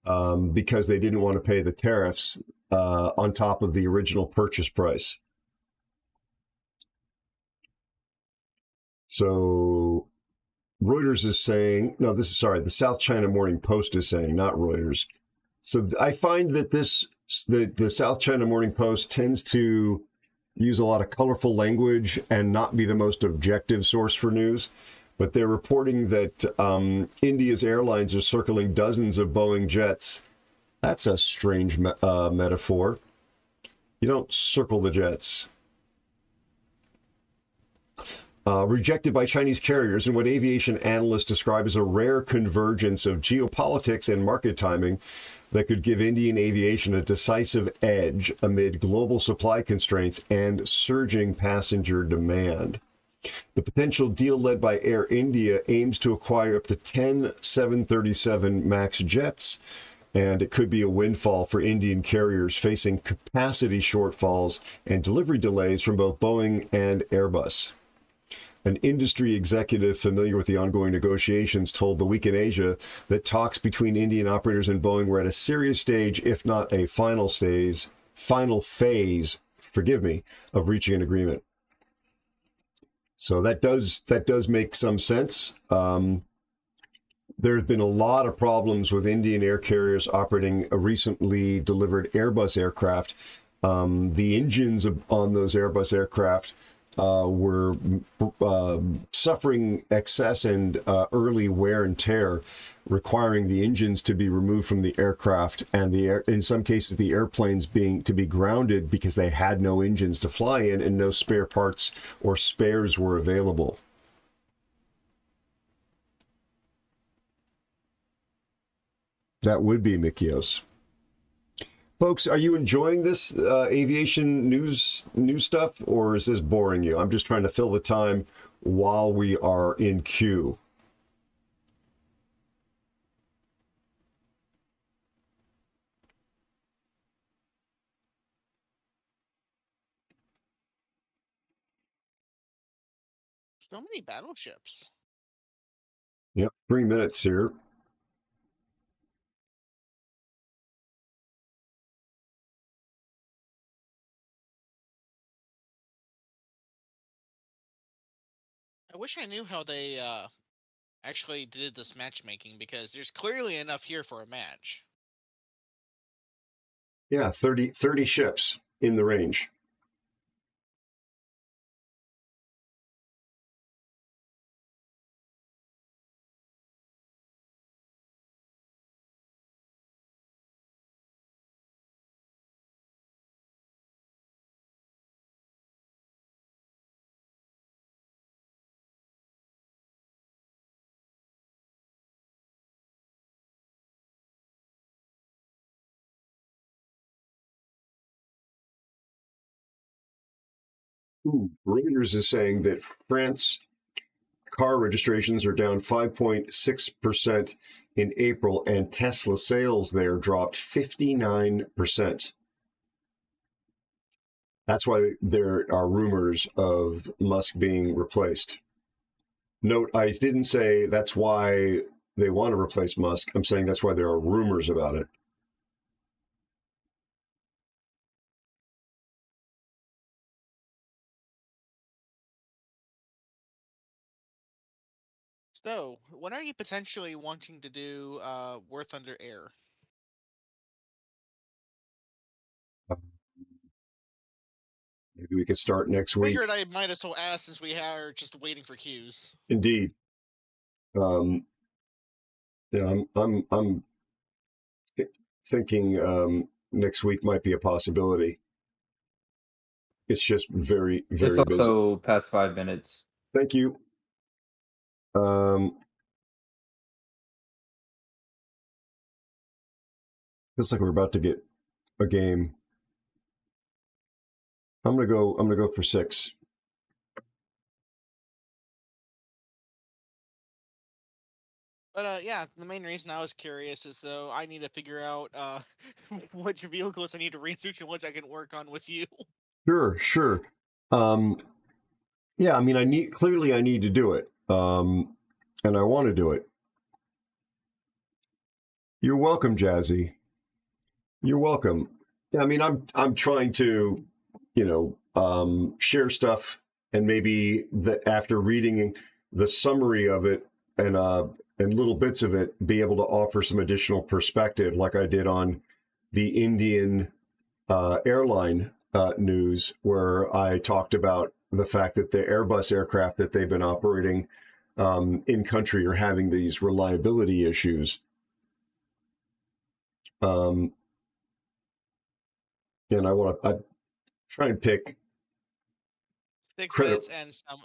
because they didn't want to pay the tariffs on top of the original purchase price. So Reuters is saying, no, this is sorry, the South China Morning Post is saying, not Reuters. So I find that the South China Morning Post tends to use a lot of colorful language and not be the most objective source for news. But they're reporting that India's airlines are circling dozens of Boeing jets. That's a strange metaphor. You don't circle the jets. Rejected by Chinese carriers in what aviation analysts describe as a rare convergence of geopolitics and market timing that could give Indian aviation a decisive edge amid global supply constraints and surging passenger demand. The potential deal led by Air India aims to acquire up to 10 737 MAX jets, and it could be a windfall for Indian carriers facing capacity shortfalls and delivery delays from both Boeing and Airbus. An industry executive familiar with the ongoing negotiations told The Week in Asia that talks between Indian operators and Boeing were at a serious stage, if not a final phase, of reaching an agreement. So that does make some sense. There's been a lot of problems with Indian air carriers operating a recently delivered Airbus aircraft. The engines on those Airbus aircraft were suffering excess and early wear and tear, requiring the engines to be removed from the aircraft, and in some cases the airplanes to be grounded because they had no engines to fly in and no spare parts or spares were available. That would be Mikios. Folks, are you enjoying this aviation news stuff, or is this boring you? I'm just trying to fill the time while we are in queue. So many battleships. Yep, 3 minutes here. I wish I knew how they actually did this matchmaking, because there's clearly enough here for a match. Yeah, 30 ships in the range. Reuters is saying that France car registrations are down 5.6% in April, and Tesla sales there dropped 59%. That's why there are rumors of Musk being replaced. Note, I didn't say that's why they want to replace Musk. I'm saying that's why there are rumors about it. So, when are you potentially wanting to do War Thunder Air? Maybe we could start next week. Figured I might as well ask, since we are just waiting for queues. Indeed. Yeah, I'm thinking next week might be a possibility. It's just very, very busy. It's also past 5 minutes. Thank you. Feels like we're about to get a game. I'm gonna go for 6. But yeah, the main reason I was curious is, though, I need to figure out which vehicles I need to research and which I can work on with you. Sure. Yeah, I mean, I need to do it, and I want to do it. You're welcome, Jazzy. You're welcome. Yeah, I mean, I'm trying to, share stuff, and maybe that after reading the summary of it and little bits of it, be able to offer some additional perspective, like I did on the Indian airline news, where I talked about the fact that the Airbus aircraft that they've been operating in country are having these reliability issues. And I try and pick 6 minutes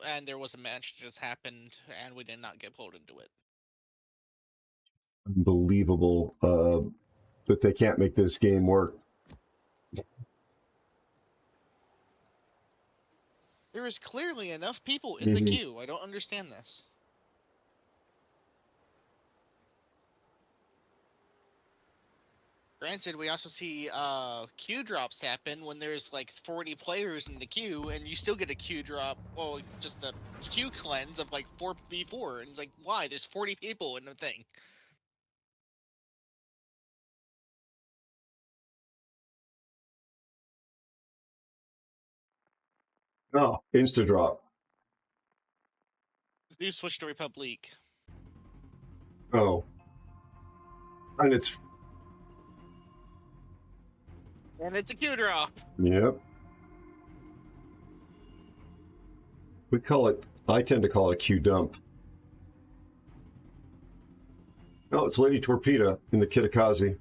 and there was a match that just happened and we did not get pulled into it. Unbelievable that they can't make this game work. There is clearly enough people in the queue. I don't understand this. Granted, we also see queue drops happen when there's like 40 players in the queue, and you still get a queue drop, well, just a queue cleanse of like 4v4, and it's like, why? There's 40 people in the thing. Oh, insta drop. You switch to Republic. Oh, and it's a queue drop. Yep. I tend to call it a queue dump. Oh, it's Lady Torpedo in the Kitakazi.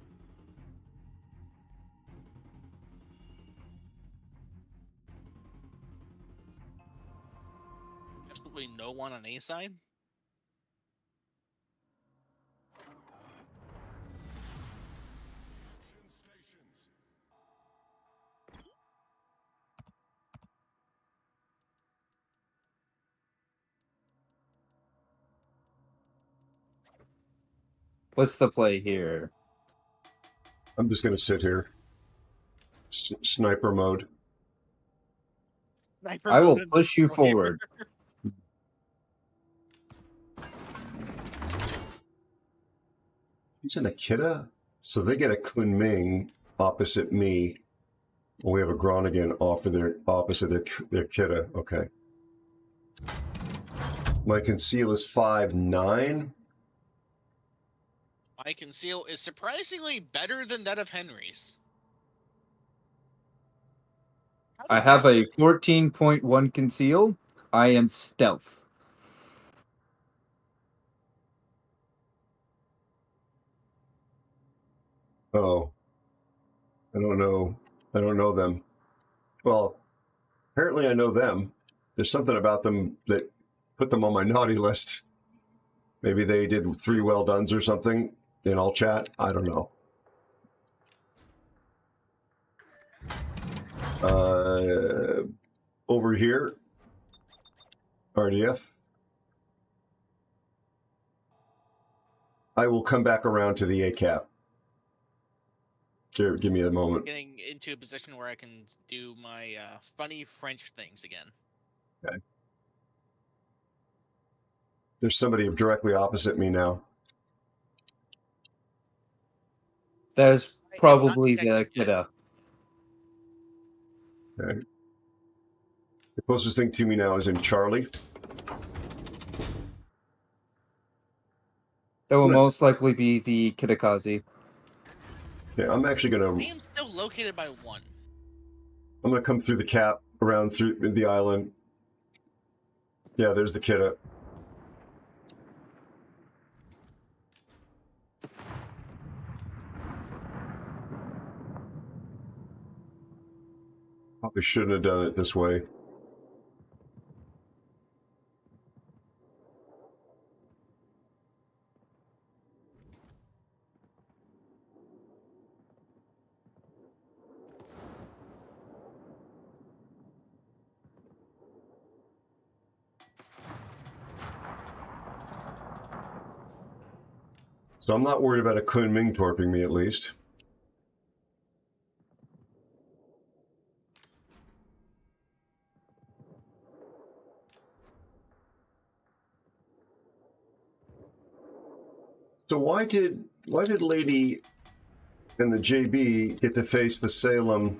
Absolutely no one on A side. What's the play here? I'm just going to sit here. Sniper mode. I will push you forward. He's an Akita? So they get a Kunming opposite me. We have a Groningen opposite their Kita. Okay. My conceal is 5.9. My conceal is surprisingly better than that of Henry's. I have a 14.1 conceal. I am stealth. Oh. I don't know. I don't know them. Well, apparently I know them. There's something about them that put them on my naughty list. Maybe they did 3 well dones or something in all chat. I don't know. Over here, RDF. I will come back around to the ACAP. Give me a moment. Getting into a position where I can do my funny French things again. Okay. There's somebody directly opposite me now. There's probably the Kita. Okay. The closest thing to me now is in Charlie. That will most likely be the Kitakazi. Yeah, I'm actually going to... I am still located by 1. I'm going to come through the cap, around through the island. Yeah, there's the Kita. Probably shouldn't have done it this way. So I'm not worried about a Kunming torping me, at least. So why did Lady and the JB get to face the Salem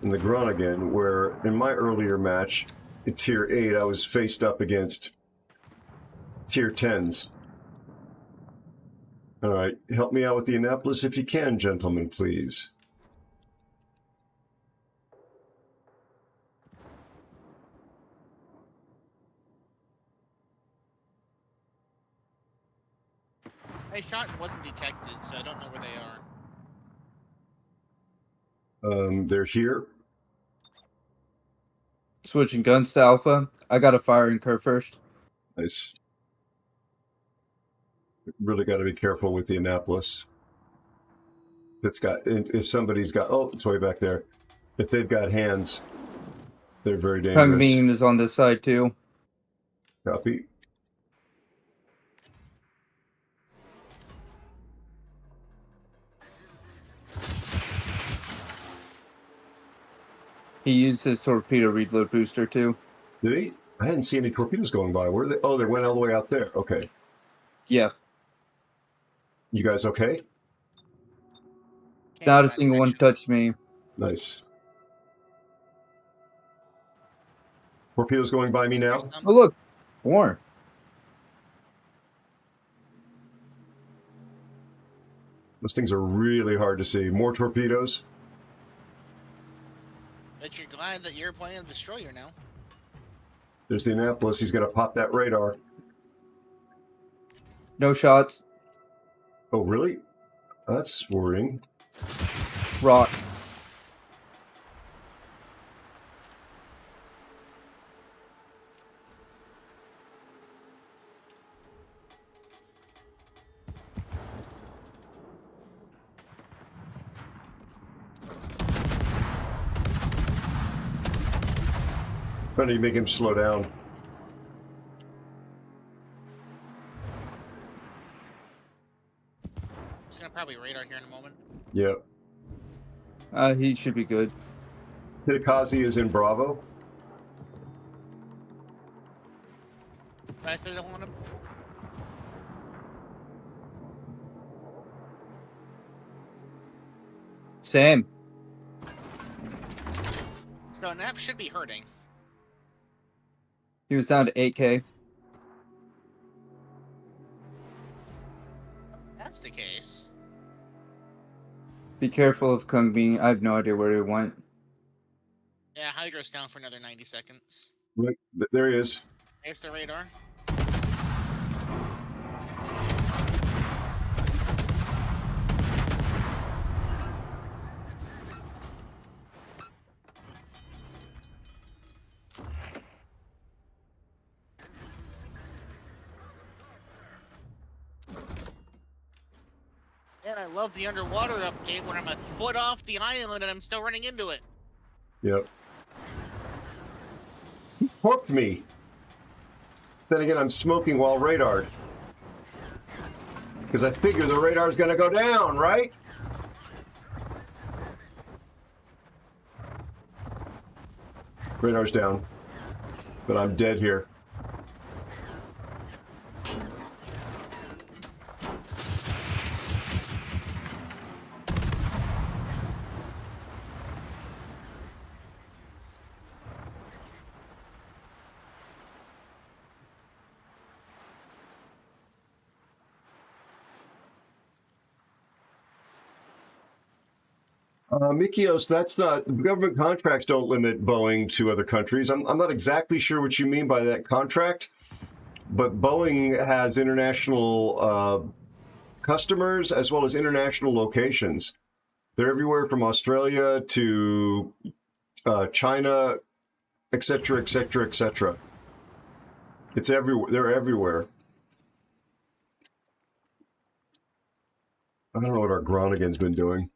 and the Groningen, where in my earlier match in Tier 8 I was faced up against Tier 10s? All right, help me out with the Annapolis if you can, gentlemen, please. My shot wasn't detected, so I don't know where they are. They're here. Switching guns to Alpha. I got a firing curve first. Nice. Really got to be careful with the Annapolis. If somebody's got, oh, it's way back there. If they've got hands, they're very dangerous. Kung is on this side too. Copy. He used his torpedo reload booster too. Did he? I hadn't seen any torpedoes going by. Where are they? Oh, they went all the way out there. Okay. Yeah. You guys okay? Not a single one touched me. Nice. Torpedoes going by me now? Oh, look. More. Those things are really hard to see. More torpedoes? But you're glad that you're playing a destroyer now. There's the Annapolis. He's going to pop that radar. No shots. Oh, really? That's worrying. Rock. Trying to make him slow down. He's gonna probably radar here in a moment. Yep. He should be good. Hitakazi is in Bravo. I still don't want to. Same. So Nap should be hurting. He was down to 8K. That's the case. Be careful of Kung Bean. I have no idea where he went. Yeah, Hydro's down for another 90 seconds. Look, there he is. There's the radar. And I love the underwater update when I'm a foot off the island and I'm still running into it. Yep. He porked me. Then again, I'm smoking while radared. Because I figure the radar's going to go down, right? Radar's down. But I'm dead here. Mikios, that's not, government contracts don't limit Boeing to other countries. I'm not exactly sure what you mean by that contract, but Boeing has international customers as well as international locations. They're everywhere from Australia to China, etc., etc., etc. It's everywhere. They're everywhere. I don't know what our Groningen's been doing.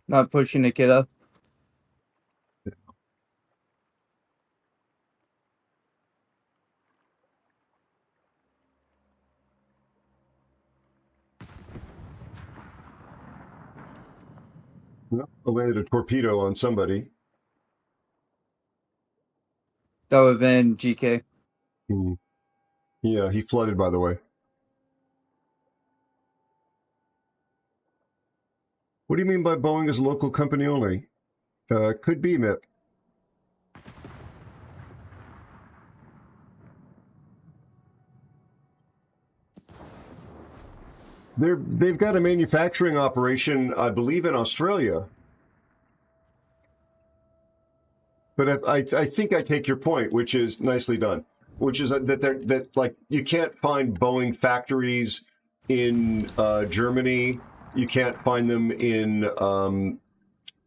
Not pushing the kid up. No, I landed a torpedo on somebody. That would have been GK. Hmm. Yeah, he flooded, by the way. What do you mean by Boeing is a local company only? Could be, Mip. They've got a manufacturing operation, I believe, in Australia. But I think I take your point, which is nicely done. Which is that like you can't find Boeing factories in Germany. You can't find them in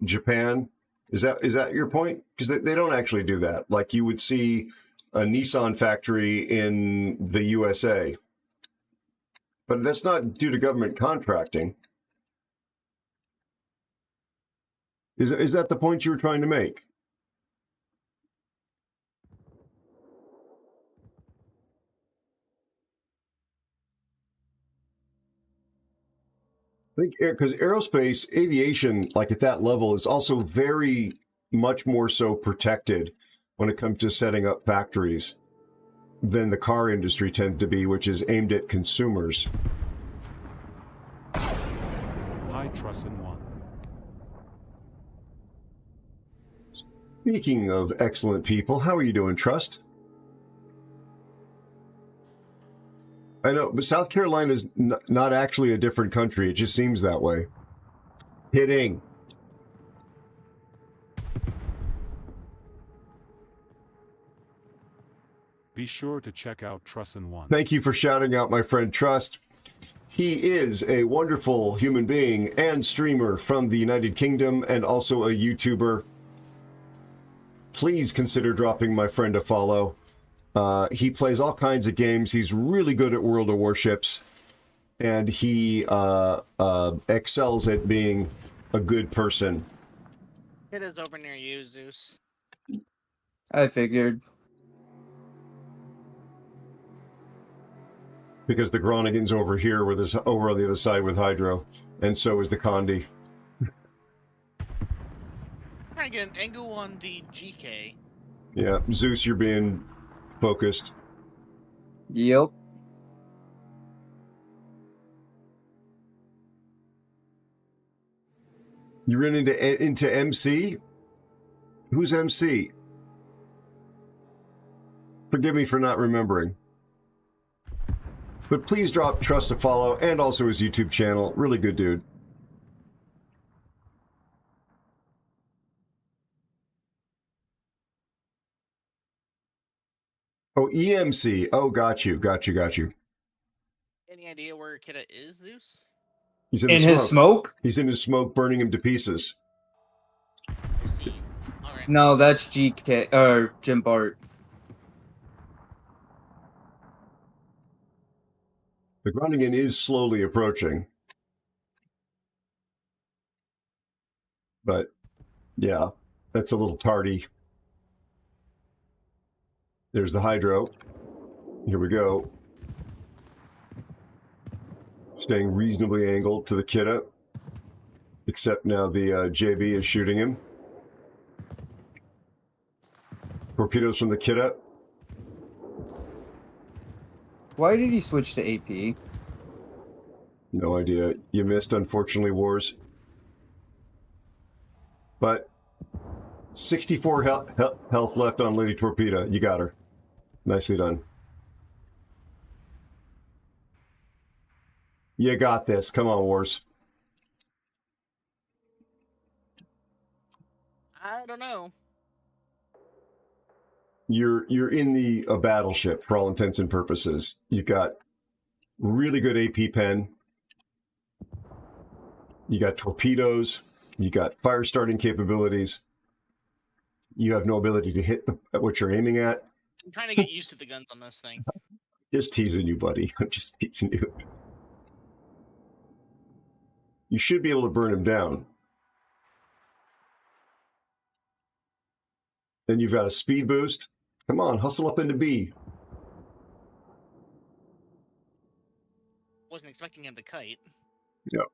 Japan. Is that your point? Because they don't actually do that. Like you would see a Nissan factory in the USA, but that's not due to government contracting. Is that the point you were trying to make? I think because aerospace aviation, like at that level, is also very much more so protected when it comes to setting up factories than the car industry tends to be, which is aimed at consumers. Hi, Trussin One. Speaking of excellent people, how are you doing, Trust? I know, but South Carolina is not actually a different country. It just seems that way. Kidding. Be sure to check out Trussin One. Thank you for shouting out my friend Trust. He is a wonderful human being and streamer from the United Kingdom and also a YouTuber. Please consider dropping my friend a follow. He plays all kinds of games. He's really good at World of Warships, and he excels at being a good person. It is over near you, Zeus. I figured. Because the Groningan's over here over on the other side with Hydro, and so is the Condi. Try to get an angle on the GK. Yeah, Zeus, you're being focused. Yep. You ran into MC? Who's MC? Forgive me for not remembering. But please drop Trust a follow and also his YouTube channel. Really good dude. Oh, EMC. Oh, got you. Any idea where Kidda is, Zeus? He's in his smoke? He's in his smoke, burning him to pieces. I see. All right. No, that's GK or Jim Bart. The Groningen is slowly approaching. But, yeah, that's a little tardy. There's the Hydro. Here we go. Staying reasonably angled to the Kidda. Except now the JB is shooting him. Torpedoes from the Kidda. Why did he switch to AP? No idea. You missed, unfortunately, Wars. But 64 health left on Lady Torpedo. You got her. Nicely done. You got this. Come on, Wars. I don't know. You're in a battleship for all intents and purposes. You've got really good AP pen. You got torpedoes. You got fire starting capabilities. You have no ability to hit what you're aiming at. I'm trying to get used to the guns on this thing. Just teasing you, buddy. I'm just teasing you. You should be able to burn him down. Then you've got a speed boost. Come on, hustle up into B. Wasn't expecting him to kite. Yep.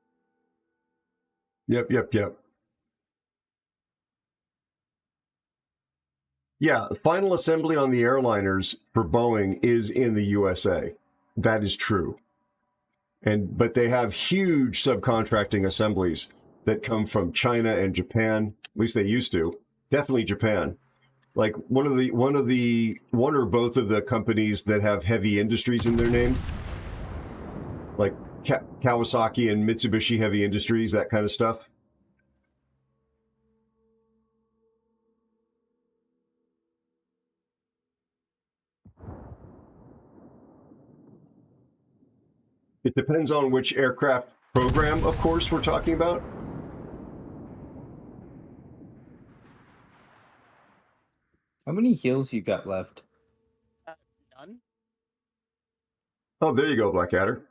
Yeah, final assembly on the airliners for Boeing is in the USA. That is true. But they have huge subcontracting assemblies that come from China and Japan. At least they used to. Definitely Japan. Like one or both of the companies that have heavy industries in their name, like Kawasaki and Mitsubishi Heavy Industries, that kind of stuff. It depends on which aircraft program, of course, we're talking about. How many heals you got left? None. Oh, there you go, Blackadder.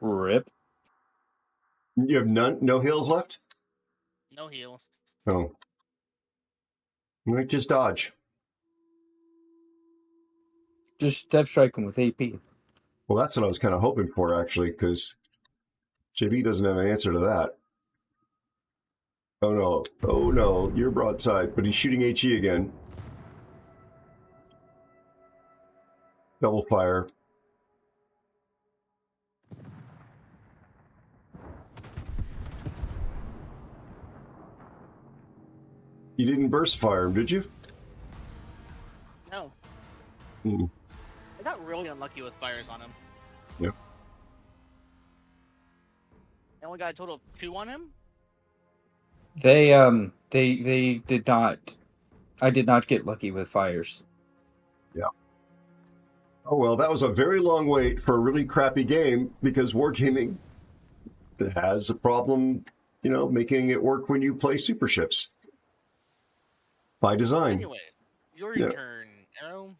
Rip. You have no heals left? No heals. Oh. You might just dodge. Just step strike him with AP. Well, that's what I was kind of hoping for, actually, because JB doesn't have an answer to that. Oh no, you're broadside, but he's shooting HE again. Double fire. You didn't burst fire him, did you? No. Hmm. I got really unlucky with fires on him. Yep. I only got a total of 2 on him? They did not. I did not get lucky with fires. Yeah. Oh well, that was a very long wait for a really crappy game because Wargaming has a problem, making it work when you play super ships. By design. Anyways, your turn, Aero.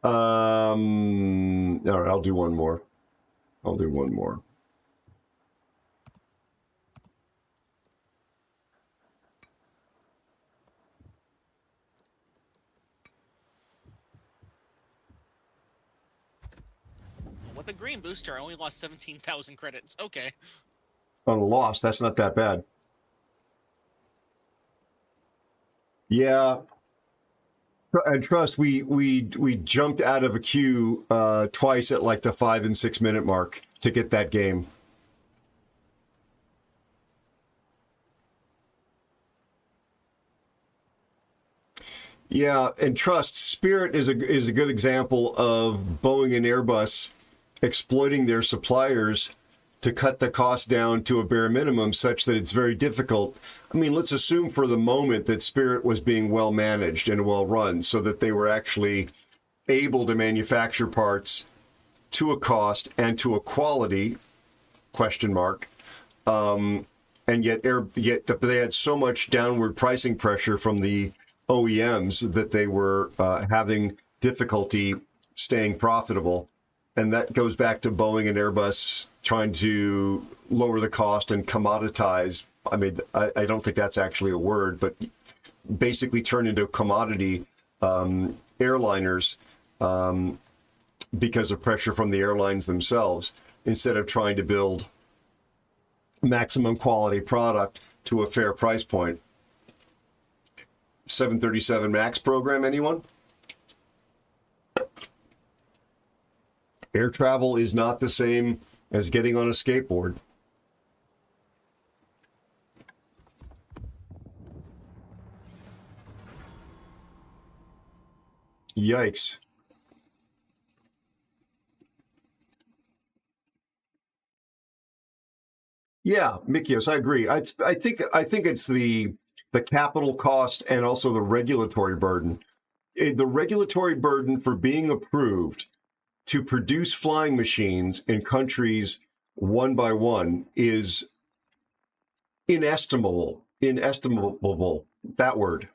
All right, I'll do one more. With a green booster, I only lost 17,000 credits. Okay. On a loss, that's not that bad. Yeah. And trust, we jumped out of a queue twice at like the 5 and 6 minute mark to get that game. Yeah, and trust, Spirit is a good example of Boeing and Airbus exploiting their suppliers to cut the cost down to a bare minimum such that it's very difficult. I mean, let's assume for the moment that Spirit was being well managed and well run so that they were actually able to manufacture parts to a cost and to a quality, ? And yet they had so much downward pricing pressure from the OEMs that they were having difficulty staying profitable. And that goes back to Boeing and Airbus trying to lower the cost and commoditize. I mean, I don't think that's actually a word, but basically turn into commodity airliners because of pressure from the airlines themselves, instead of trying to build maximum quality product to a fair price point. 737 MAX program, anyone? Air travel is not the same as getting on a skateboard. Yikes. Yeah, Mikios, I agree. I think it's the capital cost and also the regulatory burden. The regulatory burden for being approved to produce flying machines in countries one by one is inestimable. Inestimable, that word.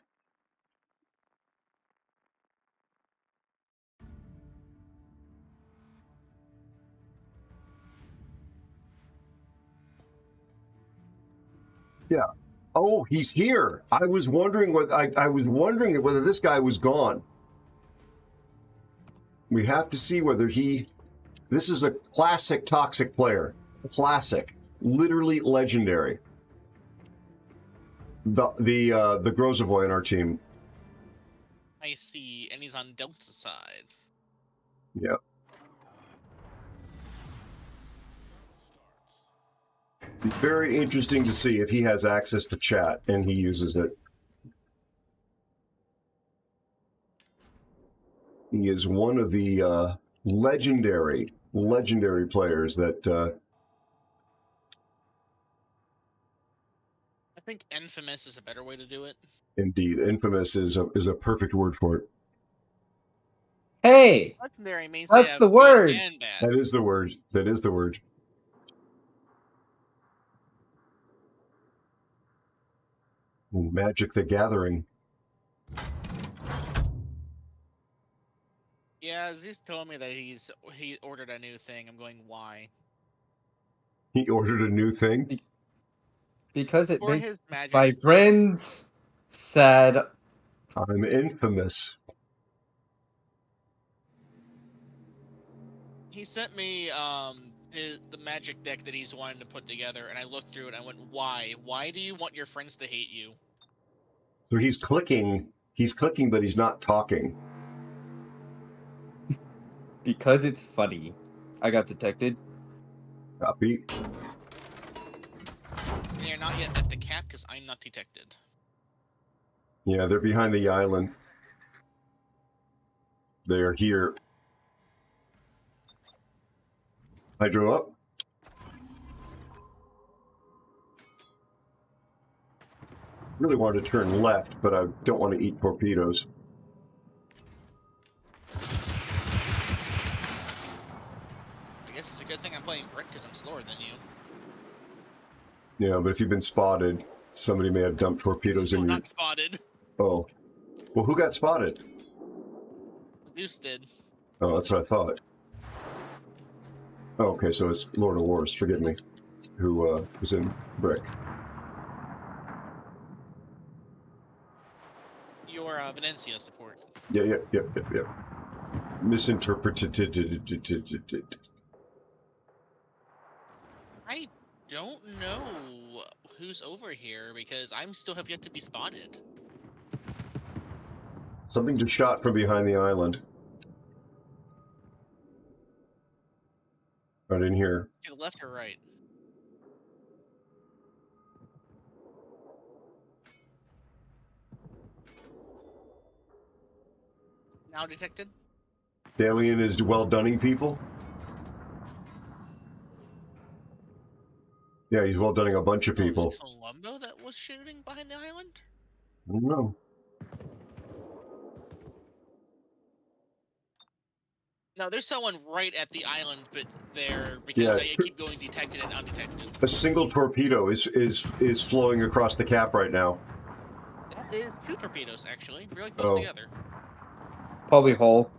Yeah. Oh, he's here. I was wondering whether this guy was gone. We have to see whether this is a classic toxic player. Classic. Literally legendary. The Grozovoy on our team. I see, and he's on Delta side. Yep. Be very interesting to see if he has access to chat and he uses it. He is one of the legendary players that. I think infamous is a better way to do it. Indeed, infamous is a perfect word for it. Hey, Legendary means that's the word. And bad. That is the word. That is the word. Magic the Gathering. Yeah, he's telling me that he ordered a new thing. I'm going, why? He ordered a new thing? Because it For makes his magic my friends sad. I'm infamous. He sent me the magic deck that he's wanting to put together, and I looked through it and I went, why? Why do you want your friends to hate you? So he's clicking, but he's not talking. Because it's funny. I got detected. Copy. They are not yet at the cap because I'm not detected. Yeah, they're behind the island. They are here. Hydro up. Really wanted to turn left, but I don't want to eat torpedoes. I guess it's a good thing I'm playing brick because I'm slower than you. Yeah, but if you've been spotted, somebody may have dumped torpedoes in your... Not spotted. Oh. Well, who got spotted? Zeus did. Oh, that's what I thought. Oh, okay, so it's Lord of Wars, forgive me, who was in brick. Your Venencia support. Yeah. Misinterpreted. I don't know who's over here because I'm still have yet to be spotted. Something just shot from behind the island. Right in here. To the left or right? Now detected? The alien is well-dunning people? Yeah, he's well-dunning a bunch of people. Was it Columbo that was shooting behind the island? I don't know. No, there's someone right at the island, but there because Yeah. I keep going detected and undetected. A single torpedo is flowing across the cap right now. That is 2 torpedoes, actually, really close Oh. together. Probably hull.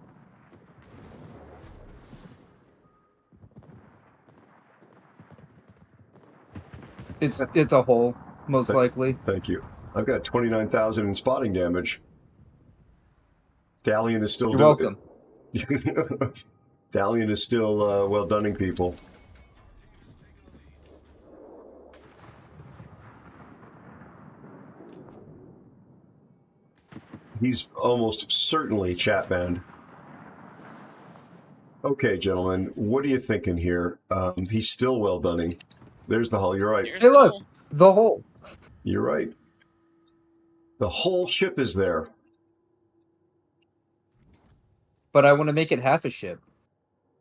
It's a hole, most likely. Thank you. I've got 29,000 in spotting damage. Dalian is still You're welcome. Dalian is still well-dunning people. He's almost certainly chat banned. Okay, gentlemen, what are you thinking here? He's still well-dunning. There's the hull. You're right. Hey, look, the hole. You're right. The whole ship is there. But I want to make it half a ship.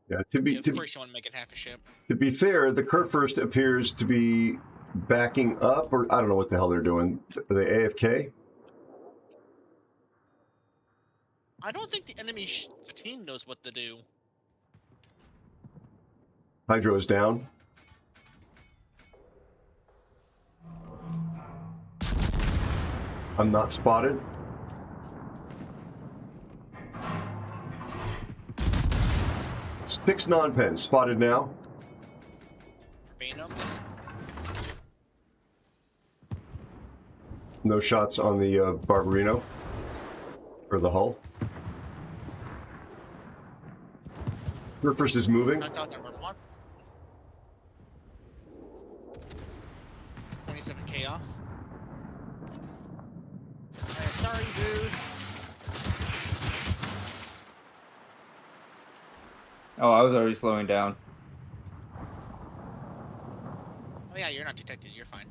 Yeah, Of course you want to make it half a ship. To be fair, the Kurfürst appears to be backing up, or I don't know what the hell they're doing. Are they AFK? I don't think the enemy team knows what to do. Hydro is down. I'm not spotted. Six non-pens spotted now. No shots on the Barbarino or the hull. Kurfürst is moving. 27K off. Sorry, dude. Oh, I was already slowing down. Oh yeah, you're not detected. You're fine.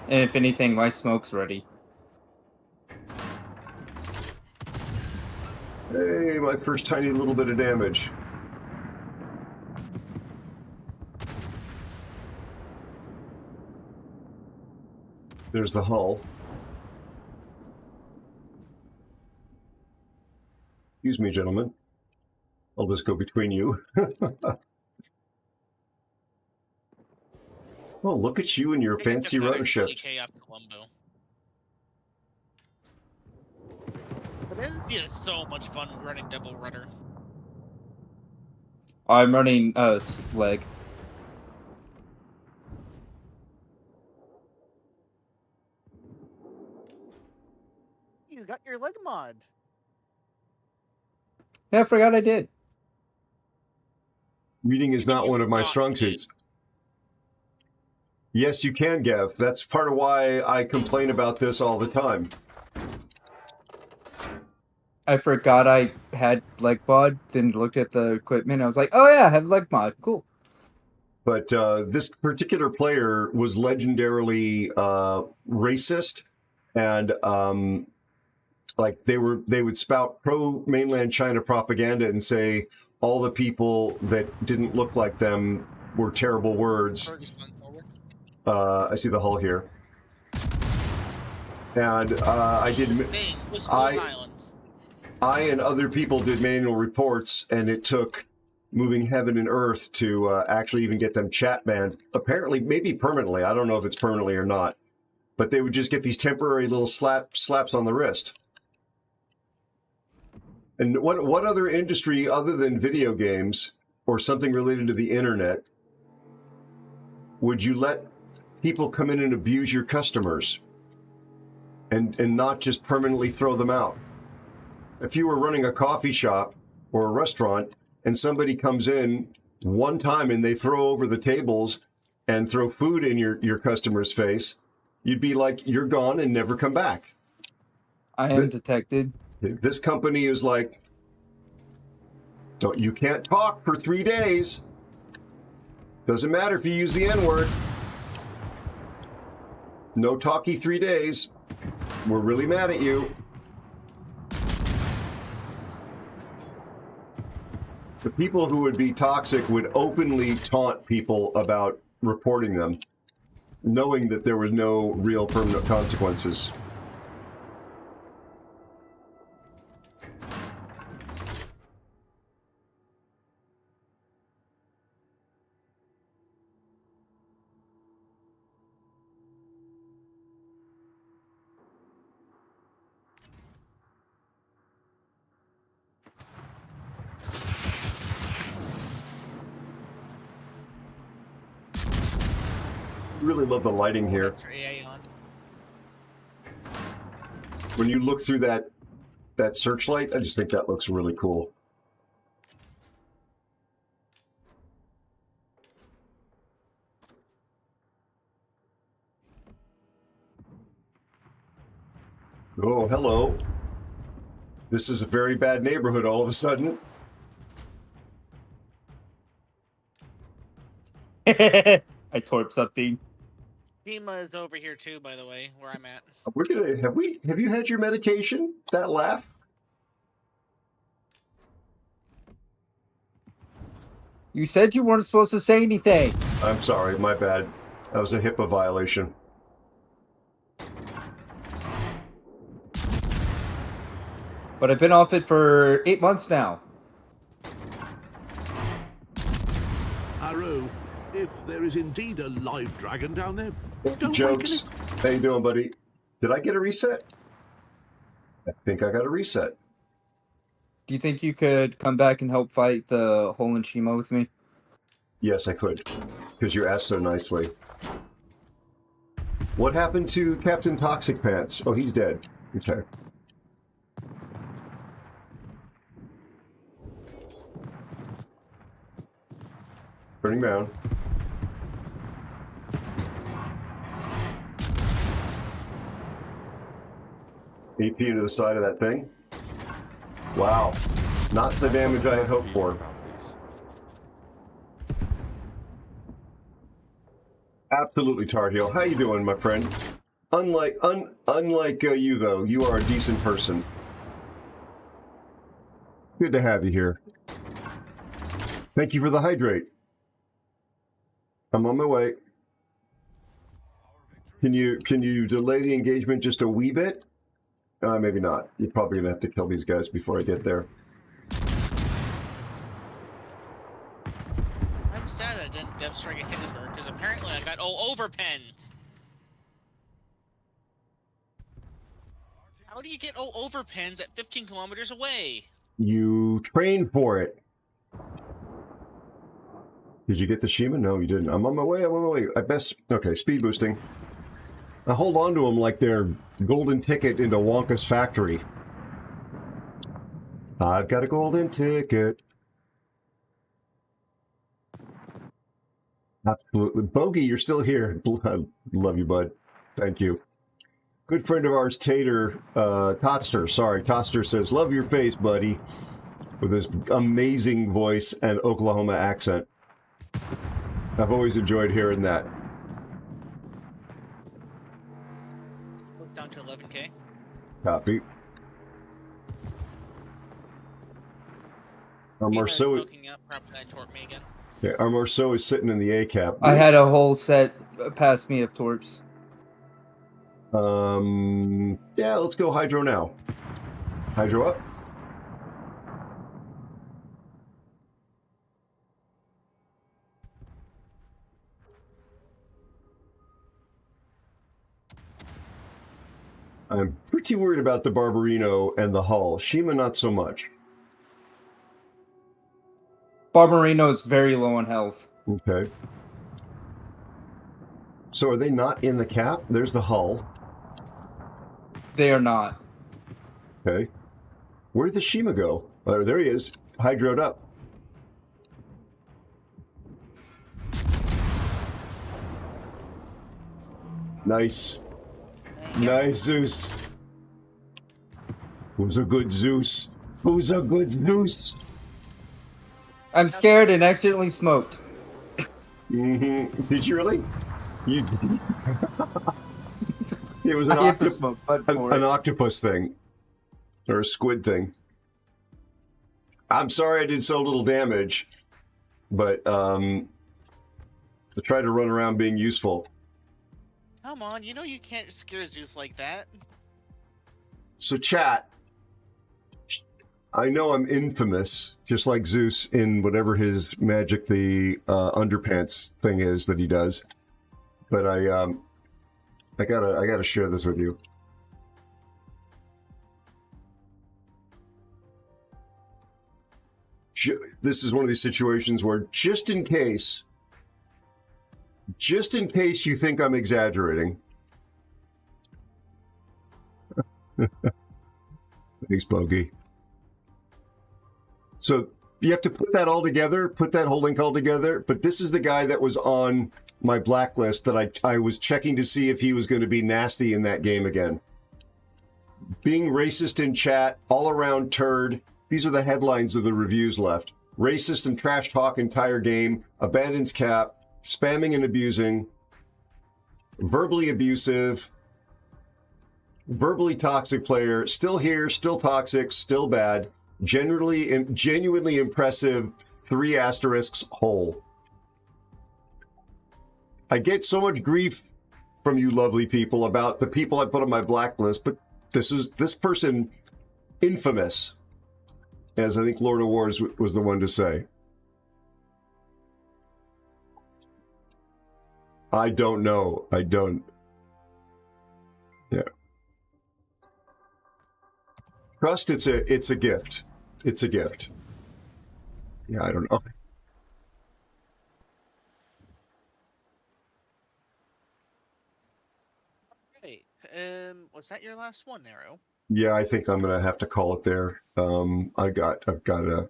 And if anything, my smoke's ready. Hey, my first tiny little bit of damage. There's the hull. Excuse me, gentlemen. I'll just go between you. Oh, look at you and your fancy rudder shift. 20K off Colombo. But it is so much fun running double rudder. I'm running leg. You got your leg mod. Yeah, I forgot I did. Reading is not one of my strong suits. Yes, you can, Gav. That's part of why I complain about this all the time. I forgot I had leg mod, then looked at the equipment. I was like, oh yeah, I have leg mod. Cool. But this particular player was legendarily racist, and like they would spout pro mainland China propaganda and say all the people that didn't look like them were terrible words. I see the hull here, and I and other people did manual reports, and it took moving heaven and earth to actually even get them chat banned. Apparently, maybe permanently. I don't know if it's permanently or not, but they would just get these temporary little slaps on the wrist. And what other industry other than video games or something related to the internet would you let people come in and abuse your customers and not just permanently throw them out? If you were running a coffee shop or a restaurant and somebody comes in one time and they throw over the tables and throw food in your customer's face, you'd be like, you're gone and never come back. I am detected. This company is like, you can't talk for 3 days. Doesn't matter if you use the N-word. No talky 3 days. We're really mad at you. The people who would be toxic would openly taunt people about reporting them, knowing that there was no real permanent consequences. Really love the lighting here. When you look through that searchlight, I just think that looks really cool. Oh, hello. This is a very bad neighborhood all of a sudden. I torped something. FEMA is over here too, by the way, where I'm at. We're gonna have you had your medication? That laugh? You said you weren't supposed to say anything. I'm sorry, my bad. That was a HIPAA violation. But I've been off it for 8 months now. Aero, if there is indeed a live dragon down there, don't Jokes. waken How you doing, buddy? Did I get a reset? I think I got a reset. Do you think you could come back and help fight the hole in Shima with me? Yes, I could, because you asked so nicely. What happened to Captain Toxic Pants? Oh, he's dead. Okay. Turning down. AP into the side of that thing. Wow. Not the damage I had hoped for. Absolutely, Tar Heel. How you doing, my friend? Unlike you, though, you are a decent person. Good to have you here. Thank you for the hydrate. I'm on my way. Can you delay the engagement just a wee bit? Maybe not. You're probably gonna have to kill these guys before I get there. I'm sad I didn't Dev Strike at Hindenburg because apparently I got overpenned. How do you get overpens at 15 kilometers away? You train for it. Did you get the Shima? No, you didn't. I'm on my way. I'm on my way. I best. Okay, speed boosting. I hold on to them like they're golden ticket into Wonka's factory. I've got a golden ticket. Absolutely. Bogey, you're still here. I love you, bud. Thank you. Good friend of ours, Tater, Totster, sorry. Totster says, love your face, buddy. With his amazing voice and Oklahoma accent. I've always enjoyed hearing that. Down to 11K. Copy. Our Marceau. Yeah, our Marceau is sitting in the A cap. I had a whole set past me of torps. Yeah, let's go hydro now. Hydro up. I'm pretty worried about the Barbarino and the hull. Shima, not so much. Barbarino is very low on health. Okay. So are they not in the cap? There's the hull. They are not. Okay. Where did the Shima go? Oh, there he is. Hydroed up. Nice. Nice, Zeus. Who's a good Zeus? Who's a good Zeus? I'm scared and accidentally smoked. Did you really? You. It was an octopus thing. Or a squid thing. I'm sorry I did so little damage, but I tried to run around being useful. Come on, you know you can't scare Zeus like that. So chat, I know I'm infamous, just like Zeus in whatever his magic the underpants thing is that he does. But I gotta share this with you. This is one of these situations where just in case you think I'm exaggerating. Thanks, Bogey. So you have to put that all together, put that whole link all together. But this is the guy that was on my blacklist that I was checking to see if he was going to be nasty in that game again. Being racist in chat, all around turd. These are the headlines of the reviews left. Racist and trash talk entire game, abandons cap, spamming and abusing, verbally abusive, verbally toxic player, still here, still toxic, still bad, genuinely impressive, 3 asterisks whole. I get so much grief from you lovely people about the people I put on my blacklist, but this person infamous, as I think Lord of Wars was the one to say. I don't know. I don't. Yeah. Trust, it's a gift. It's a gift. Yeah, I don't know. Great. Was that your last one, Aero? Yeah, I think I'm gonna have to call it there. I've got to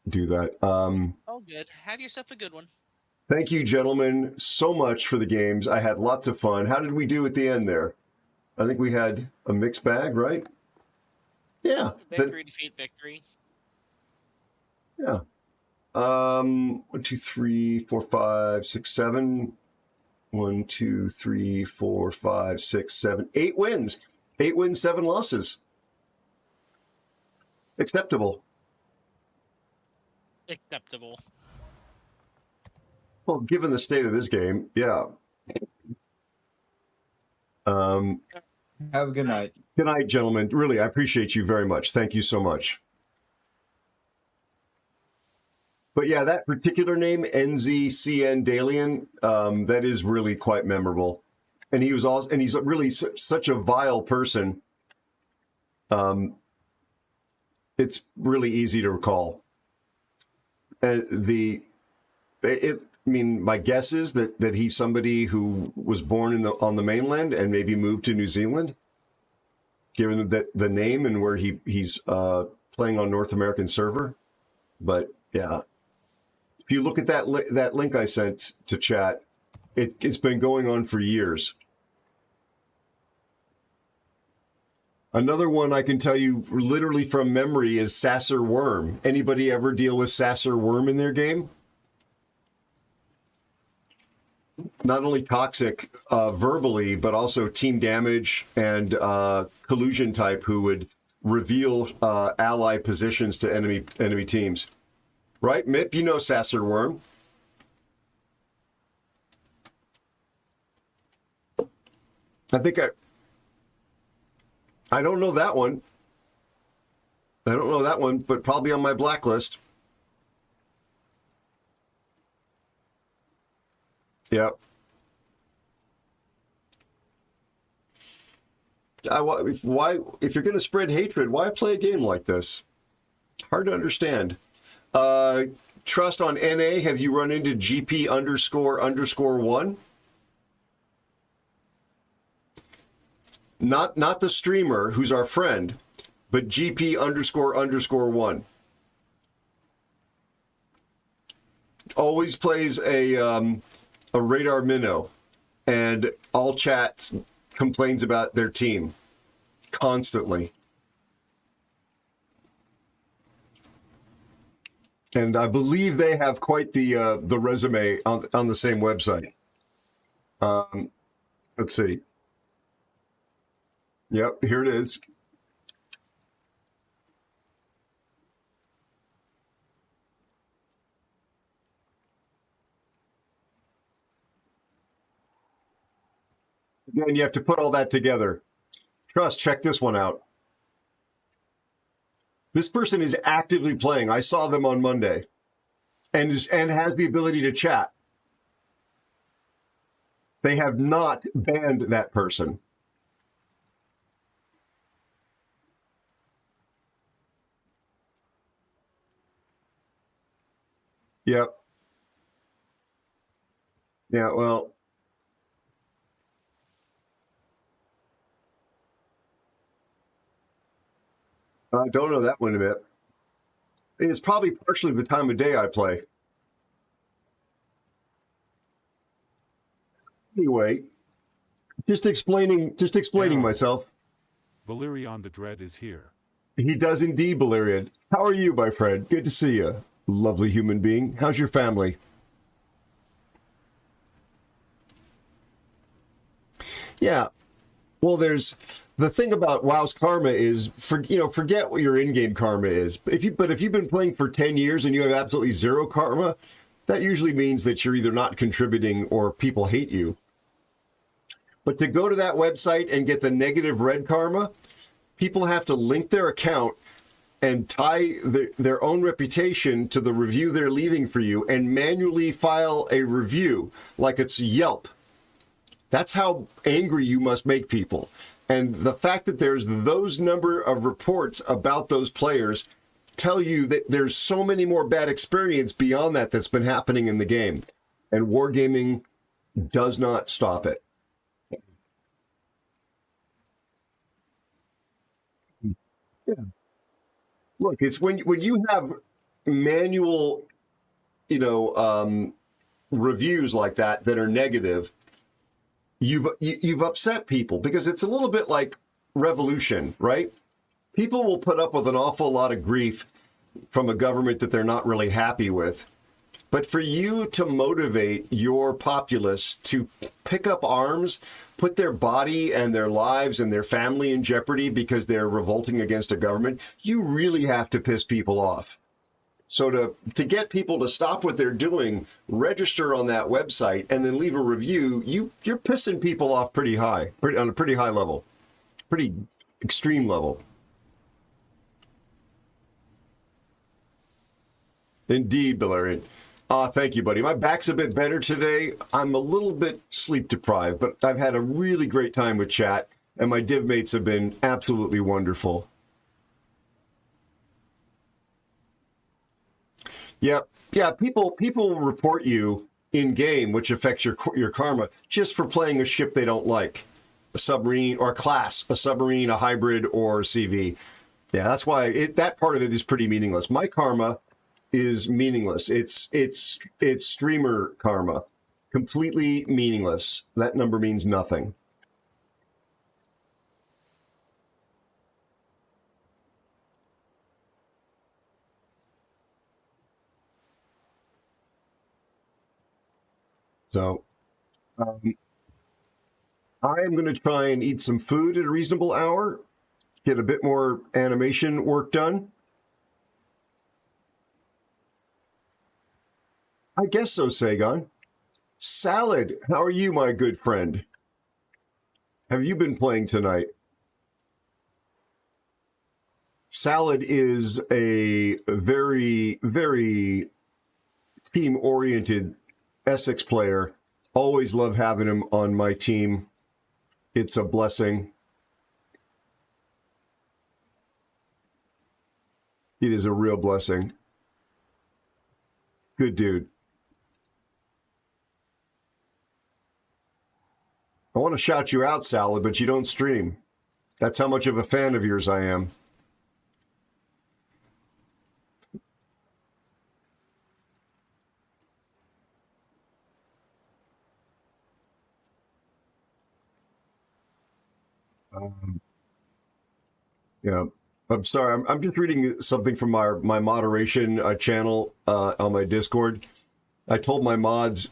do that. Oh, good. Have yourself a good one. Thank you, gentlemen, so much for the games. I had lots of fun. How did we do at the end there? I think we had a mixed bag, right? Yeah. Victory, defeat, victory. Yeah. 1, 2, 3, 4, 5, 6, 7. 1, 2, 3, 4, 5, 6, 7, 8 wins. 8 wins, 7 losses. Acceptable. Acceptable. Well, given the state of this game, yeah. Have a good night. Good night, gentlemen. Really, I appreciate you very much. Thank you so much. But yeah, that particular name, NZCN Dalian, that is really quite memorable. And he was also, and he's really such a vile person. It's really easy to recall. And I mean, my guess is that he's somebody who was born on the mainland and maybe moved to New Zealand, given that the name and where he's playing on North American server. But yeah, if you look at that link I sent to chat, it's been going on for years. Another one I can tell you literally from memory is Sasser Worm. Anybody ever deal with Sasser Worm in their game? Not only toxic verbally, but also team damage and collusion type who would reveal ally positions to enemy teams. Right, Mip? You know Sasser Worm. I don't know that one. I don't know that one, but probably on my blacklist. Yep. Why, if you're going to spread hatred, why play a game like this? Hard to understand. Trust on NA, have you run into GP__1? Not the streamer who's our friend, but GP__1. Always plays a radar minnow, and all chats complains about their team constantly. And I believe they have quite the resume on the same website. Let's see. Yep, here it is. Again, you have to put all that together. Trust, check this one out. This person is actively playing. I saw them on Monday, and has the ability to chat. They have not banned that person. Yep. Yeah, well. I don't know that one a bit. It's probably partially the time of day I play. Anyway, just explaining myself. Valerian the Dread is here. He does indeed, Valerian. How are you, my friend? Good to see you. Lovely human being. How's your family? Yeah. Well, there's the thing about WoW's karma is forget what your in-game karma is. If you've been playing for 10 years and you have absolutely zero karma, that usually means that you're either not contributing or people hate you. But to go to that website and get the negative red karma, people have to link their account and tie their own reputation to the review they're leaving for you and manually file a review like it's Yelp. That's how angry you must make people. And the fact that there's those number of reports about those players tell you that there's so many more bad experience beyond that that's been happening in the game. And wargaming does not stop it. Yeah. Look, it's when you have manual, reviews like that are negative, you've upset people, because it's a little bit like revolution, right? People will put up with an awful lot of grief from a government that they're not really happy with. But for you to motivate your populace to pick up arms, put their body and their lives and their family in jeopardy because they're revolting against a government, you really have to piss people off. So to get people to stop what they're doing, register on that website, and then leave a review, you're pissing people off pretty high, on a pretty high level, pretty extreme level. Indeed, Valerian. Thank you, buddy. My back's a bit better today. I'm a little bit sleep deprived, but I've had a really great time with chat, and my div mates have been absolutely wonderful. Yep. Yeah, people report you in game, which affects your karma, just for playing a ship they don't like, a submarine or a class, a submarine, a hybrid, or CV. Yeah, that's why that part of it is pretty meaningless. My karma is meaningless. It's streamer karma, completely meaningless. That number means nothing. So, I am going to try and eat some food at a reasonable hour, get a bit more animation work done. I guess so, Sagon. Salad, how are you, my good friend? Have you been playing tonight? Salad is a very, very team-oriented Essex player. Always love having him on my team. It's a blessing. It is a real blessing. Good dude. I want to shout you out, Salad, but you don't stream. That's how much of a fan of yours I am. Yeah, I'm sorry. I'm just reading something from my moderation channel on my Discord. I told my mods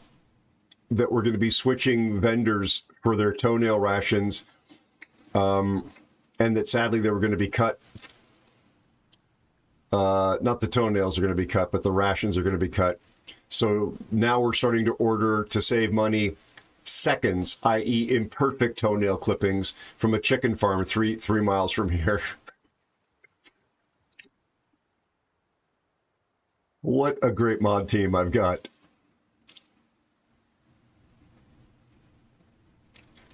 that we're going to be switching vendors for their toenail rations, and that sadly they were going to be cut. Not the toenails are going to be cut, but the rations are going to be cut. So now we're starting to order, to save money, seconds, i.e. imperfect toenail clippings from a chicken farm three miles from here. What a great mod team I've got.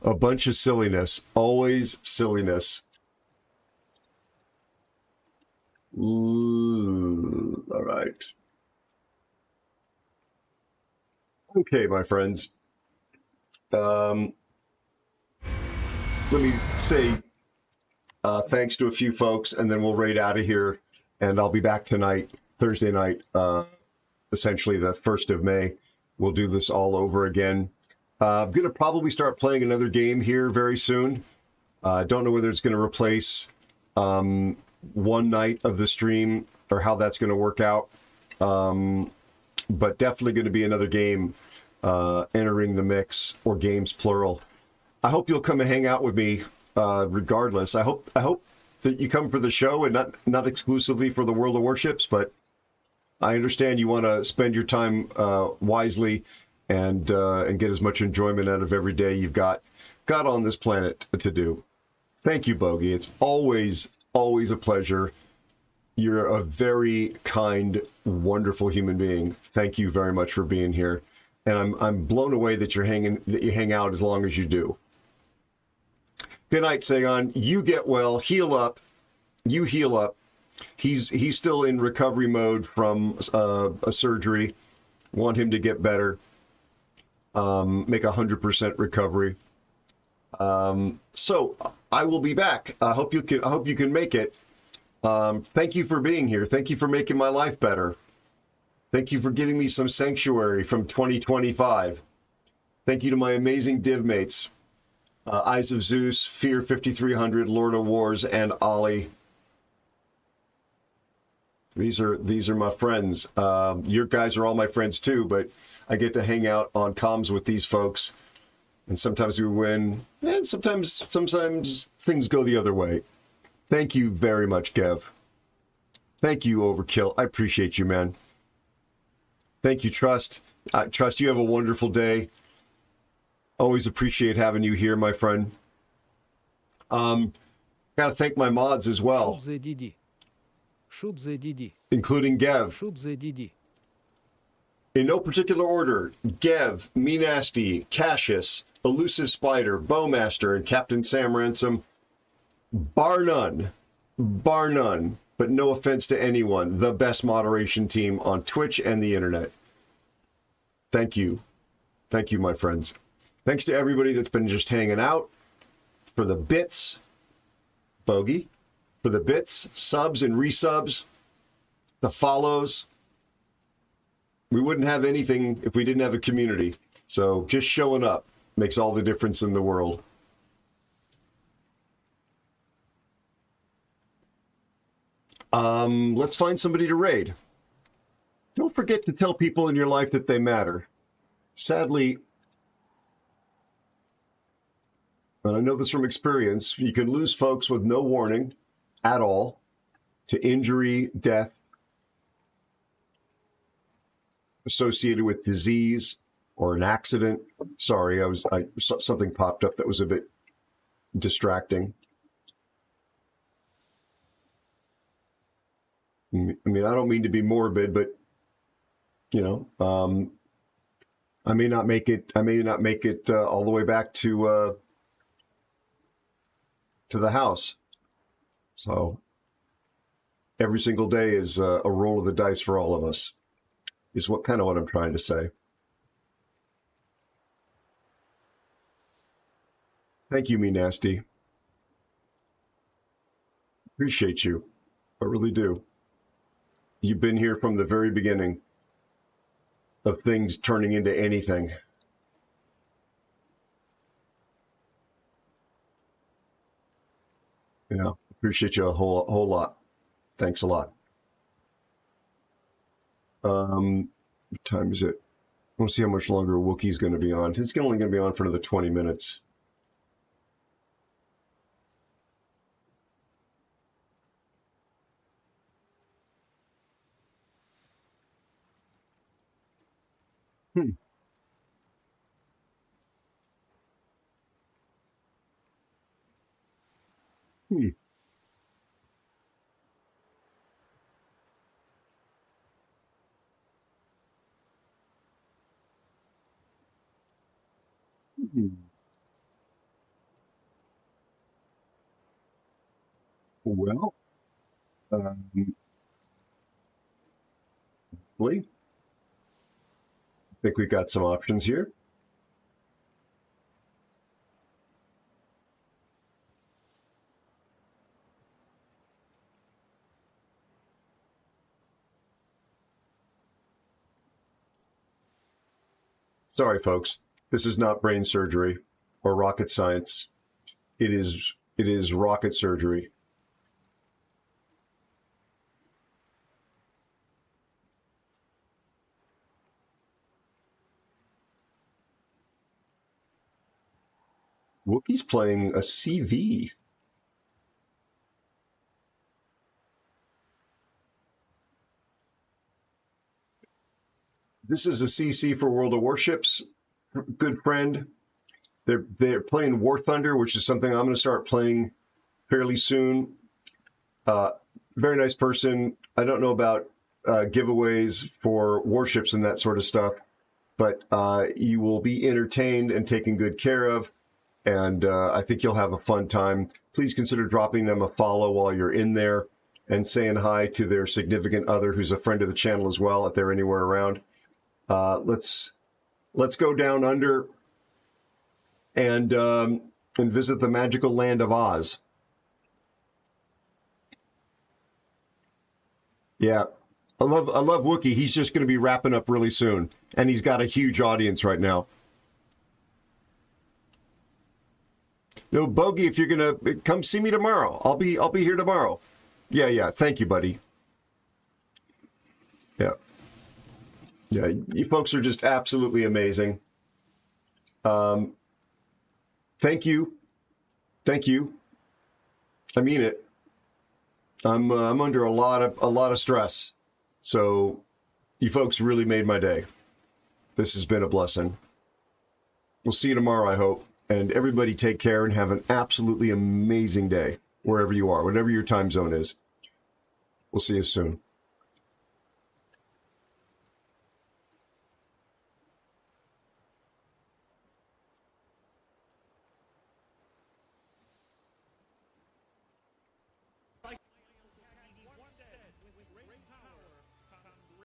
A bunch of silliness, always silliness. Ooh, all right. Okay, my friends. Let me say thanks to a few folks, and then we'll raid out of here, and I'll be back tonight, Thursday night, essentially the 1st of May. We'll do this all over again. I'm going to probably start playing another game here very soon. Don't know whether it's going to replace one night of the stream or how that's going to work out. But definitely going to be another game entering the mix, or games plural. I hope you'll come and hang out with me regardless. I hope that you come for the show and not exclusively for the World of Warships, but I understand you want to spend your time wisely and get as much enjoyment out of every day you've got on this planet to do. Thank you, Bogey. It's always a pleasure. You're a very kind, wonderful human being. Thank you very much for being here. And I'm blown away that you hang out as long as you do. Good night, Sagan. You get well. Heal up. You heal up. He's still in recovery mode from a surgery. Want him to get better. Make 100% recovery. So I will be back. I hope you can make it. Thank you for being here. Thank you for making my life better. Thank you for giving me some sanctuary from 2025. Thank you to my amazing div mates. Eyes of Zeus, Fear 5300, Lord of Wars, and Ollie. These are my friends. Your guys are all my friends too, but I get to hang out on comms with these folks, and sometimes we win, and sometimes things go the other way. Thank you very much, Kev. Thank you, Overkill. I appreciate you, man. Thank you, Trust. Trust, you have a wonderful day. Always appreciate having you here, my friend. Got to thank my mods as well, including Gev. In no particular order, Gev, Me Nasty, Cassius, Elusive Spider, Bowmaster, and Captain Sam Ransom. Bar none, but no offense to anyone, the best moderation team on Twitch and the internet. Thank you. Thank you, my friends. Thanks to everybody that's been just hanging out, for the bits, Bogey, for the bits, subs and resubs, the follows. We wouldn't have anything if we didn't have a community. So just showing up makes all the difference in the world. Let's find somebody to raid. Don't forget to tell people in your life that they matter. Sadly, and I know this from experience, you can lose folks with no warning at all to injury, death, associated with disease or an accident. Sorry, something popped up that was a bit distracting. I mean, I don't mean to be morbid, but you know, I may not make it. I may not make it all the way back to the house. So every single day is a roll of the dice for all of us. Is what I'm trying to say. Thank you, Me Nasty. Appreciate you. I really do. You've been here from the very beginning of things turning into anything. Yeah, appreciate you a whole lot. Thanks a lot. What time is it? I want to see how much longer Wookiee's going to be on. It's only going to be on for another 20 minutes. Well, I think we've got some options here. Sorry, folks. This is not brain surgery or rocket science. It is rocket surgery. Wookiee's playing a CV. This is a CC for World of Warships. Good friend. They're playing War Thunder, which is something I'm going to start playing fairly soon. Very nice person. I don't know about giveaways for warships and that sort of stuff, but you will be entertained and taken good care of, and I think you'll have a fun time. Please consider dropping them a follow while you're in there and saying hi to their significant other who's a friend of the channel as well, if they're anywhere around. Let's go down under and visit the magical land of Oz. Yeah, I love Wookiee. He's just going to be wrapping up really soon, and he's got a huge audience right now. No, Bogey, if you're gonna come see me tomorrow, I'll be here tomorrow. Yeah. Thank you, buddy. Yeah. You folks are just absolutely amazing. Thank you. I mean it. I'm under a lot of stress, so you folks really made my day. This has been a blessing. We'll see you tomorrow, I hope. And everybody take care and have an absolutely amazing day, wherever you are, whatever your time zone is. We'll see you soon.